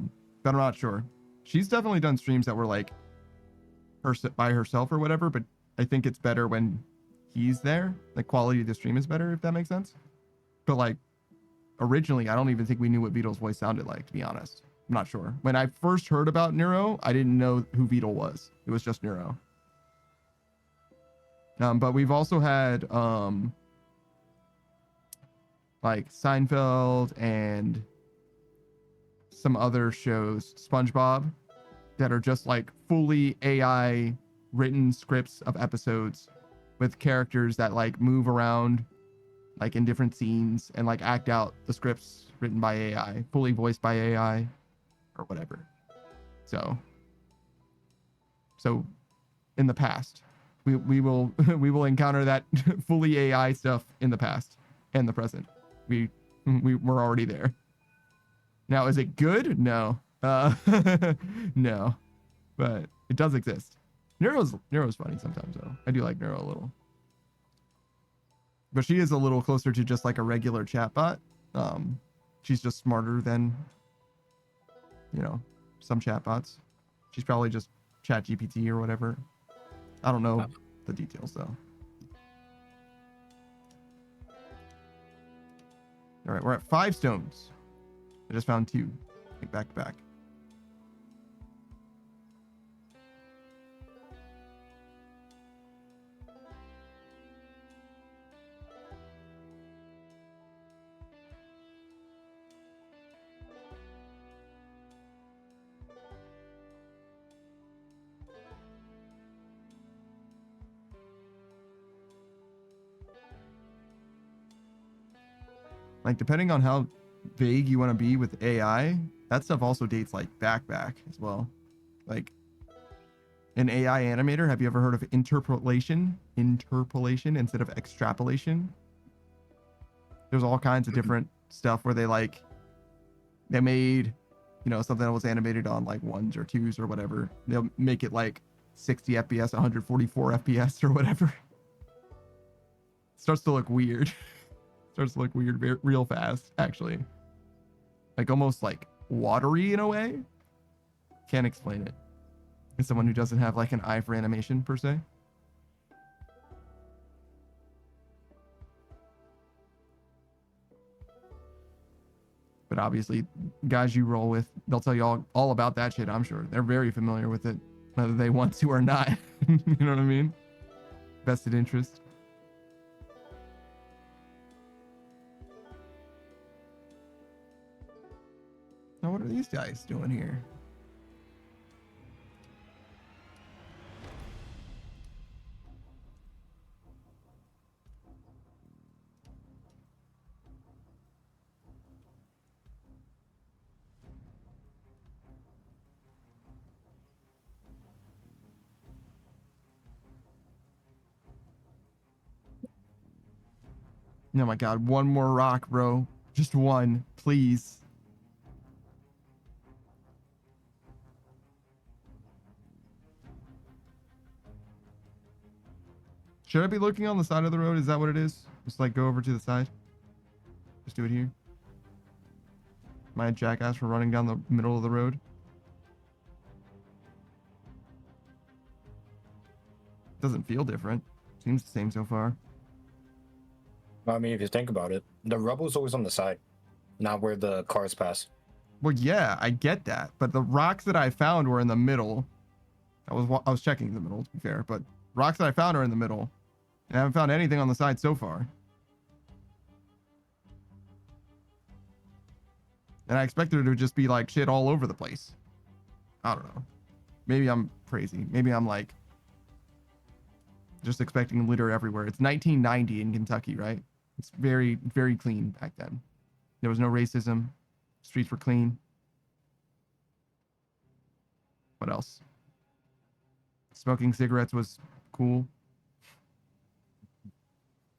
I'm not sure. She's definitely done streams that were like her by herself or whatever, but I think it's better when he's there. The quality of the stream is better, if that makes sense. But like originally, I don't even think we knew what Beetle's voice sounded like, to be honest. I'm not sure. When I first heard about Nero, I didn't know who Beetle was. It was just Nero. But we've also had like Seinfeld and some other shows, SpongeBob, that are just like fully AI written scripts of episodes with characters that like move around like in different scenes and like act out the scripts written by AI, fully voiced by AI or whatever. So in the past, we will we will encounter that fully AI stuff in the past and the present. We're already there. Now, is it good? No. No. But it does exist. Nero's funny sometimes though. I do like Nero a little. But she is a little closer to just like a regular chatbot. She's just smarter than, you know, some chatbots. She's probably just ChatGPT or whatever. I don't know the details though. All right, we're at 5 stones. I just found 2, like back to back. Like, depending on how vague you want to be with AI, that stuff also dates like back as well. Like, an AI animator, have you ever heard of interpolation instead of extrapolation? There's all kinds of different stuff where they made, you know, something that was animated on like 1s or 2s or whatever. They'll make it like 60 FPS, 144 FPS or whatever. Starts to look weird. Starts to look weird real fast, actually. Like almost like watery in a way. Can't explain it. As someone who doesn't have like an eye for animation per se. But obviously, guys you roll with, they'll tell you all about that shit, I'm sure. They're very familiar with it, whether they want to or not. You know what I mean? Vested interest. Now, what are these guys doing here? Oh my god, one more rock, bro. Just one, please. Should I be looking on the side of the road? Is that what it is? Just like go over to the side? Just do it here. Am I a jackass for running down the middle of the road? Doesn't feel different. Seems the same so far. I mean, if you think about it, the rubble's always on the side, not where the cars pass. Well, yeah, I get that, but the rocks that I found were in the middle. I was checking the middle, to be fair, but rocks that I found are in the middle. And I haven't found anything on the side so far. And I expected it to just be like shit all over the place. I don't know. Maybe I'm crazy. Maybe I'm like just expecting litter everywhere. It's 1990 in Kentucky, right? It's very, very clean back then. There was no racism. Streets were clean. What else? Smoking cigarettes was cool.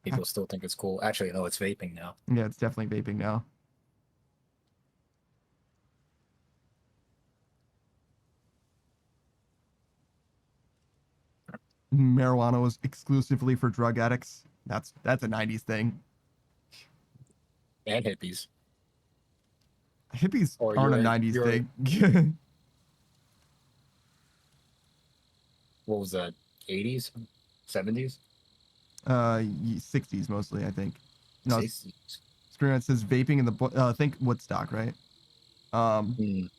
People still think it's cool. Actually, no, it's vaping now. Yeah, it's definitely vaping now. Marijuana was exclusively for drug addicts. That's a 90s thing. And hippies. Hippies Or aren't a you're- 90s you're- thing. What was that? 80s? 70s? 60s mostly, I think. No, 60s. screen says vaping in the I think Woodstock, right? Screen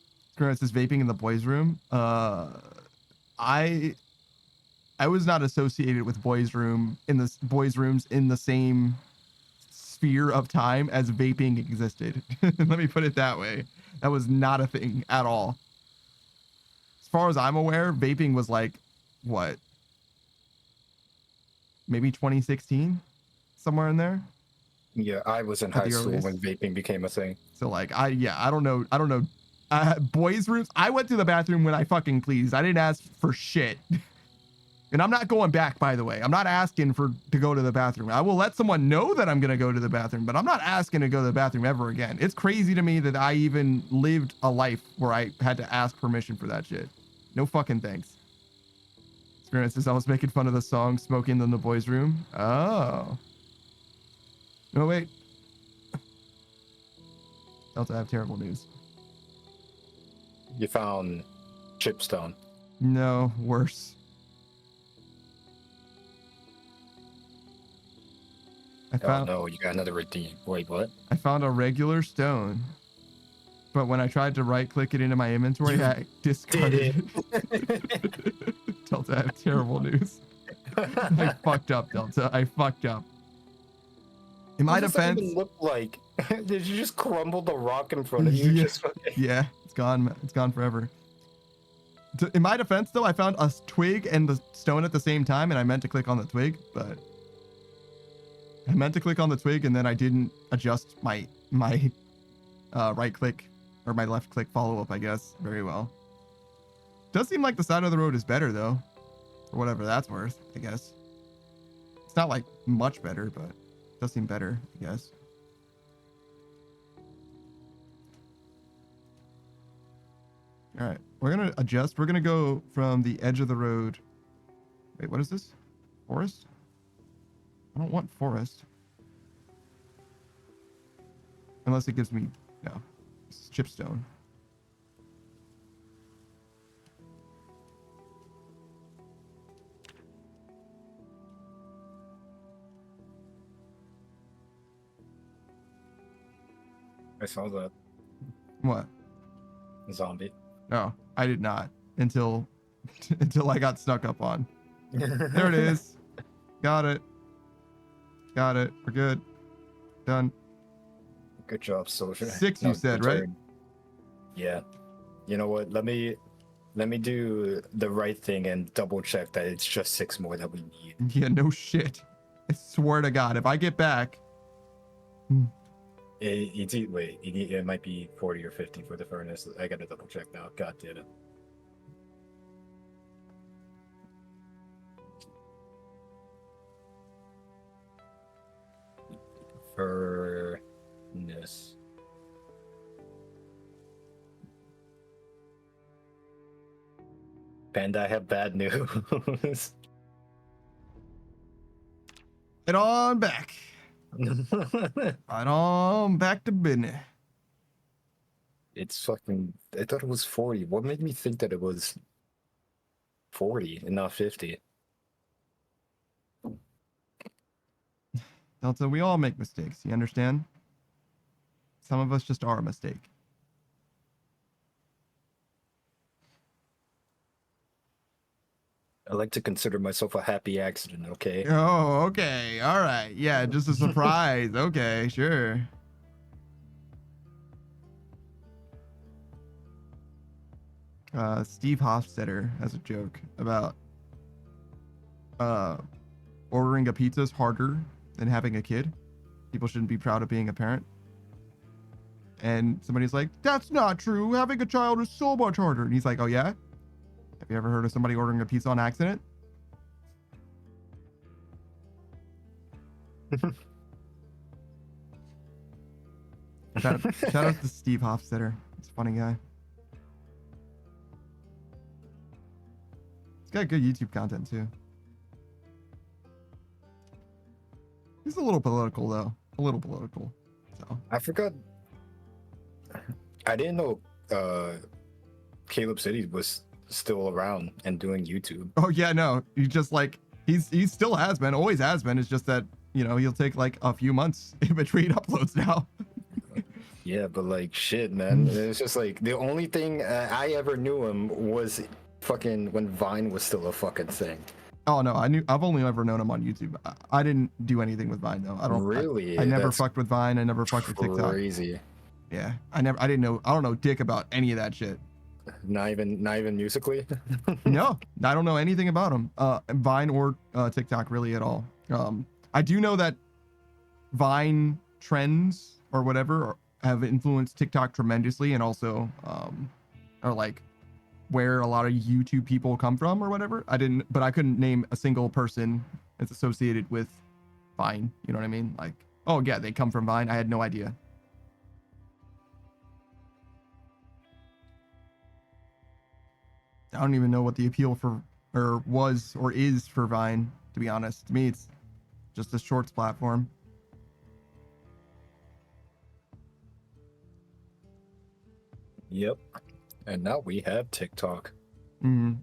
says vaping in the boys' room. I was not associated with boys' rooms in the same sphere of time as vaping existed. Let me put it that way. That was not a thing at all. As far as I'm aware, vaping was like what? Maybe 2016, somewhere in there. Yeah, I was in At high the school earliest. when vaping became a thing. So like I don't know. Boys' rooms. I went to the bathroom when I fucking pleased. I didn't ask for shit. And I'm not going back, by the way. I'm not asking to go to the bathroom. I will let someone know that I'm gonna go to the bathroom, but I'm not asking to go to the bathroom ever again. It's crazy to me that I even lived a life where I had to ask permission for that shit. No fucking thanks. Experience says I was making fun of the song "Smoking in the Boys' Room." Oh. No wait. Delta, I have terrible news. You found chipstone. No, worse. Oh no, you got another redeem. Wait, what? I found a regular stone, but when I tried to right click it into my inventory, I discarded it. Delta, I have terrible news. I fucked up, Delta. I fucked up. In my What does that defense, even look like? Did you just crumble the rock in front of you? Yeah. Just fucking... yeah, it's gone. It's gone forever. In my defense, though, I found a twig and the stone at the same time, and I meant to click on the twig, and then I didn't adjust my my right click or my left click follow up, I guess, very well. Does seem like the side of the road is better though, for whatever that's worth, I guess. It's not like much better, but it does seem better, I guess. All right, we're gonna adjust. We're gonna go from the edge of the road. Wait, what is this? Forest? I don't want forest. Unless it gives me, no, it's chipstone. I saw that What? zombie. No, I did not until until I got snuck up on. There it is. Got it. Got it. We're good. Done. Good job, soldier. 6 you said, good right? turn. Yeah. You know what? Let me do the right thing and double check that it's just 6 more that we need. Yeah, no shit. I swear to God, if I get back. It might be 40 or 50 for the furnace. I gotta double check now. God damn it. Furnace. Panda, I have bad news. Right on back. Right on back to business. It's fucking. I thought it was 40. What made me think that it was 40 and not 50? Delta, we all make mistakes. You understand? Some of us just are a mistake. I like to consider myself a happy accident, okay? Oh, okay. All right. Yeah, just a surprise. Okay, sure. Steve Hofstetter has a joke about ordering a pizza is harder than having a kid. People shouldn't be proud of being a parent. And somebody's like, that's not true. Having a child is so much harder. And he's like, oh yeah? Have you ever heard of somebody ordering a pizza on accident? Shout out to Steve Hofstetter. He's a funny guy. He's got good YouTube content too. He's a little political though. A little political. So I forgot. I didn't know Caleb City was still around and doing YouTube. oh yeah, no. He's just like he still has been, always has been. It's just that, you know, he'll take like a few months in between uploads now. Yeah, but like shit, man. It's just like the only thing I ever knew him was fucking when Vine was still a fucking thing. Oh no, I've only ever known him on YouTube. I didn't do anything with Vine though. I don't really. I never That's fucked with Vine. I never fucked with TikTok. Crazy. Yeah, I don't know dick about any of that shit. Not even musically. No, I don't know anything about him. Vine or TikTok really at all. I do know that Vine trends or whatever have influenced TikTok tremendously, and also are like where a lot of YouTube people come from or whatever. But I couldn't name a single person that's associated with Vine. You know what I mean? Like, oh yeah, they come from Vine. I had no idea. I don't even know what the appeal for or was or is for Vine, to be honest. To me, it's just a shorts platform. Yep. And now we have TikTok. Not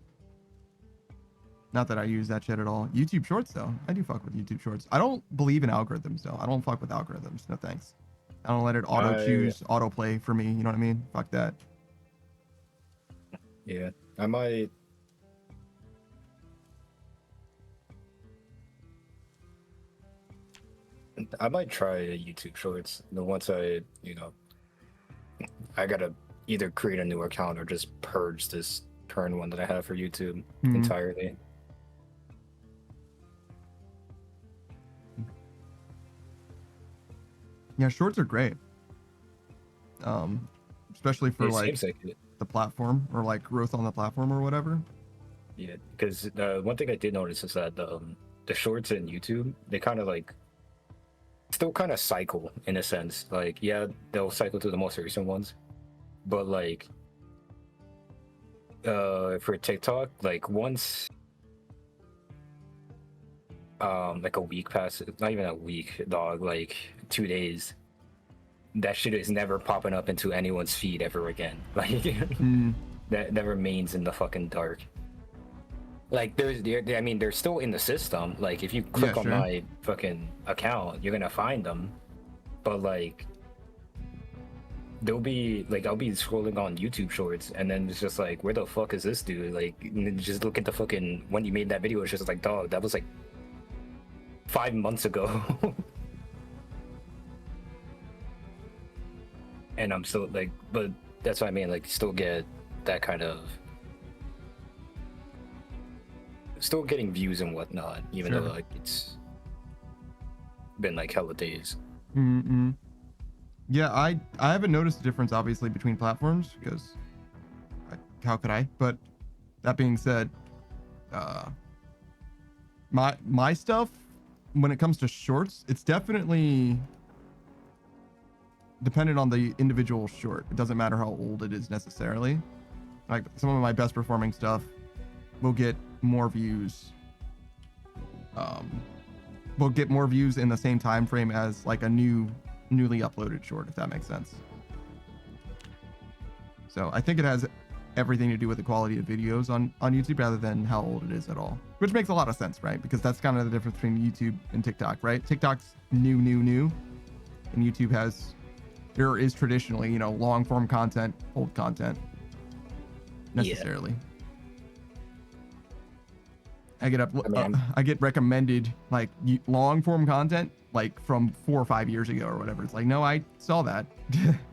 that I use that shit at all. YouTube Shorts, though. I do fuck with YouTube Shorts. I don't believe in algorithms, though. I don't fuck with algorithms. No thanks. I don't let it auto-choose, auto-play for me. You know what I mean? Fuck that. Yeah. I might try YouTube Shorts. Once I gotta either create a new account or just purge this current one that I have for YouTube entirely. Yeah, shorts are great. especially for It like seems like it. the platform or like growth on the platform or whatever. Yeah, because one thing I did notice is that the shorts in YouTube, they kind of like still kind of cycle in a sense. Like, yeah, they'll cycle to the most recent ones, but like for TikTok, like once like a week passes, not even a week, dog, like 2 days, that shit is never popping up into anyone's feed ever again. Like that remains in the fucking dark. Like I mean, they're still in the system. Like if you click on sure. my fucking account, you're gonna find them. But like they'll be like, I'll be scrolling on YouTube Shorts, and then it's just like, where the fuck is this dude? Like, and then just look at the fucking when you made that video. It's just like, dog, that was like 5 months ago. And I'm still like, but that's what I mean. Like, still get that kind of, still getting views and whatnot, even Sure. though like it's been like hella days. Mm-hmm. Yeah, I haven't noticed a difference obviously between platforms because how could I? But that being said, my stuff when it comes to shorts, it's definitely dependent on the individual short. It doesn't matter how old it is necessarily. Like some of my best performing stuff will get more views. Will get more views in the same time frame as like a newly uploaded short, if that makes sense. So I think it has everything to do with the quality of videos on YouTube rather than how old it is at all, which makes a lot of sense, right? Because that's kind of the difference between YouTube and TikTok, right? TikTok's new, and YouTube there is traditionally, you know, long form content, old content necessarily. Yeah. I get recommended like long form content like from 4 or 5 years ago or whatever. It's like, no, I saw that.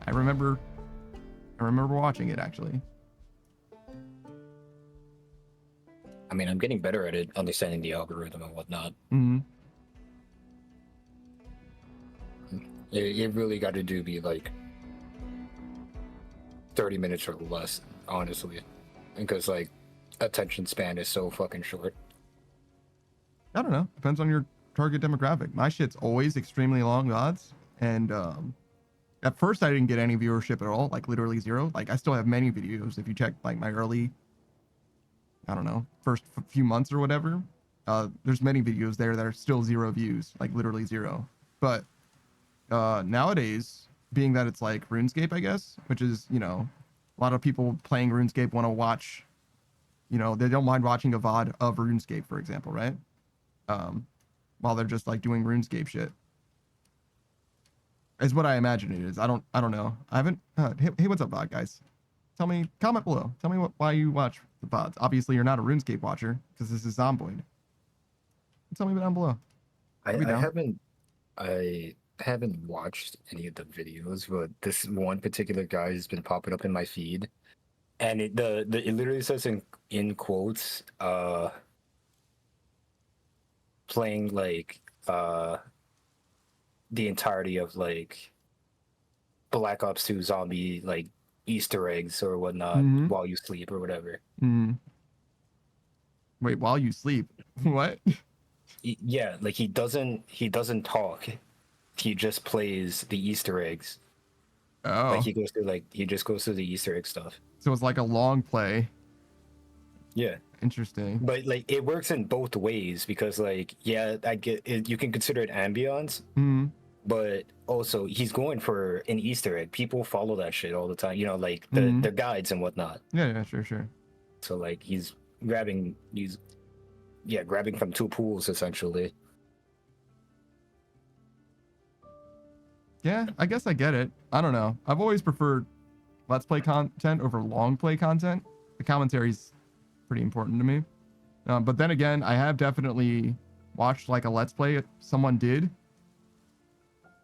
I remember watching it actually. I mean, I'm getting better at it, understanding the algorithm and whatnot. Mm-hmm. It really got to be like 30 minutes or less, honestly, because like attention span is so fucking short. I don't know. Depends on your target demographic. My shit's always extremely long VODs, and at first I didn't get any viewership at all, like literally zero. Like I still have many videos. If you check like my early, I don't know, first few months or whatever, there's many videos there that are still 0 views, like literally 0. But nowadays, being that it's like RuneScape, I guess, which is, you know, a lot of people playing RuneScape want to watch, you know, they don't mind watching a VOD of RuneScape, for example, right? While they're just like doing RuneScape shit. Is what I imagine it is. I don't know. I haven't. Hey, what's up, VOD guys? Tell me, comment below. Tell me why you watch the VODs. Obviously, you're not a RuneScape watcher because this is Zomboid. Tell me down below. I haven't watched any of the videos, but this one particular guy has been popping up in my feed, and it literally says in quotes, playing like the entirety of like Black Ops 2 zombie like Easter eggs or whatnot while you sleep or whatever. Wait, while you sleep? What? Yeah, like he doesn't talk. He just plays the Easter eggs. Oh. Like he just goes through the Easter egg stuff. So it's like a long play. Yeah. Interesting. But like it works in both ways because like, yeah, I get it, you can consider it ambiance. But also he's going for an Easter egg. People follow that shit all the time, you know, like the guides and whatnot. Yeah, sure. So like he's grabbing from 2 pools essentially. Yeah, I guess I get it. I don't know. I've always preferred let's play content over long play content. The commentary's pretty important to me. But then again, I have definitely watched like a let's play someone did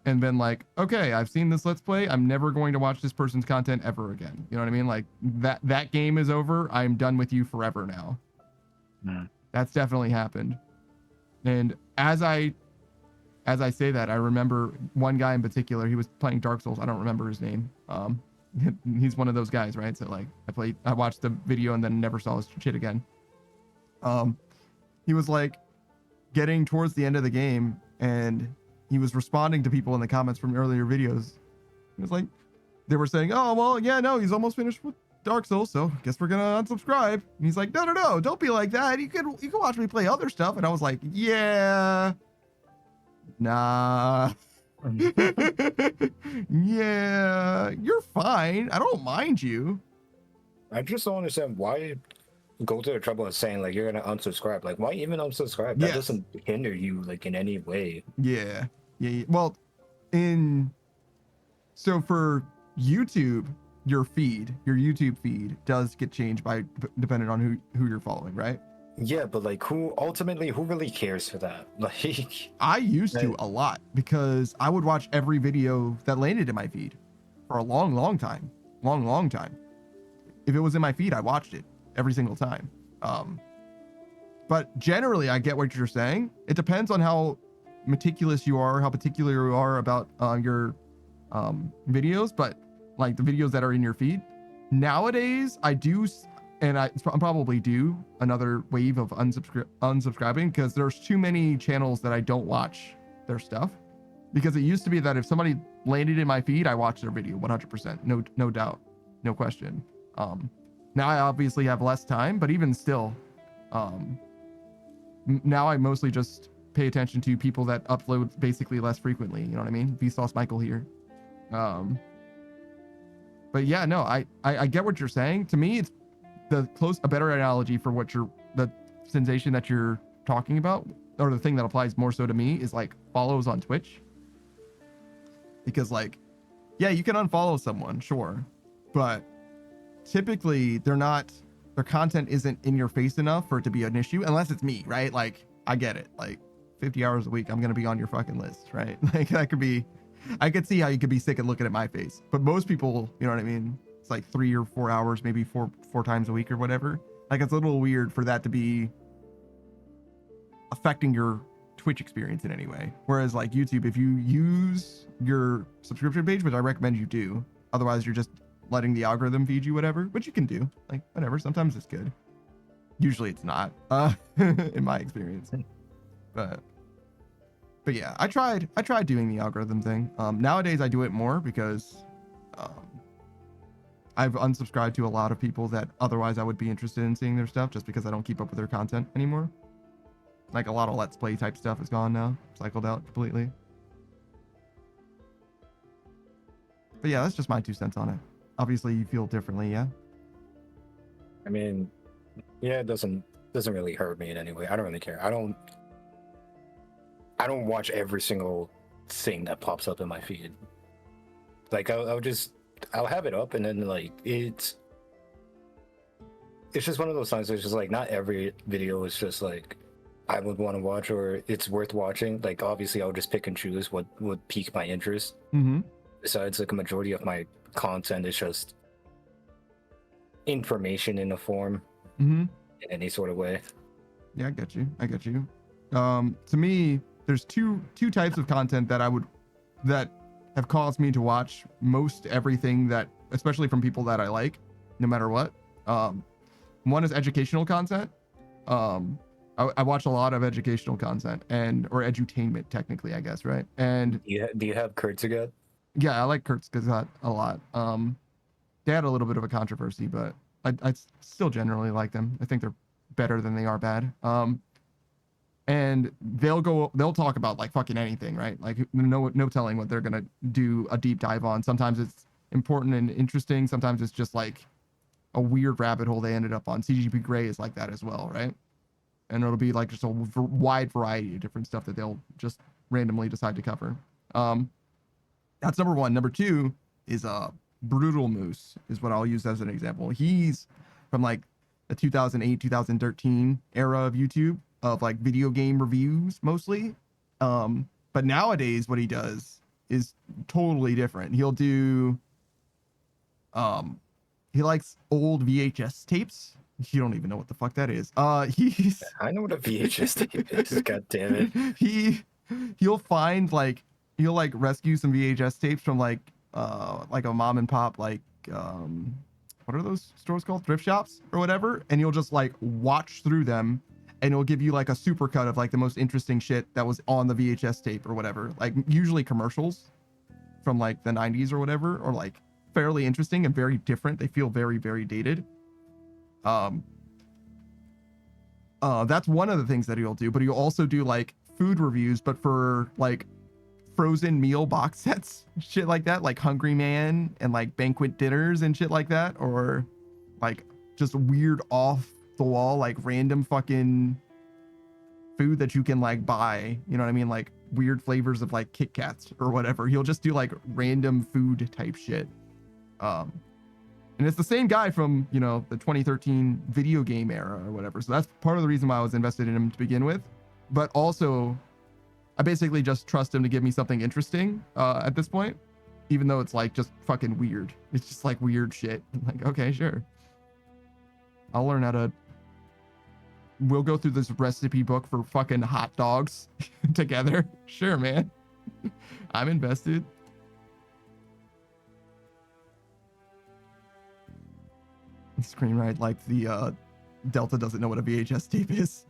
and been like, okay, I've seen this let's play. I'm never going to watch this person's content ever again. You know what I mean? Like that game is over. I'm done with you forever now. That's definitely happened. And as as I say that, I remember one guy in particular. He was playing Dark Souls. I don't remember his name. He's one of those guys, right? So like I watched the video and then never saw his shit again. He was like getting towards the end of the game and he was responding to people in the comments from earlier videos. He was like, they were saying, oh, well, yeah, no, he's almost finished with Dark Souls, so I guess we're gonna unsubscribe. And he's like, no, don't be like that. You can watch me play other stuff. And I was like, yeah, nah. Yeah, you're fine. I don't mind you. I just don't understand why go to the trouble of saying like you're gonna unsubscribe. Like, why even unsubscribe? That doesn't hinder you like in any way. Yeah. Well, so for YouTube, your YouTube feed does get changed by depending on who you're following, right? Yeah, but like who really cares for that? Like I used to a lot because I would watch every video that landed in my feed for a long time. If it was in my feed, I watched it every single time. But generally I get what you're saying. It depends on how meticulous you are, how particular you are about your videos, but like the videos that are in your feed nowadays, I do, and I probably do another wave of unsubscribing because there's too many channels that I don't watch their stuff. Because it used to be that if somebody landed in my feed, I watched their video 100%, no doubt, no question. Now I obviously have less time, but even still, now I mostly just pay attention to people that upload basically less frequently. You know what I mean? Vsauce Michael here. But yeah, no, I get what you're saying. To me, it's a better analogy for the sensation that you're talking about, or the thing that applies more so to me is like follows on Twitch. Because like, yeah, you can unfollow someone, sure, but typically their content isn't in your face enough for it to be an issue, unless it's me, right? Like, I get it. Like 50 hours a week, I'm going to be on your fucking list, right? Like I could see how you could be sick of looking at my face, but most people, you know what I mean? It's like 3 or 4 hours, maybe four times a week or whatever. Like it's a little weird for that to be affecting your Twitch experience in any way. Whereas like YouTube, if you use your subscription page, which I recommend you do, otherwise you're just letting the algorithm feed you whatever, which you can do, like whatever. Sometimes it's good. Usually it's not, in my experience. But yeah, I tried doing the algorithm thing. Nowadays I do it more because I've unsubscribed to a lot of people that otherwise I would be interested in seeing their stuff, just because I don't keep up with their content anymore. Like a lot of Let's Play type stuff is gone now, cycled out completely. But yeah, that's just my 2 cents on it. Obviously you feel differently, yeah? I mean, yeah, it doesn't really hurt me in any way. I don't really care. I don't watch every single thing that pops up in my feed. Like I'll have it up and then like it's just one of those times. It's just like not every video is just like I would want to watch or it's worth watching. Like obviously I'll just pick and choose what would pique my interest. Mm-hmm. Besides, like a majority of my content is just information in a form, in any sort of way. Yeah, I get you. To me, there's two types of content that have caused me to watch most everything that, especially from people that I like, no matter what. One is educational content. I watch a lot of educational content or edutainment, technically, I guess, right? And do you have Kurtzagat? Yeah, I like Kurtzagat a lot. They had a little bit of a controversy, but I still generally like them. I think they're better than they are bad. And they'll talk about like fucking anything, right? Like no telling what they're gonna do a deep dive on. Sometimes it's important and interesting. Sometimes it's just like a weird rabbit hole they ended up on. CGP Grey is like that as well, right? And it'll be like just a wide variety of different stuff that they'll just randomly decide to cover. That's number one. Number two is Brutal Moose is what I'll use as an example. He's from like the 2008, 2013 era of YouTube, of like video game reviews mostly. But nowadays what he does is totally different. He'll do, he likes old VHS tapes. You don't even know what the fuck that is. I know what a VHS tape is. God damn it. he'll find like he'll like rescue some VHS tapes from like a mom and pop like what are those stores called, thrift shops or whatever, and you'll just like watch through them and it'll give you like a super cut of like the most interesting shit that was on the VHS tape or whatever, like usually commercials from like the 90s or whatever, or like fairly interesting and very different. They feel very, very dated. That's one of the things that he'll do, but he'll also do like food reviews, but for like frozen meal box sets, shit like that, like Hungry Man and like banquet dinners and shit like that, or like just weird off the wall, like random fucking food that you can like buy, you know what I mean? Like weird flavors of like Kit Kats or whatever. He'll just do like random food type shit. And it's the same guy from, you know, the 2013 video game era or whatever. So that's part of the reason why I was invested in him to begin with. But also, I basically just trust him to give me something interesting at this point, even though it's like just fucking weird. It's just like weird shit. Like, okay, sure. I'll learn how to. We'll go through this recipe book for fucking hot dogs together. Sure, man. I'm invested. Screenwrite like the Delta doesn't know what a VHS tape is.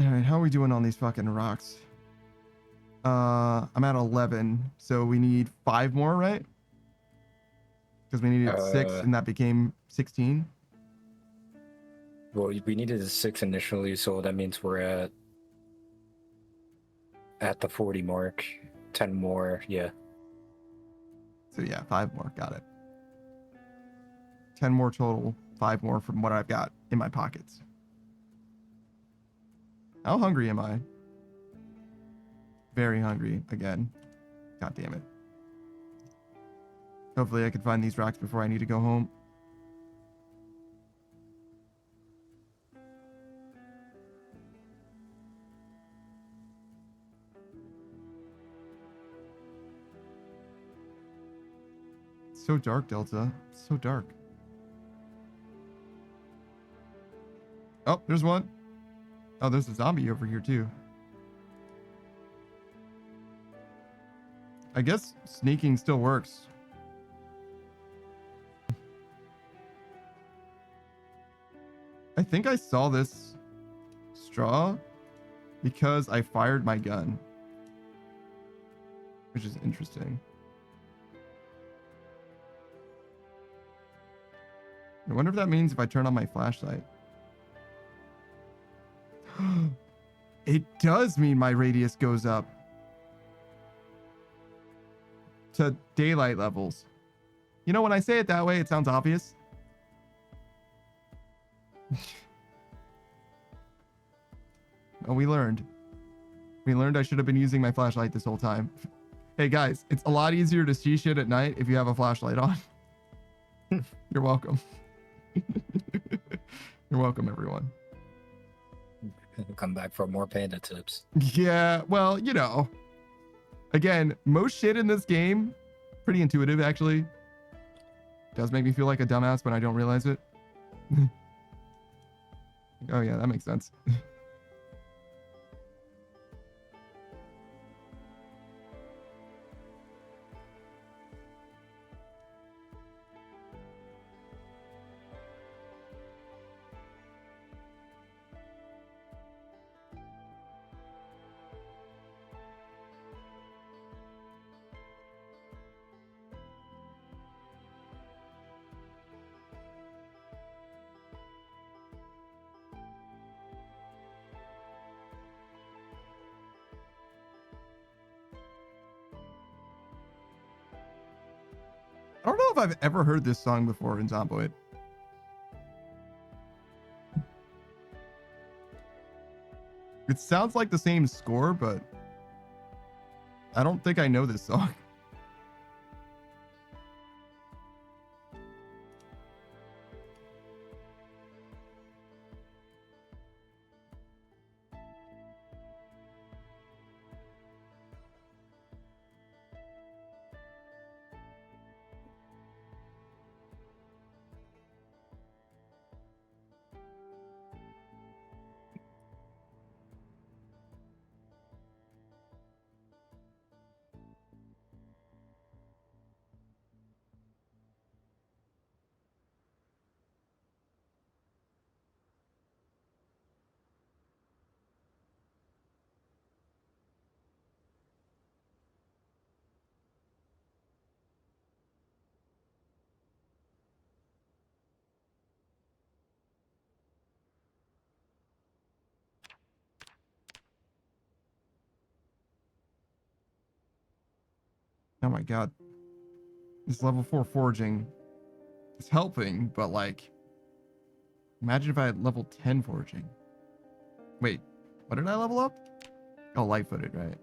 All right, how are we doing on these fucking rocks? I'm at 11, so we need 5 more, right? Because we needed 6 and that became 16. Well, we needed a 6 initially, so that means we're at the 40 mark. 10 more, yeah. So yeah, 5 more, got it. 10 more total, 5 more from what I've got in my pockets. How hungry am I? Very hungry again. God damn it. Hopefully I can find these rocks before I need to go home. It's so dark, Delta. It's so dark. Oh, there's one. Oh, there's a zombie over here too. I guess sneaking still works. I think I saw this straw because I fired my gun, which is interesting. I wonder if that means if I turn on my flashlight. It does mean my radius goes up to daylight levels. You know, when I say it that way, it sounds obvious. Oh, we learned. We learned I should have been using my flashlight this whole time. Hey guys, it's a lot easier to see shit at night if you have a flashlight on. You're welcome. You're welcome, everyone. Come back for more panda tips. Yeah, well, you know. Again, most shit in this game, pretty intuitive actually. Does make me feel like a dumbass when I don't realize it. Oh yeah, that makes sense. I don't know if I've ever heard this song before in Zomboid. It sounds like the same score, but I don't think I know this song. Oh my god. This level 4 foraging is helping, but like, imagine if I had level 10 foraging. Wait, what did I level up? Oh, light-footed, right?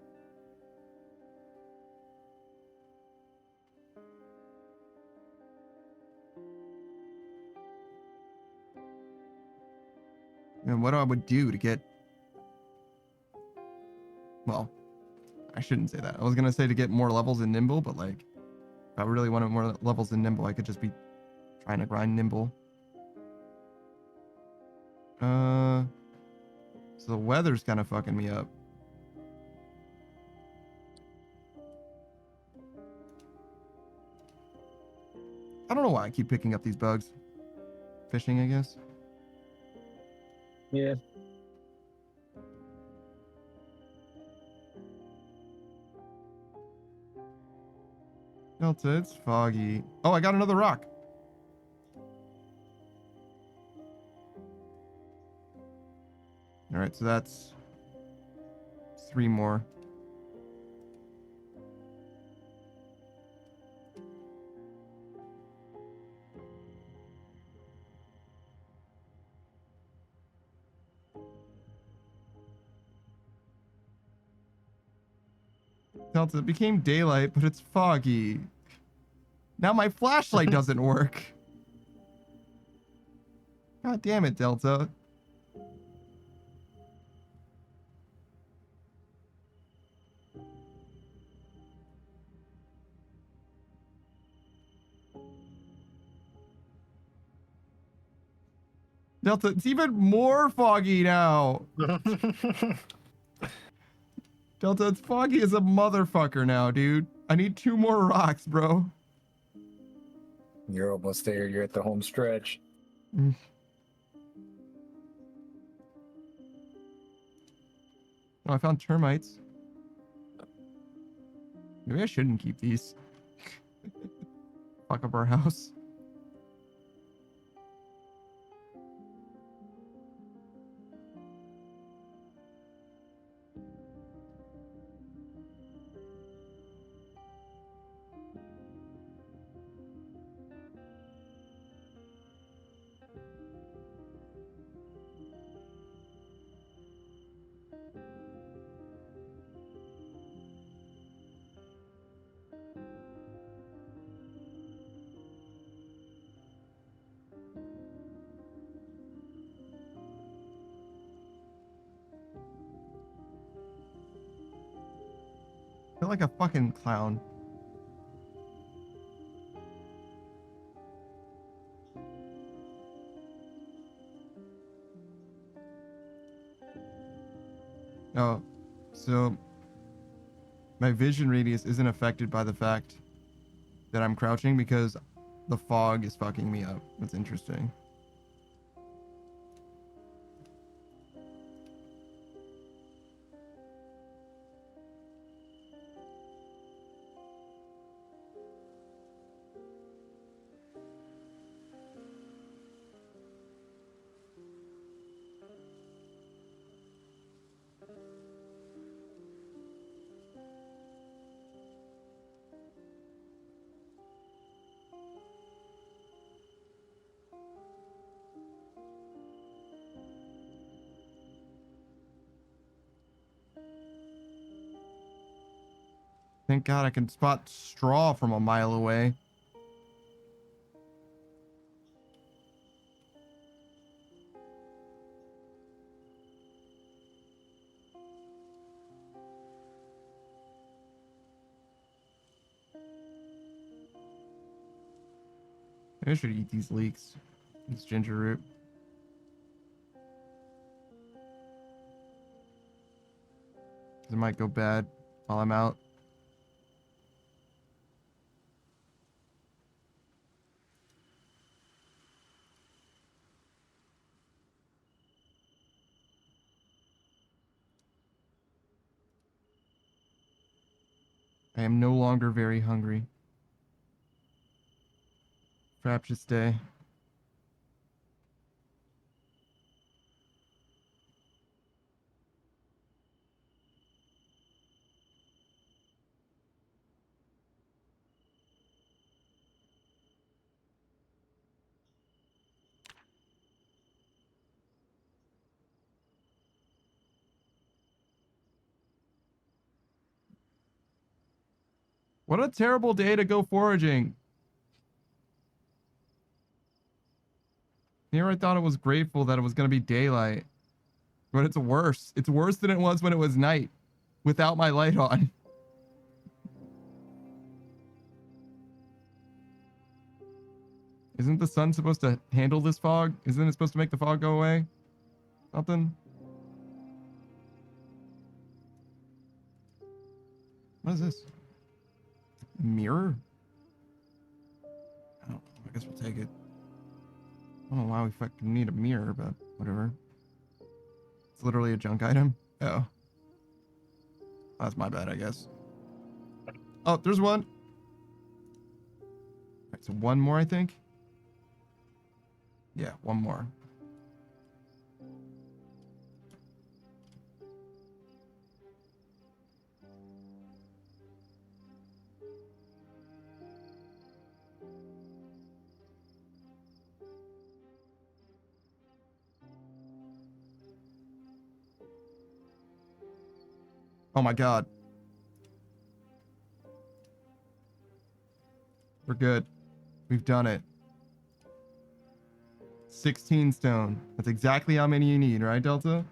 And what I would do to get... Well, I shouldn't say that. I was going to say to get more levels in Nimble, but like, if I really wanted more levels in Nimble, I could just be trying to grind Nimble. So the weather's kind of fucking me up. I don't know why I keep picking up these bugs. Fishing, I guess. Yeah. Delta, it's foggy. Oh, I got another rock. All right, so that's 3 more. Delta, it became daylight, but it's foggy. Now my flashlight doesn't work. God damn it, Delta. Delta, it's even more foggy now. Delta, it's foggy as a motherfucker now, dude. I need 2 more rocks, bro. You're almost there. You're at the home stretch. Oh, I found termites. Maybe I shouldn't keep these. Fuck up our house. I feel like a fucking clown. Oh, so my vision radius isn't affected by the fact that I'm crouching because the fog is fucking me up. That's interesting. Thank God I can spot straw from a mile away. Maybe I should eat these leeks. This ginger root. It might go bad while I'm out. I am no longer very hungry. Fraptious day. What a terrible day to go foraging. Here I thought it was grateful that it was going to be daylight. But it's worse. It's worse than it was when it was night. Without my light on. Isn't the sun supposed to handle this fog? Isn't it supposed to make the fog go away? Something? What is this? Mirror? Oh, I guess we'll take it. I don't know why we fucking need a mirror, but whatever. It's literally a junk item. Oh. That's my bad, I guess. Oh, there's one. Alright, so one more, I think. Yeah, one more. Oh my god. We're good. We've done it. 16 stone. That's exactly how many you need, right, Delta?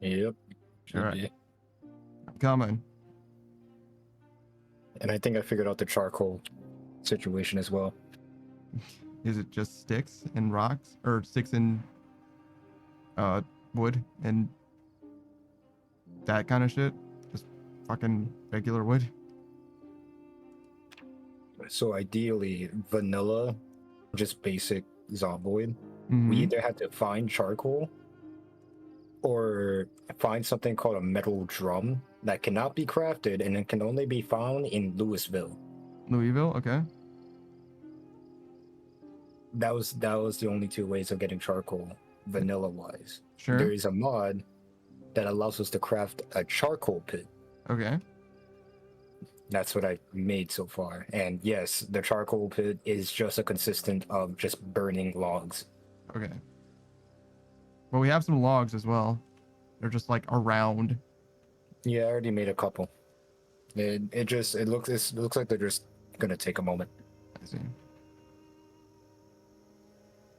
Yep. All right. I'm coming. And I think I figured out the charcoal situation as well. Is it just sticks and rocks? Or sticks and wood and that kind of shit? Just fucking regular wood? So ideally, vanilla, just basic Zomboid. Mhm. We either have to find charcoal or find something called a metal drum that cannot be crafted and it can only be found in Louisville. Louisville? Okay. That was the only two ways of getting charcoal, vanilla wise. Sure. There is a mod that allows us to craft a charcoal pit. Okay. That's what I made so far. And yes, the charcoal pit is just a consistent of just burning logs. Okay. Well, we have some logs as well. They're just like around. Yeah, I already made a couple. It looks like they're just gonna take a moment. I see.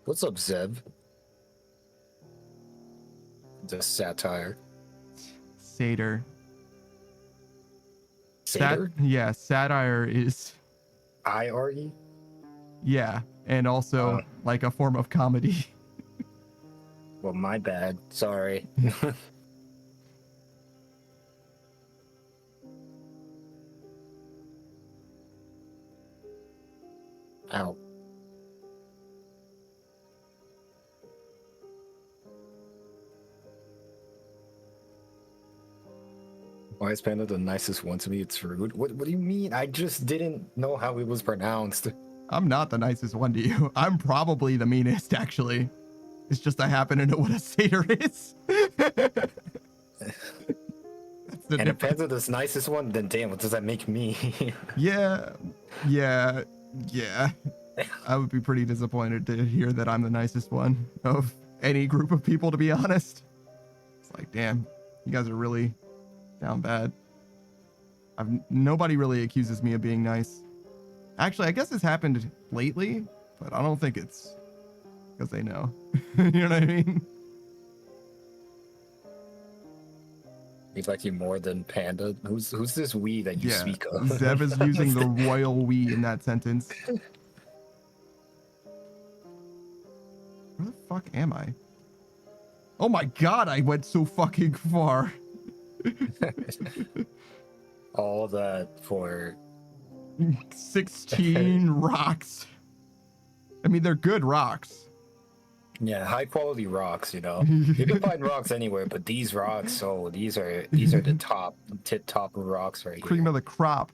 What's up, Zev? The satire. Satyr. Satyr? Yeah, satire is IRE? yeah, and also like a form of comedy. Well, my bad. Sorry. Ow. Why is Panda the nicest one to me? It's rude. What do you mean? I just didn't know how it was pronounced. I'm not the nicest one to you. I'm probably the meanest, actually. It's just I happen to know what a satyr is. And if Pan's the nicest one, then damn, what does that make me? Yeah. I would be pretty disappointed to hear that I'm the nicest one of any group of people, to be honest. It's like, damn, you guys are really down bad. Nobody really accuses me of being nice. Actually, I guess it's happened lately, but I don't think it's because they know. You know what I mean? They like you more than Panda. Who's this we that you speak of? Zev is using the royal we in that sentence. Where the fuck am I? Oh my god, I went so fucking far. All that for 16 rocks. I mean, they're good rocks. Yeah, high quality rocks, you know. You can find rocks anywhere, but these rocks, these are the top rocks right here. Cream of the crop.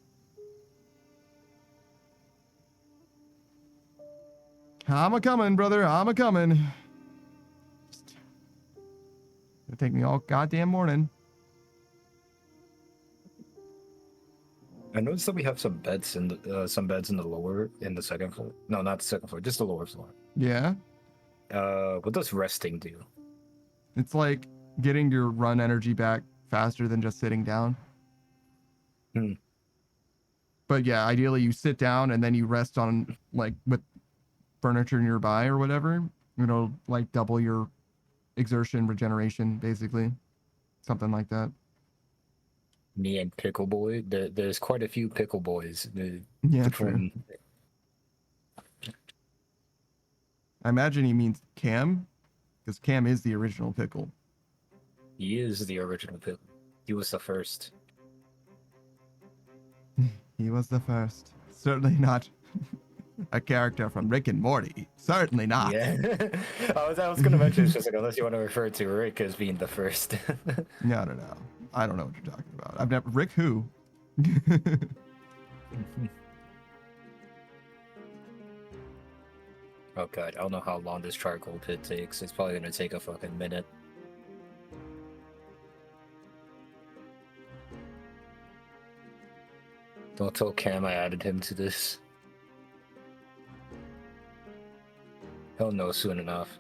I'm a coming, brother. I'm a coming. It'll take me all goddamn morning. I noticed that we have some beds in the second floor. No, not the second floor, just the lower floor. Yeah. What does resting do? It's like getting your run energy back faster than just sitting down. But yeah, ideally you sit down and then you rest on like with furniture nearby or whatever. It'll like double your exertion regeneration, basically. Something like that. Me and Pickle Boy. There's quite a few Pickle Boys. Yeah, true. I imagine he means Cam, because Cam is the original pickle. He is the original Pickle. He was the first. He was the first. Certainly not a character from Rick and Morty. Certainly not. Yeah. I was gonna mention it's just like unless you want to refer to Rick as being the first. No. I don't know what you're talking about. I've never Rick who? Oh god, I don't know how long this charcoal pit takes. It's probably gonna take a fucking minute. Don't tell Cam I added him to this. He'll know soon enough.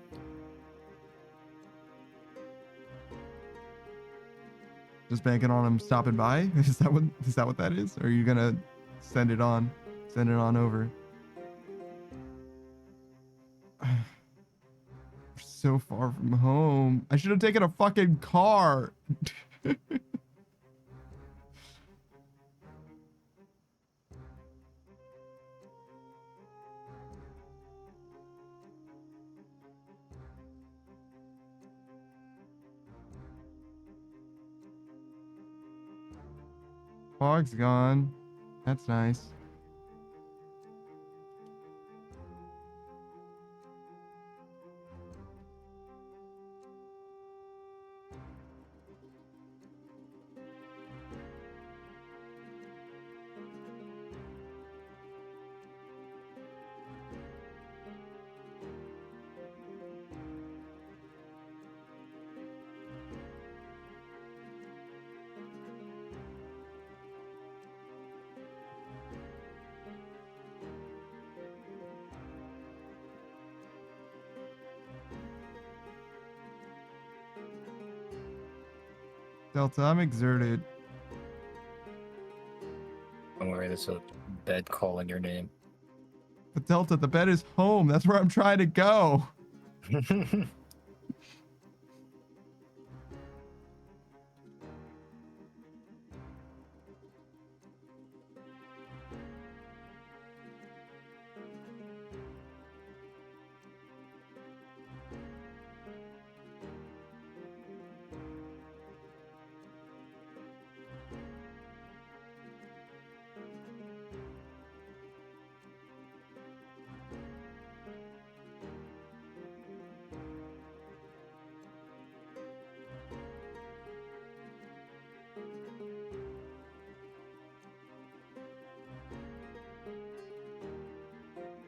Just banking on him stopping by? Is that what that is? Or are you gonna send it on over? We're so far from home. I should have taken a fucking car. Fog's gone. That's nice. Delta, I'm exerted. Don't worry, there's a bed calling your name. But Delta, the bed is home. That's where I'm trying to go.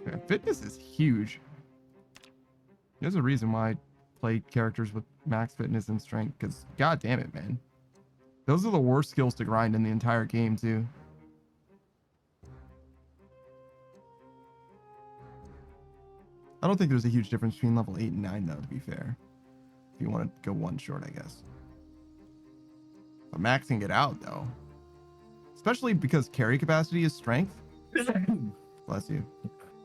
Yeah, fitness is huge. There's a reason why I play characters with max fitness and strength, because god damn it, man. Those are the worst skills to grind in the entire game, too. I don't think there's a huge difference between level 8 and 9, though, to be fair. If you want to go one short, I guess. But maxing it out, though. Especially because carry capacity is strength. Bless you.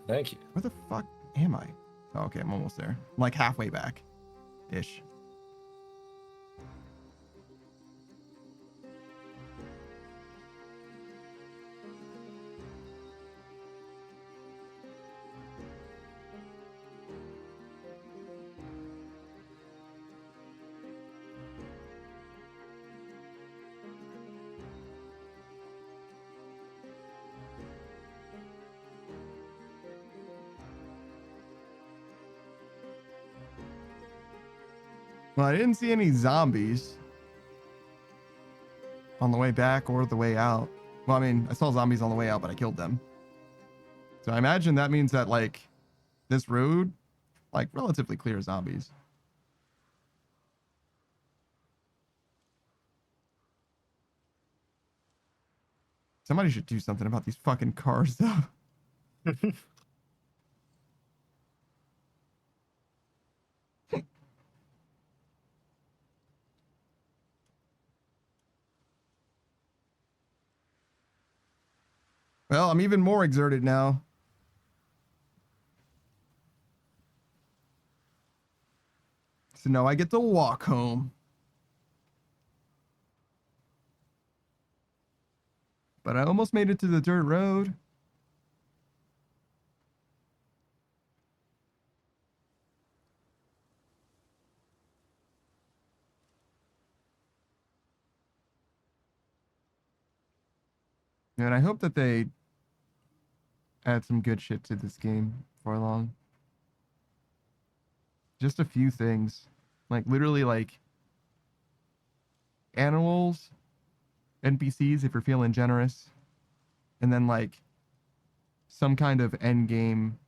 Thank you. Where the fuck am I? Oh, okay, I'm almost there. I'm like halfway back. Ish. Well, I didn't see any zombies on the way back or the way out. Well, I mean, I saw zombies on the way out, but I killed them. So I imagine that means that, like, this road, like, relatively clear of zombies. Somebody should do something about these fucking cars, though. Well, I'm even more exerted now. So now I get to walk home. But I almost made it to the dirt road. And I hope that they add some good shit to this game before long. Just a few things. Like, literally, like, animals, NPCs, if you're feeling generous. And then, like, some kind of end game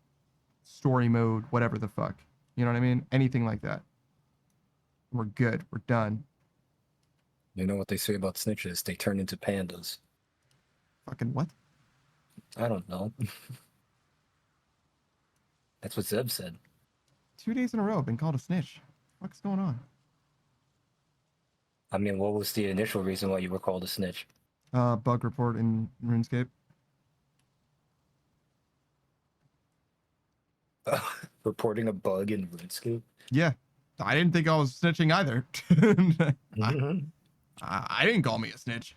story mode, whatever the fuck. You know what I mean? Anything like that. We're good. We're done. You know what they say about snitches? They turn into pandas. Fucking what? I don't know. That's what Zeb said. 2 days in a row, I've been called a snitch. What's going on? I mean, what was the initial reason why you were called a snitch? Bug report in RuneScape. Reporting a bug in RuneScape? Yeah. I didn't think I was snitching either. I didn't call me a snitch.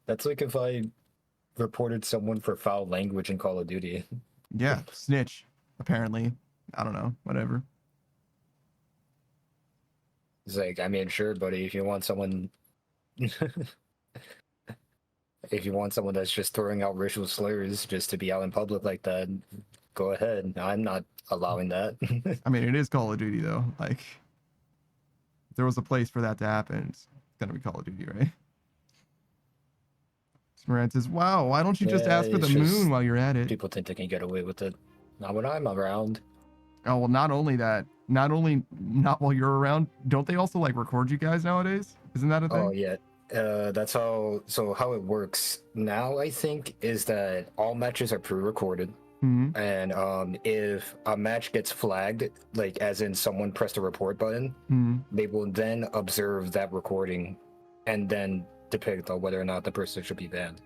That's like if I reported someone for foul language in Call of Duty. Yeah, snitch, apparently. I don't know, whatever. It's like, I mean, sure, buddy, if you want someone if you want someone that's just throwing out racial slurs just to be out in public like that, go ahead. I'm not allowing that. I mean, it is Call of Duty, though. Like, if there was a place for that to happen, it's gonna be Call of Duty, right? Smarant says, wow, why don't you just Yeah, ask for the it's just moon while you're at it? People think they can get away with it. Not when I'm around. Oh, well, not only that, not while you're around, don't they also, like, record you guys nowadays? Isn't that a thing? Oh, yeah. That's how it works now, I think, is that all matches are pre-recorded. Mm-hmm. And if a match gets flagged, like as in someone pressed a report button, they will then observe that recording and then depict on whether or not the person should be banned.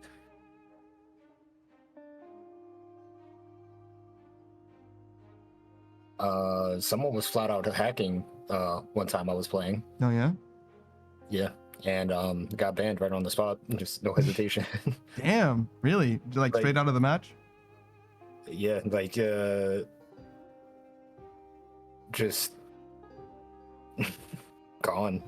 Someone was flat out hacking one time I was playing. Oh, yeah? Yeah. And got banned right on the spot. Just no hesitation. Damn, really? Like straight out of the match? Yeah, like just gone.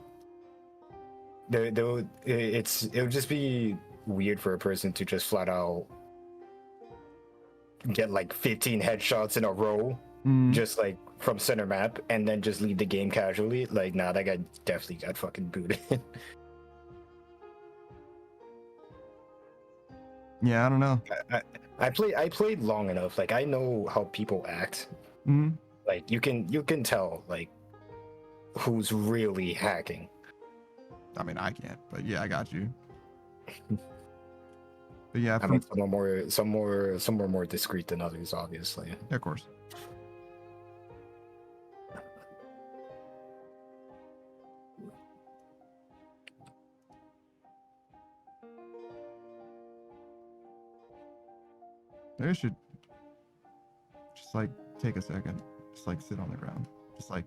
It would just be weird for a person to just flat out get like 15 headshots in a row, just like from center map, and then just leave the game casually. Like, nah, that guy definitely got fucking booted. Yeah, I don't know. I played long enough. Like, I know how people act. Like, you can tell like who's really hacking. I mean, I can't, but yeah, I got you. But yeah, I mean, some were more discreet than others, obviously. Yeah, of course. Maybe I should just like take a second, just like sit on the ground, just like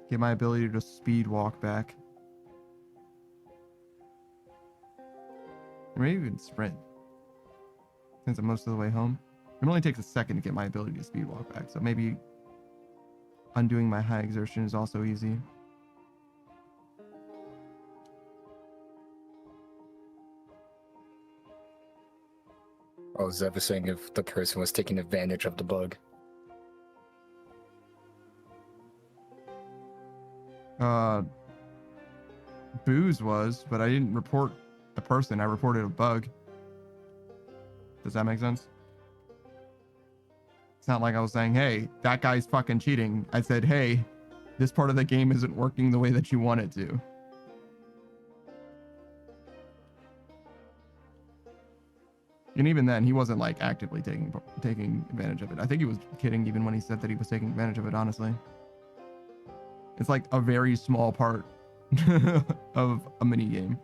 get my ability to speed walk back. Or maybe even sprint. Since I'm most of the way home. It only takes a second to get my ability to speed walk back, so maybe undoing my high exertion is also easy. I was ever saying if the person was taking advantage of the bug. Booze was, but I didn't report a person, I reported a bug. Does that make sense? It's not like I was saying, hey, that guy's fucking cheating. I said, hey, this part of the game isn't working the way that you want it to. And even then, he wasn't like actively taking advantage of it. I think he was kidding even when he said that he was taking advantage of it, honestly. It's like a very small part of a mini game.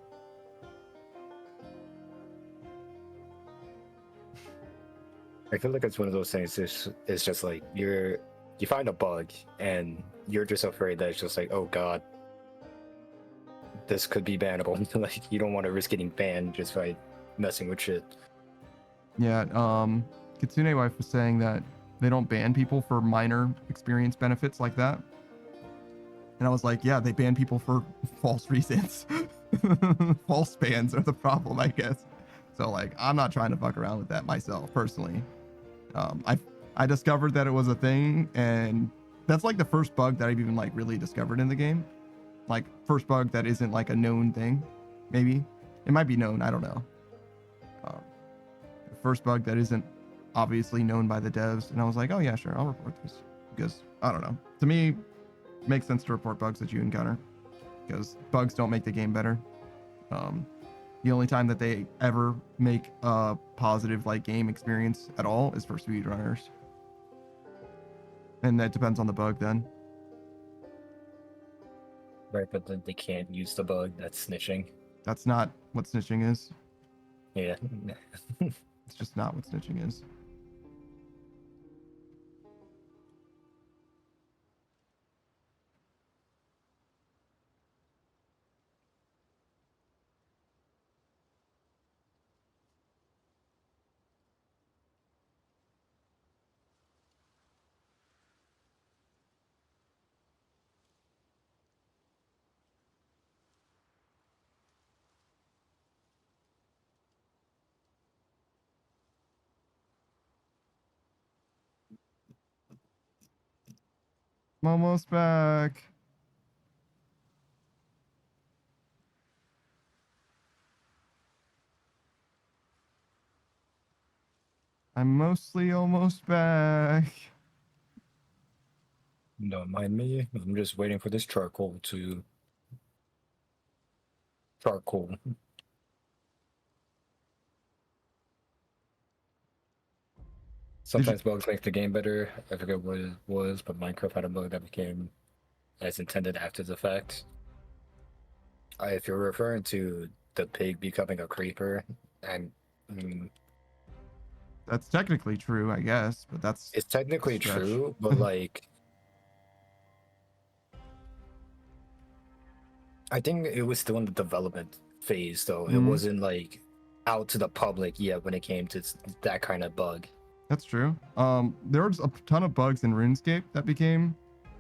I feel like it's one of those things. It's just like you find a bug and you're just afraid that it's just like, oh god, this could be bannable. Like you don't want to risk getting banned just by messing with shit. Yeah, Kitsune Wife was saying that they don't ban people for minor experience benefits like that. And I was like, yeah, they ban people for false reasons. False bans are the problem, I guess. So like, I'm not trying to fuck around with that myself personally. I discovered that it was a thing, and that's like the first bug that I've even like really discovered in the game. Like first bug that isn't like a known thing. Maybe it might be known. I don't know. The first bug that isn't obviously known by the devs, and I was like, oh yeah, sure, I'll report this because I don't know. To me, it makes sense to report bugs that you encounter because bugs don't make the game better. The only time that they ever make a positive like game experience at all is for speedrunners, and that depends on the bug then. Right, but then they can't use the bug. That's snitching. That's not what snitching is. Yeah. It's just not what snitching is. I'm almost back. I'm mostly almost back. Don't mind me. I'm just waiting for this charcoal. Sometimes bugs make the game better. I forget what it was, but Minecraft had a bug that became as intended after the fact. If you're referring to the pig becoming a creeper, and That's technically true, I guess, but that's it's technically true, but like I think it was still in the development phase though. It wasn't like out to the public yet when it came to that kind of bug. That's true. There was a ton of bugs in RuneScape that became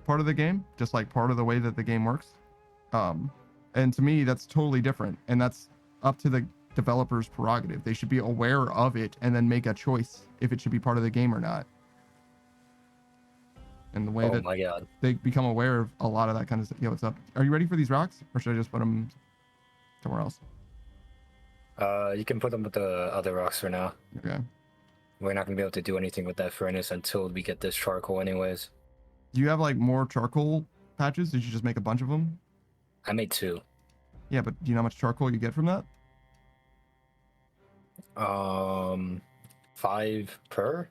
part of the game, just like part of the way that the game works. And to me, that's totally different, and that's up to the developer's prerogative. They should be aware of it and then make a choice if it should be part of the game or not. And the way that they become aware of a lot of that kind of stuff. Yo, what's up? Are you ready for these rocks, or should I just put them somewhere else? You can put them with the other rocks for now. Okay. We're not gonna be able to do anything with that furnace until we get this charcoal anyways. Do you have like more charcoal patches? Did you just make a bunch of them? I made 2. Yeah, but do you know how much charcoal you get from that? 5 per?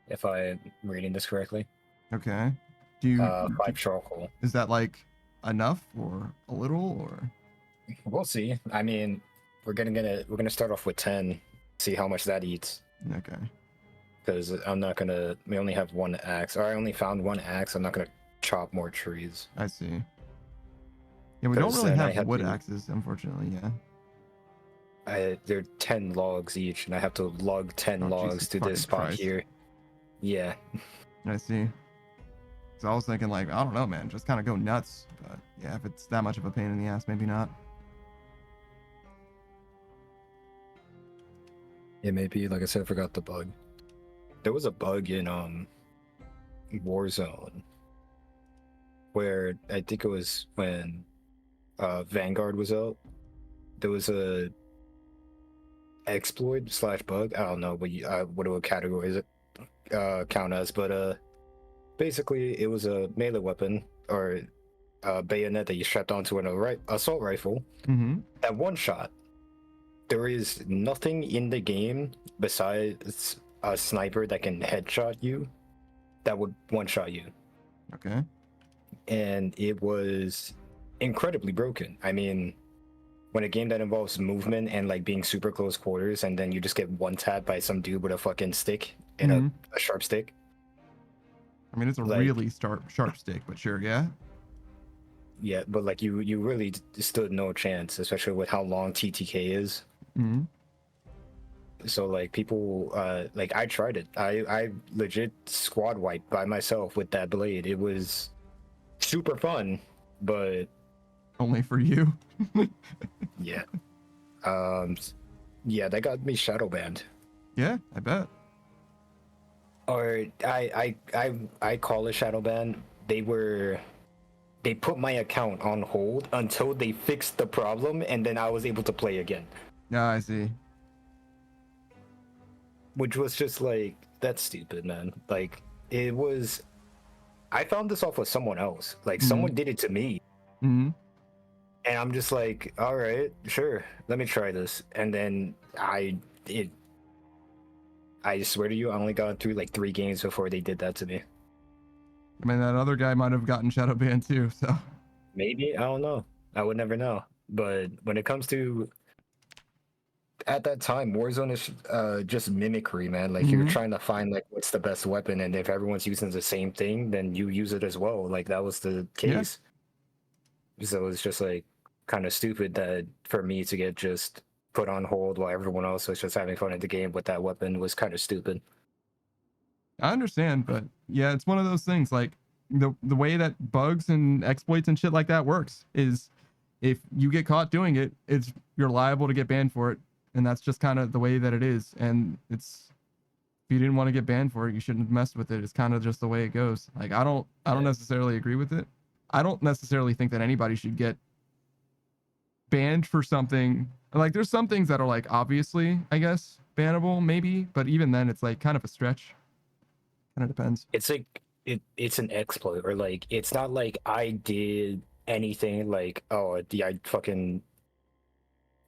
If I'm reading this correctly. Okay. Do you 5 charcoal. Is that like enough or a little or? We'll see. I mean, we're gonna start off with 10, see how much that eats. Okay. Because I'm not gonna. We only have 1 axe, or I only found 1 axe. I'm not gonna chop more trees. I see. Yeah, we don't really have wood axes, unfortunately. Yeah. They're 10 logs each, and I have to lug 10 logs to this spot here. Yeah. I see. So I was thinking, like, I don't know, man, just kind of go nuts. But yeah, if it's that much of a pain in the ass, maybe not. It may be. Like I said, I forgot the bug. There was a bug in Warzone where I think it was when Vanguard was out. There was a exploit / bug. I don't know what it would categorize it count as, but basically it was a melee weapon or a bayonet that you strapped onto an assault rifle. At one shot, there is nothing in the game besides a sniper that can headshot you that would one-shot you. Okay. And it was incredibly broken. I mean, when a game that involves movement and like being super close quarters, and then you just get one tap by some dude with a fucking stick and a sharp stick. I mean, it's a like, really sharp stick, but sure, yeah. Yeah, but like you really stood no chance, especially with how long TTK is. Mm-hmm. So like people, like I tried it. I legit squad wiped by myself with that blade. It was super fun, but Only for you. yeah, yeah, that got me shadow banned. Yeah, I bet. Or I call it shadow ban. They put my account on hold until they fixed the problem, and then I was able to play again. Yeah, I see. Which was just like, that's stupid, man. Like, it was. I found this off with someone else. Like, someone did it to me. Mm-hmm. And I'm just like, all right, sure, let me try this. And then I swear to you, I only got through like 3 games before they did that to me. I mean, that other guy might have gotten shadow banned too, so. Maybe, I don't know. I would never know. But when it comes to, at that time, Warzone is just mimicry, man. Like you're trying to find like what's the best weapon, and if everyone's using the same thing, then you use it as well. Like that was the case. Yeah. So it's just like kind of stupid that for me to get just put on hold while everyone else was just having fun at the game with that weapon was kind of stupid. I understand, but yeah, it's one of those things. Like the way that bugs and exploits and shit like that works is if you get caught doing it, you're liable to get banned for it, and that's just kind of the way that it is. And it's, if you didn't want to get banned for it, you shouldn't have messed with it. It's kind of just the way it goes. Like I don't necessarily agree with it. I don't necessarily think that anybody should get banned for something. Like there's some things that are like obviously, I guess, bannable maybe, but even then it's like kind of a stretch. Kind of depends. It's like it's an exploit, or like it's not like I did anything like, oh yeah, I fucking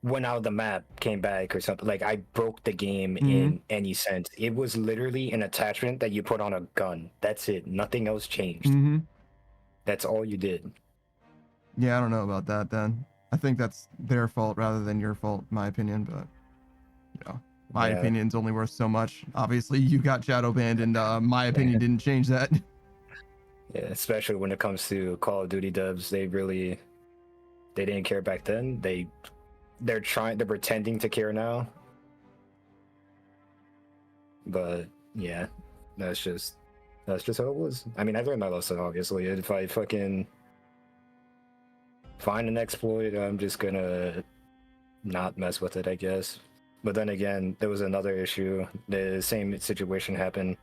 went out of the map, came back or something. Like I broke the game in any sense. It was literally an attachment that you put on a gun. That's it. Nothing else changed. That's all you did. Yeah, I don't know about that then. I think that's their fault rather than your fault, in my opinion, but you know, my opinion's only worth so much. Obviously you got shadow banned, and my opinion didn't change that. Yeah, especially when it comes to Call of Duty devs, they didn't care back then. They're pretending to care now. But yeah, that's just how it was. I mean, I learned my lesson, obviously. If I fucking find an exploit, I'm just gonna not mess with it, I guess. But then again, there was another issue. The same situation happened.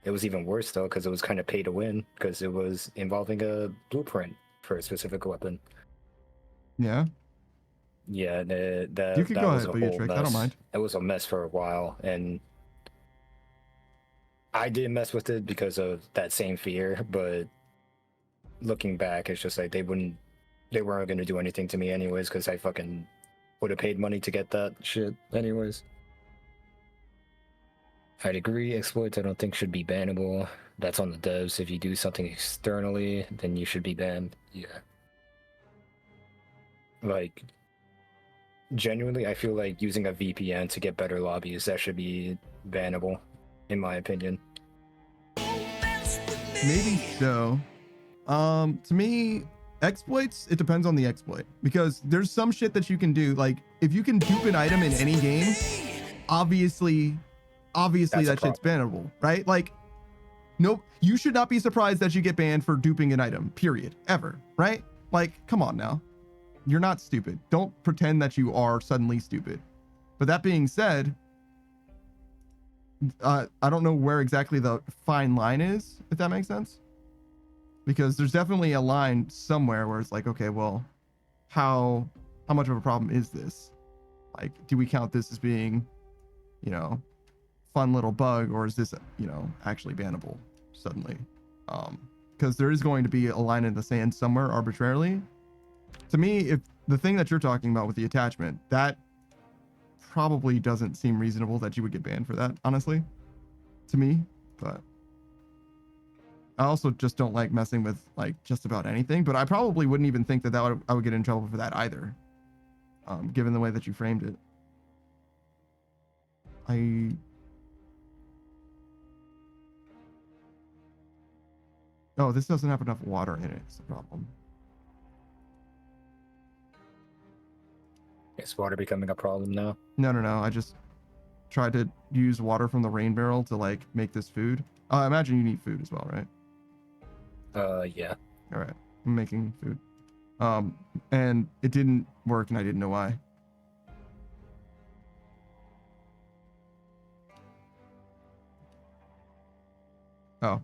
It was even worse though, because it was kind of pay to win, because it was involving a blueprint for a specific weapon. Yeah. Yeah, that you could that go was ahead, a but whole trick. mess. I don't mind. It was a mess for a while, and I didn't mess with it because of that same fear. But looking back, it's just like they weren't going to do anything to me anyways, because I fucking would have paid money to get that shit anyways. I'd agree, exploits I don't think should be bannable. That's on the devs. If you do something externally, then you should be banned. Yeah. Like, genuinely, I feel like using a VPN to get better lobbies, that should be bannable, in my opinion. Maybe so. To me, exploits, it depends on the exploit, because there's some shit that you can do. Like if you can dupe an item in any game, obviously that shit's bannable, right? Like, nope, you should not be surprised that you get banned for duping an item, period, ever, right? Like, come on now. You're not stupid. Don't pretend that you are suddenly stupid. But that being said, I don't know where exactly the fine line is, if that makes sense. Because there's definitely a line somewhere where it's like, okay, well, how much of a problem is this? Like, do we count this as being, you know, fun little bug, or is this, you know, actually bannable suddenly? Because there is going to be a line in the sand somewhere arbitrarily. To me, if the thing that you're talking about with the attachment, that probably doesn't seem reasonable that you would get banned for that, honestly, to me. But I also just don't like messing with like just about anything, but I probably wouldn't even think that I would get in trouble for that either. given the way that you framed it. Oh, this doesn't have enough water in it. It's the problem. Is water becoming a problem now? No. I just tried to use water from the rain barrel to like make this food. I imagine you need food as well, right? Yeah. All right. I'm making food. And it didn't work, and I didn't know why. Oh,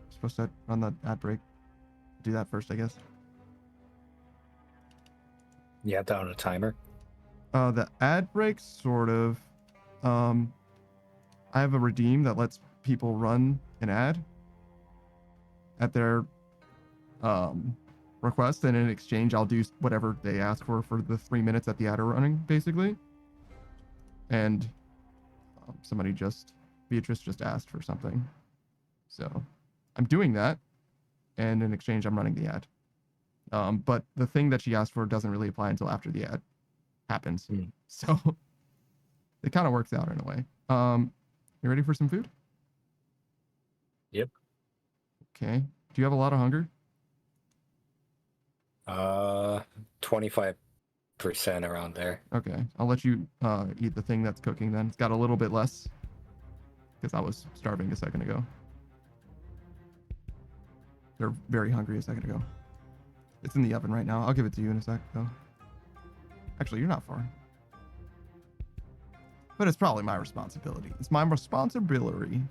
supposed to run the ad break. Do that first, I guess. You have that on a timer? The ad break, sort of. I have a redeem that lets people run an ad at their request, and in exchange, I'll do whatever they ask for the 3 minutes that the ad are running, basically. And Beatrice just asked for something. So I'm doing that, and in exchange, I'm running the ad. But the thing that she asked for doesn't really apply until after the ad happens. So it kind of works out in a way. You ready for some food? Yep. Okay. Do you have a lot of hunger? 25% around there. Okay. I'll let you eat the thing that's cooking then. It's got a little bit less because I was starving a second ago. They're very hungry a second ago. It's in the oven right now. I'll give it to you in a sec, though. Actually, you're not far. But it's probably my responsibility. It's my responsibility.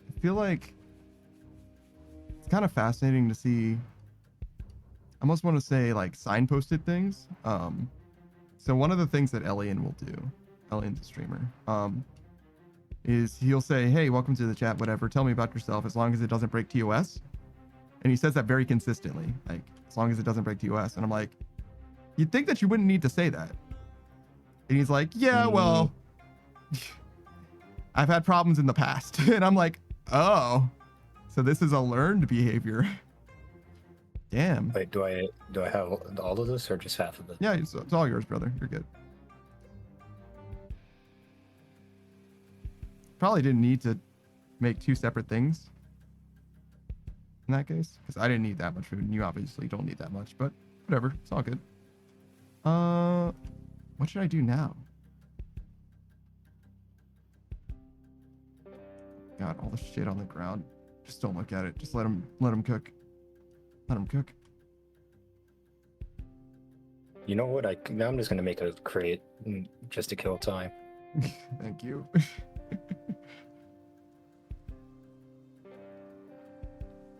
I feel like it's kind of fascinating to see. I almost want to say like signposted things. So one of the things that Elian will do, Elian's a streamer, is he'll say, hey, welcome to the chat, whatever, tell me about yourself, as long as it doesn't break TOS. And he says that very consistently, like, as long as it doesn't break TOS. And I'm like, you'd think that you wouldn't need to say that. And he's like, yeah, well, I've had problems in the past. And I'm like, oh, so this is a learned behavior. Damn. Wait, do I have all of this or just half of it? Yeah, it's all yours, brother. You're good. Probably didn't need to make two separate things in that case, because I didn't need that much food, and you obviously don't need that much, but whatever. It's all good. What should I do now? God, all the shit on the ground. Just don't look at it. Just let him cook. Let him cook. You know what? Now I'm just gonna make a crate just to kill time. Thank you.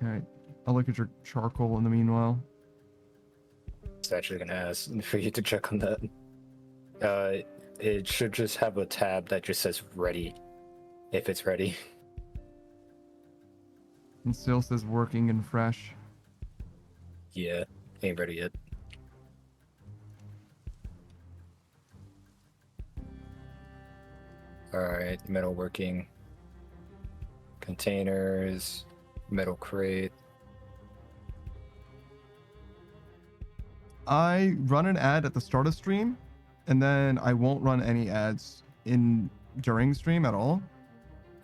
All right, I'll look at your charcoal in the meanwhile. It's actually gonna ask for you to check on that. It should just have a tab that just says ready, if it's ready. And still says working and fresh. Yeah, ain't ready yet. Alright, metalworking. Containers. Metal crate. I run an ad at the start of stream, and then I won't run any ads during stream at all.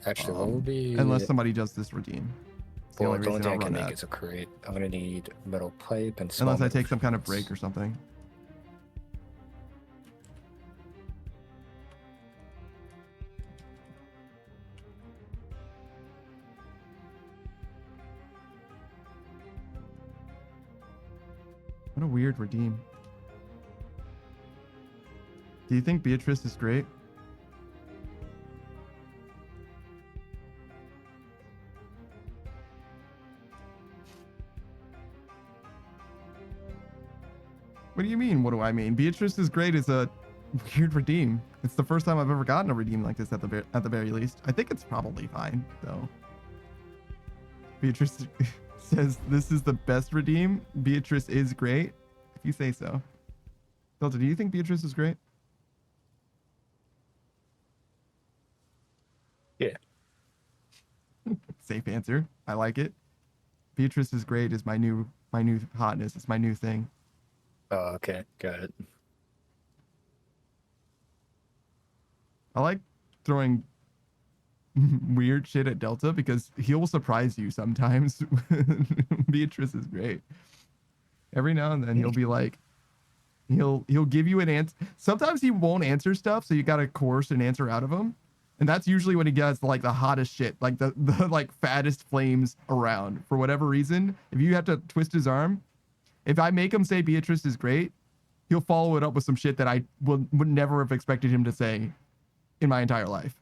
Actually, what would be... Unless somebody does this redeem. The only thing I can make is a crate. I'm gonna need metal pipe and small unless I take some kind of break or something. What a weird redeem. Do you think Beatrice is great? What do you mean? What do I mean? Beatrice is great is a weird redeem. It's the first time I've ever gotten a redeem like this at the very least. I think it's probably fine though. Beatrice says this is the best redeem. Beatrice is great. If you say so. Delta, do you think Beatrice is great? Yeah. Safe answer. I like it. Beatrice is great. Is my new hotness. It's my new thing. Oh, okay, got it. I like throwing weird shit at Delta because he'll surprise you sometimes. Beatrice is great. Every now and then he'll be like, he'll give you an answer. Sometimes he won't answer stuff, so you gotta coerce an answer out of him. And that's usually when he gets like the hottest shit, like the like fattest flames around for whatever reason. If you have to twist his arm, if I make him say Beatrice is great, he'll follow it up with some shit that I would never have expected him to say in my entire life.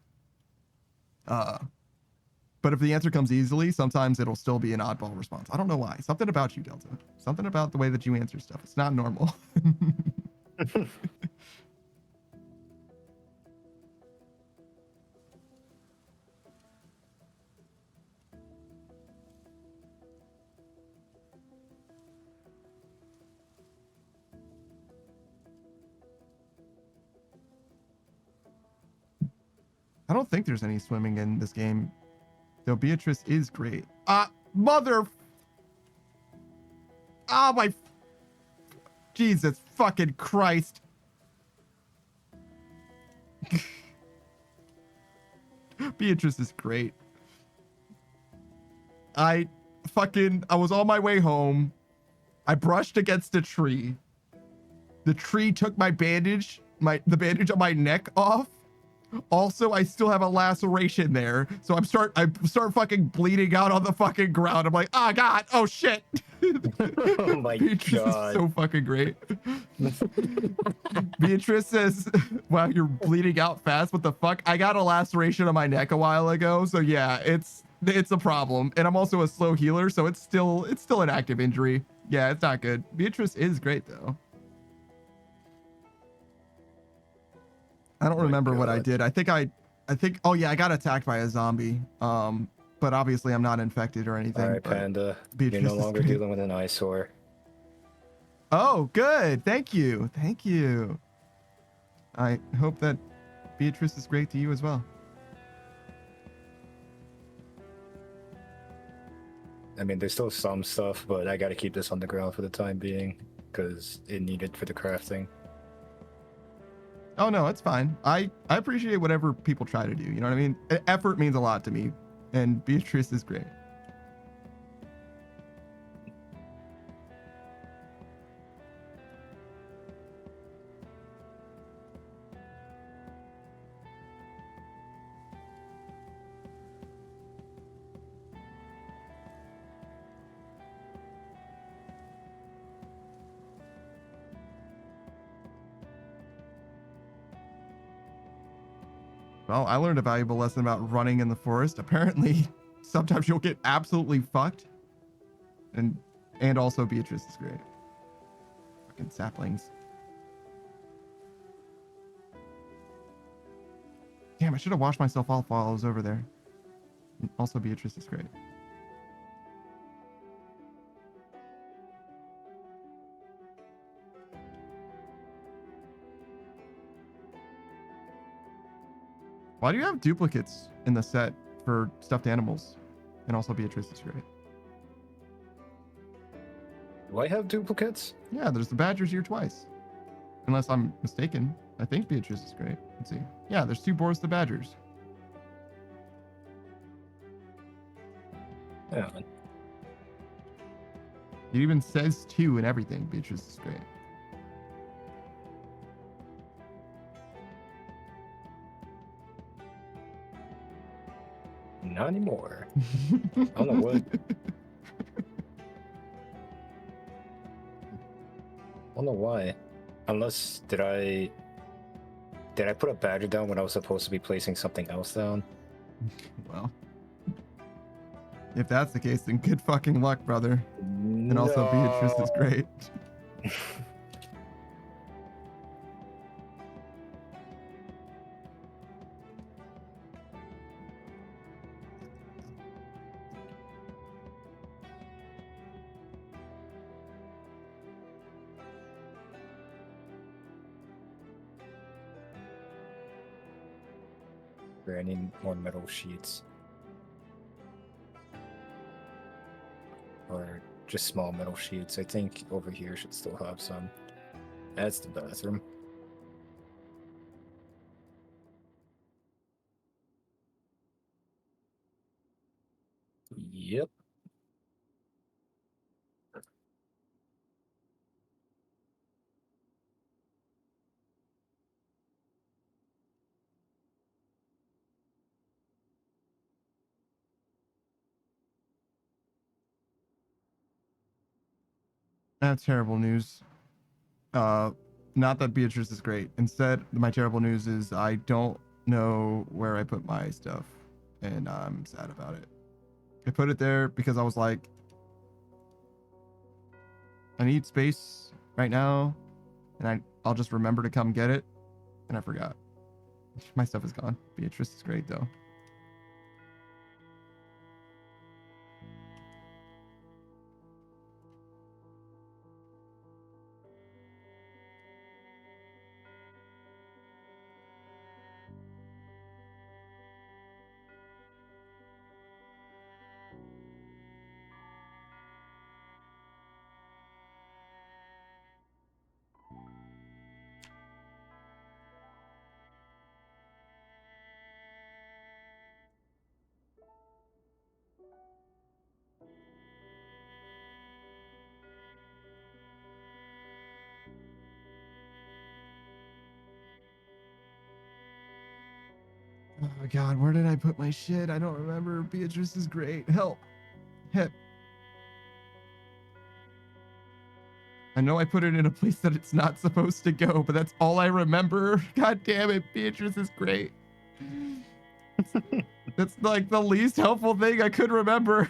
But if the answer comes easily, sometimes it'll still be an oddball response. I don't know why. Something about you, Delta. Something about the way that you answer stuff. It's not normal. I don't think there's any swimming in this game, though Beatrice is great. Mother. Oh, my. Jesus fucking Christ. Beatrice is great. I was on my way home. I brushed against a tree. The tree took my bandage, the bandage on my neck off. Also, I still have a laceration there, so I start fucking bleeding out on the fucking ground. I'm like, oh god, oh shit. Oh my Beatrice god. is so fucking great. Beatrice says, wow, you're bleeding out fast. What the fuck? I got a laceration on my neck a while ago, so yeah, it's a problem. And I'm also a slow healer, so it's still an active injury. Yeah, it's not good. Beatrice is great though. I don't remember what I did. I think oh yeah, I got attacked by a zombie. But obviously I'm not infected or anything. All right, Panda. Beatrice You're no longer dealing with an eyesore. Oh, good. Thank you. Thank you. I hope that Beatrice is great to you as well. I mean, there's still some stuff, but I gotta keep this on the ground for the time being, because it needed for the crafting. Oh no, it's fine. I appreciate whatever people try to do. You know what I mean? Effort means a lot to me, and Beatrice is great. Well, I learned a valuable lesson about running in the forest. Apparently, sometimes you'll get absolutely fucked. And also Beatrice is great. Fucking saplings. Damn, I should have washed myself off while I was over there. And also Beatrice is great. Why do you have duplicates in the set for stuffed animals? And also Beatrice is great. Do I have duplicates? Yeah, there's the badgers here twice. Unless I'm mistaken. I think Beatrice is great. Let's see. Yeah, there's 2 Boris the Badgers. Yeah. It even says 2 and everything. Beatrice is great. Not anymore. I don't know what. I don't know why. Unless did I put a badger down when I was supposed to be placing something else down? Well, if that's the case, then good fucking luck, brother. And also Beatrice is great. I need more metal sheets. Or just small metal sheets. I think over here should still have some. That's the bathroom. Yep. That's terrible news. Not that Beatrice is great. Instead, my terrible news is I don't know where I put my stuff, and I'm sad about it. I put it there because I was like, I need space right now, and I'll just remember to come get it, and I forgot. My stuff is gone. Beatrice is great though. Oh God, where did I put my shit? I don't remember. Beatrice is great. Help. Help. I know I put it in a place that it's not supposed to go, but that's all I remember. God damn it. Beatrice is great. That's like the least helpful thing I could remember.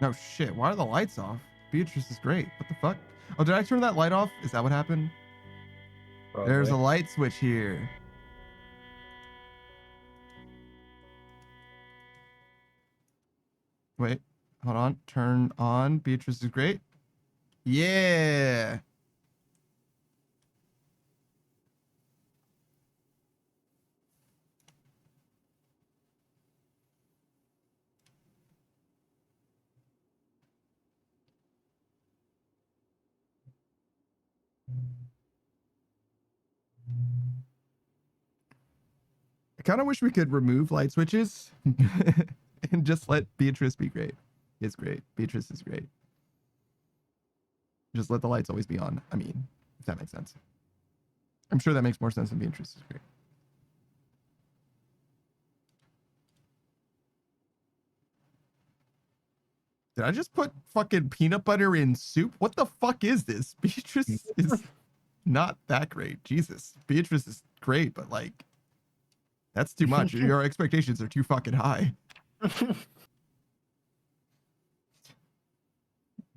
No shit. Why are the lights off? Beatrice is great. What the fuck? Oh, did I turn that light off? Is that what happened? Probably. There's a light switch here. Wait, hold on. Turn on. Beatrice is great. Yeah. I kind of wish we could remove light switches and just let Beatrice be great. It's great. Beatrice is great. Just let the lights always be on. I mean, if that makes sense. I'm sure that makes more sense than Beatrice is great. Did I just put fucking peanut butter in soup? What the fuck is this? Beatrice is not that great. Jesus. Beatrice is great, but like, that's too much. Your expectations are too fucking high.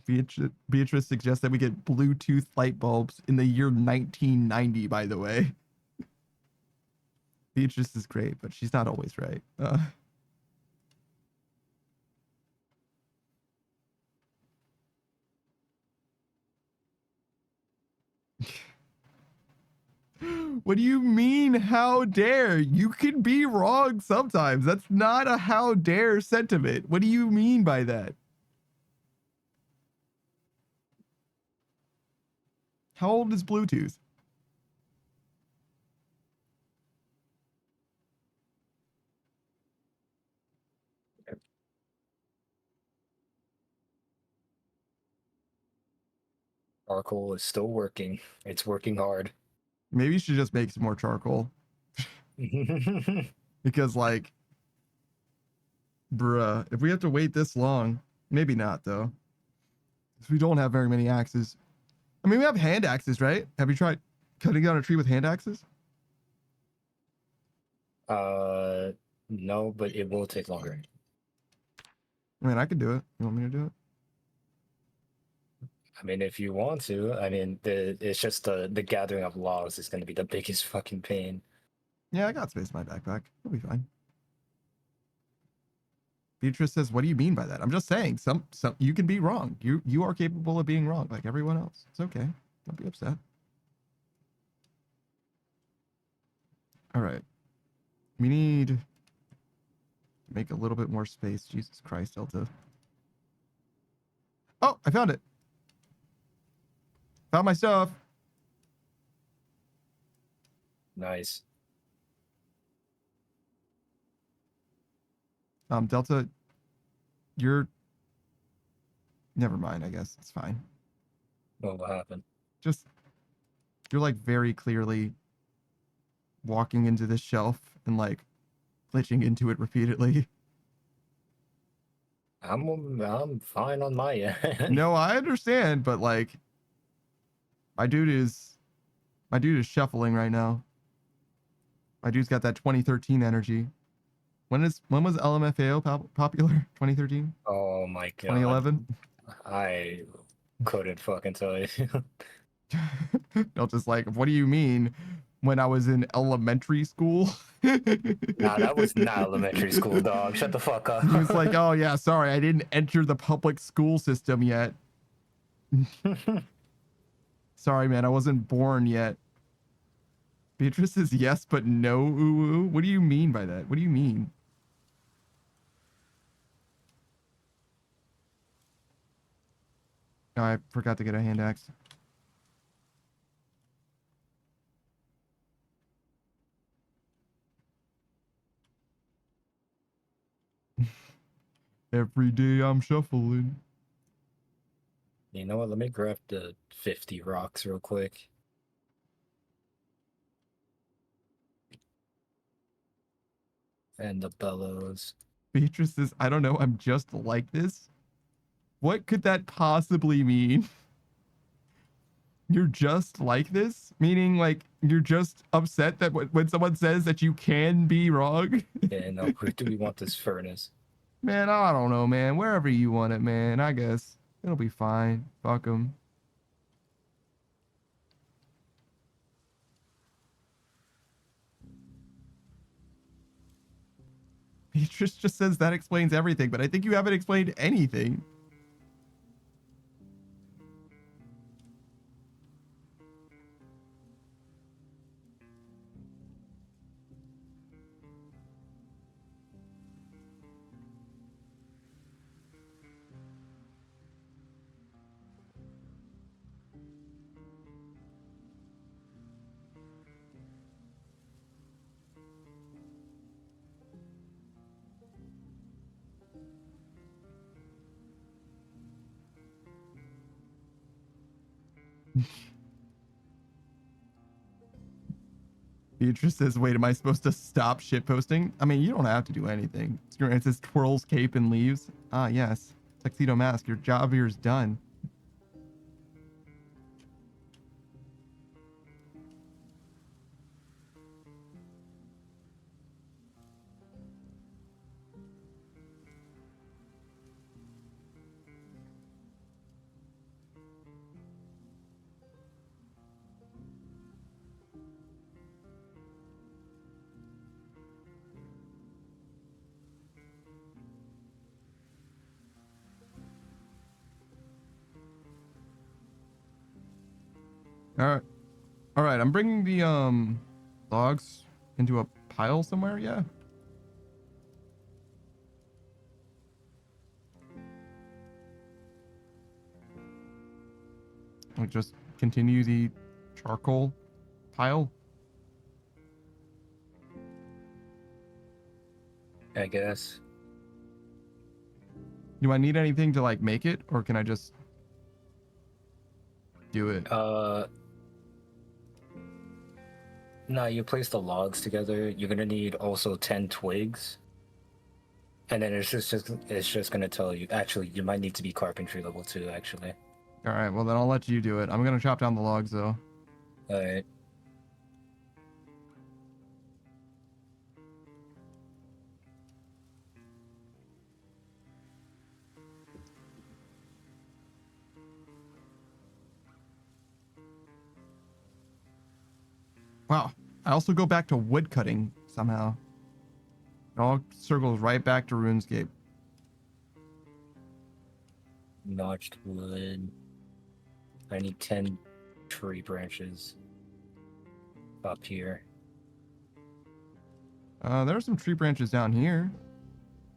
Beatrice suggests that we get Bluetooth light bulbs in the year 1990, by the way. Beatrice is great, but she's not always right. What do you mean, how dare? You can be wrong sometimes. That's not a how dare sentiment. What do you mean by that? How old is Bluetooth? Charcoal is still working. It's working hard. Maybe you should just make some more charcoal. Because, like, bruh, if we have to wait this long, maybe not, though. Because we don't have very many axes. I mean, we have hand axes, right? Have you tried cutting down a tree with hand axes? No, but it will take longer. I mean, I could do it. You want me to do it? I mean, if you want to, I mean, it's just the gathering of logs is going to be the biggest fucking pain. Yeah, I got space in my backpack. It'll be fine. Beatrice says, "What do you mean by that?" I'm just saying, some you can be wrong. You are capable of being wrong, like everyone else. It's okay. Don't be upset. All right. We need to make a little bit more space. Jesus Christ, Delta. Oh, I found it. Found my stuff. Nice. Delta, you're... Never mind, I guess. It's fine. What happened? Just, you're like very clearly walking into this shelf and like glitching into it repeatedly. I'm fine on my end. No, I understand, but like my dude is shuffling right now. My dude's got that 2013 energy. When was LMFAO popular? 2013? Oh my god. 2011? I couldn't fucking tell you. No, just like, what do you mean? When I was in elementary school? Nah, that was not elementary school, dog. Shut the fuck up. He was like, oh yeah, sorry, I didn't enter the public school system yet. Sorry, man, I wasn't born yet. Beatrice is yes, but no, ooh, ooh. What do you mean by that? What do you mean? Oh, I forgot to get a hand axe. Every day I'm shuffling. You know what? Let me grab the 50 rocks real quick. And the bellows. Beatrice says, I don't know, I'm just like this. What could that possibly mean? You're just like this? Meaning, like, you're just upset that when someone says that you can be wrong? Yeah, no, where do we want this furnace? Man, I don't know, man. Wherever you want it, man. I guess it'll be fine. Fuck them. Beatrice just says that explains everything, but I think you haven't explained anything. Beatrice says, wait, am I supposed to stop shitposting? I mean, you don't have to do anything. It says twirls cape and leaves. Ah, yes. Tuxedo mask, your job here is done. All right. All right, I'm bringing the logs into a pile somewhere, yeah. I'll just continue the charcoal pile. I guess. Do I need anything to like make it, or can I just... Do it. No, you place the logs together. You're gonna need also 10 twigs. And then it's just gonna tell you. Actually, you might need to be carpentry level 2, actually. All right, well then I'll let you do it. I'm gonna chop down the logs though. Alright. Wow. I also go back to wood cutting somehow. It all circles right back to RuneScape. Notched wood. I need 10 tree branches up here. There are some tree branches down here.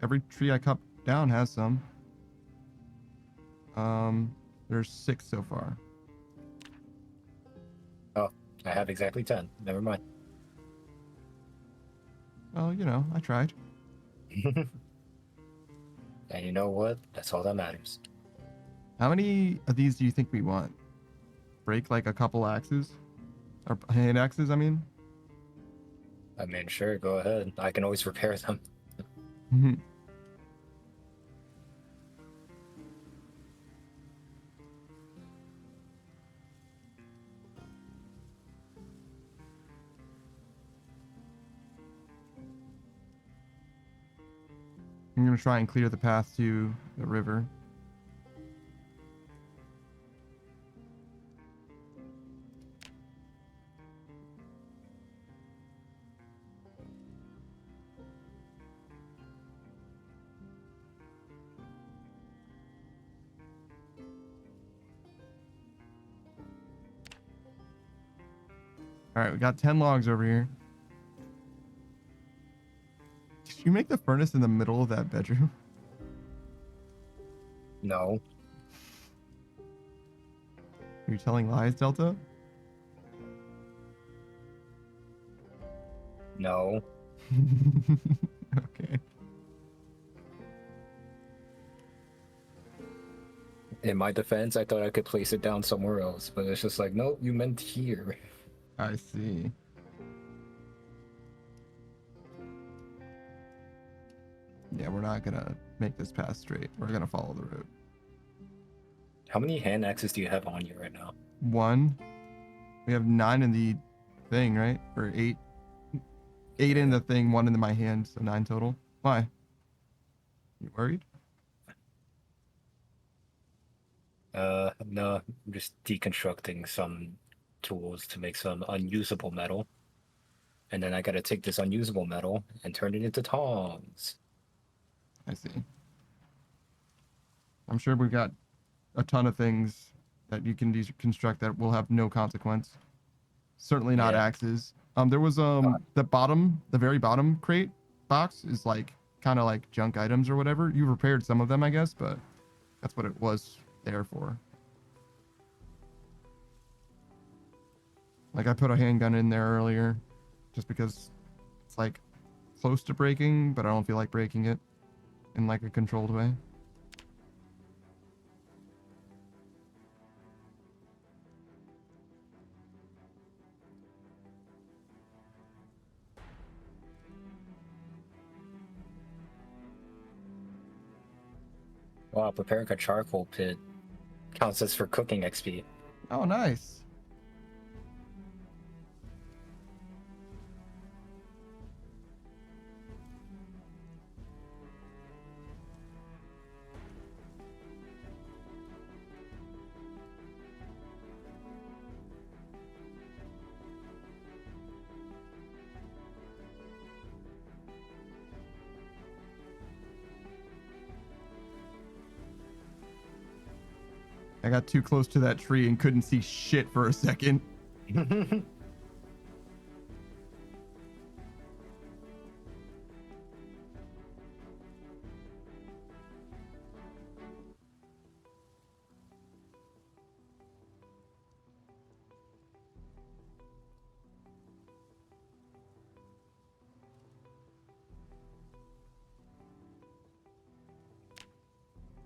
Every tree I cut down has some. There's 6 so far. Oh, I have exactly 10. Never mind. Well, you know, I tried. And you know what? That's all that matters. How many of these do you think we want? Break like a couple axes? Or hand axes, I mean? I mean, sure, go ahead. I can always repair them. I'm gonna try and clear the path to the river. All right, we got 10 logs over here. Did you make the furnace in the middle of that bedroom? No. Are you telling lies, Delta? No. Okay. In my defense, I thought I could place it down somewhere else, but it's just like, no, you meant here. I see. Yeah, we're not gonna make this path straight. We're gonna follow the road. How many hand axes do you have on you right now? 1. We have 9 in the thing, right? Or 8. 8 in the thing, 1 in my hand, so 9 total. Why? You worried? No, I'm just deconstructing some tools to make some unusable metal. And then I gotta take this unusable metal and turn it into tongs. I see. I'm sure we've got a ton of things that you can deconstruct that will have no consequence. Certainly not Yeah. axes. There was the very bottom crate box is like kind of like junk items or whatever. You repaired some of them, I guess, but that's what it was there for. Like I put a handgun in there earlier just because it's like close to breaking, but I don't feel like breaking it in like a controlled way. Wow, preparing a charcoal pit counts as for cooking XP. Oh, nice. I got too close to that tree and couldn't see shit for a second.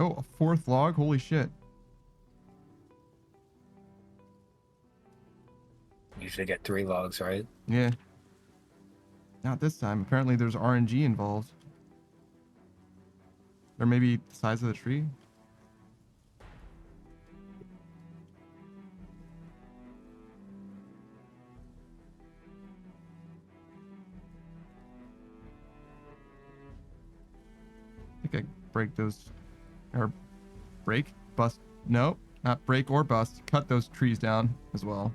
Oh, a 4th log? Holy shit. usually get 3 logs, right? Yeah. Not this time. Apparently there's RNG involved. Or maybe the size of the tree. I think I break those, or break, bust. No, not break or bust. Cut those trees down as well.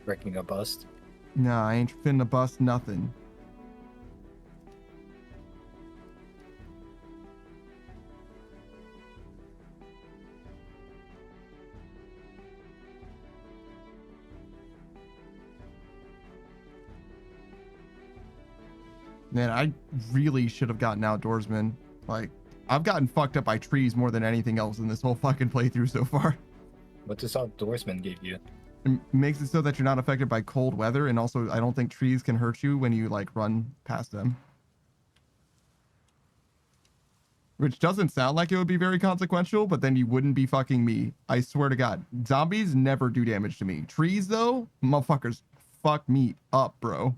Breaking a bust. Nah, I ain't finna bust nothing. Man, I really should have gotten outdoorsman. Like, I've gotten fucked up by trees more than anything else in this whole fucking playthrough so far. What does outdoorsman give you? It makes it so that you're not affected by cold weather, and also I don't think trees can hurt you when you like run past them. Which doesn't sound like it would be very consequential, but then you wouldn't be fucking me. I swear to God. Zombies never do damage to me. Trees, though, motherfuckers fuck me up, bro.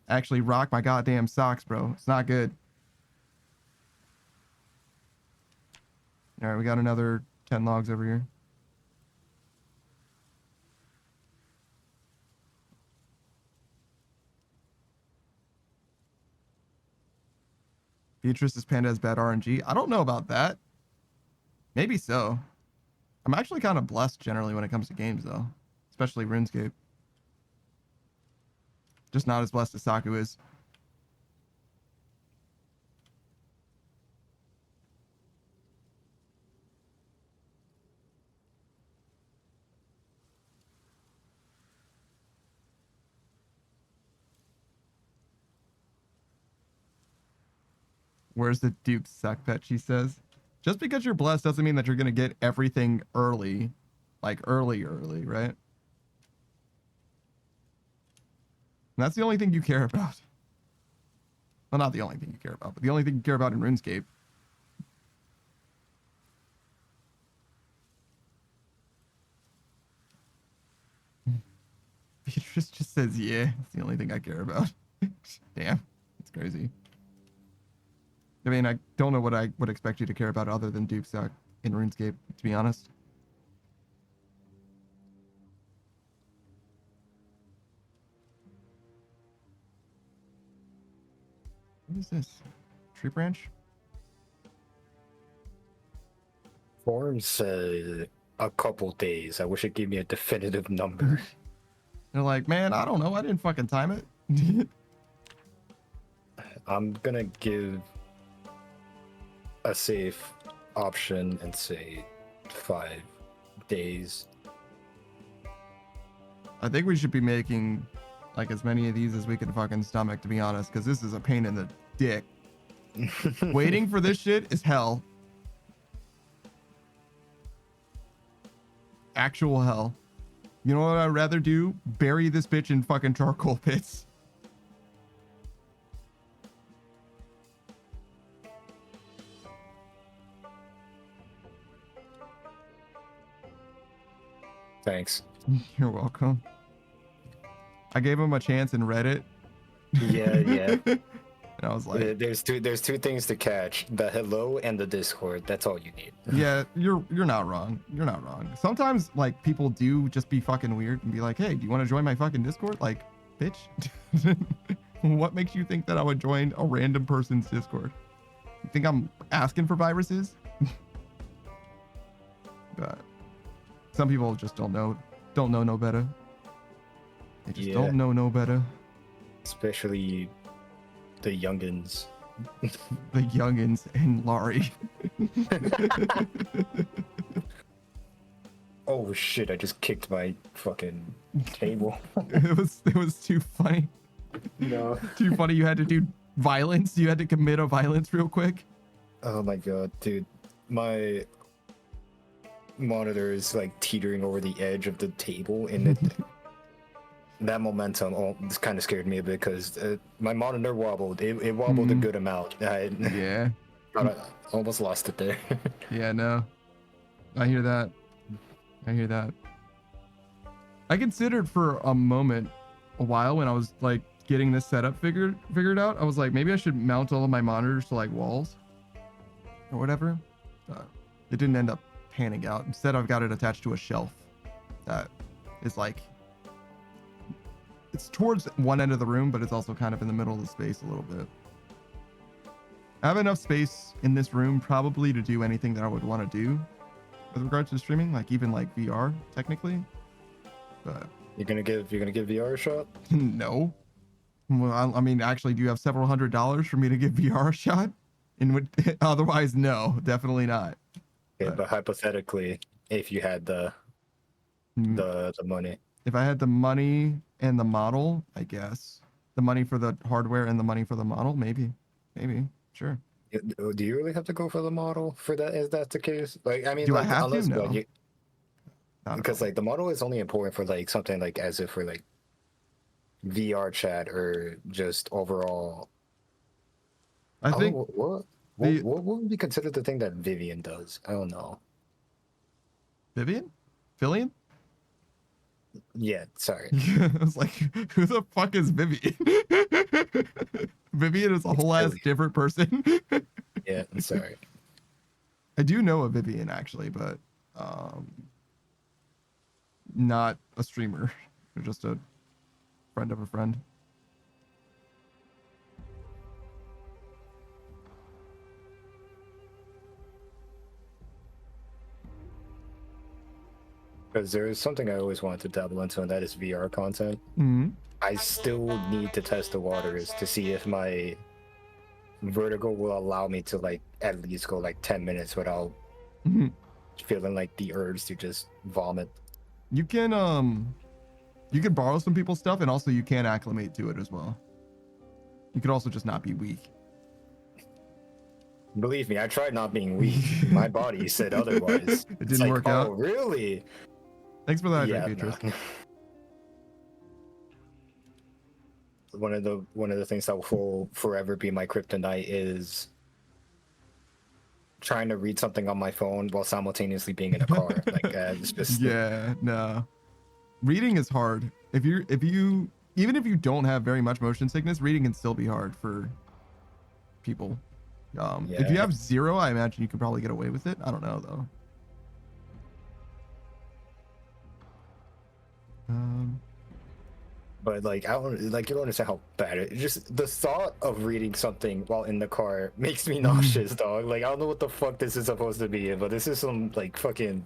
Actually rock my goddamn socks, bro. It's not good. All right, we got another 10 logs over here. Beatrice's panda has bad RNG. I don't know about that. Maybe so. I'm actually kind of blessed generally when it comes to games, though. Especially RuneScape. Just not as blessed as Saku is. Where's the Duke's suck pet, she says. Just because you're blessed doesn't mean that you're going to get everything early. Like early, right? And that's the only thing you care about. Well, not the only thing you care about, but the only thing you care about in RuneScape. Beatrice just says, yeah, it's the only thing I care about. Damn, it's crazy. I mean, I don't know what I would expect you to care about other than Duke Suck in RuneScape, to be honest. What is this? Tree branch? Form said a couple days. I wish it gave me a definitive number. They're like, man, I don't know. I didn't fucking time it. I'm gonna give a safe option and say 5 days. I think we should be making like as many of these as we can fucking stomach, to be honest, because this is a pain in the dick. Waiting for this shit is hell. Actual hell. You know what I'd rather do? Bury this bitch in fucking charcoal pits. Thanks. You're welcome. I gave him a chance and read it. Yeah. And I was like, there's two things to catch: the hello and the Discord. That's all you need. yeah, you're not wrong. You're not wrong. Sometimes like people do just be fucking weird and be like, hey, do you want to join my fucking Discord? Like, bitch. What makes you think that I would join a random person's Discord? You think I'm asking for viruses? But some people just don't know no better. They just don't know no better. Especially the youngins. The youngins and Laurie. Oh shit, I just kicked my fucking table. It was too funny. No. Too funny. You had to do violence. You had to commit a violence real quick. Oh my god, dude. My monitor is like teetering over the edge of the table, and that momentum this kind of scared me a bit because my monitor wobbled. It wobbled a good amount. Yeah. I almost lost it there. Yeah, no. I hear that. I considered for a moment, a while when I was like getting this setup figured out, I was like, maybe I should mount all of my monitors to like walls or whatever. It didn't end up panning out. Instead, I've got it attached to a shelf that is like, it's towards one end of the room, but it's also kind of in the middle of the space a little bit. I have enough space in this room probably to do anything that I would want to do with regards to streaming, like even like VR technically. But You're gonna give VR a shot? no. Well, I mean, actually, do you have several $100s for me to give VR a shot? Otherwise, no, definitely not. Okay, but hypothetically, if you had the money. If I had the money and the model, I guess the money for the hardware and the money for the model, maybe, sure. Do you really have to go for the model for that? Is that the case? Like, I mean, Do like, I have to? unless, No. like, Not at because all. like the model is only important for like something like as if for like VR chat or just overall. I Oh, think what would be considered the thing that Vivian does? I don't know. Vivian? Fillion? Yeah, sorry. I was like, who the fuck is Vivian? Vivian is a It's whole ass Billy. different person. Yeah, I'm sorry. I do know a Vivian actually, but not a streamer. They're just a friend of a friend. Because there is something I always wanted to dabble into, and that is VR content. Mm-hmm. I still need to test the waters to see if my vertigo will allow me to like at least go like 10 minutes without Mm-hmm. feeling like the urge to just vomit. You can borrow some people's stuff, and also you can acclimate to it as well. You could also just not be weak. Believe me, I tried not being weak. My body said otherwise. It didn't work oh, out. Really? Thanks for the hydrate, Yeah, Beatrice. no. One of the things that will forever be my kryptonite is trying to read something on my phone while simultaneously being in a car. Like, it's just Yeah, no. Reading is hard. If you even if you don't have very much motion sickness, reading can still be hard for people. If you Yeah. have zero, I imagine you could probably get away with it. I don't know though. But like, I don't like, you don't understand how bad it. Just the thought of reading something while in the car makes me nauseous, dog. Like, I don't know what the fuck this is supposed to be, but this is some like fucking.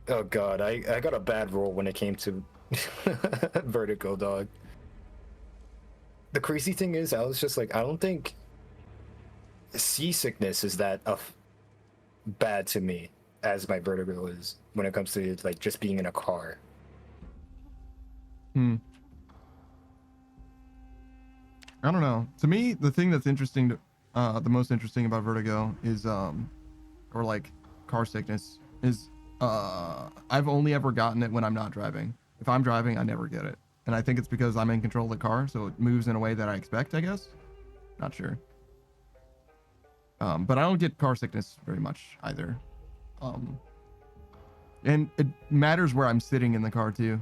Oh god, I got a bad roll when it came to vertigo, dog. The crazy thing is, I was just like, I don't think seasickness is that bad to me as my vertigo is when it comes to like just being in a car. I don't know. To me, the thing that's interesting the most interesting about vertigo is or like car sickness is I've only ever gotten it when I'm not driving. If I'm driving, I never get it. And I think it's because I'm in control of the car, so it moves in a way that I expect, I guess. Not sure. But I don't get car sickness very much either. And it matters where I'm sitting in the car too,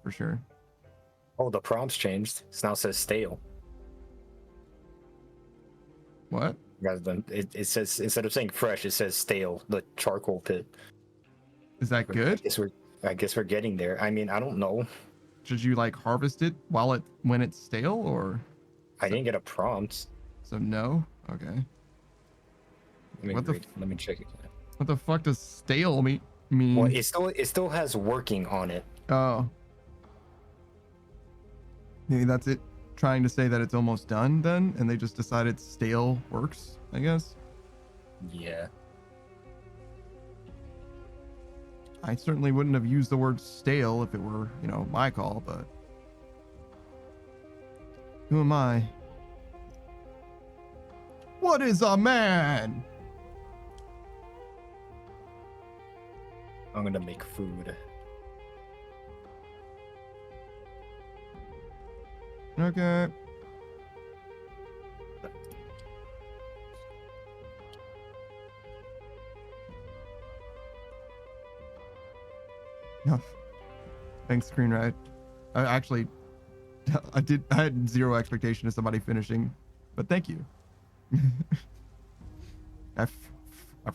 for sure. Oh, the prompts changed. It now says stale. What? Rather than it says, instead of saying fresh, it says stale. The charcoal pit. Is that good? I guess we're getting there. I mean, I don't know. Should you like harvest it when it's stale, or? I didn't get a prompt. So no. Okay. Let me check it. What the fuck does stale mean? Well, it still has working on it. Oh. Maybe that's it. Trying to say that it's almost done then, and they just decided stale works, I guess. Yeah. I certainly wouldn't have used the word stale if it were, my call, but who am I? What is a man? I'm gonna make food. Okay. No. Thanks, Screen Ride. I actually, I had zero expectation of somebody finishing, but thank you. I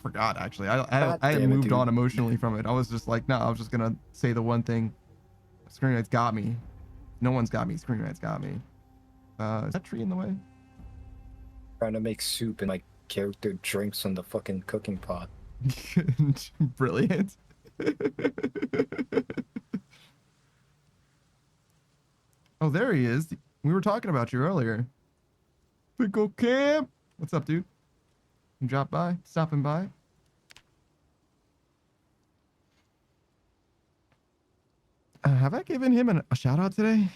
forgot actually. I had moved on emotionally from it. I was just like, no, I was just gonna say the one thing. Screen Ride's got me. No one's got me. Screen Ride's got me. Is that tree in the way? Trying to make soup and my character drinks from the fucking cooking pot. Brilliant. Oh, there he is. We were talking about you earlier. Pickle Camp. What's up, dude? You dropped by? Stopping by? Have I given him a shout out today?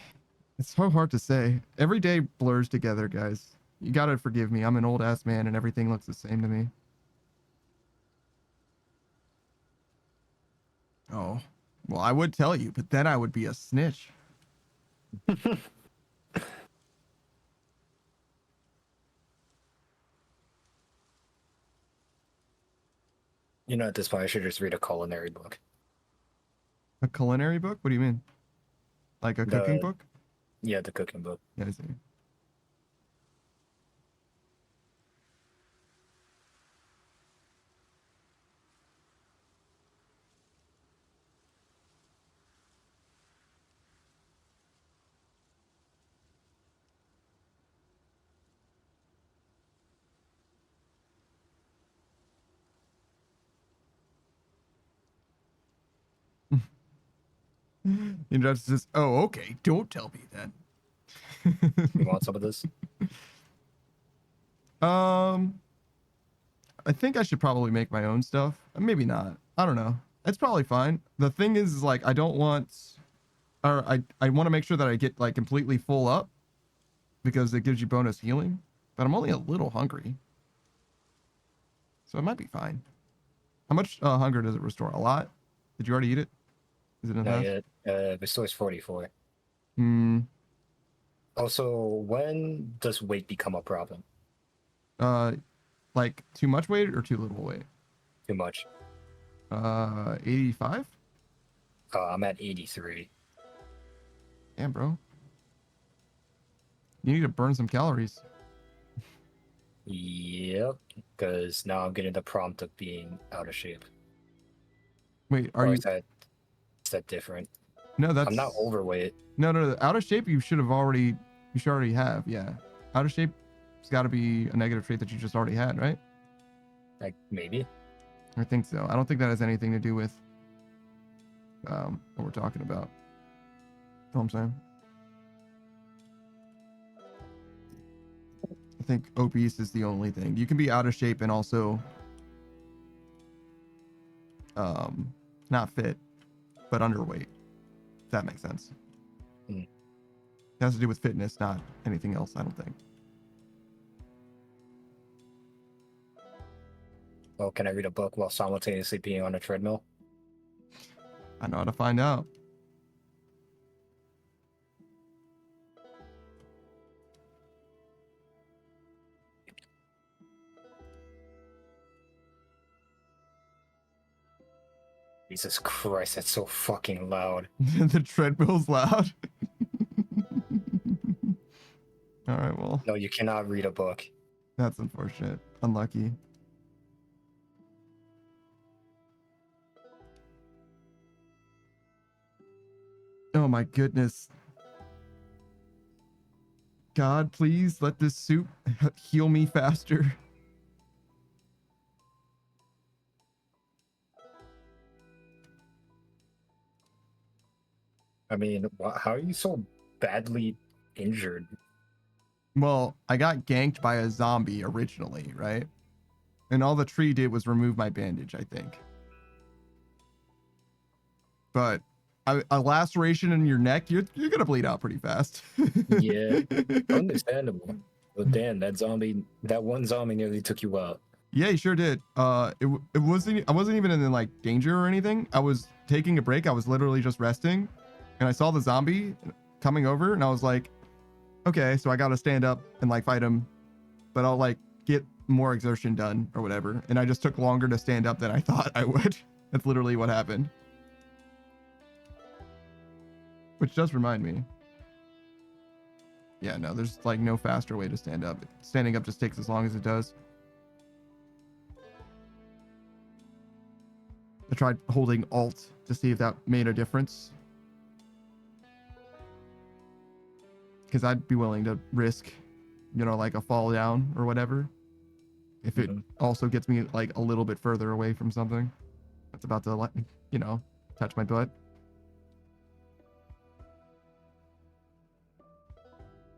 It's so hard to say. Every day blurs together, guys. You gotta forgive me. I'm an old ass man and everything looks the same to me. Oh, well, I would tell you, but then I would be a snitch. You know, at this point, I should just read a culinary book. A culinary book? What do you mean? Like a cooking book? Yeah, the cooking book. Yeah, I see. You know, it's just, oh, okay. Don't tell me then. You want some of this? I think I should probably make my own stuff. Maybe not. I don't know. It's probably fine. The thing is like, I don't want, or I want to make sure that I get like completely full up because it gives you bonus healing, but I'm only a little hungry. So it might be fine. How much hunger does it restore? A lot? Did you already eat it? Is it enough? Not yet. Restores 44. Hmm. Also, when does weight become a problem? Like too much weight or too little weight? Too much. 85? I'm at 83. Damn, bro. You need to burn some calories. Yep, because now I'm getting the prompt of being out of shape. Wait, are Or you? is that different? No, that's. I'm not overweight. No. Out of shape, you should already have. Yeah. Out of shape, it's got to be a negative trait that you just already had, right? Like, maybe. I think so. I don't think that has anything to do with what we're talking about. Know what I'm saying? I think obese is the only thing. You can be out of shape and also not fit, but underweight. If that makes sense. Mm. It has to do with fitness, not anything else, I don't think. Well, can I read a book while simultaneously being on a treadmill? I know how to find out. Jesus Christ, that's so fucking loud. The treadmill's loud. All right, well. No, you cannot read a book. That's unfortunate. Unlucky. Oh my goodness. God, please let this soup heal me faster. I mean, how are you so badly injured? Well, I got ganked by a zombie originally, right? And all the tree did was remove my bandage, I think. But a laceration in your neck, you're gonna bleed out pretty fast. Yeah, understandable. But damn, that one zombie nearly took you out. Yeah, he sure did. I wasn't even in like danger or anything. I was taking a break. I was literally just resting, and I saw the zombie coming over, and I was like, okay, so I gotta stand up and like fight him, but I'll like get more exertion done or whatever. And I just took longer to stand up than I thought I would. That's literally what happened. Which does remind me. Yeah, no, there's like no faster way to stand up. Standing up just takes as long as it does. I tried holding Alt to see if that made a difference. Because I'd be willing to risk, you know, like a fall down or whatever. If it also gets me like a little bit further away from something that's about to, like, you know, touch my butt.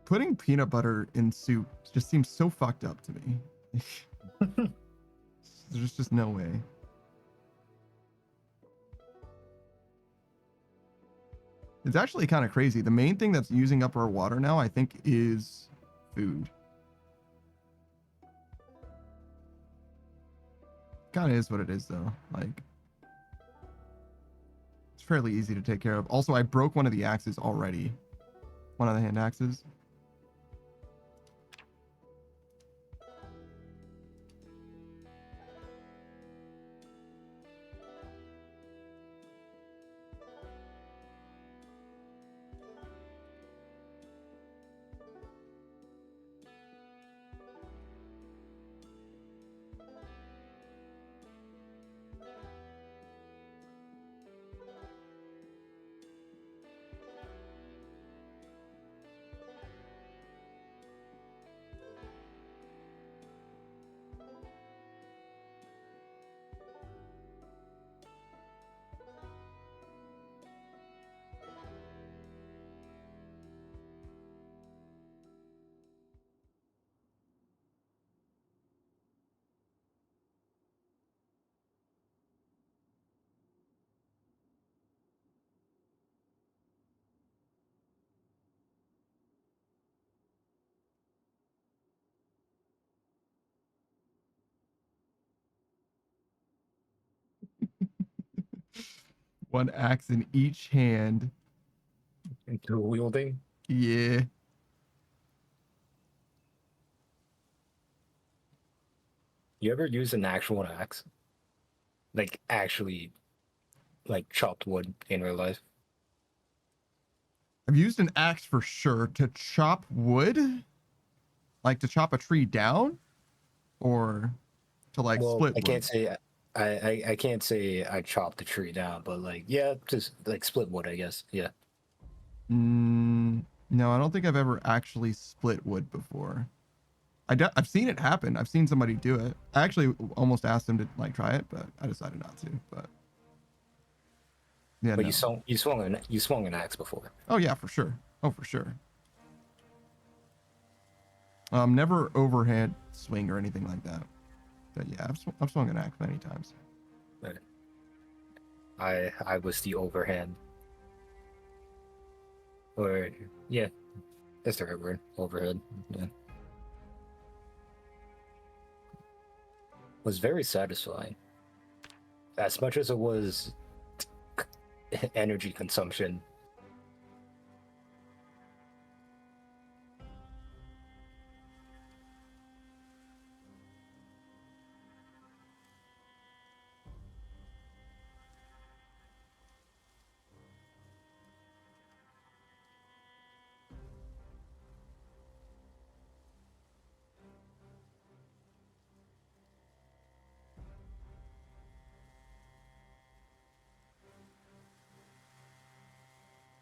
Putting peanut butter in soup just seems so fucked up to me. There's just no way. It's actually kind of crazy. The main thing that's using up our water now, I think, is food. Kind of is what it is, though. Like, it's fairly easy to take care of. Also, I broke one of the axes already. One of the hand axes. One axe in each hand. Dual wielding. Yeah. You ever use an actual axe? Like actually, like chopped wood in real life? I've used an axe for sure to chop wood, like to chop a tree down, or to like Well, split I wood. can't say I can't say I chopped the tree down, but like yeah, just like split wood, I guess. Yeah. No, I don't think I've ever actually split wood before. I've seen it happen. I've seen somebody do it. I actually almost asked them to like try it, but I decided not to. But yeah, But no. you swung an axe before. Oh yeah, for sure. Oh, for sure. Never overhead swing or anything like that. But yeah, I've swung an axe many times. But I was the overhand. Or yeah, that's the right word. Overhead. Yeah. Was very satisfying. As much as it was energy consumption.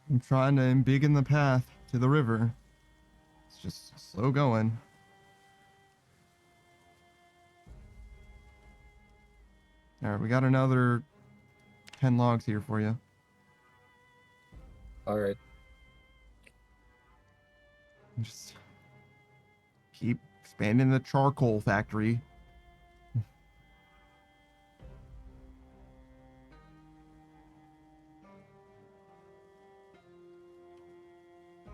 I'm trying to embiggen the path to the river. It's just slow going. All right, we got another 10 logs here for you. All right. Just keep expanding the charcoal factory.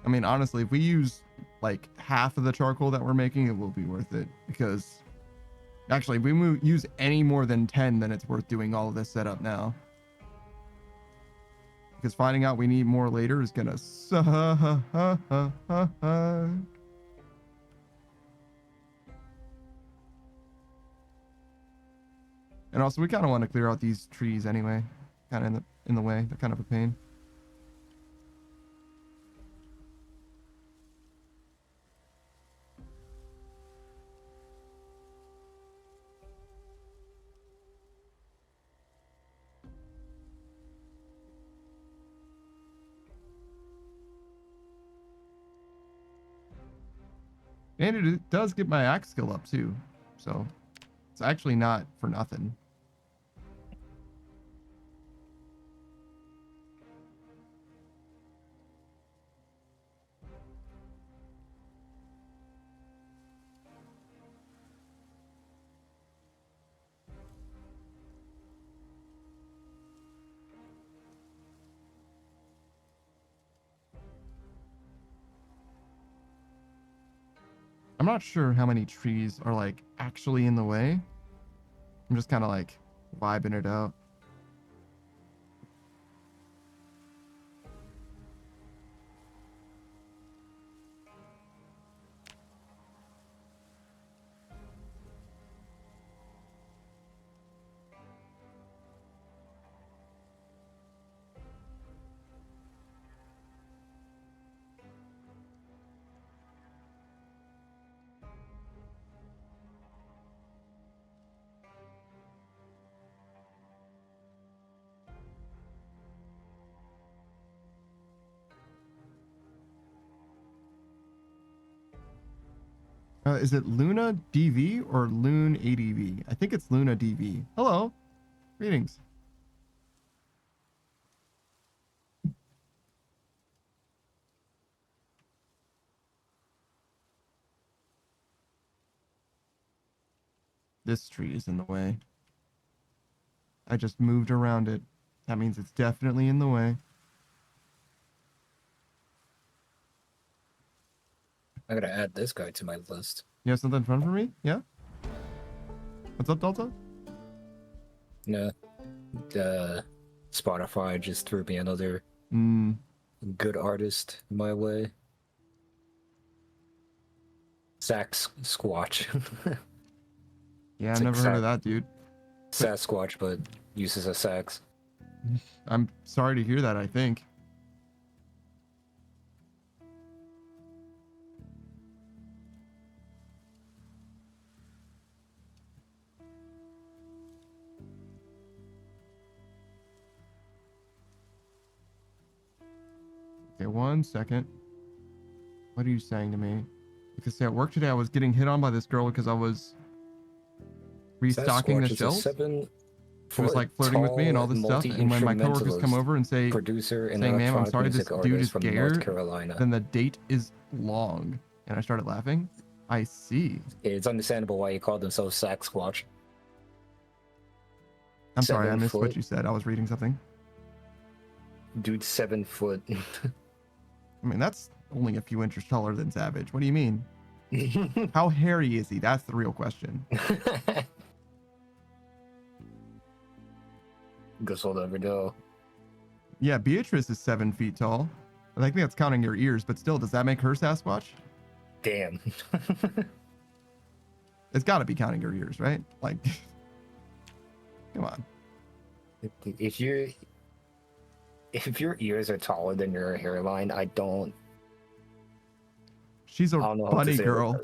I mean, honestly, if we use like half of the charcoal that we're making, it will be worth it. Because actually, if we use any more than 10, then it's worth doing all of this setup now. Because finding out we need more later is gonna suck. And also, we kind of want to clear out these trees anyway. Kind of in the way. They're kind of a pain. And it does get my axe skill up too. So it's actually not for nothing. I'm not sure how many trees are like actually in the way. I'm just kind of like vibing it out. Is it Luna DV or Loon ADV? I think it's Luna DV. Hello. Greetings. This tree is in the way. I just moved around it. That means it's definitely in the way. I gotta add this guy to my list. You have something fun for me? Yeah? What's up, Delta? No, Spotify just threw me another good artist my way. Sax Squatch. Yeah, I've never heard of that, dude. Sasquatch, but uses a sax. I'm sorry to hear that, I think. Okay, 1 second. What are you saying to me? Because see, at work today, I was getting hit on by this girl because I was restocking the shelves. She was like flirting with me and all this stuff. And when my coworkers come over and say, saying, "Ma'am, I'm sorry, this dude is gayer," then the date is long. And I started laughing. I see. It's understandable why you called themselves Sasquatch. I'm sorry, I missed what you said. I was reading something. Dude, 7 foot. I mean, that's only a few inches taller than Savage. What do you mean? How hairy is he? That's the real question. Guess we'll never know. Yeah, Beatrice is 7 feet tall. I think that's counting your ears, but still, does that make her Sasquatch? Damn. It's got to be counting your ears, right? Like, come on. If your ears are taller than your hairline, I don't. She's a bunny girl.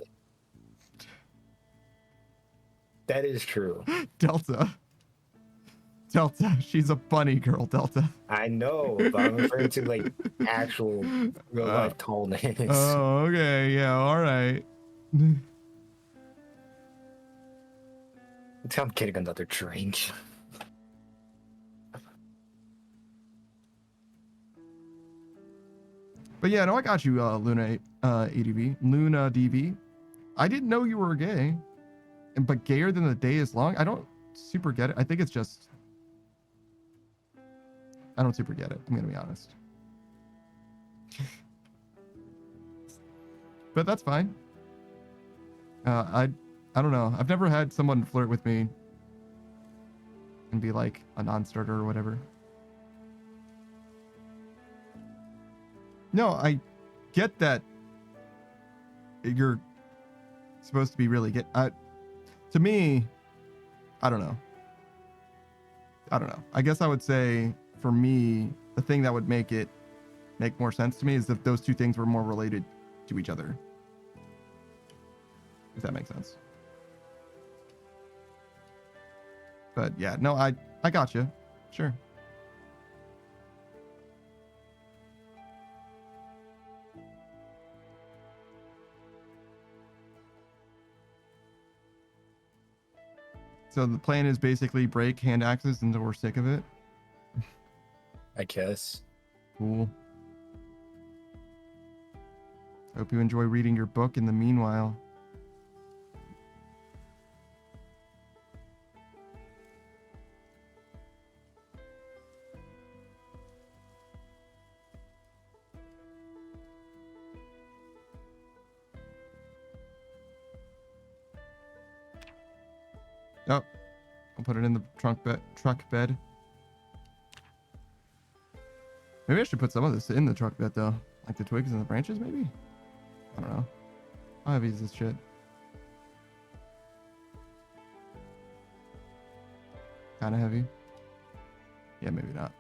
That is true. Delta, she's a bunny girl, Delta. I know, but I'm referring to like actual real life tallness. Oh, okay, yeah, all right. I'm getting another drink. But yeah, no, I got you, Luna ADV, Luna DV. I didn't know you were gay, but gayer than the day is long. I don't super get it. I think it's just, I don't super get it. I'm gonna be honest. But that's fine. I don't know. I've never had someone flirt with me and be like a non-starter or whatever. No, I get that you're supposed to be really to me, I don't know. I guess I would say for me, the thing that would make more sense to me is if those two things were more related to each other. If that makes sense. But yeah, no, I got you. Sure. So the plan is basically break hand axes until we're sick of it. I guess. Cool. Hope you enjoy reading your book in the meanwhile. Oh, I'll put it in the truck bed. Maybe I should put some of this in the truck bed though. Like the twigs and the branches, maybe? I don't know. How heavy is this shit? Kind of heavy. Yeah, maybe not.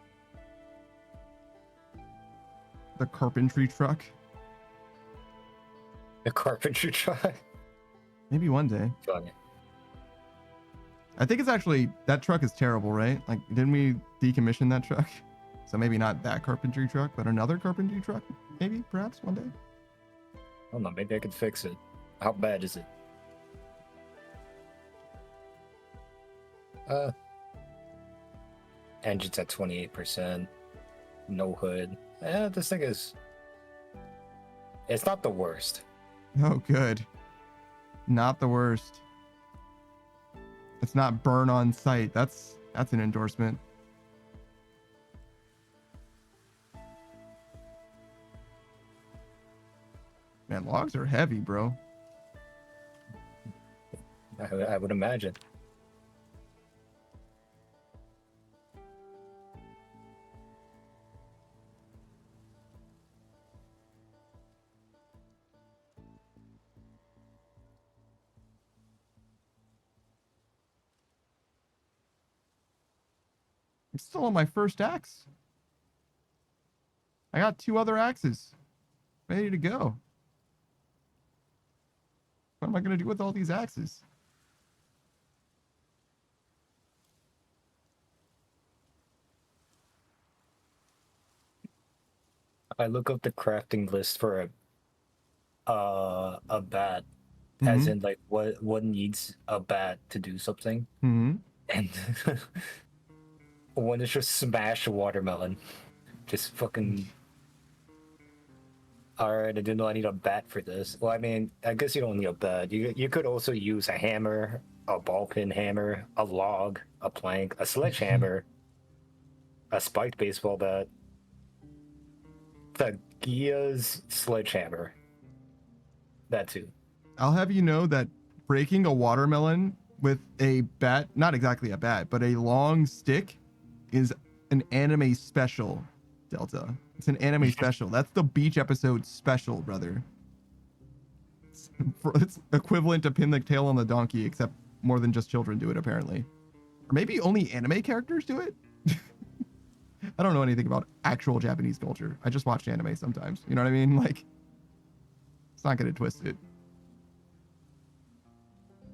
The carpentry truck. The carpentry truck? Maybe one day. Funny. I think it's actually, that truck is terrible, right? Like, didn't we decommission that truck? So maybe not that carpentry truck, but another carpentry truck? Maybe, perhaps, one day? I don't know, maybe I could fix it. How bad is it? Engine's at 28%. No hood. This thing is... It's not the worst. Oh, good. Not the worst. It's not burn on site. That's an endorsement. Man, logs are heavy, bro. I would imagine. I'm still on my first axe. I got 2 other axes ready to go. What am I going to do with all these axes? I look up the crafting list for a bat, as in like what needs a bat to do something, and one is just smash a watermelon, just fucking. All right, I didn't know I need a bat for this. Well, I mean, I guess you don't need a bat. You could also use a hammer, a ball peen hammer, a log, a plank, a sledgehammer, a spiked baseball bat, the Gia's sledgehammer. That too. I'll have you know that breaking a watermelon with a bat, not exactly a bat, but a long stick, is an anime special, Delta. It's an anime special. That's the beach episode special, brother. It's equivalent to pin the tail on the donkey, except more than just children do it, apparently. Or maybe only anime characters do it? I don't know anything about actual Japanese culture. I just watch anime sometimes. You know what I mean? Like, it's not going to twist it.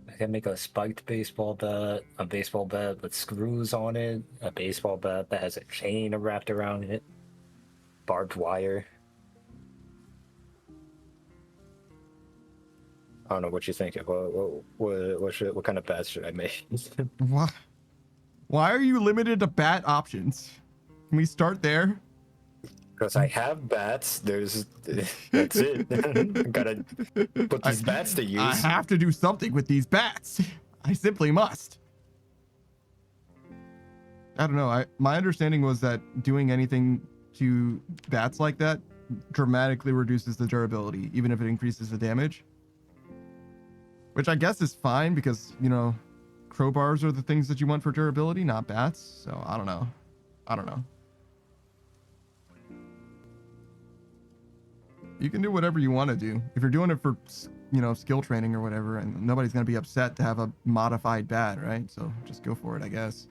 I can make a spiked baseball bat, a baseball bat with screws on it, a baseball bat that has a chain wrapped around it, barbed wire. I don't know what you think. What kind of bats should I make? Why are you limited to bat options? Can we start there? Because I have bats. That's it. Gotta put these bats to use. I have to do something with these bats. I simply must. I don't know. My understanding was that doing anything to bats like that dramatically reduces the durability, even if it increases the damage. Which I guess is fine because, you know, crowbars are the things that you want for durability, not bats. So I don't know. You can do whatever you want to do. If you're doing it for, you know, skill training or whatever, and nobody's going to be upset to have a modified bat, right? So just go for it, I guess.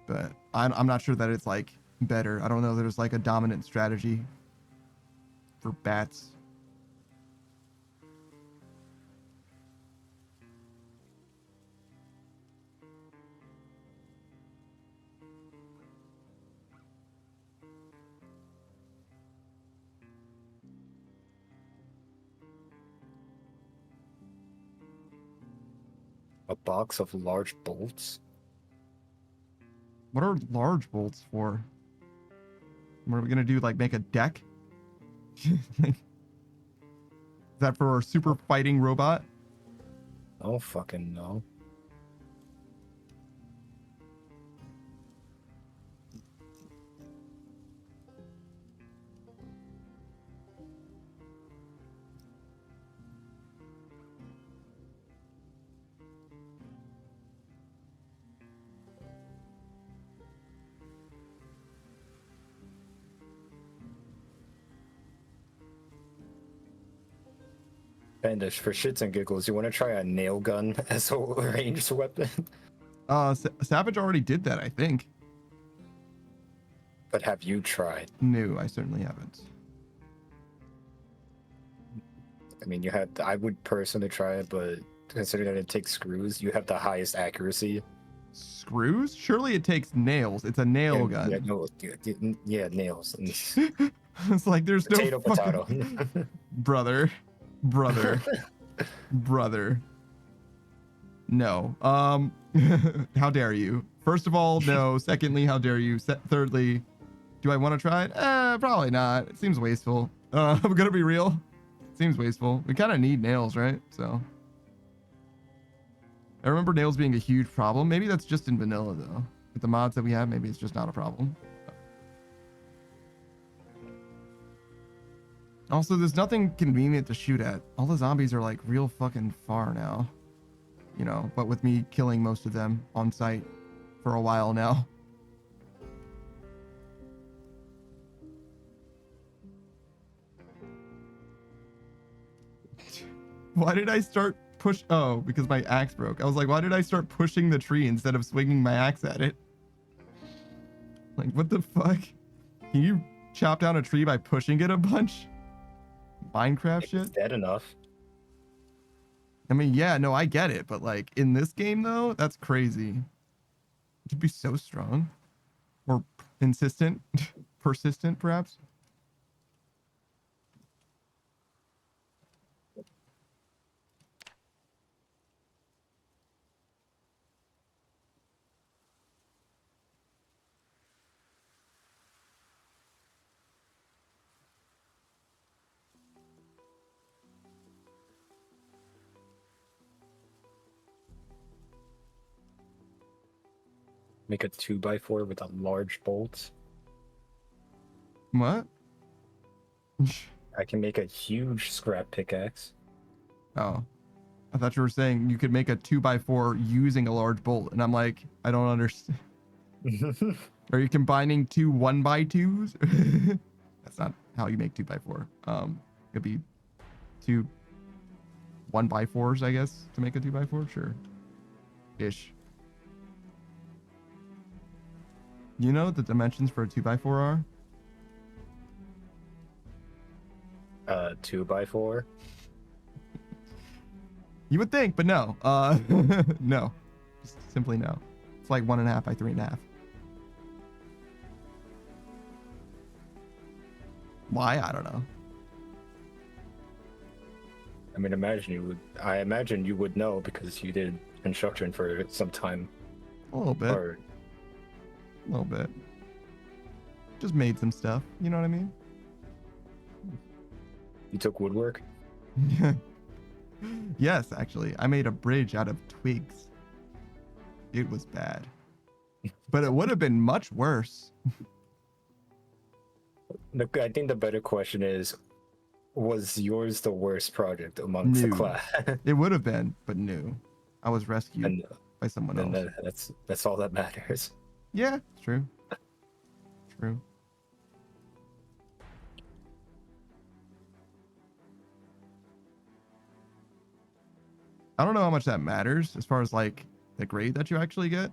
But I'm not sure that it's like better. I don't know that there's like a dominant strategy for bats. A box of large bolts? What are large bolts for? What are we gonna do? Like make a deck? Is that for our super fighting robot? Oh, fucking no. And for shits and giggles, you want to try a nail gun as a ranged weapon? Savage already did that, I think. But have you tried? No, I certainly haven't. I mean, you had. I would personally try it, but considering that it takes screws, you have the highest accuracy. Screws? Surely it takes nails. It's a nail gun. Yeah, no, yeah, nails. It's like there's Potato, no fucking... potato. brother. No. How dare you? First of all, no. Secondly, how dare you? Thirdly, do I want to try it? Probably not. It seems wasteful. I'm gonna be real. It seems wasteful. We kind of need nails, right? So I remember nails being a huge problem. Maybe that's just in vanilla though. With the mods that we have, maybe it's just not a problem. Also, there's nothing convenient to shoot at. All the zombies are like real fucking far now. You know, but with me killing most of them on site for a while now. Why did I start push? Oh, because my axe broke. I was like, why did I start pushing the tree instead of swinging my axe at it? Like, what the fuck? Can you chop down a tree by pushing it a bunch? Minecraft shit? It's dead enough. I mean, yeah, no, I get it, but like in this game though, that's crazy. It could be so strong, or insistent, persistent, perhaps. Make a 2x4 with a large bolt. What? I can make a huge scrap pickaxe. Oh, I thought you were saying you could make a 2x4 using a large bolt, and I'm like, I don't understand. Are you combining two 1x2s? That's not how you make 2x4. It'd be two 1x4s, I guess, to make a 2x4. Sure, ish. You know what the dimensions for a 2x4 are? 2x4. You would think, but no. No. Just simply no. It's like 1.5 by 3.5. Why? I don't know. I mean, I imagine you would know because you did construction for some time. A little bit. Or A little bit. Just made some stuff. You know what I mean? you took woodwork. Yes, actually. I made a bridge out of twigs. It was bad. But it would have been much worse. Look, I think the better question is, was yours the worst project amongst the No. class? It would have been, but no. I was rescued And by someone then else. that's all that matters. Yeah, true. True. I don't know how much that matters as far as like the grade that you actually get.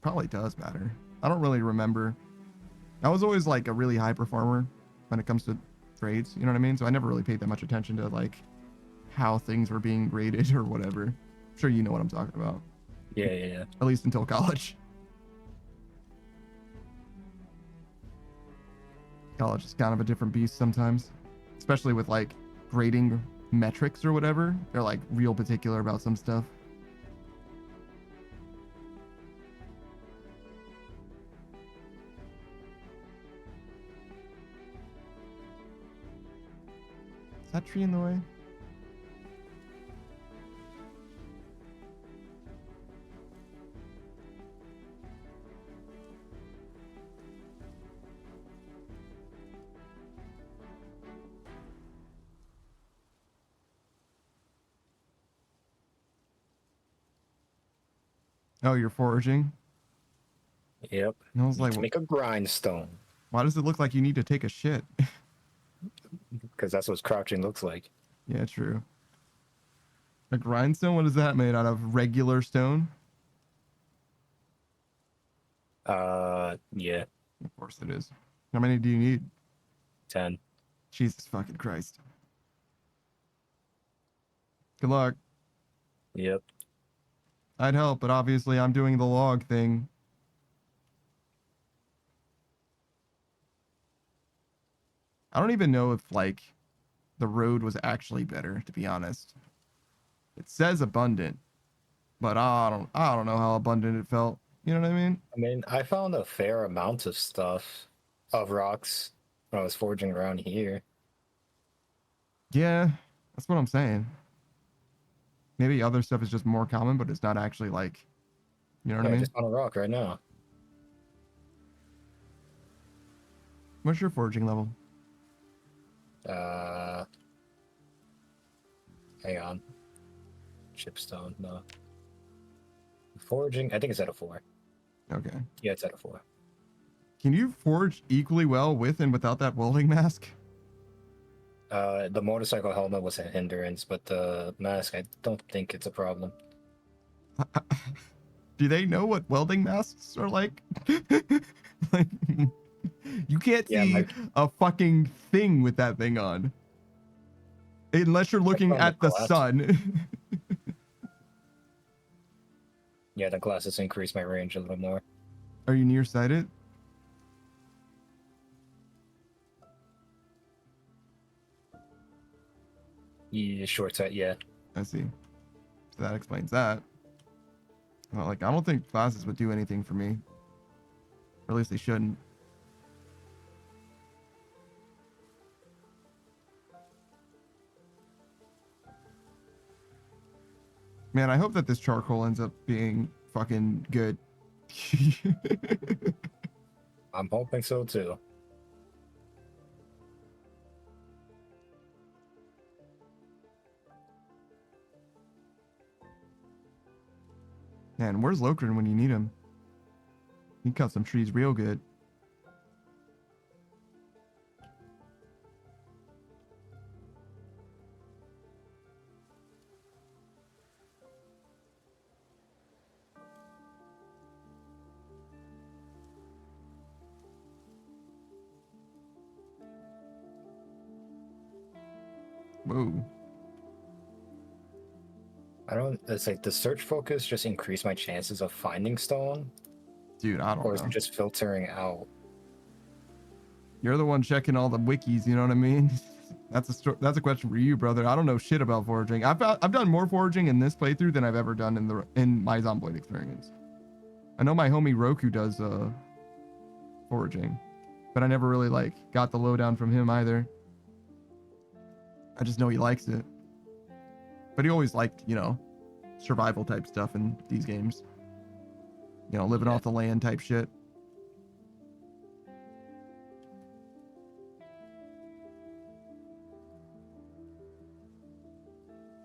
Probably does matter. I don't really remember. I was always like a really high performer when it comes to grades, you know what I mean? So I never really paid that much attention to like how things were being graded or whatever. I'm sure you know what I'm talking about. Yeah. At least until college. College is kind of a different beast sometimes, especially with like grading metrics or whatever. They're like real particular about some stuff. that tree in the way? Oh, you're foraging? Yep. And I was Need like, to make a grindstone why does it look like you need to take a shit? because that's what crouching looks like. Yeah, true. A grindstone? What is that made out of? Regular stone? Yeah, Of course it is. How many do you need? 10. Jesus fucking Christ. Good luck. Yep. I'd help, but obviously I'm doing the log thing. I don't even know if like the road was actually better, to be honest. It says abundant, but I don't know how abundant it felt. You know what I mean? I mean, I found a fair amount of stuff of rocks when I was foraging around here. Yeah, that's what I'm saying. Maybe other stuff is just more common, but it's not actually like, you know what Yeah, I I mean? just found a rock right now. What's your foraging level? Uh, Hang on. Chipstone, no. Foraging, I think it's at a 4. Okay. Yeah, it's at a 4. Can you forge equally well with and without that welding mask? The motorcycle helmet was a hindrance, but the mask, I don't think it's a problem. Do they know what welding masks are like? Like, you can't Yeah, see a fucking thing with that thing on. Unless you're looking on the at the glass. sun. Yeah, the glasses increase my range a little more. Are you nearsighted? Yeah, short sight, yeah. I see. So that explains that. Well, like, I don't think glasses would do anything for me. Or at least they shouldn't. Man, I hope that this charcoal ends up being fucking good. I'm hoping so too. Man, where's Lokrin when you need him? He cut some trees real good. Whoa. It's like the search focus just increase my chances of finding stone, Dude, I don't or is know. it just filtering out? You're the one checking all the wikis, you know what I mean? That's a question for you, brother. I don't know shit about foraging. I've done more foraging in this playthrough than I've ever done in my Zomboid experience. I know my homie Roku does foraging, but I never really like got the lowdown from him either. I just know he likes it. But he always liked, you know, survival type stuff in these games. You know, living Yeah. off the land type shit.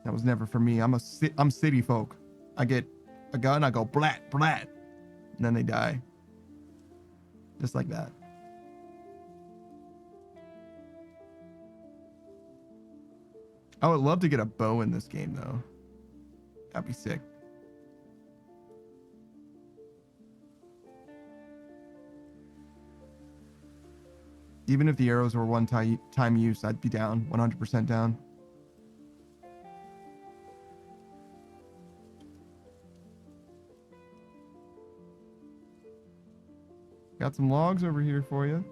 That was never for me. I'm city folk. I get a gun, I go blat blat, and then they die. Just like that. I would love to get a bow in this game though. That'd be sick. Even if the arrows were one time use, I'd be down, 100% down. Got some logs over here for you.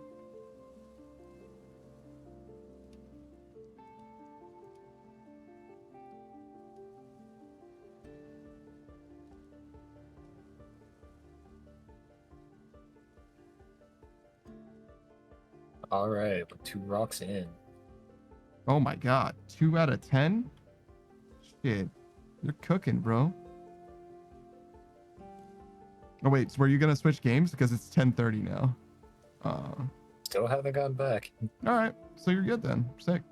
All right, we're 2 rocks in. Oh my god. 2 out of 10? Shit. You're cooking, bro. Oh wait, so were you gonna switch games? Because it's 10:30 now. Still haven't gotten back. Alright, so you're good then. Sick.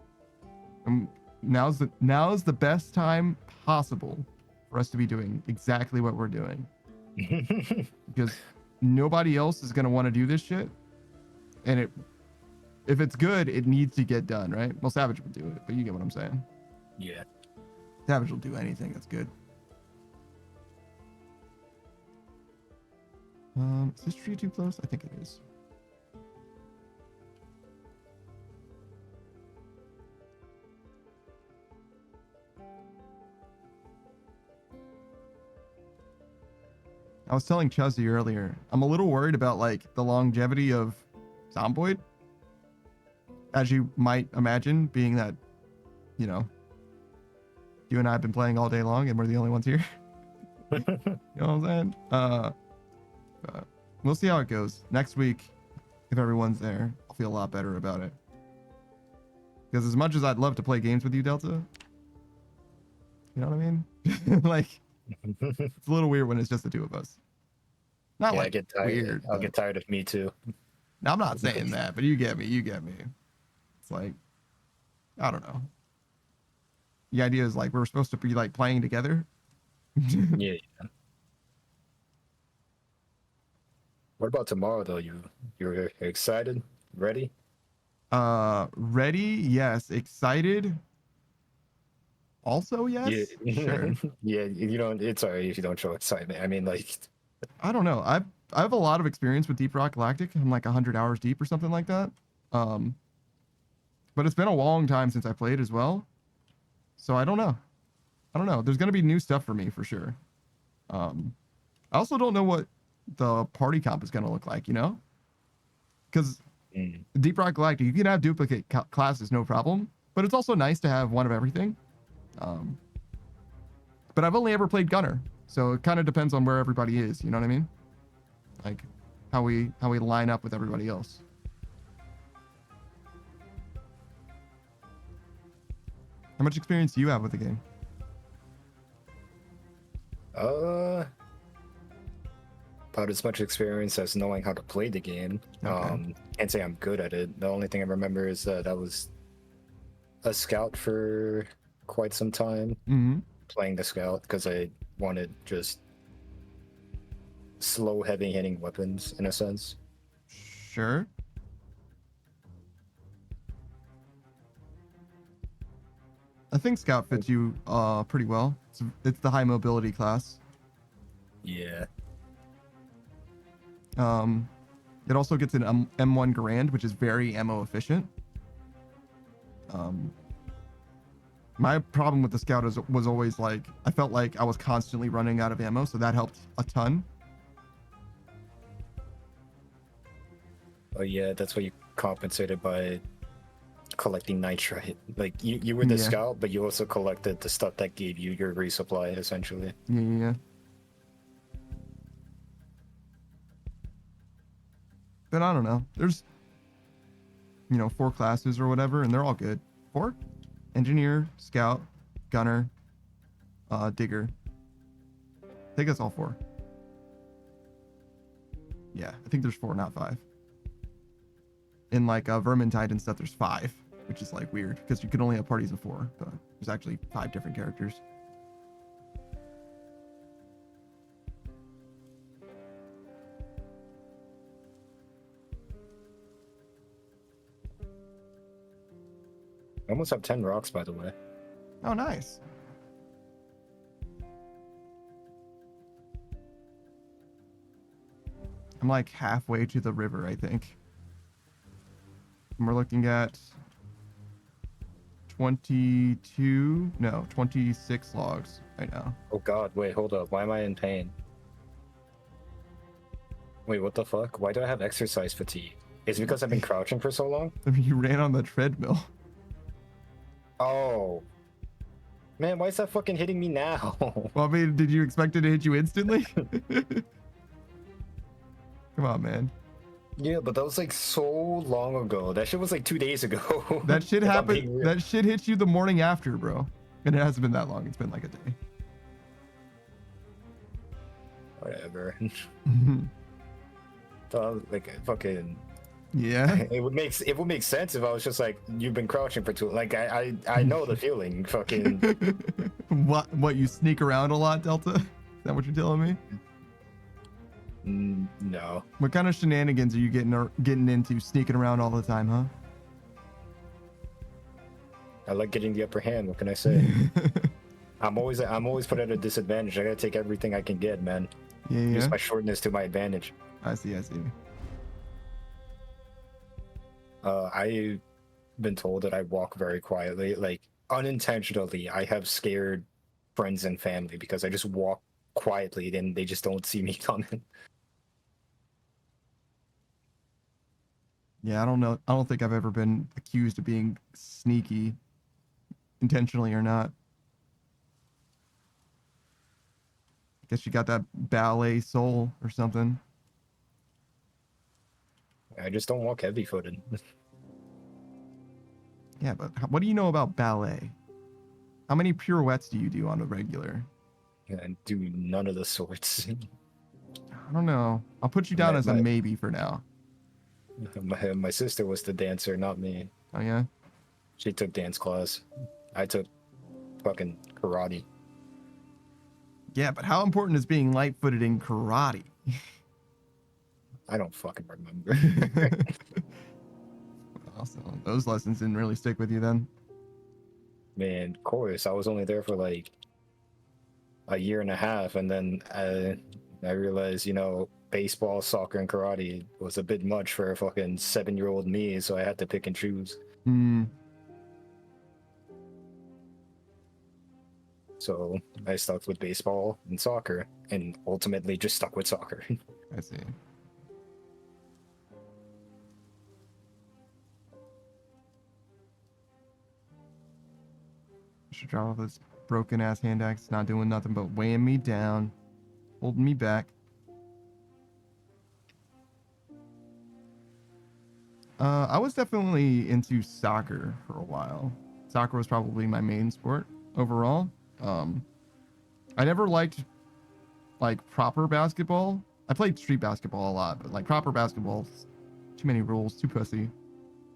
Now's the best time possible for us to be doing exactly what we're doing. Because nobody else is gonna want to do this shit. And if it's good, it needs to get done, right? Well, Savage would do it, but you get what I'm saying. Yeah. Savage will do anything that's good. Is this tree too close? I think it is. I was telling Chuzzy earlier, I'm a little worried about like the longevity of Zomboid. As you might imagine, being that, you know, you and I have been playing all day long and we're the only ones here. You know what I'm saying? We'll see how it goes. Next week, if everyone's there, I'll feel a lot better about it. Because as much as I'd love to play games with you, Delta, you know what I mean? Like, it's a little weird when it's just the two of us. Not yeah, like I get tired. weird. I'll get tired of me too. Now, I'm not saying that, but you get me. You get me. It's like, I don't know. The idea is like we're supposed to be like playing together. Yeah. What about tomorrow though? You're excited? Ready? Ready? Yes. Excited? Also, yes. Yeah. Sure. Yeah, you don't. It's alright if you don't show excitement. I mean, like, I don't know. I have a lot of experience with Deep Rock Galactic. I'm like 100 hours deep or something like that. But it's been a long time since I played as well. So I don't know. There's gonna be new stuff for me for sure. I also don't know what the party comp is gonna look like, you know? Because Deep Rock Galactic, you can have duplicate classes, no problem. But it's also nice to have one of everything. But I've only ever played Gunner, so it kind of depends on where everybody is. You know what I mean? Like how we line up with everybody else. How much experience do you have with the game? About as much experience as knowing how to play the game. Okay. Can't say I'm good at it. The only thing I remember is that I was a scout for quite some time, playing the scout because I wanted just slow, heavy hitting weapons in a sense. Sure. I think Scout fits you pretty well. It's the high mobility class. Yeah. It also gets an M1 Garand, which is very ammo efficient. My problem with the Scout was always like, I felt like I was constantly running out of ammo, so that helped a ton. Oh yeah, that's what you compensated by collecting nitrite. Like you were the scout, but you also collected the stuff that gave you your resupply, essentially. Yeah. But I don't know. There's, 4 classes or whatever, and they're all good. 4? Engineer, Scout, Gunner, Digger. I think that's all 4. Yeah, I think there's 4, not 5. In like Vermintide and stuff, there's 5, which is like weird because you can only have parties of 4, but there's actually 5 different characters. I almost have 10 rocks, by the way. Oh, nice. I'm like halfway to the river, I think. And we're looking at 26 logs right now. Oh god, wait, hold up. Why am I in pain? Wait, what the fuck? Why do I have exercise fatigue? Is it because I've been crouching for so long? I mean, you ran on the treadmill. Oh. Man, why is that fucking hitting me now? Well, I mean, did you expect it to hit you instantly? Come on, man. Yeah, but that was like so long ago. That shit was like 2 days ago. That shit If I'm happened. being real. That shit hits you the morning after, bro. And it hasn't been that long. It's been like a day. Whatever. Like fucking. Yeah. It would make sense if I was just like, you've been crouching for too. Like I know the feeling. Fucking. What? You sneak around a lot, Delta? Is that what you're telling me? No. What kind of shenanigans are you getting into, sneaking around all the time, huh? I like getting the upper hand. What can I say? I'm always put at a disadvantage. I gotta take everything I can get, man. Yeah. Use my shortness to my advantage. I see. I've been told that I walk very quietly, like unintentionally. I have scared friends and family because I just walk quietly, and they just don't see me coming. Yeah, I don't know. I don't think I've ever been accused of being sneaky, intentionally or not. Guess you got that ballet soul or something. I just don't walk heavy-footed. Yeah, but what do you know about ballet? How many pirouettes do you do on a regular? I do none of the sorts. I don't know. I'll put you down as a maybe for now. My sister was the dancer, not me. Oh yeah? She took dance class. I took fucking karate. Yeah, but how important is being light-footed in karate? I don't fucking remember. Also, those lessons didn't really stick with you then. Man, chorus. I was only there for like a year and a half, and then I realized, baseball, soccer, and karate was a bit much for a fucking 7-year-old me, so I had to pick and choose. So I stuck with baseball and soccer, and ultimately just stuck with soccer. I see. I should drop off this broken ass hand axe. It's not doing nothing but weighing me down, holding me back. I was definitely into soccer for a while. Soccer was probably my main sport overall. I never liked like proper basketball. I played street basketball a lot, but like proper basketball, too many rules, too pussy.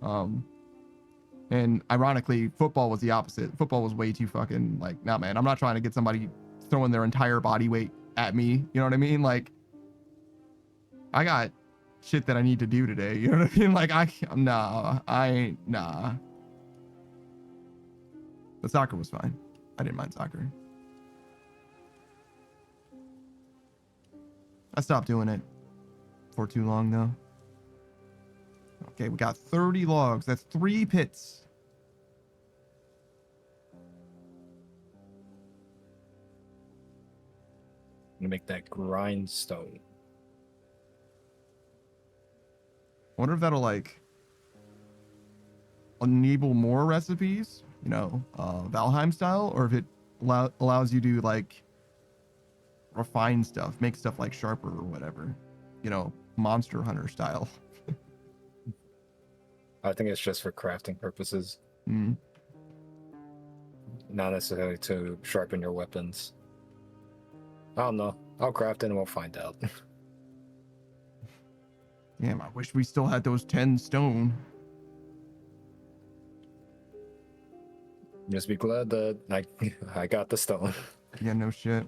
And ironically, football was the opposite. Football was way too fucking like, nah, man, I'm not trying to get somebody throwing their entire body weight at me. You know what I mean? Like, I got shit that I need to do today. You know what I mean? Like, nah. But soccer was fine. I didn't mind soccer. I stopped doing it for too long though. Okay, we got 30 logs. That's 3 pits. I'm gonna make that grindstone. I wonder if that'll like enable more recipes, Valheim style, or if it allows you to like refine stuff, make stuff like sharper or whatever, Monster Hunter style. I think it's just for crafting purposes. Mm. Not necessarily to sharpen your weapons. I don't know. I'll craft it and we'll find out. Damn, I wish we still had those 10 stone. Just be glad that I got the stone. Yeah, no shit.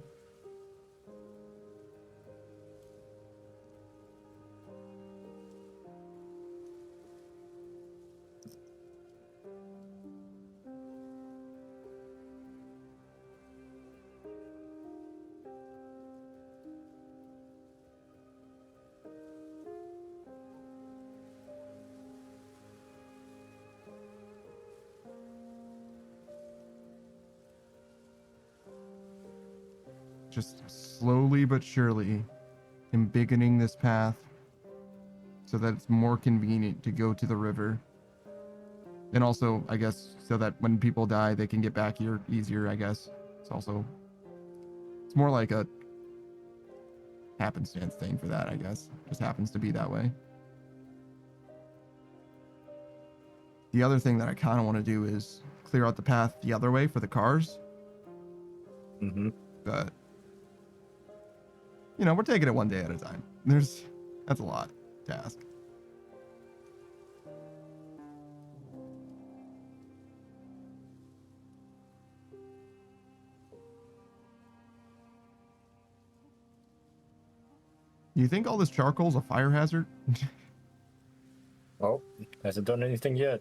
Just slowly but surely embiggening this path so that it's more convenient to go to the river. And also, I guess, so that when people die, they can get back here easier, I guess. It's more like a happenstance thing for that, I guess. Just happens to be that way. The other thing that I kind of want to do is clear out the path the other way for the cars. Mm-hmm. But, we're taking it one day at a time. That's a lot to ask. You think all this charcoal's a fire hazard? Oh, hasn't done anything yet.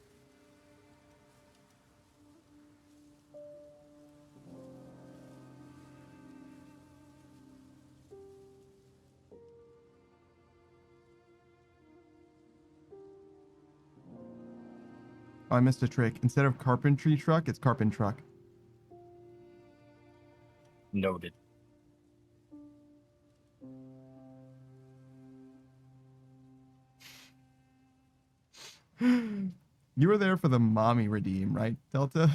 Oh, I missed a trick. Instead of carpentry truck, it's carpent truck. Noted. You were there for the mommy redeem, right, Delta?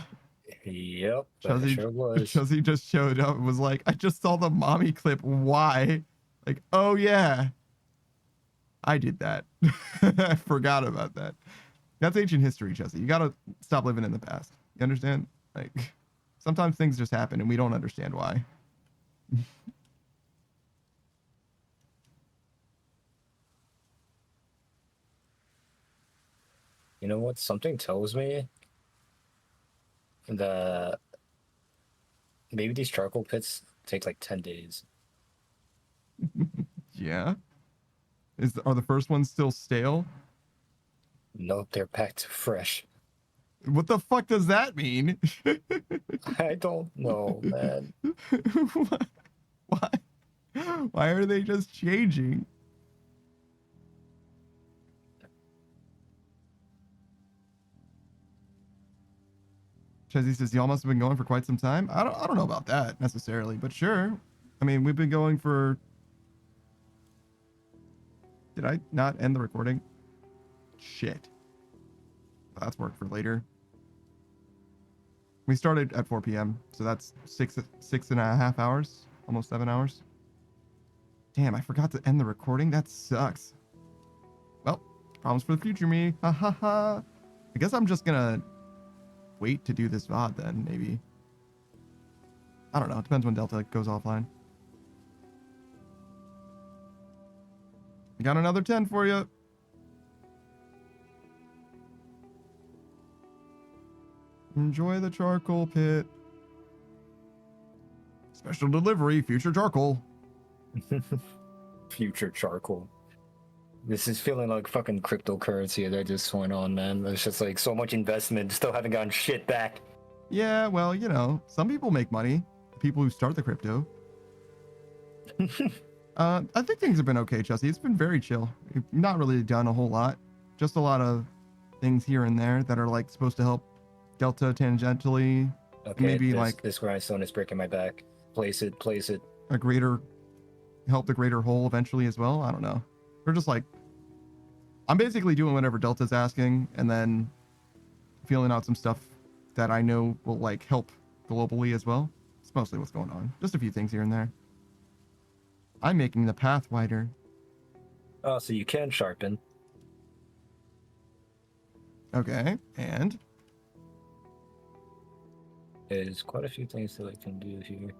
Yep, I Chuzzy, sure was. Chuzzy just showed up and was like, I just saw the mommy clip. Why? Like, oh yeah. I did that. I forgot about that. That's ancient history, Chuzzy. You gotta stop living in the past. You understand? Like, sometimes things just happen and we don't understand why. You know what? Something tells me that maybe these charcoal pits take like 10 days. Yeah. Are the first ones still stale? Nope, they're back to fresh. What the fuck does that mean? I don't know, man. Why? Why are they just changing? Chezzy says y'all must have been going for quite some time. I don't know about that necessarily, but sure. I mean, we've been going for. Did I not end the recording? Shit. That's work for later. We started at 4 p.m., so that's six and a half hours, almost 7 hours. Damn, I forgot to end the recording. That sucks. Well, problems for the future, me. Ha ha ha. I guess I'm just gonna wait to do this VOD then, maybe. I don't know. It depends when Delta goes offline. I got another 10 for you. Enjoy the charcoal pit. Special delivery, future charcoal. Future charcoal. This is feeling like fucking cryptocurrency that just went on, man. There's just like so much investment, still haven't gotten shit back. Yeah, well, some people make money. People who start the crypto. I think things have been okay, Chelsea. It's been very chill. We've not really done a whole lot. Just a lot of things here and there that are like supposed to help Delta tangentially. Okay, maybe like this grindstone is breaking my back. Place it. help the greater whole eventually as well. I don't know. We're just like, I'm basically doing whatever Delta's asking and then feeling out some stuff that I know will like help globally as well. It's mostly what's going on. Just a few things here and there. I'm making the path wider. Oh, so you can sharpen. Okay, and? There's quite a few things that I can do here.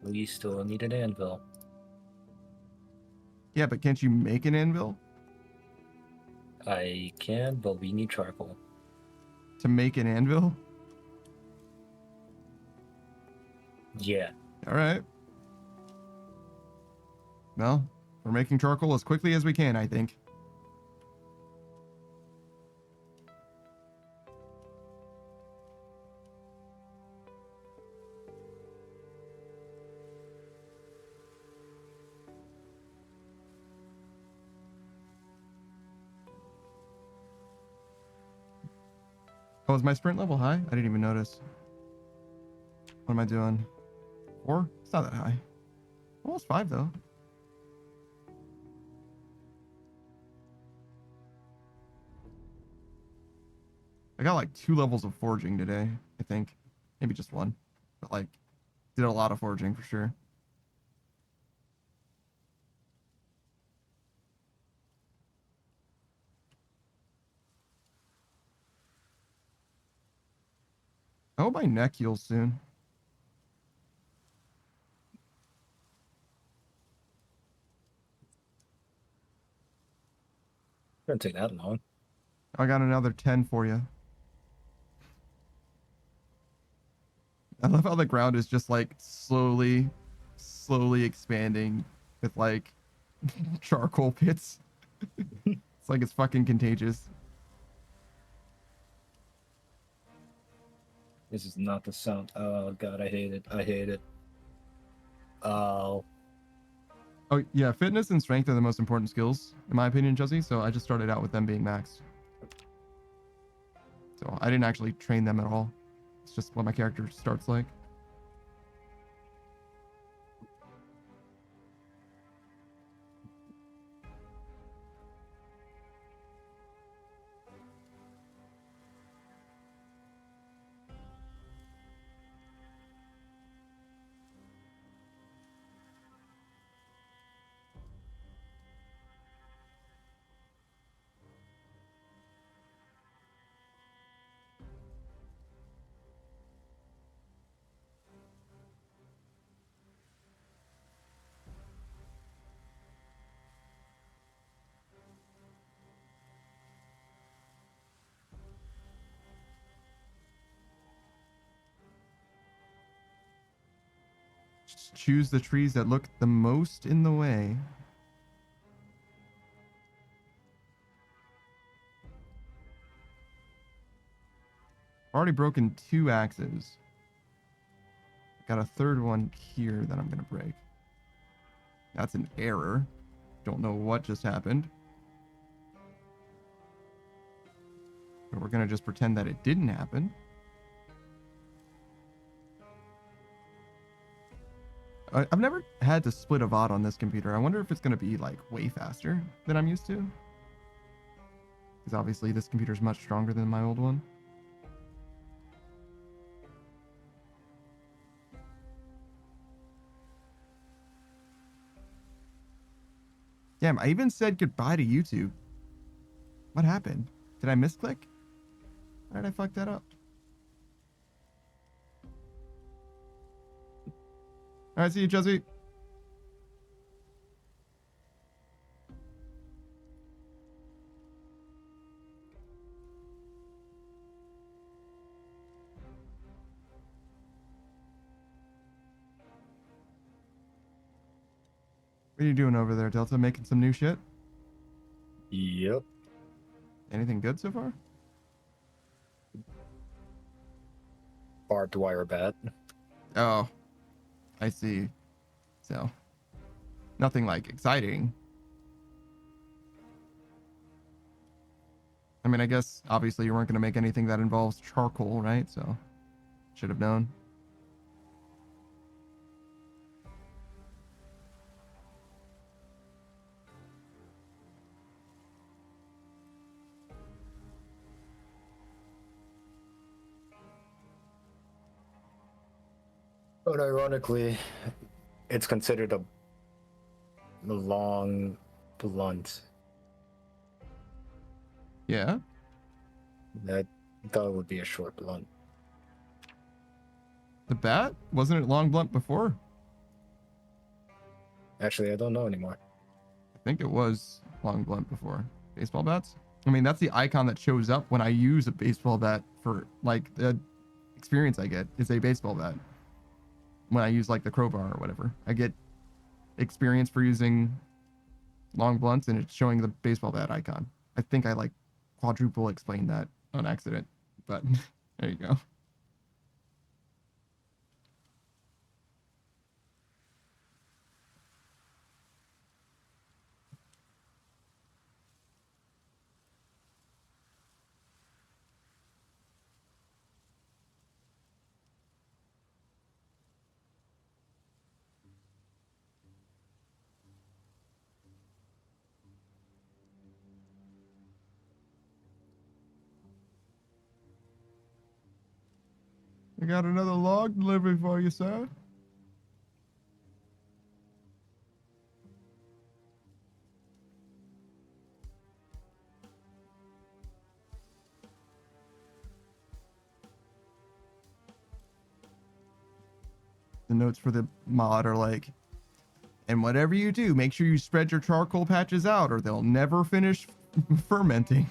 We still need an anvil. Yeah, but can't you make an anvil? I can, but we need charcoal. To make an anvil? Yeah. Alright. Well, we're making charcoal as quickly as we can, I think. Oh, is my sprint level high? I didn't even notice. What am I doing? 4? It's not that high. Almost 5, though. I got like 2 levels of forging today, I think. Maybe just 1. But like, did a lot of forging for sure. I hope my neck heals soon. Don't take that long. I got another 10 for you. I love how the ground is just like slowly expanding with like charcoal pits. It's like it's fucking contagious. This is not the sound. Oh god, I hate it. I hate it. Oh. Oh yeah, fitness and strength are the most important skills in my opinion, Jesse. So I just started out with them being maxed. So I didn't actually train them at all. It's just what my character starts like. Just choose the trees that look the most in the way. Already broken 2 axes. Got a third one here that I'm gonna break. That's an error. Don't know what just happened. But we're gonna just pretend that it didn't happen. I've never had to split a VOD on this computer. I wonder if it's gonna be like way faster than I'm used to. Because obviously this computer is much stronger than my old one. Damn, I even said goodbye to YouTube. What happened? Did I misclick? Why did I fuck that up? All right, see you, Jesse. What are you doing over there, Delta? Making some new shit? Yep. Anything good so far? Barbed wire bat. Oh, I see. So, nothing like exciting. I mean, I guess obviously you weren't going to make anything that involves charcoal, right? So, should have known. But ironically, it's considered a long blunt. Yeah. That thought it would be a short blunt. The bat? Wasn't it long blunt before? Actually, I don't know anymore. I think it was long blunt before. Baseball bats? I mean, that's the icon that shows up when I use a baseball bat for, like, the experience I get is a baseball bat. When I use, like, the crowbar or whatever. I get experience for using long blunts, and it's showing the baseball bat icon. I think I, like, quadruple explained that on accident. But, there you go. I got another log delivery for you, sir. notes for the mod are like, and whatever you do, make sure you spread your charcoal patches out or they'll never finish fermenting.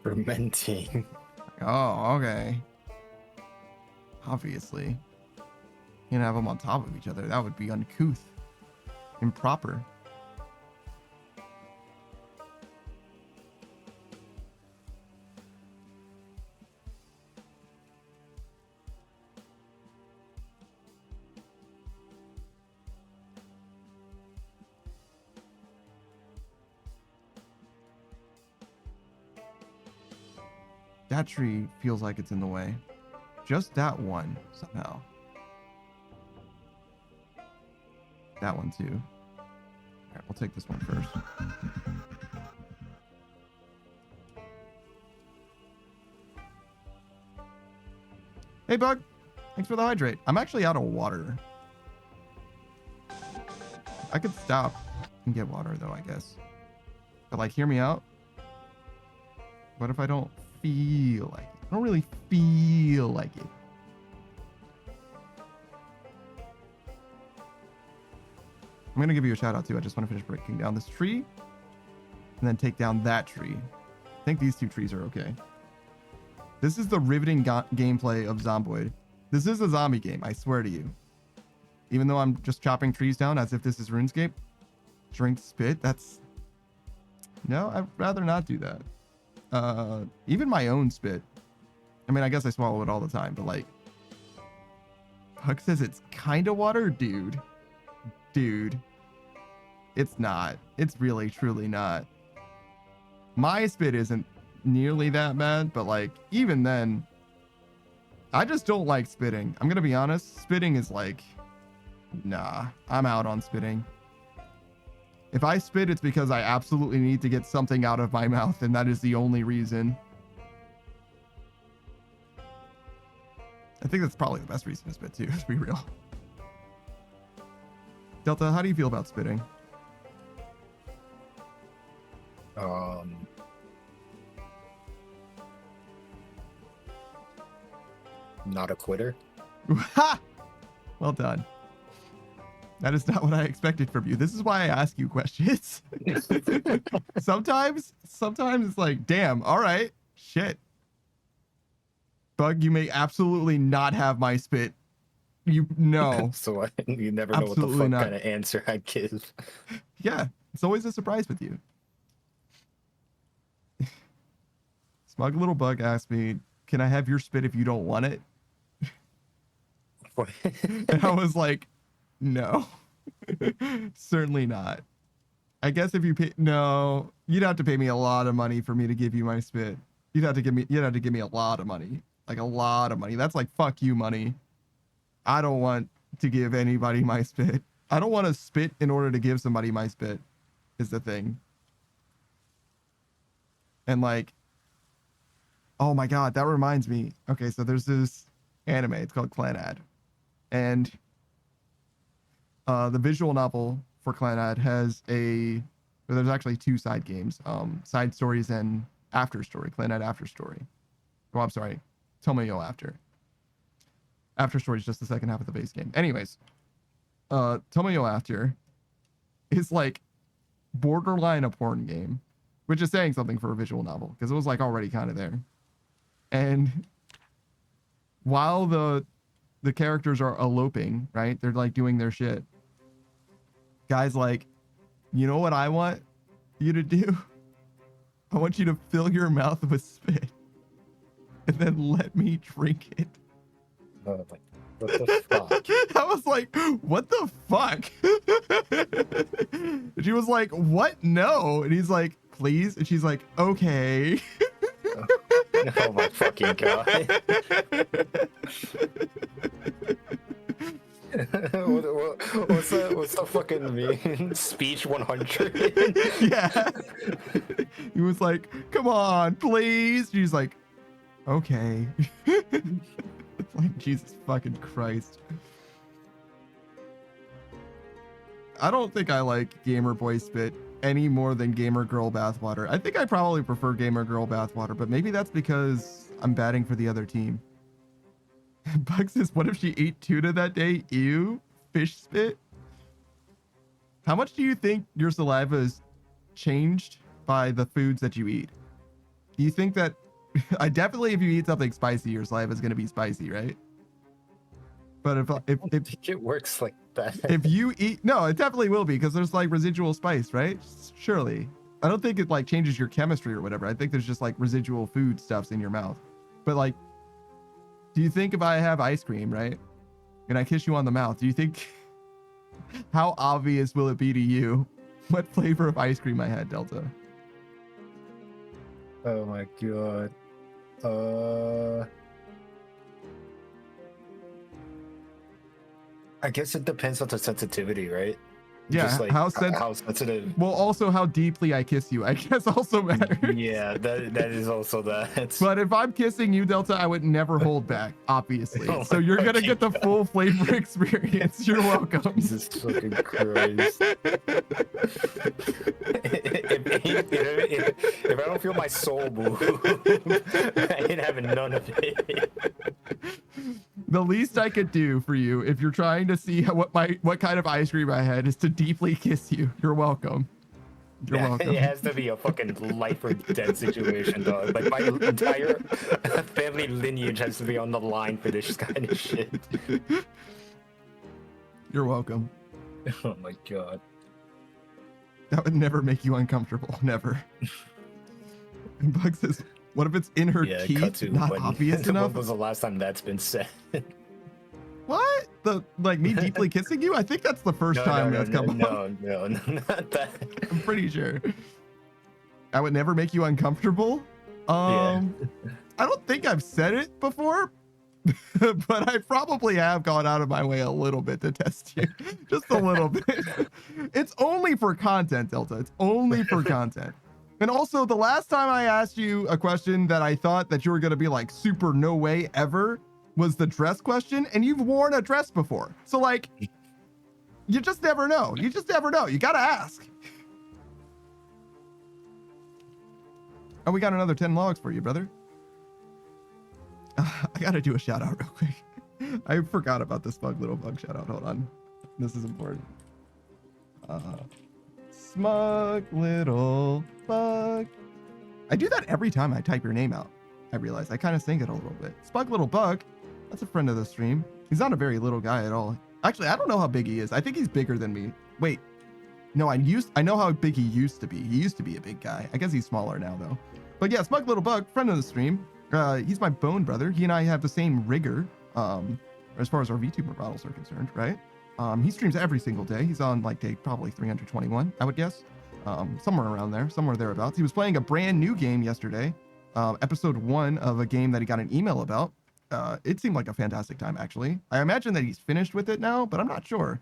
Fermenting. Oh, okay. Obviously. You can have them on top of each other. That would be uncouth. Improper. That tree feels like it's in the way. Just that one, somehow. That one, too. All right, we'll take this one first. Hey, Bug. Thanks for the hydrate. I'm actually out of water. I could stop and get water, though, I guess. But, like, hear me out. What if I don't feel like it? I don't really feel like it. I'm going to give you a shout out, too. I just want to finish breaking down this tree and then take down that tree. I think these two trees are okay. This is the riveting gameplay of Zomboid. This is a zombie game, I swear to you. Even though I'm just chopping trees down as if this is RuneScape. Drink spit, that's... No, I'd rather not do that. Even my own spit. I mean, I guess I swallow it all the time, but like... Puck says it's kind of water? Dude. Dude. It's not. It's really, truly not. My spit isn't nearly that bad, but like, even then... I just don't like spitting. I'm gonna be honest. Spitting is like... Nah, I'm out on spitting. If I spit, it's because I absolutely need to get something out of my mouth, and that is the only reason. I think that's probably the best reason to spit, too, to be real. Delta, how do you feel about spitting? Not a quitter. Ha! Well done. That is not what I expected from you. This is why I ask you questions. Sometimes it's like, damn, all right, shit. Bug, you may absolutely not have my spit. You know. So you never know Absolutely what the fuck not. kind of answer I give. Yeah, it's always a surprise with you. Smug little bug asked me, can I have your spit if you don't want it? And I was like, no, certainly not. I guess if you pay, no, you'd have to pay me a lot of money for me to give you my spit. You'd have to give me a lot of money, like a lot of money. That's like, fuck you money. I don't want to give anybody my spit. I don't want to spit in order to give somebody my spit is the thing. And like, oh my God, that reminds me. Okay. So there's this anime, it's called Clanad. And the visual novel for Clanad has there's actually two side games, Side Stories and After Story, Clanad After Story. Oh, I'm sorry, Tomoyo After. After Story is just the second half of the base game. Anyways, Tomoyo After is like borderline a porn game, which is saying something for a visual novel because it was like already kind of there. And while the characters are eloping, right? They're like doing their shit. Guys like, you know what I want you to do? I want you to fill your mouth with spit and then let me drink it. Like, what the fuck? I was like, what the fuck? And she was like, what? No. And he's like, please. And she's like, okay. Oh my fucking God. What's the fucking meme? Speech 100? Yeah. He was like, come on, please. She's like, okay. It's like, Jesus fucking Christ. I don't think I like Gamer Boy Spit any more than Gamer Girl Bathwater. I think I probably prefer Gamer Girl Bathwater, but maybe that's because I'm batting for the other team. Bug says, what if she ate tuna that day? Ew. Fish spit. How much do you think your saliva is changed by the foods that you eat? Do you think that I definitely, if you eat something spicy, your saliva is going to be spicy, right? But if think it works like that. if you eat, no, it definitely will be, because there's like residual spice, right? Surely. I don't think it like changes your chemistry or whatever. I think there's just like residual food stuffs in your mouth. But like, do you think if I have ice cream, right, and I kiss you on the mouth, do you think how obvious will it be to you what flavor of ice cream I had, Delta? Oh my god. I guess it depends on the sensitivity, right? Yeah, Just like how sensitive. Well, also how deeply I kiss you, I guess also matters. Yeah, that is also that. But if I'm kissing you, Delta, I would never hold back, obviously. Oh So you're gonna get the full flavor experience. You're welcome. Jesus fucking Christ. If I don't feel my soul move, I ain't having none of it. The least I could do for you, if you're trying to see what kind of ice cream I had, is to deeply kiss you. You're welcome. You're welcome. It has to be a fucking life or death situation, dog. Like my entire family lineage has to be on the line for this kind of shit. You're welcome. Oh my god. That would never make you uncomfortable. Never. And Bug says, what if it's in her teeth? Not obvious enough? When was the last time that's been said? What? Me deeply kissing you? I think that's the first time that's come up. No, not that. I'm pretty sure. I would never make you uncomfortable. Yeah. I don't think I've said it before, but I probably have gone out of my way a little bit to test you. Just a little bit. It's only for content, Delta. It's only for content. And also, the last time I asked you a question that I thought that you were going to be like super no way ever was the dress question, and you've worn a dress before. So like, you just never know. You just never know. You got to ask. Oh, we got another 10 logs for you, brother. I got to do a shout out real quick. I forgot about this little bug shout out. Hold on. This is important. Smug little bug. I do that every time I type your name out. I realize I kind of sing it a little bit. Smug little bug. That's a friend of the stream. He's not a very little guy at all. Actually, I don't know how big he is. I think he's bigger than me. Wait. No, I know how big he used to be. He used to be a big guy. I guess he's smaller now though. But yeah, Smug little bug, friend of the stream. He's my bone brother. He and I have the same rigger, as far as our VTuber models are concerned, right? He streams every single day. He's on like day probably 321, I would guess. Somewhere around there, somewhere thereabouts. He was playing a brand new game yesterday, episode 1 of a game that he got an email about. It seemed like a fantastic time, actually. I imagine that he's finished with it now, but I'm not sure.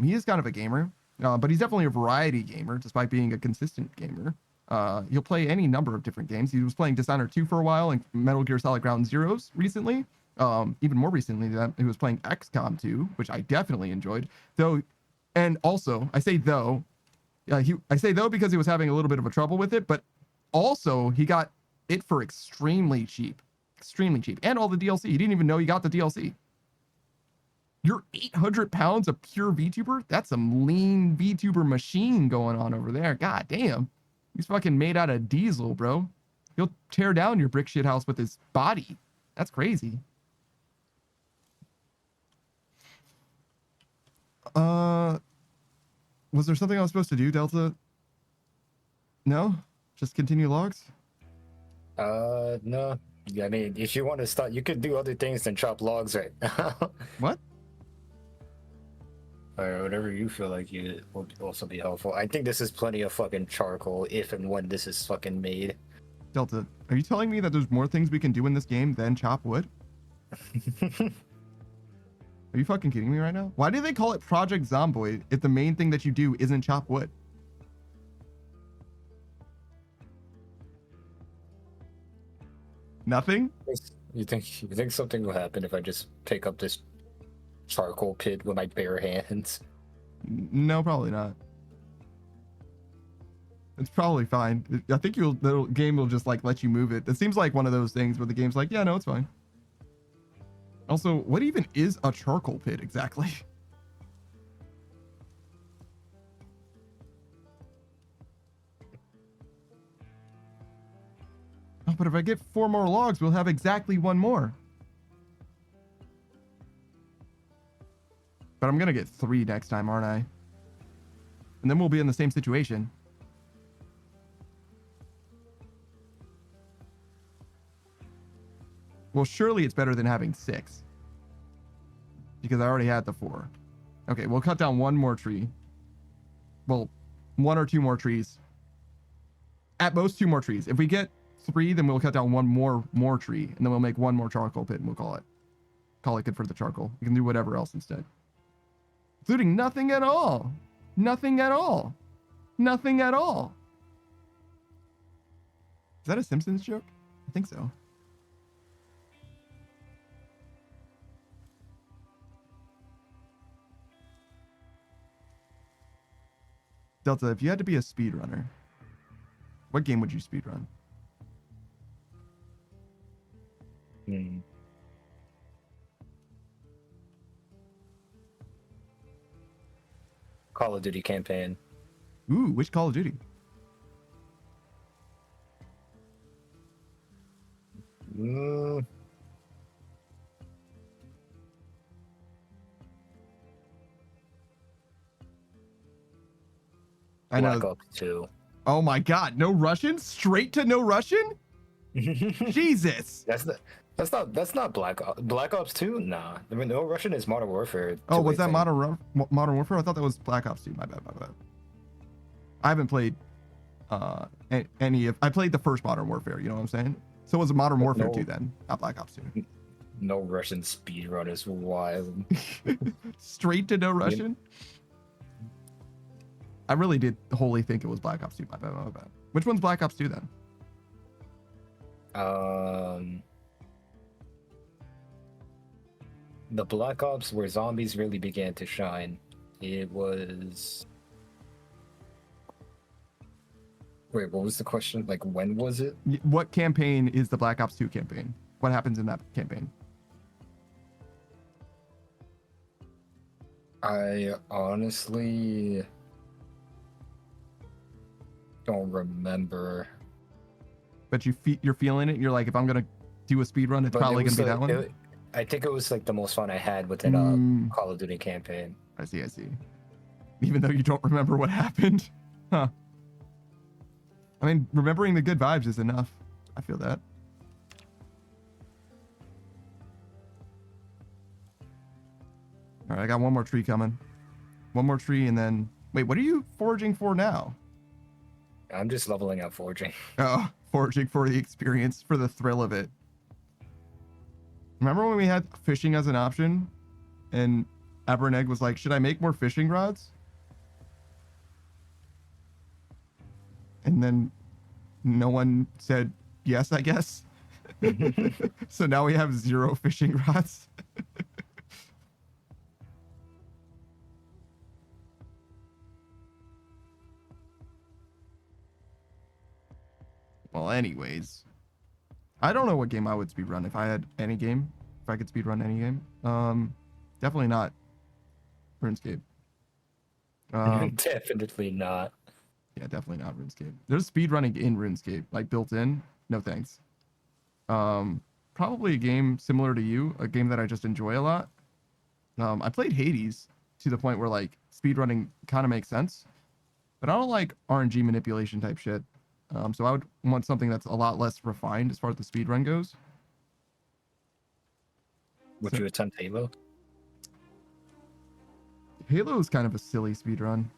He is kind of a gamer, but he's definitely a variety gamer, despite being a consistent gamer. He'll play any number of different games. He was playing Dishonored 2 for a while and Metal Gear Solid Ground Zeroes recently. Even more recently than that, he was playing XCOM 2, which I definitely enjoyed. Though, and also, I say though because he was having a little bit of a trouble with it, but also he got it for extremely cheap, and all the DLC. He didn't even know he got the DLC. You're 800 pounds of pure VTuber? That's some lean VTuber machine going on over there. God damn. He's fucking made out of diesel, bro. He'll tear down your brick shit house with his body. That's crazy. Was there something I was supposed to do, Delta? No? Just continue logs? No. I mean, if you want to start, you could do other things than chop logs right now. What? Or whatever you feel like you will also be helpful. I think this is plenty of fucking charcoal if and when this is fucking made. Delta, are you telling me that there's more things we can do in this game than chop wood? Are you fucking kidding me right now? Why do they call it Project Zomboid if the main thing that you do isn't chop wood? Nothing? You think something will happen if I just pick up this charcoal pit with my bare hands? No, probably not. It's probably fine. I think the game will just like let you move it. It seems like one of those things where the game's like, yeah, no, it's fine. Also, what even is a charcoal pit exactly? Oh, but if I get 4 more logs, we'll have exactly 1 more. But I'm gonna get 3 next time, aren't I? And then we'll be in the same situation. Well, surely it's better than having 6. Because I already had the 4. Okay, we'll cut down 1 more tree. Well, 1 or 2 more trees. At most 2 more trees. If we get 3, then we'll cut down 1 more tree, and then we'll make 1 more charcoal pit, and we'll call it good for the charcoal. We can do whatever else instead. Including nothing at all. Nothing at all. Nothing at all. Is that a Simpsons joke? I think so. Delta, if you had to be a speedrunner, what game would you speedrun? Call of Duty campaign. Ooh, which Call of Duty? I know. Black Ops 2. Oh my God, no Russian? Straight to no Russian? Jesus. That's not Black Ops 2. Nah, I mean, no Russian is Modern Warfare. Oh, was that thing. Modern Warfare? I thought that was Black Ops 2. My bad. I haven't played any of. I played the first Modern Warfare. You know what I'm saying? So it was a Modern Warfare 2 then, not Black Ops 2. No Russian speedrun is wild. Straight to no Russian. I really did wholly think it was Black Ops 2. My bad. Which one's Black Ops 2 then? The Black Ops where zombies really began to shine. It was. Wait, what was the question? Like, when was it? What campaign is the Black Ops 2 campaign? What happens in that campaign? I honestly don't remember. But you're feeling it. You're like, if I'm gonna do a speed run, it's probably gonna be that one. I think it was like the most fun I had within Call of Duty campaign. I see. Even though you don't remember what happened, huh? I mean, remembering the good vibes is enough. I feel that. All right, I got 1 more tree coming. 1 more tree, and then wait. What are you foraging for now? I'm just leveling up foraging. Oh, foraging for the experience, for the thrill of it. Remember when we had fishing as an option, and Abernegg was like, "Should I make more fishing rods?" And then no one said yes, I guess. So now we have 0 fishing rods. Well, anyways, I don't know what game I would speedrun if I had any game. If I could speedrun any game. Definitely not RuneScape. Definitely not. Yeah, definitely not RuneScape. There's speedrunning in RuneScape, like built in. No thanks. Probably a game similar to you, a game that I just enjoy a lot. I played Hades to the point where like speedrunning kind of makes sense, but I don't like RNG manipulation type shit. So I would want something that's a lot less refined as far as the speedrun goes. Would you attempt Halo? Halo is kind of a silly speedrun.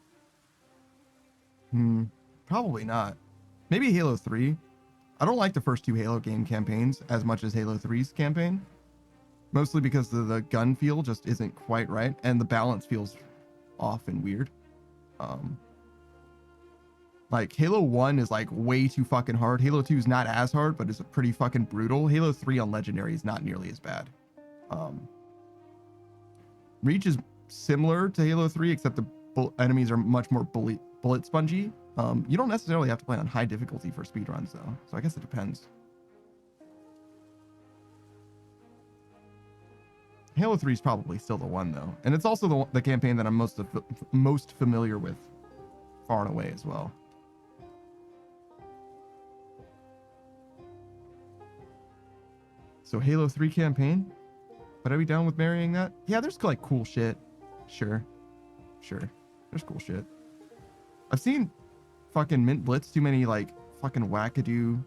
Probably not. Maybe Halo 3. I don't like the first 2 Halo game campaigns as much as Halo 3's campaign. Mostly because the gun feel just isn't quite right, and the balance feels off and weird. Like Halo 1 is like way too fucking hard. Halo 2 is not as hard, but it's pretty fucking brutal. Halo 3 on Legendary is not nearly as bad. Reach is similar to Halo 3, except the enemies are much more bullet spongy. You don't necessarily have to play on high difficulty for speedruns though, so I guess it depends. Halo 3 is probably still the one though, and it's also the campaign that I'm most familiar with, far and away as well. So Halo 3 campaign, but are we down with marrying that? Yeah, there's like cool shit. Sure, there's cool shit. I've seen fucking Mint Blitz too many like fucking wackadoo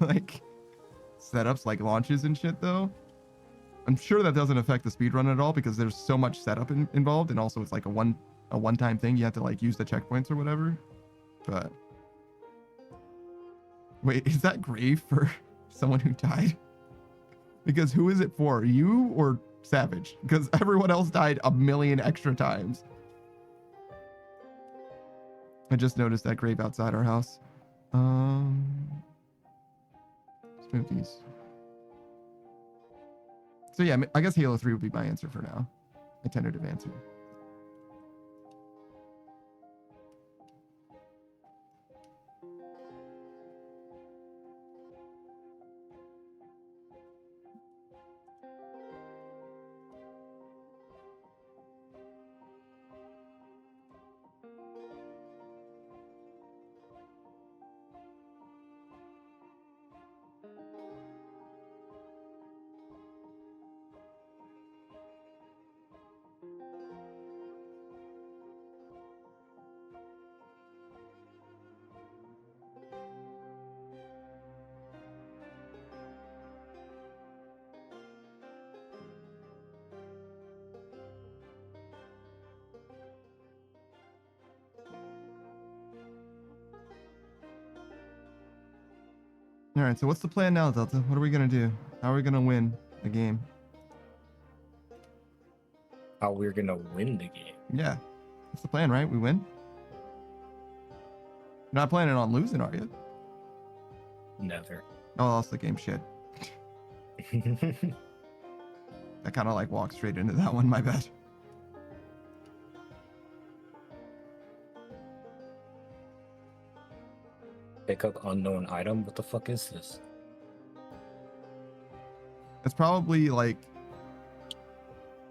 like setups, like launches and shit though. I'm sure that doesn't affect the speedrun at all because there's so much setup involved, and also it's like a one-time thing. You have to like use the checkpoints or whatever. But wait, is that grave for someone who died? Because who is it for, you or Savage? Because everyone else died a million extra times. I just noticed that grave outside our house. Let's move these. So yeah, I guess Halo 3 would be my answer for now. My tentative answer. All right, so what's the plan now, Delta? What are we gonna do? How are we gonna win the game? How we're gonna win the game? Yeah, that's the plan, right? We win. You're not planning on losing, are you? Never. Oh, that's the game shit. I kind of like walked straight into that one. My bad. Pick up unknown item. What the fuck is this? It's probably like.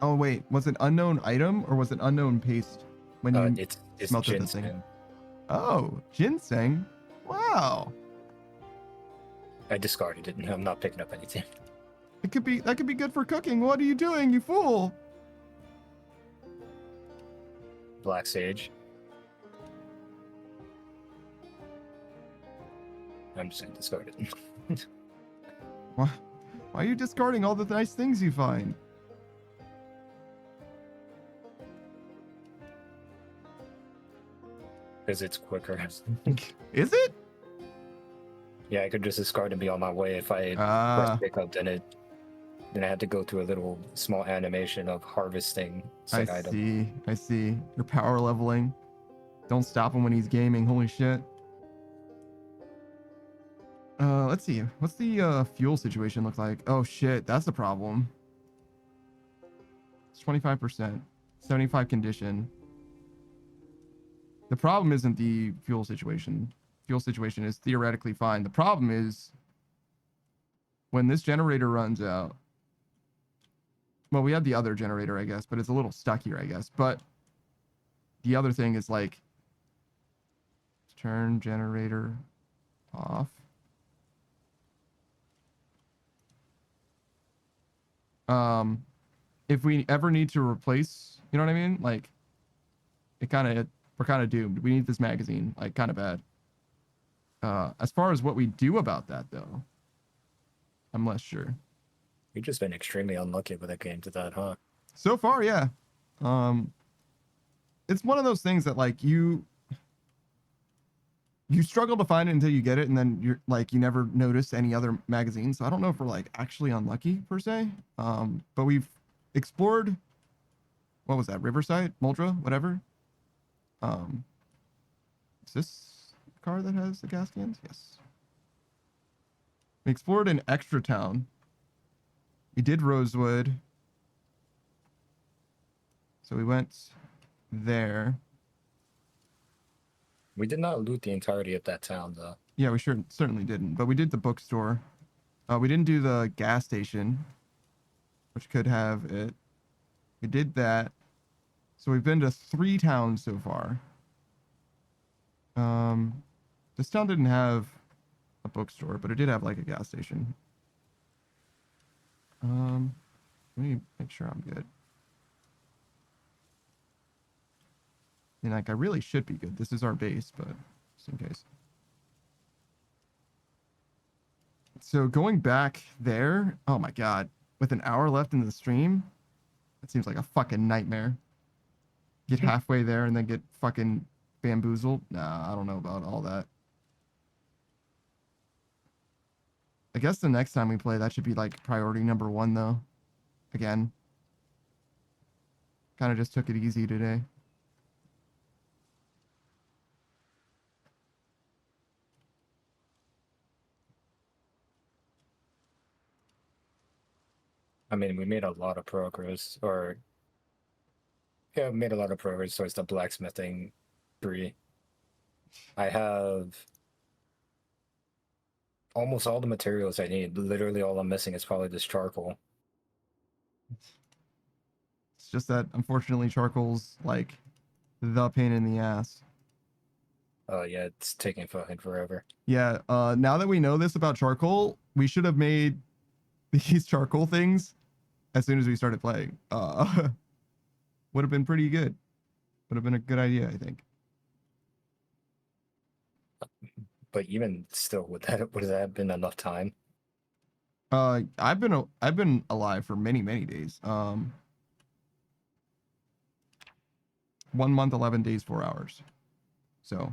Oh wait, was it unknown item or was it unknown paste when you It's smelted the thing? ginseng. Oh, ginseng. Wow. I discarded it. I'm not picking up anything. It could be that could be good for cooking. What are you doing, you fool? Black sage. I'm just gonna discard it. Why are you discarding all the nice things you find? Because it's quicker. Is it? Yeah, I could just discard and be on my way. If I press pick up, then I had to go through a little small animation of harvesting said item. I see. You're power leveling. Don't stop him when he's gaming. Holy shit. Let's see. What's the fuel situation look like? Oh shit, that's the problem. It's 25%. 75 condition. The problem isn't the fuel situation. Fuel situation is theoretically fine. The problem is when this generator runs out. Well, we have the other generator, I guess, but it's a little stuck here, I guess. But the other thing is like turn generator off. If we ever need to replace, you know what I mean? Like we're kind of doomed. We need this magazine, like kind of bad. As far as what we do about that though, I'm less sure. You've just been extremely unlucky with it came to that, huh? So far, yeah. It's one of those things that like you struggle to find it until you get it, and then you're like you never notice any other magazines. So I don't know if we're like actually unlucky per se. But we've explored. What was that? Riverside, Muldra, whatever. Is this a car that has the gas cans? Yes. We explored an extra town. We did Rosewood. So we went there. We did not loot the entirety of that town, though. Yeah, we certainly didn't. But we did the bookstore. We didn't do the gas station. which could have it. We did that. So we've been to 3 towns so far. This town didn't have a bookstore, but it did have like a gas station. Let me make sure I'm good. And like, I really should be good. This is our base, but just in case. So going back there, oh my god, with an hour left in the stream, that seems like a fucking nightmare. Get halfway there and then get fucking bamboozled. Nah, I don't know about all that. I guess the next time we play, that should be like priority number 1 though. Again. Kind of just took it easy today. I mean, we made a lot of progress, or yeah, we made a lot of progress towards the blacksmithing tree. I have almost all the materials I need. Literally, all I'm missing is probably this charcoal. It's just that, unfortunately, charcoal's like the pain in the ass. Oh yeah, it's taking fucking forever. Yeah, now that we know this about charcoal, we should have made these charcoal things as soon as we started playing. Would have been pretty good. Would have been a good idea, I think. But even still, would that have been enough time? I've been alive for many days. 1 month, 11 days, 4 hours. So,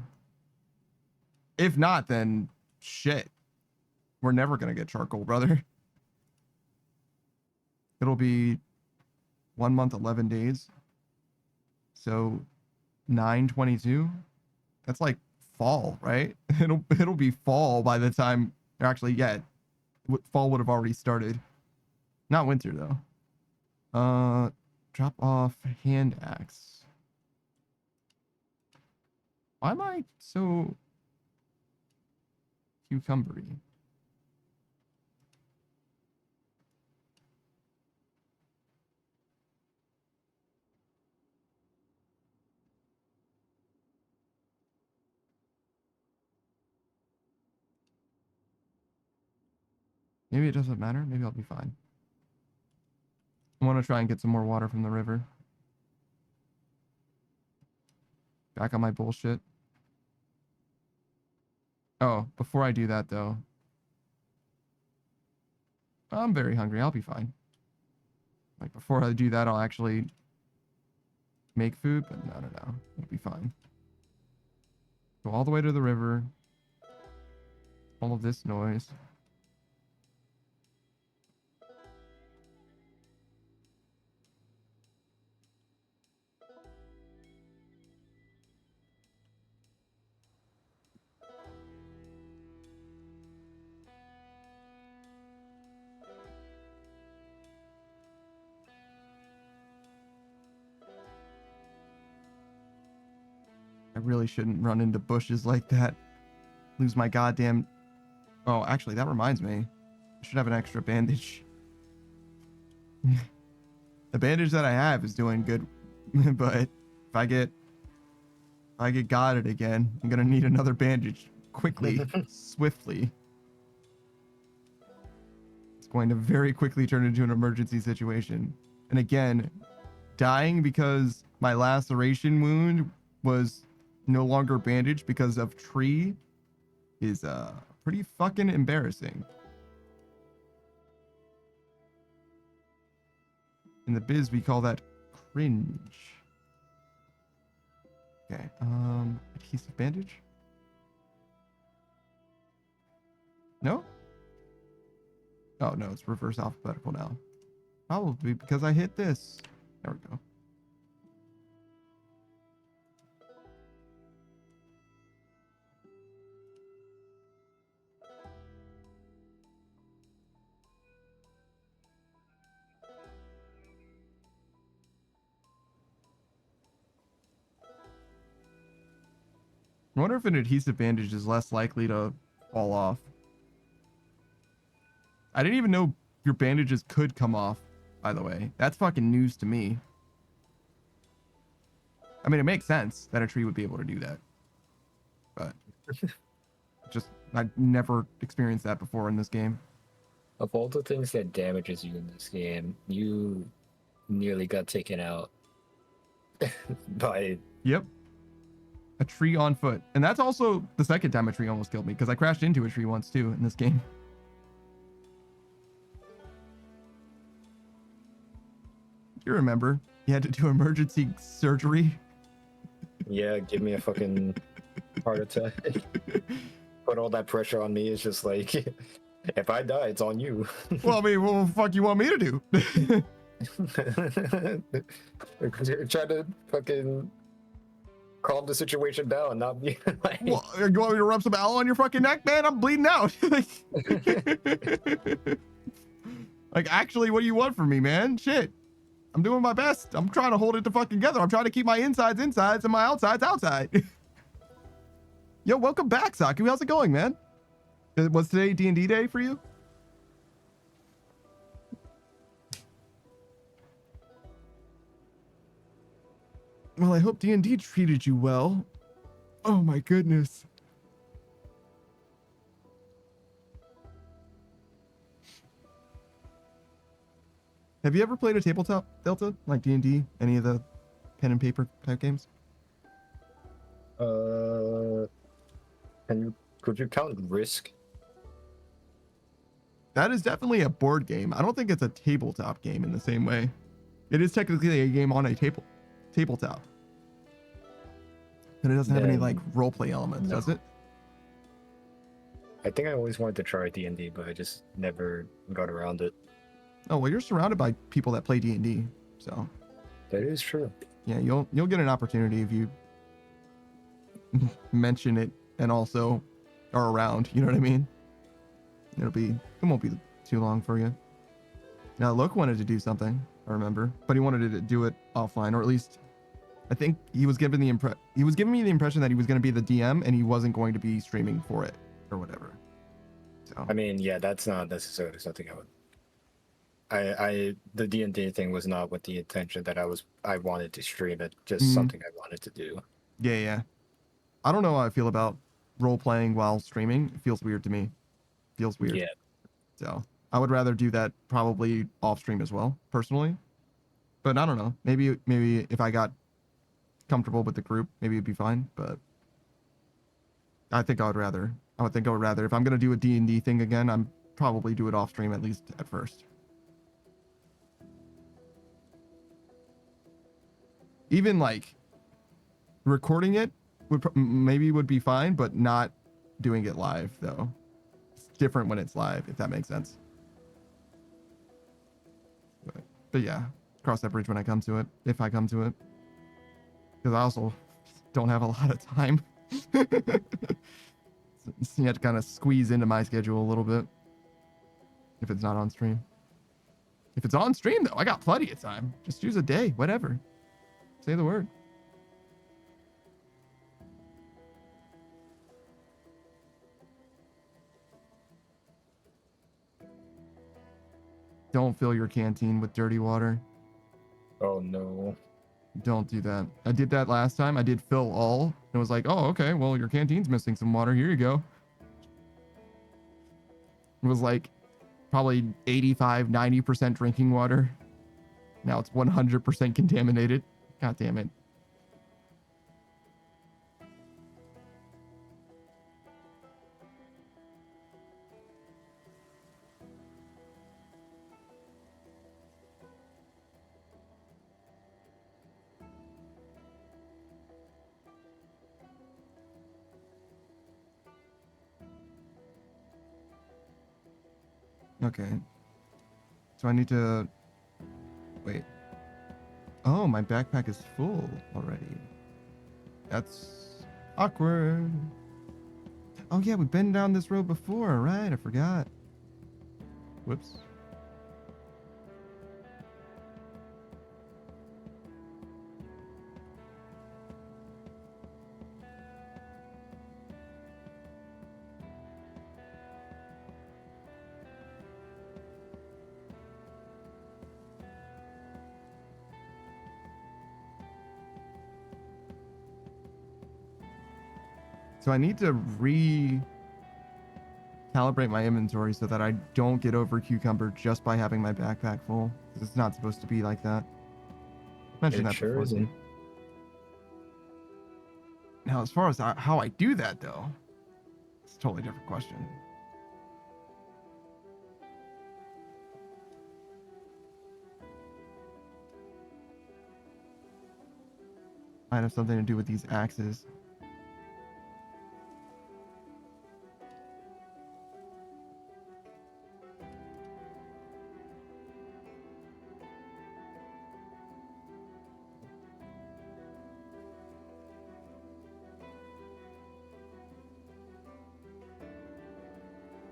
if not, then shit. We're never gonna get charcoal, brother. It'll be 1 month, 11 days. So 9/22. That's like fall, right? It'll be fall by the time, or actually, yeah, fall would have already started. Not winter though. Drop off hand axe. Why am I so cucumbery? Maybe it doesn't matter. Maybe I'll be fine. I want to try and get some more water from the river. Back on my bullshit. Oh, before I do that though, I'm very hungry. I'll be fine. Like before I do that, I'll actually make food, but no. It'll be fine. Go all the way to the river. All of this noise. I really shouldn't run into bushes like that. Lose my goddamn... Oh, actually, that reminds me. I should have an extra bandage. The bandage that I have is doing good, but if I get godded again, I'm gonna need another bandage quickly, swiftly. It's going to very quickly turn into an emergency situation. And again, dying because my laceration wound was no longer bandaged because of tree is pretty fucking embarrassing. In the biz, we call that cringe. Okay, adhesive bandage? No? Oh, no, it's reverse alphabetical now. Probably because I hit this. There we go. I wonder if an adhesive bandage is less likely to fall off. I didn't even know your bandages could come off by the way. That's fucking news to me. I mean, it makes sense that a tree would be able to do that. But just, I've never experienced that before in this game. Of all the things that damages you in this game, you nearly got taken out by... Yep. A tree on foot. And that's also the second time a tree almost killed me, because I crashed into a tree once too in this game. You remember? You had to do emergency surgery. Yeah, give me a fucking heart attack. Put all that pressure on me. It's just like, if I die, it's on you. Well, I mean, what the fuck you want me to do? Try to fucking calm the situation down, not be like... Well, you want me to rub some aloe on your fucking neck, man? I'm bleeding out. Like, actually, what do you want from me, man? Shit. I'm doing my best. I'm trying to hold it to fucking together. I'm trying to keep my insides and my outsides outside. Yo, welcome back, Saku. How's it going, man? Was today D&D day for you? Well, I hope D&D treated you well. Oh my goodness. Have you ever played a tabletop Delta, like D&D, any of the pen and paper type games? Could you count Risk? That is definitely a board game. I don't think it's a tabletop game in the same way. It is technically a game on a tabletop. But it doesn't have any like roleplay elements, does it? I think I always wanted to try D&D, but I just never got around it. Oh, well, you're surrounded by people that play D&D, so. That is true. Yeah, you'll get an opportunity if you mention it and also are around, you know what I mean? It won't be too long for you. Now, Luke wanted to do something, I remember, but he wanted to do it offline, or at least I think he was giving me the impression that he was going to be the DM and he wasn't going to be streaming for it or whatever. So I mean, yeah, that's not necessarily something I would. The D&D thing was not with the intention that I wanted to stream it, just something I wanted to do. Yeah. I don't know how I feel about role playing while streaming. It feels weird to me. Feels weird. Yeah. So I would rather do that probably off stream as well, personally. But I don't know. Maybe if I got comfortable with the group, maybe it'd be fine. But I would think I would rather if I'm gonna do a D&D thing again, I'm probably do it off stream, at least at first. Even like recording it would be fine, but not doing it live though. It's different when it's live, if that makes sense. But yeah, cross that bridge when I come to it, if I come to it. Because I also don't have a lot of time. So you have to kind of squeeze into my schedule a little bit if it's not on stream. If it's on stream though, I got plenty of time. Just choose a day, whatever. Say the word. Don't fill your canteen with dirty water. Oh no. Don't do that. I did that last time. I did fill all. And it was like, oh, okay, well, your canteen's missing some water. Here you go. It was like probably 85, 90% drinking water. Now it's 100% contaminated. God damn it. Okay. So I need to wait. Oh, my backpack is full already. That's awkward. Oh yeah, we've been down this road before, right? I forgot. Whoops. So I need to calibrate my inventory so that I don't get over cucumber just by having my backpack full. 'Cause it's not supposed to be like that. Mentioned It that sure before too. isn't. Now, as far as how I do that, though, it's a totally different question. Might have something to do with these axes.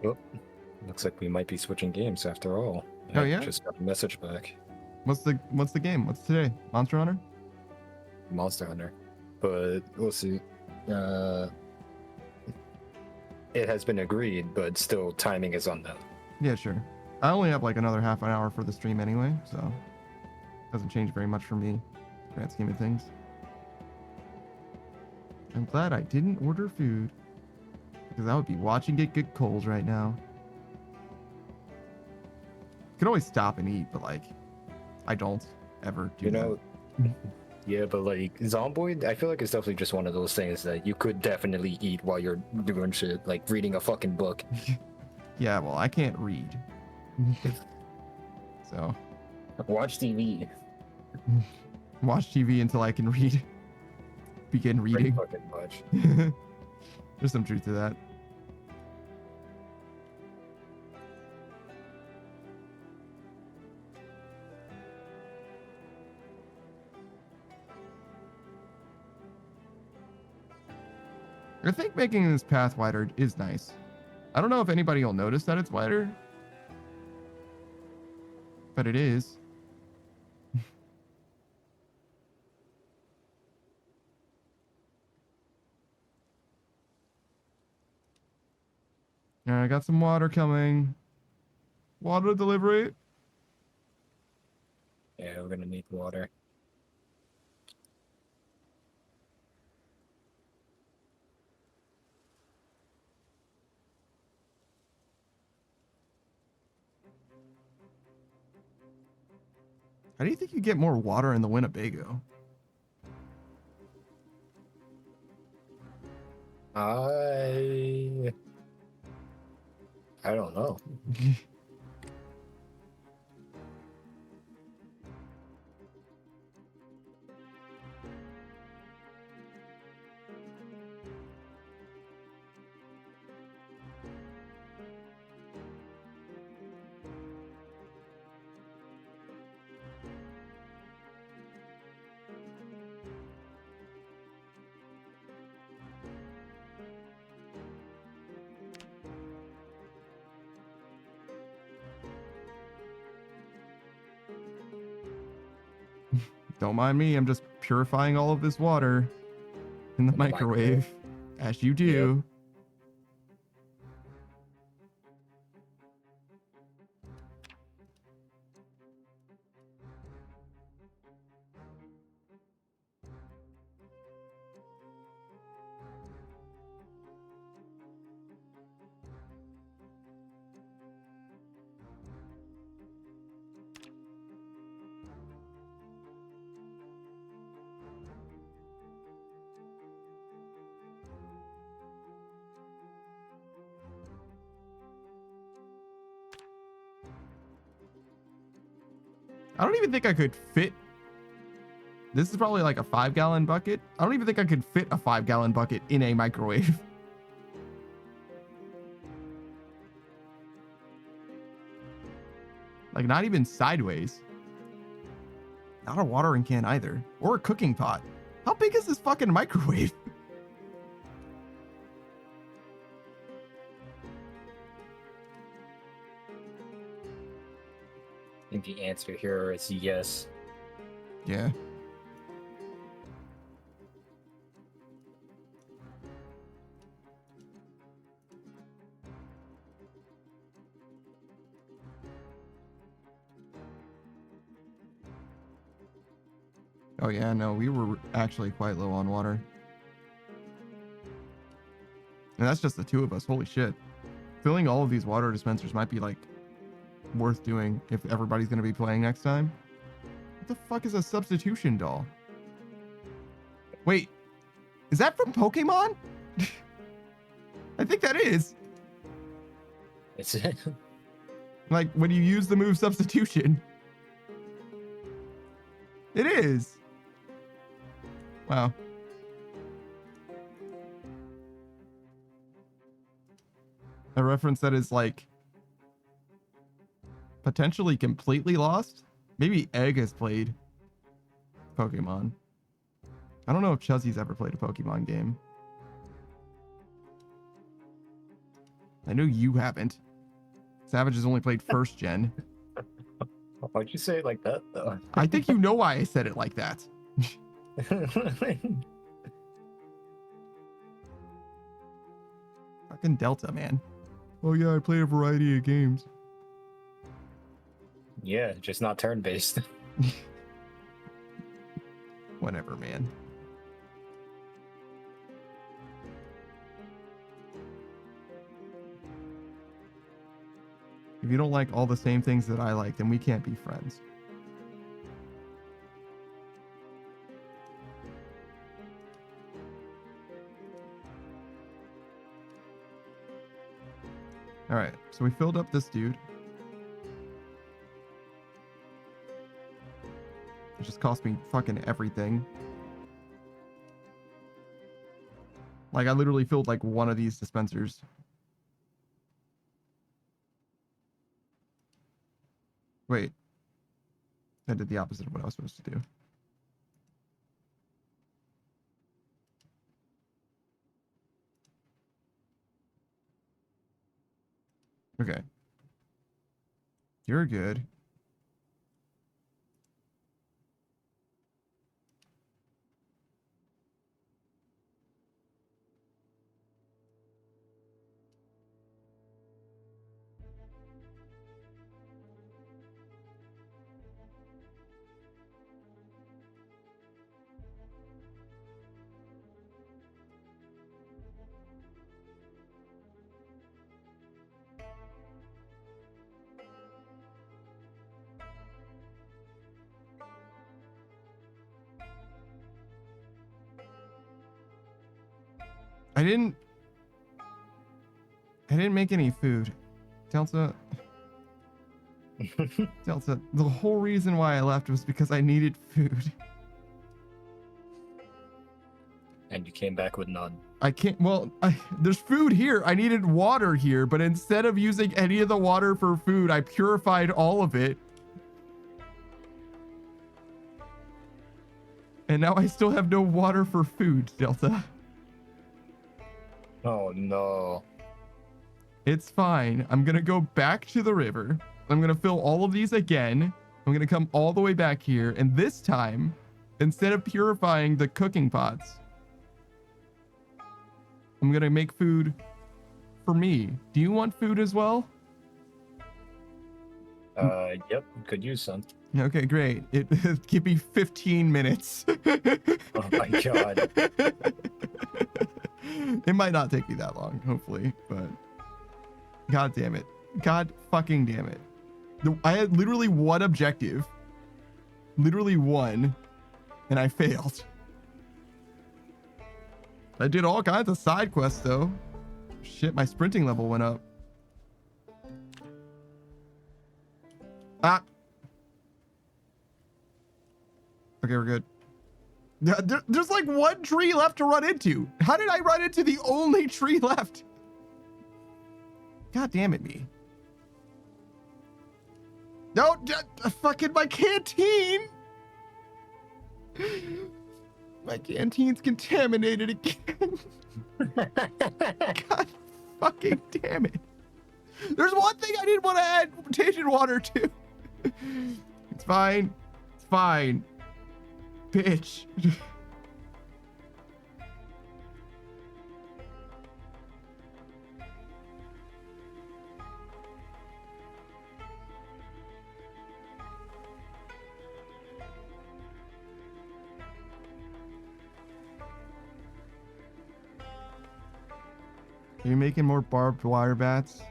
Oh, looks like we might be switching games after all. Oh, I yeah? just got a message back. What's the game? What's today? Monster Hunter? Monster Hunter. But we'll see. It has been agreed, but still timing is unknown. Yeah, sure. I only have like another half an hour for the stream anyway, so doesn't change very much for me, grand scheme of things. I'm glad I didn't order food because I would be watching it get cold right now. Could always stop and eat, but like, I don't ever do You that. know, yeah, but like Zomboid, I feel like it's definitely just one of those things that you could definitely eat while you're doing shit, like reading a fucking book. Yeah, well, I can't read. So, Watch TV. watch TV until I can read. Begin Pretty reading. fucking much. There's some truth to that. I think making this path wider is nice. I don't know if anybody will notice that it's wider, but it is. I got some water coming. Water delivery. Yeah, we're gonna need water. How do you think you get more water in the Winnebago? I don't know. Don't mind me. I'm just purifying all of this water in the microwave, as you do. I don't even think I could fit. This is probably like a 5-gallon bucket. I don't even think I could fit a 5-gallon bucket in a microwave. Like, not even sideways. Not a watering can either. Or a cooking pot. How big is this fucking microwave? I think the answer here is yes. Yeah. Oh yeah, no, we were actually quite low on water. And that's just the two of us. Holy shit. Filling all of these water dispensers might be like worth doing if everybody's going to be playing next time. What the fuck is a substitution doll? Wait, is that from Pokemon? I think that is. It's Like when you use the move substitution. It is. Wow. A reference that is like potentially completely lost. Maybe Egg has played Pokemon. I don't know if Chuzzy's ever played a Pokemon game. I know you haven't. Savage has only played first gen. Why'd you say it like that, though? I think you know why I said it like that. Fucking Delta, man. Oh yeah, I played a variety of games. Yeah, just not turn-based. Whatever, man. If you don't like all the same things that I like, then we can't be friends. All right, so we filled up this dude. It just cost me fucking everything. Like, I literally filled like one of these dispensers. Wait. I did the opposite of what I was supposed to do. Okay. You're good. I didn't make any food. Delta, the whole reason why I left was because I needed food. And you came back with none. I can't, well, there's food here. I needed water here, but instead of using any of the water for food, I purified all of it. And now I still have no water for food, Delta. Oh, no. It's fine. I'm gonna go back to the river. I'm gonna fill all of these again. I'm gonna come all the way back here. And this time, instead of purifying the cooking pots, I'm gonna make food for me. Do you want food as well? Yep, could use some. Okay, great. Give me 15 minutes. Oh my god. It might not take me that long, hopefully, but god damn it. God fucking damn it. I had literally one objective. Literally one, and I failed. I did all kinds of side quests though. Shit, my sprinting level went up. Ah. Okay, we're good. There's like one tree left to run into. How did I run into the only tree left? God damn it, me. No, fucking my canteen. My canteen's contaminated again. God fucking damn it. There's one thing I didn't want to add tainted water to. It's fine. It's fine. Bitch. Are you making more barbed wire bats?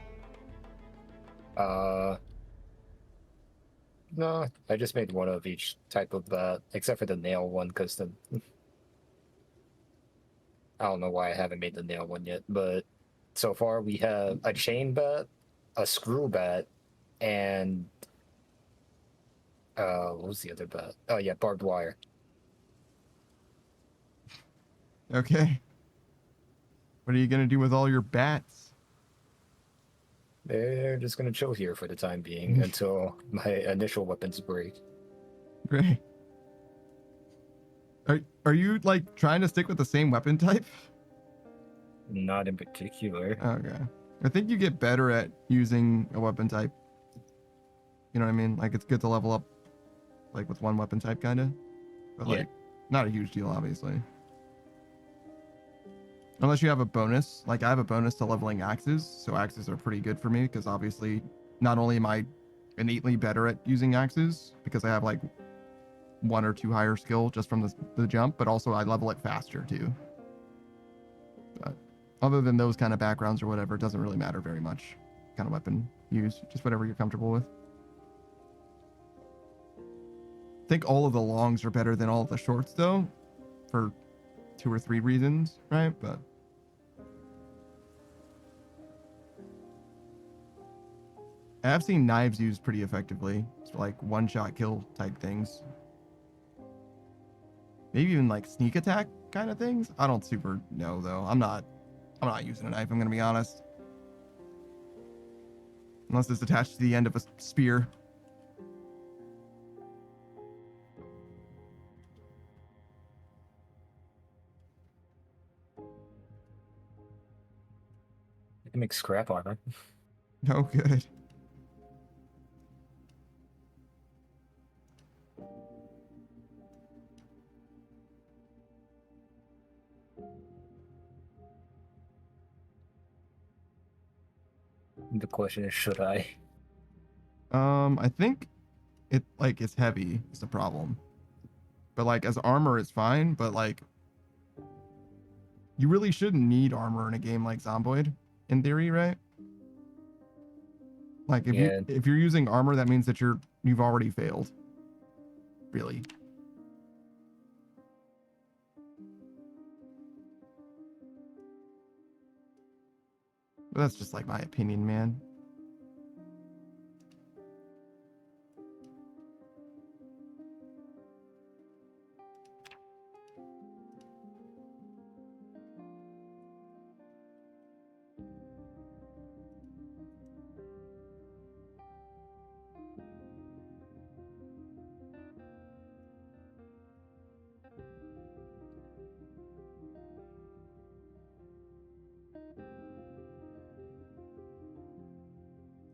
No, I just made one of each type of bat, except for the nail one, because the I don't know why I haven't made the nail one yet, but so far we have a chain bat, a screw bat, and what was the other bat? Oh yeah, barbed wire. Okay. What are you gonna do with all your bats? They're just gonna chill here for the time being until my initial weapons break. Great. Are you like trying to stick with the same weapon type? Not in particular. Okay. I think you get better at using a weapon type. You know what I mean? Like it's good to level up like with one weapon type kind of. But Yeah. like not a huge deal obviously. Unless you have a bonus. Like I have a bonus to leveling axes, so axes are pretty good for me because obviously not only am I innately better at using axes because I have like 1 or 2 higher skill just from the jump, but also I level it faster too. But other than those kind of backgrounds or whatever, it doesn't really matter very much. Kind of weapon use, just whatever you're comfortable with. I think all of the longs are better than all of the shorts though, for 2 or 3 reasons, right? But I have seen knives used pretty effectively. It's like one-shot kill type things. Maybe even like sneak attack kind of things. I don't super know though. I'm not using a knife, I'm gonna be honest. Unless it's attached to the end of a spear. I can make scrap armor. No good. The question is, should I? I think it like it's heavy is the problem. But like as armor it's fine, but like you really shouldn't need armor in a game like Zomboid, in theory, right? Like Yeah. if you're using armor, that means that you've already failed. Really. But that's just like my opinion, man.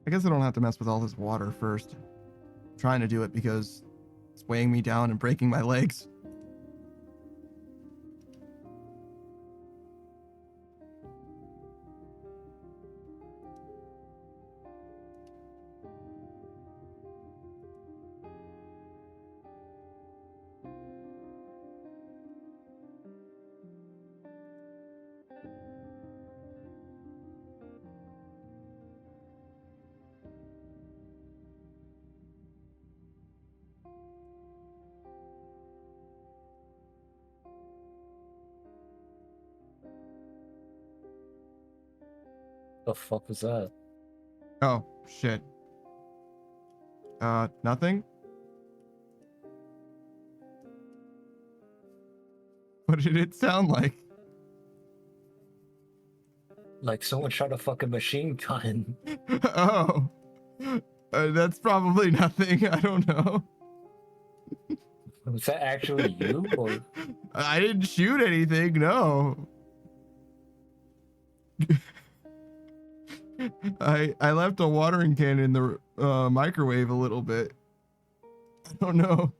I guess I don't have to mess with all this water first. I'm trying to do it because it's weighing me down and breaking my legs. The fuck was that? Oh, shit. Nothing? What did it sound like? Like someone shot a fucking machine gun. Oh. That's probably nothing. I don't know. Was that actually you? Or I didn't shoot anything, no. I left a watering can in the microwave a little bit. I don't know.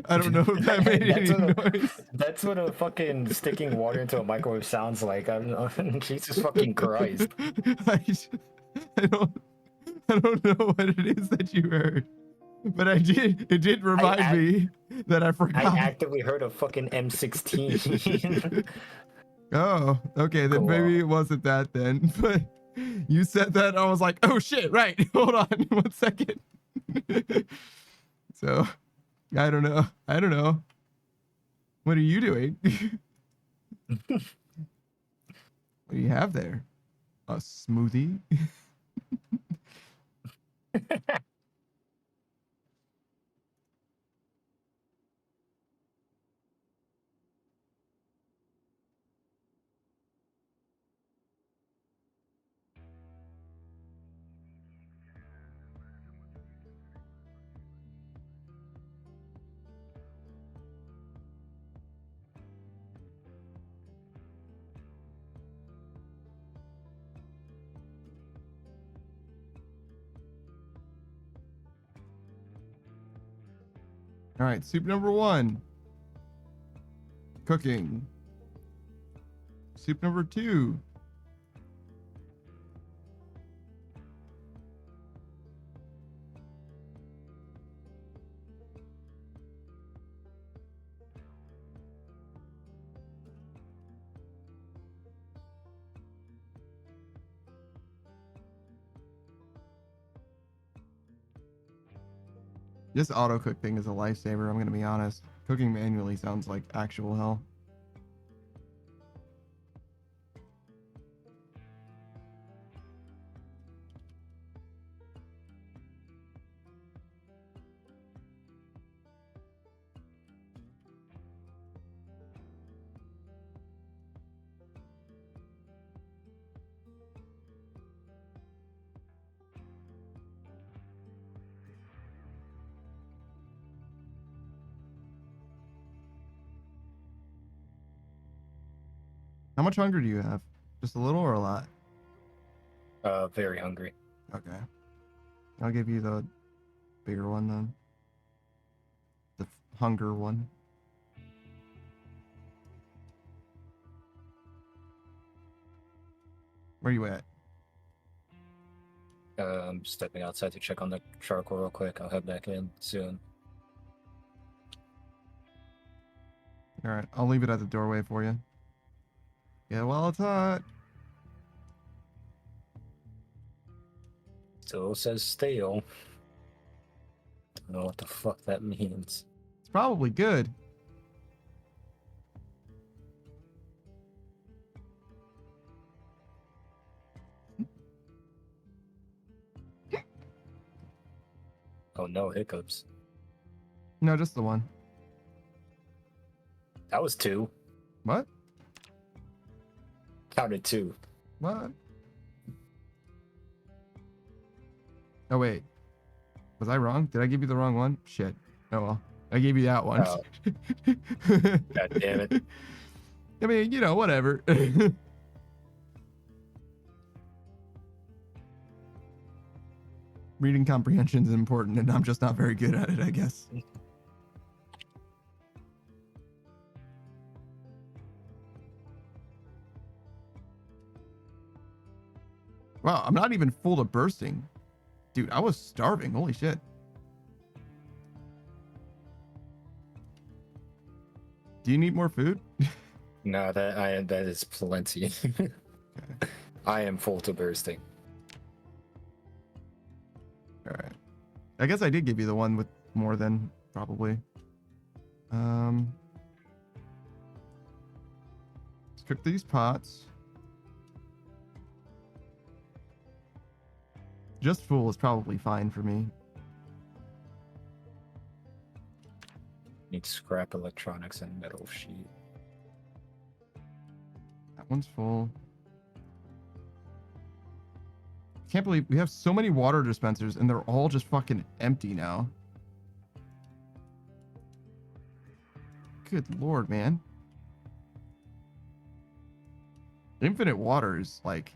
I don't know if that made any noise. That's what a fucking sticking water into a microwave sounds like. I don't know. Jesus fucking Christ. I don't know what it is that you heard. But it did remind me that I forgot. I actively heard a fucking M16. Oh, okay. Then Go maybe on. it wasn't that then. But you said that, I was like, oh shit, right. Hold on 1 second. So, I don't know. I don't know. What are you doing? What do you have there? A smoothie? All right, soup number 1. Cooking. Soup number 2. This auto cook thing is a lifesaver, I'm gonna be honest. Cooking manually sounds like actual hell. How much hunger do you have? Just a little or a lot? Very hungry. Okay. I'll give you the bigger one then. The hunger one. Where you at? I'm stepping outside to check on the charcoal real quick. I'll head back in soon. All right, I'll leave it at the doorway for you. Yeah, while it's hot. Still says stale. Don't know what the fuck that means. It's probably good. Oh no, hiccups. No, just the one. That was 2. What? Counted 2. What? Oh, wait. Was I wrong? Did I give you the wrong one? Shit. Oh, well. I gave you that one. Oh. God damn it. I mean, you know, whatever. Reading comprehension is important, and I'm just not very good at it, I guess. Wow, I'm not even full to bursting. Dude, I was starving. Holy shit. Do you need more food? No, that is plenty. Okay. I am full to bursting. All right. I guess I did give you the one with more than probably. Let's cook these pots. Just full is probably fine for me. Need scrap electronics and metal sheet. That one's full. Can't believe we have so many water dispensers and they're all just fucking empty now. Good lord, man. Infinite water is like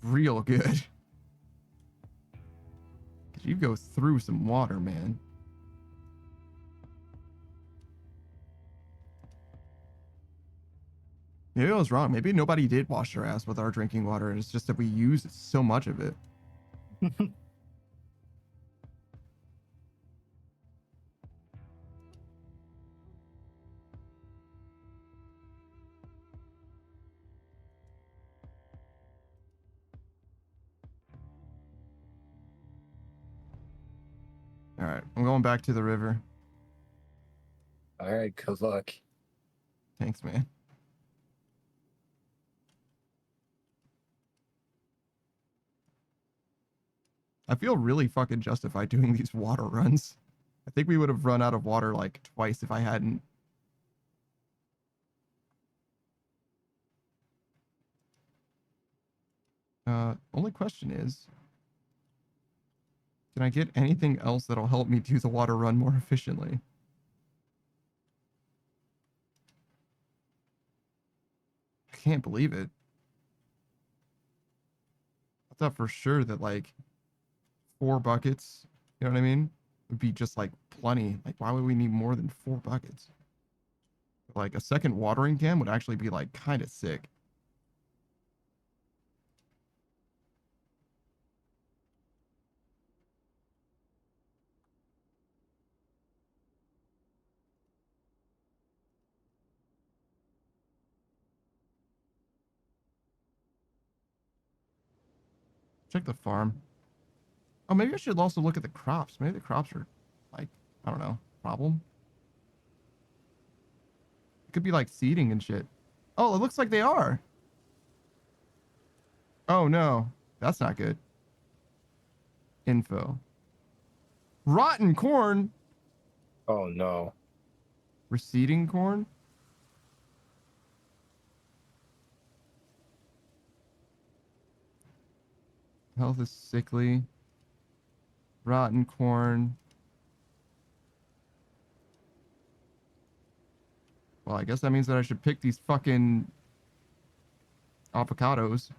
real good. Cause you go through some water, man. Maybe I was wrong. Maybe nobody did wash their ass with our drinking water, and it's just that we use so much of it. right, I'm going back to the river. All right, good luck. Thanks, man. I feel really fucking justified doing these water runs. I think we would have run out of water like twice if I hadn't. Only question is, can I get anything else that'll help me do the water run more efficiently? I can't believe it. I thought for sure that like 4 buckets, you know what I mean, would be just like plenty. Like, why would we need more than 4 buckets? Like a second watering can would actually be like kind of sick. Check the farm. Oh, maybe I should also look at the crops. Maybe the crops are like, I don't know, problem. It could be like seeding and shit. Oh, it looks like they are. Oh no, that's not good. Info. Rotten corn. Oh no. Receding corn. Health is sickly. Rotten corn. Well, I guess that means that I should pick these fucking avocados.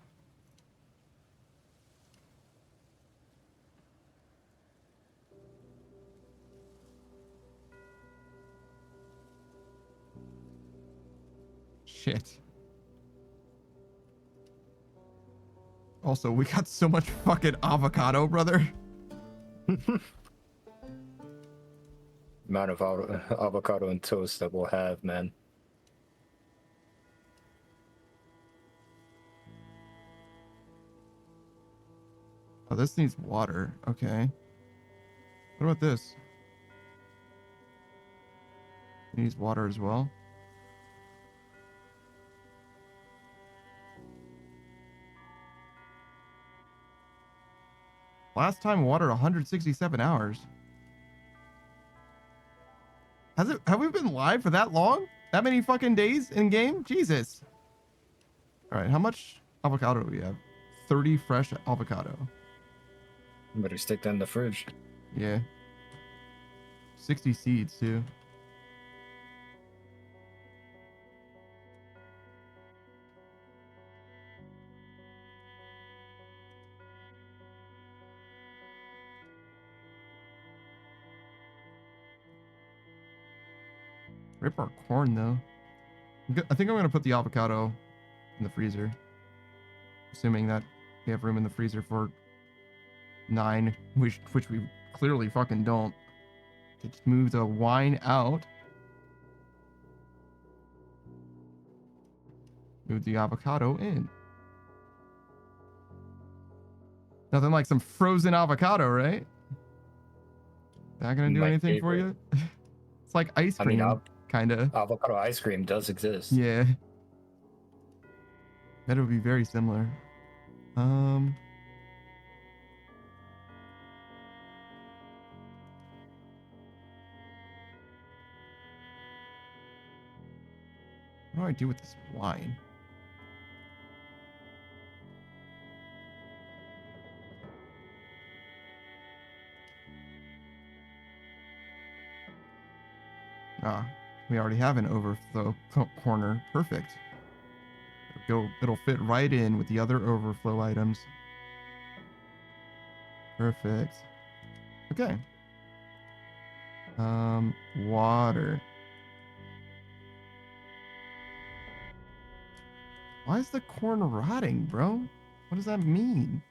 Shit. Also, we got so much fucking avocado, brother. Amount of avocado and toast that we'll have, man. Oh, this needs water. Okay. What about this? It needs water as well. Last time watered 167 hours. Have we been live for that long? That many fucking days in game? Jesus. All right, how much avocado do we have? 30 fresh avocado. Better stick that in the fridge. Yeah. 60 seeds too. Rip our corn though. I think I'm gonna put the avocado in the freezer, assuming that we have room in the freezer for 9, which we clearly fucking don't. Let's move the wine out. Move the avocado in. Nothing like some frozen avocado, right? Not gonna do My anything for favorite. you. It's like ice I mean, cream, kind of. avocado ice cream does exist. Yeah. That would be very similar. What do I do with this wine? Ah, we already have an overflow corner. Perfect. It'll fit right in with the other overflow items. Perfect. Okay. Water. Why is the corn rotting, bro? What does that mean?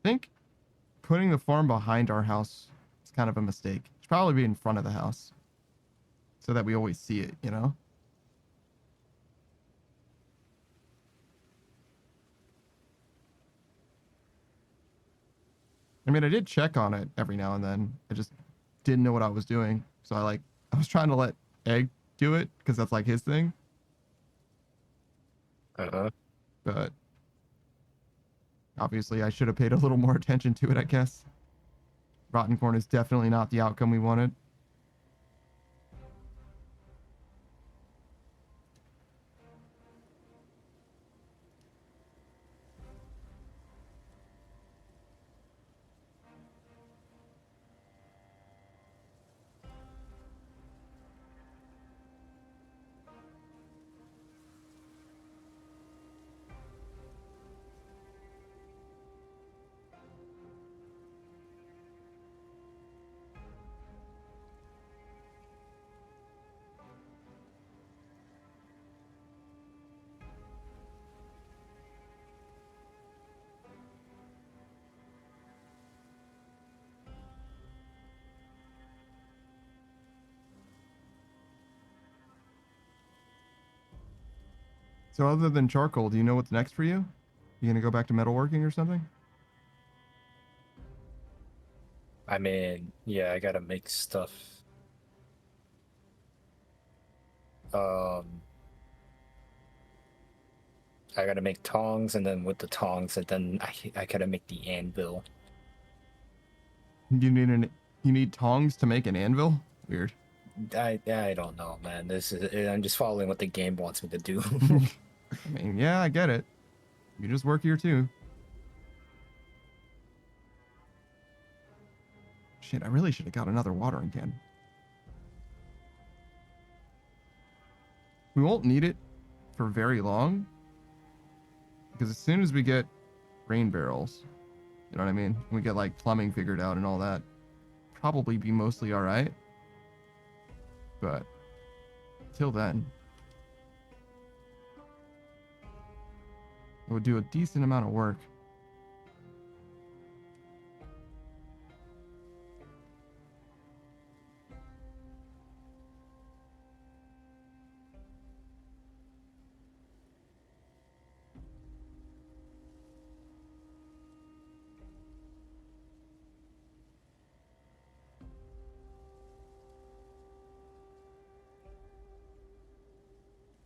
think putting the farm behind our house is kind of a mistake. It should probably be in front of the house so that we always see it, you know? I mean, I did check on it every now and then. I just didn't know what I was doing. So I was trying to let Egg do it because that's like his thing. Uh-huh. But obviously I should have paid a little more attention to it, I guess. Rotten corn is definitely not the outcome we wanted. So other than charcoal, do you know what's next for you? You gonna go back to metalworking or something? I mean, yeah, I gotta make stuff. I gotta make tongs, and then with the tongs, and then I gotta make the anvil. You need tongs to make an anvil? Weird. I don't know, man. I'm just following what the game wants me to do. I mean, yeah, I get it. You just work here too. Shit, I really should have got another watering can. We won't need it for very long. Because as soon as we get rain barrels, you know what I mean? We get like plumbing figured out and all that, probably be mostly all right. But till then, it would do a decent amount of work.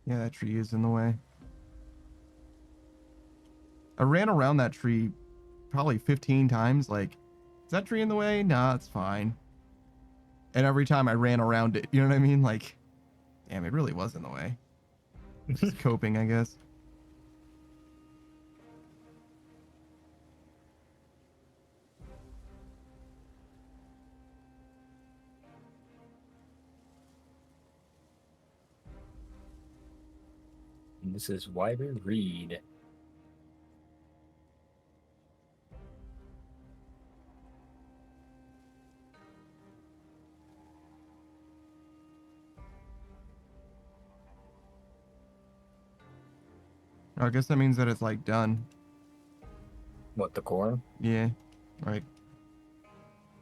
Yeah, that tree is in the way. I ran around that tree probably 15 times. Like, is that tree in the way? Nah, it's fine. And every time I ran around it, you know what I mean? Like, damn, it really was in the way. Just coping, I guess. And this is why we read. I guess that means that it's like done. What, the corn? Yeah, right.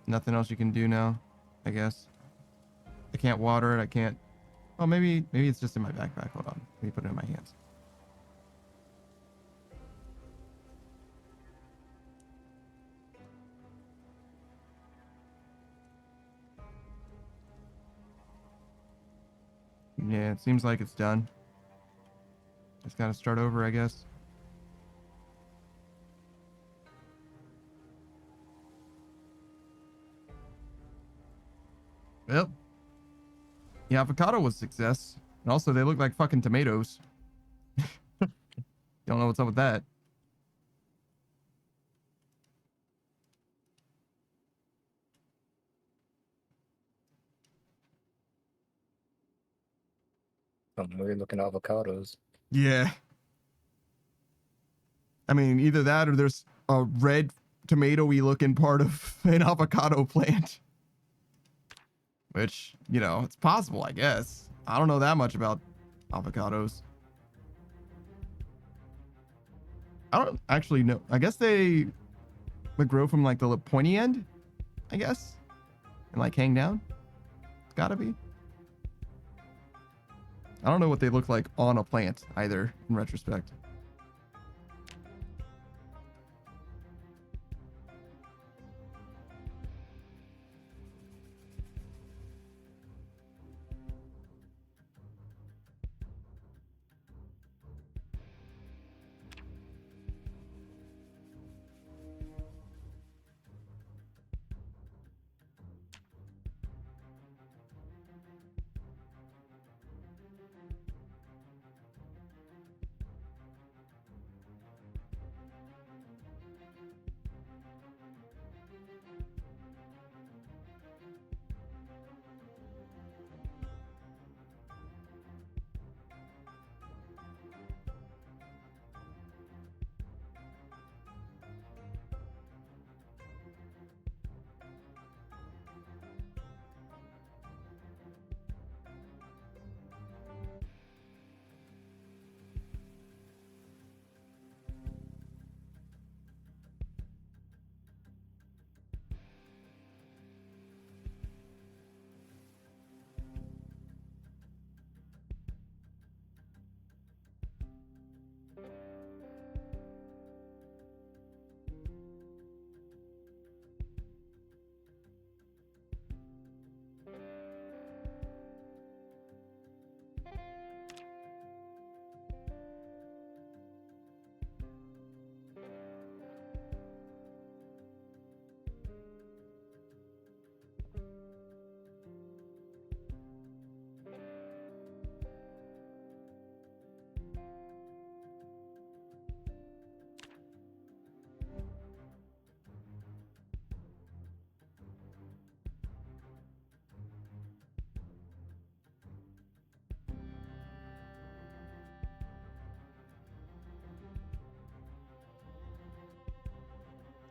Nothing else you can do now, I guess. I can't water it. I can't. Oh, maybe it's just in my backpack. Hold on. Let me put it in my hands. Yeah, it seems like it's done. Just gotta start over, I guess. Well, the avocado was a success. And also, they look like fucking tomatoes. Don't know what's up with that. Some weird looking avocados. Yeah. I mean, either that or there's a red tomatoey looking part of an avocado plant. Which, you know, it's possible, I guess. I don't know that much about avocados. I don't actually know. I guess they But grow from like the pointy end, I guess, and like hang down. It's gotta be. I don't know what they look like on a plant either, in retrospect.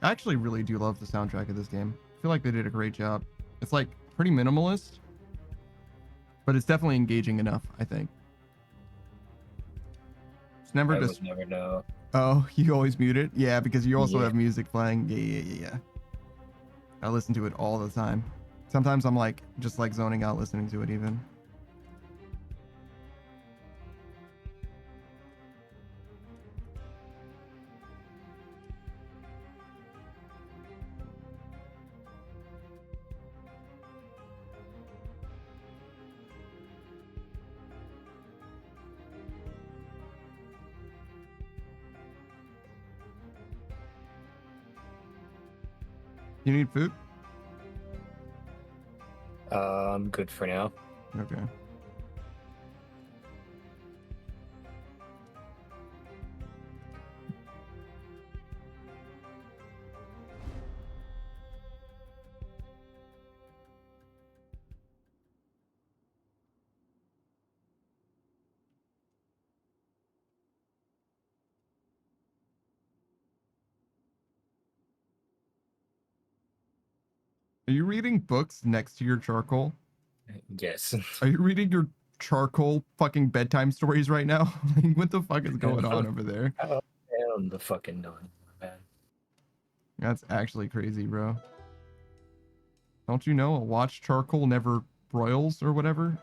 I actually really do love the soundtrack of this game. I feel like they did a great job. It's like pretty minimalist, but it's definitely engaging enough, I think. It's never I just. would never know. Oh, you always mute it? Yeah, because you also Yeah. have music playing. Yeah. I listen to it all the time. Sometimes I'm like, just like zoning out listening to it even. You need food? I'm good for now. Okay. Are you reading books next to your charcoal? Yes. Are you reading your charcoal fucking bedtime stories right now? Like, what the fuck is going on over there? I am the fucking knowing, man. That's actually crazy, bro. Don't you know a watch charcoal never broils or whatever?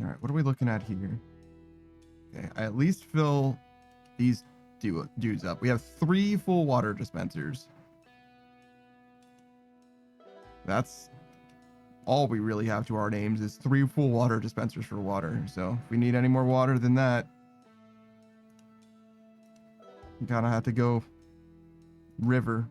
All right, what are we looking at here? Okay, I at least fill these dudes up. We have 3 full water dispensers. That's all we really have to our names is 3 full water dispensers for water. So if we need any more water than that, we kind of have to go river.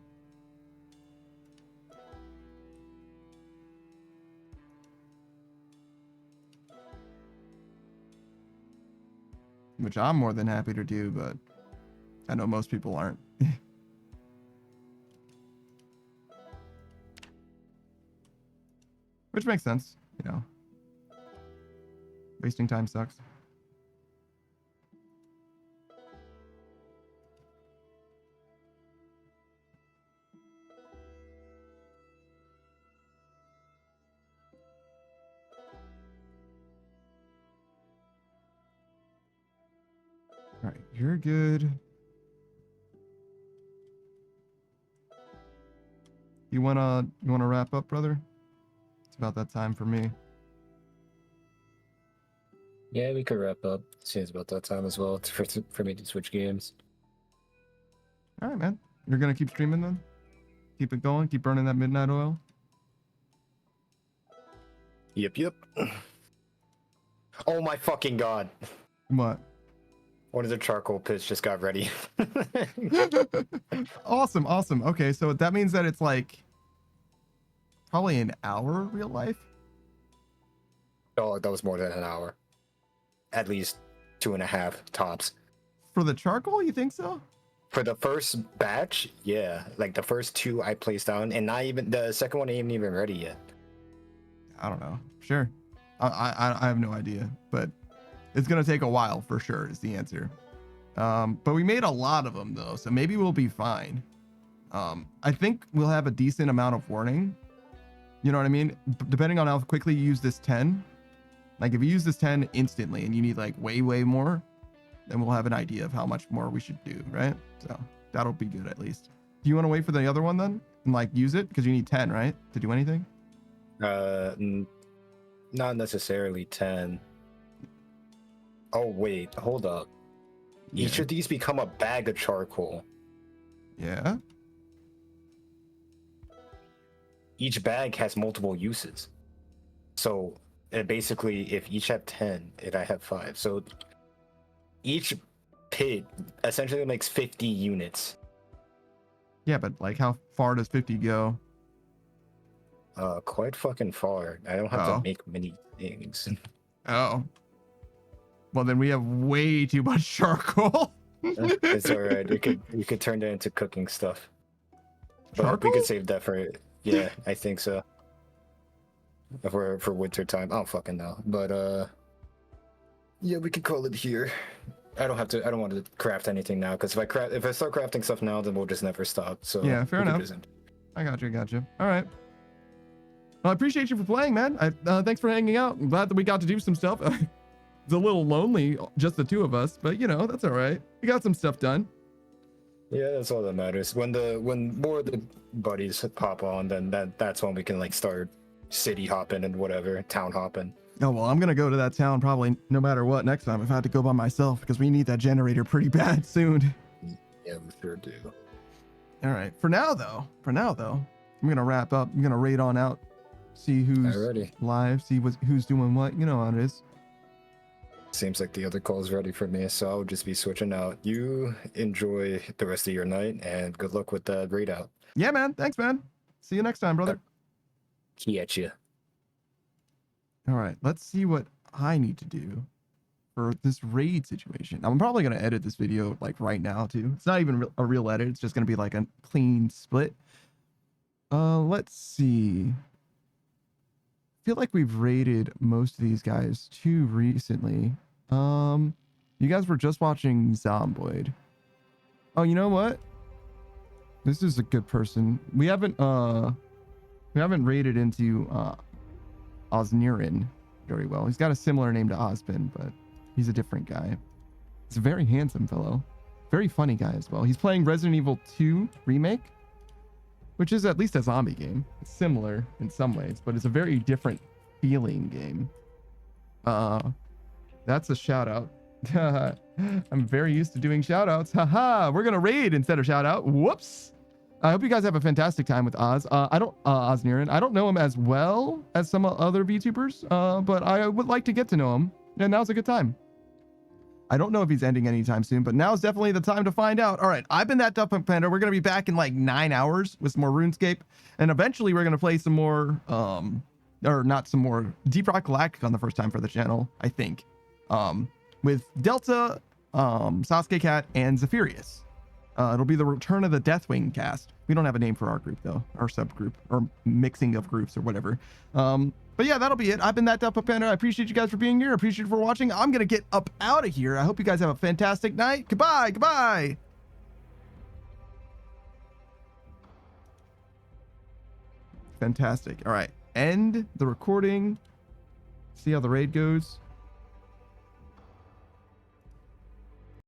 Which I'm more than happy to do, but I know most people aren't. Which makes sense, you know. Wasting time sucks. You're good. You wanna wrap up, brother? It's about that time for me. Yeah, we could wrap up. Seems about that time as well. It's for me to switch games. All right, man. You're gonna keep streaming then? Keep it going. Keep burning that midnight oil. Yep. Oh my fucking god. What? One of the charcoal pits just got ready. Awesome. Okay, so that means that it's like probably an hour real life. Oh, that was more than an hour. At least 2.5 tops. For the charcoal, you think so? For the first batch, yeah. Like the first 2 I placed down, and not even the second one ain't even ready yet. I don't know. Sure. I have no idea, but it's gonna take a while for sure is the answer. But we made a lot of them though, so maybe we'll be fine. I think we'll have a decent amount of warning. You know what I mean? Depending on how quickly you use this 10. Like if you use this 10 instantly and you need like way more, then we'll have an idea of how much more we should do, right? So that'll be good at least. Do you want to wait for the other one then and like use it? Because you need 10, right? To do anything? Not necessarily 10. Oh wait, hold up. Each of these become a bag of charcoal. Yeah. Each bag has multiple uses. So basically, if each have 10 and I have 5, so each pit essentially makes 50 units. Yeah, but like how far does 50 go? Quite fucking far. I don't have to make many things. Oh. Well, then we have way too much charcoal. It's all right. We could turn that into cooking stuff. But Charcoal? we could save that for it. Yeah, I think so. For winter time. I don't fucking know. But yeah, we could call it here. I don't want to craft anything now, because if I start crafting stuff now, then we'll just never stop. So yeah, fair enough. I got you. All right. Well, I appreciate you for playing, man. Thanks for hanging out. I'm glad that we got to do some stuff. It's a little lonely, just the 2 of us, but you know, that's all right. We got some stuff done. Yeah, that's all that matters. When more of the buddies pop on, then that's when we can like start city hopping and whatever, town hopping. Oh, well, I'm going to go to that town probably no matter what next time if I had to go by myself, because we need that generator pretty bad soon. Yeah, we sure do. All right. For now, though, I'm going to wrap up. I'm going to raid on out, see who's live, see who's doing what. You know how it is. Seems like the other call is ready for me, so I'll just be switching out. You enjoy the rest of your night, and good luck with the raid out. Yeah, man. Thanks, man. See you next time, brother. Catch you. All right. Let's see what I need to do for this raid situation. I'm probably going to edit this video like right now, too. It's not even a real edit. It's just going to be like a clean split. Let's see. I feel like we've raided most of these guys too recently. You guys were just watching Zomboid. Oh, you know what? This is a good person. We haven't raided into Osnirin very well. He's got a similar name to Ozpin, but he's a different guy. He's a very handsome fellow. Very funny guy as well. He's playing Resident Evil 2 Remake, which is at least a zombie game. It's similar in some ways, but it's a very different feeling game. That's a shout out. I'm very used to doing shout outs. Haha, we're gonna raid instead of shout out. Whoops. I hope you guys have a fantastic time with Osnirin. I don't know him as well as some other VTubers, but I would like to get to know him, and now's a good time. I don't know if he's ending anytime soon, but now's definitely the time to find out. All right, I've been that Duff Panda. We're gonna be back in like 9 hours with some more RuneScape, and eventually we're gonna play some more, or not some more, Deep Rock Galactic on the first time for the channel, I think, with Delta, Sasuke Cat, and Zephyrius. It'll be the return of the Deathwing cast. We don't have a name for our group though, our subgroup or mixing of groups or whatever. But yeah, that'll be it. I've been that Duff Panda. I appreciate you guys for being here. I appreciate you for watching. I'm gonna get up out of here. I hope you guys have a fantastic night. Goodbye. Fantastic. All right, end the recording. See how the raid goes.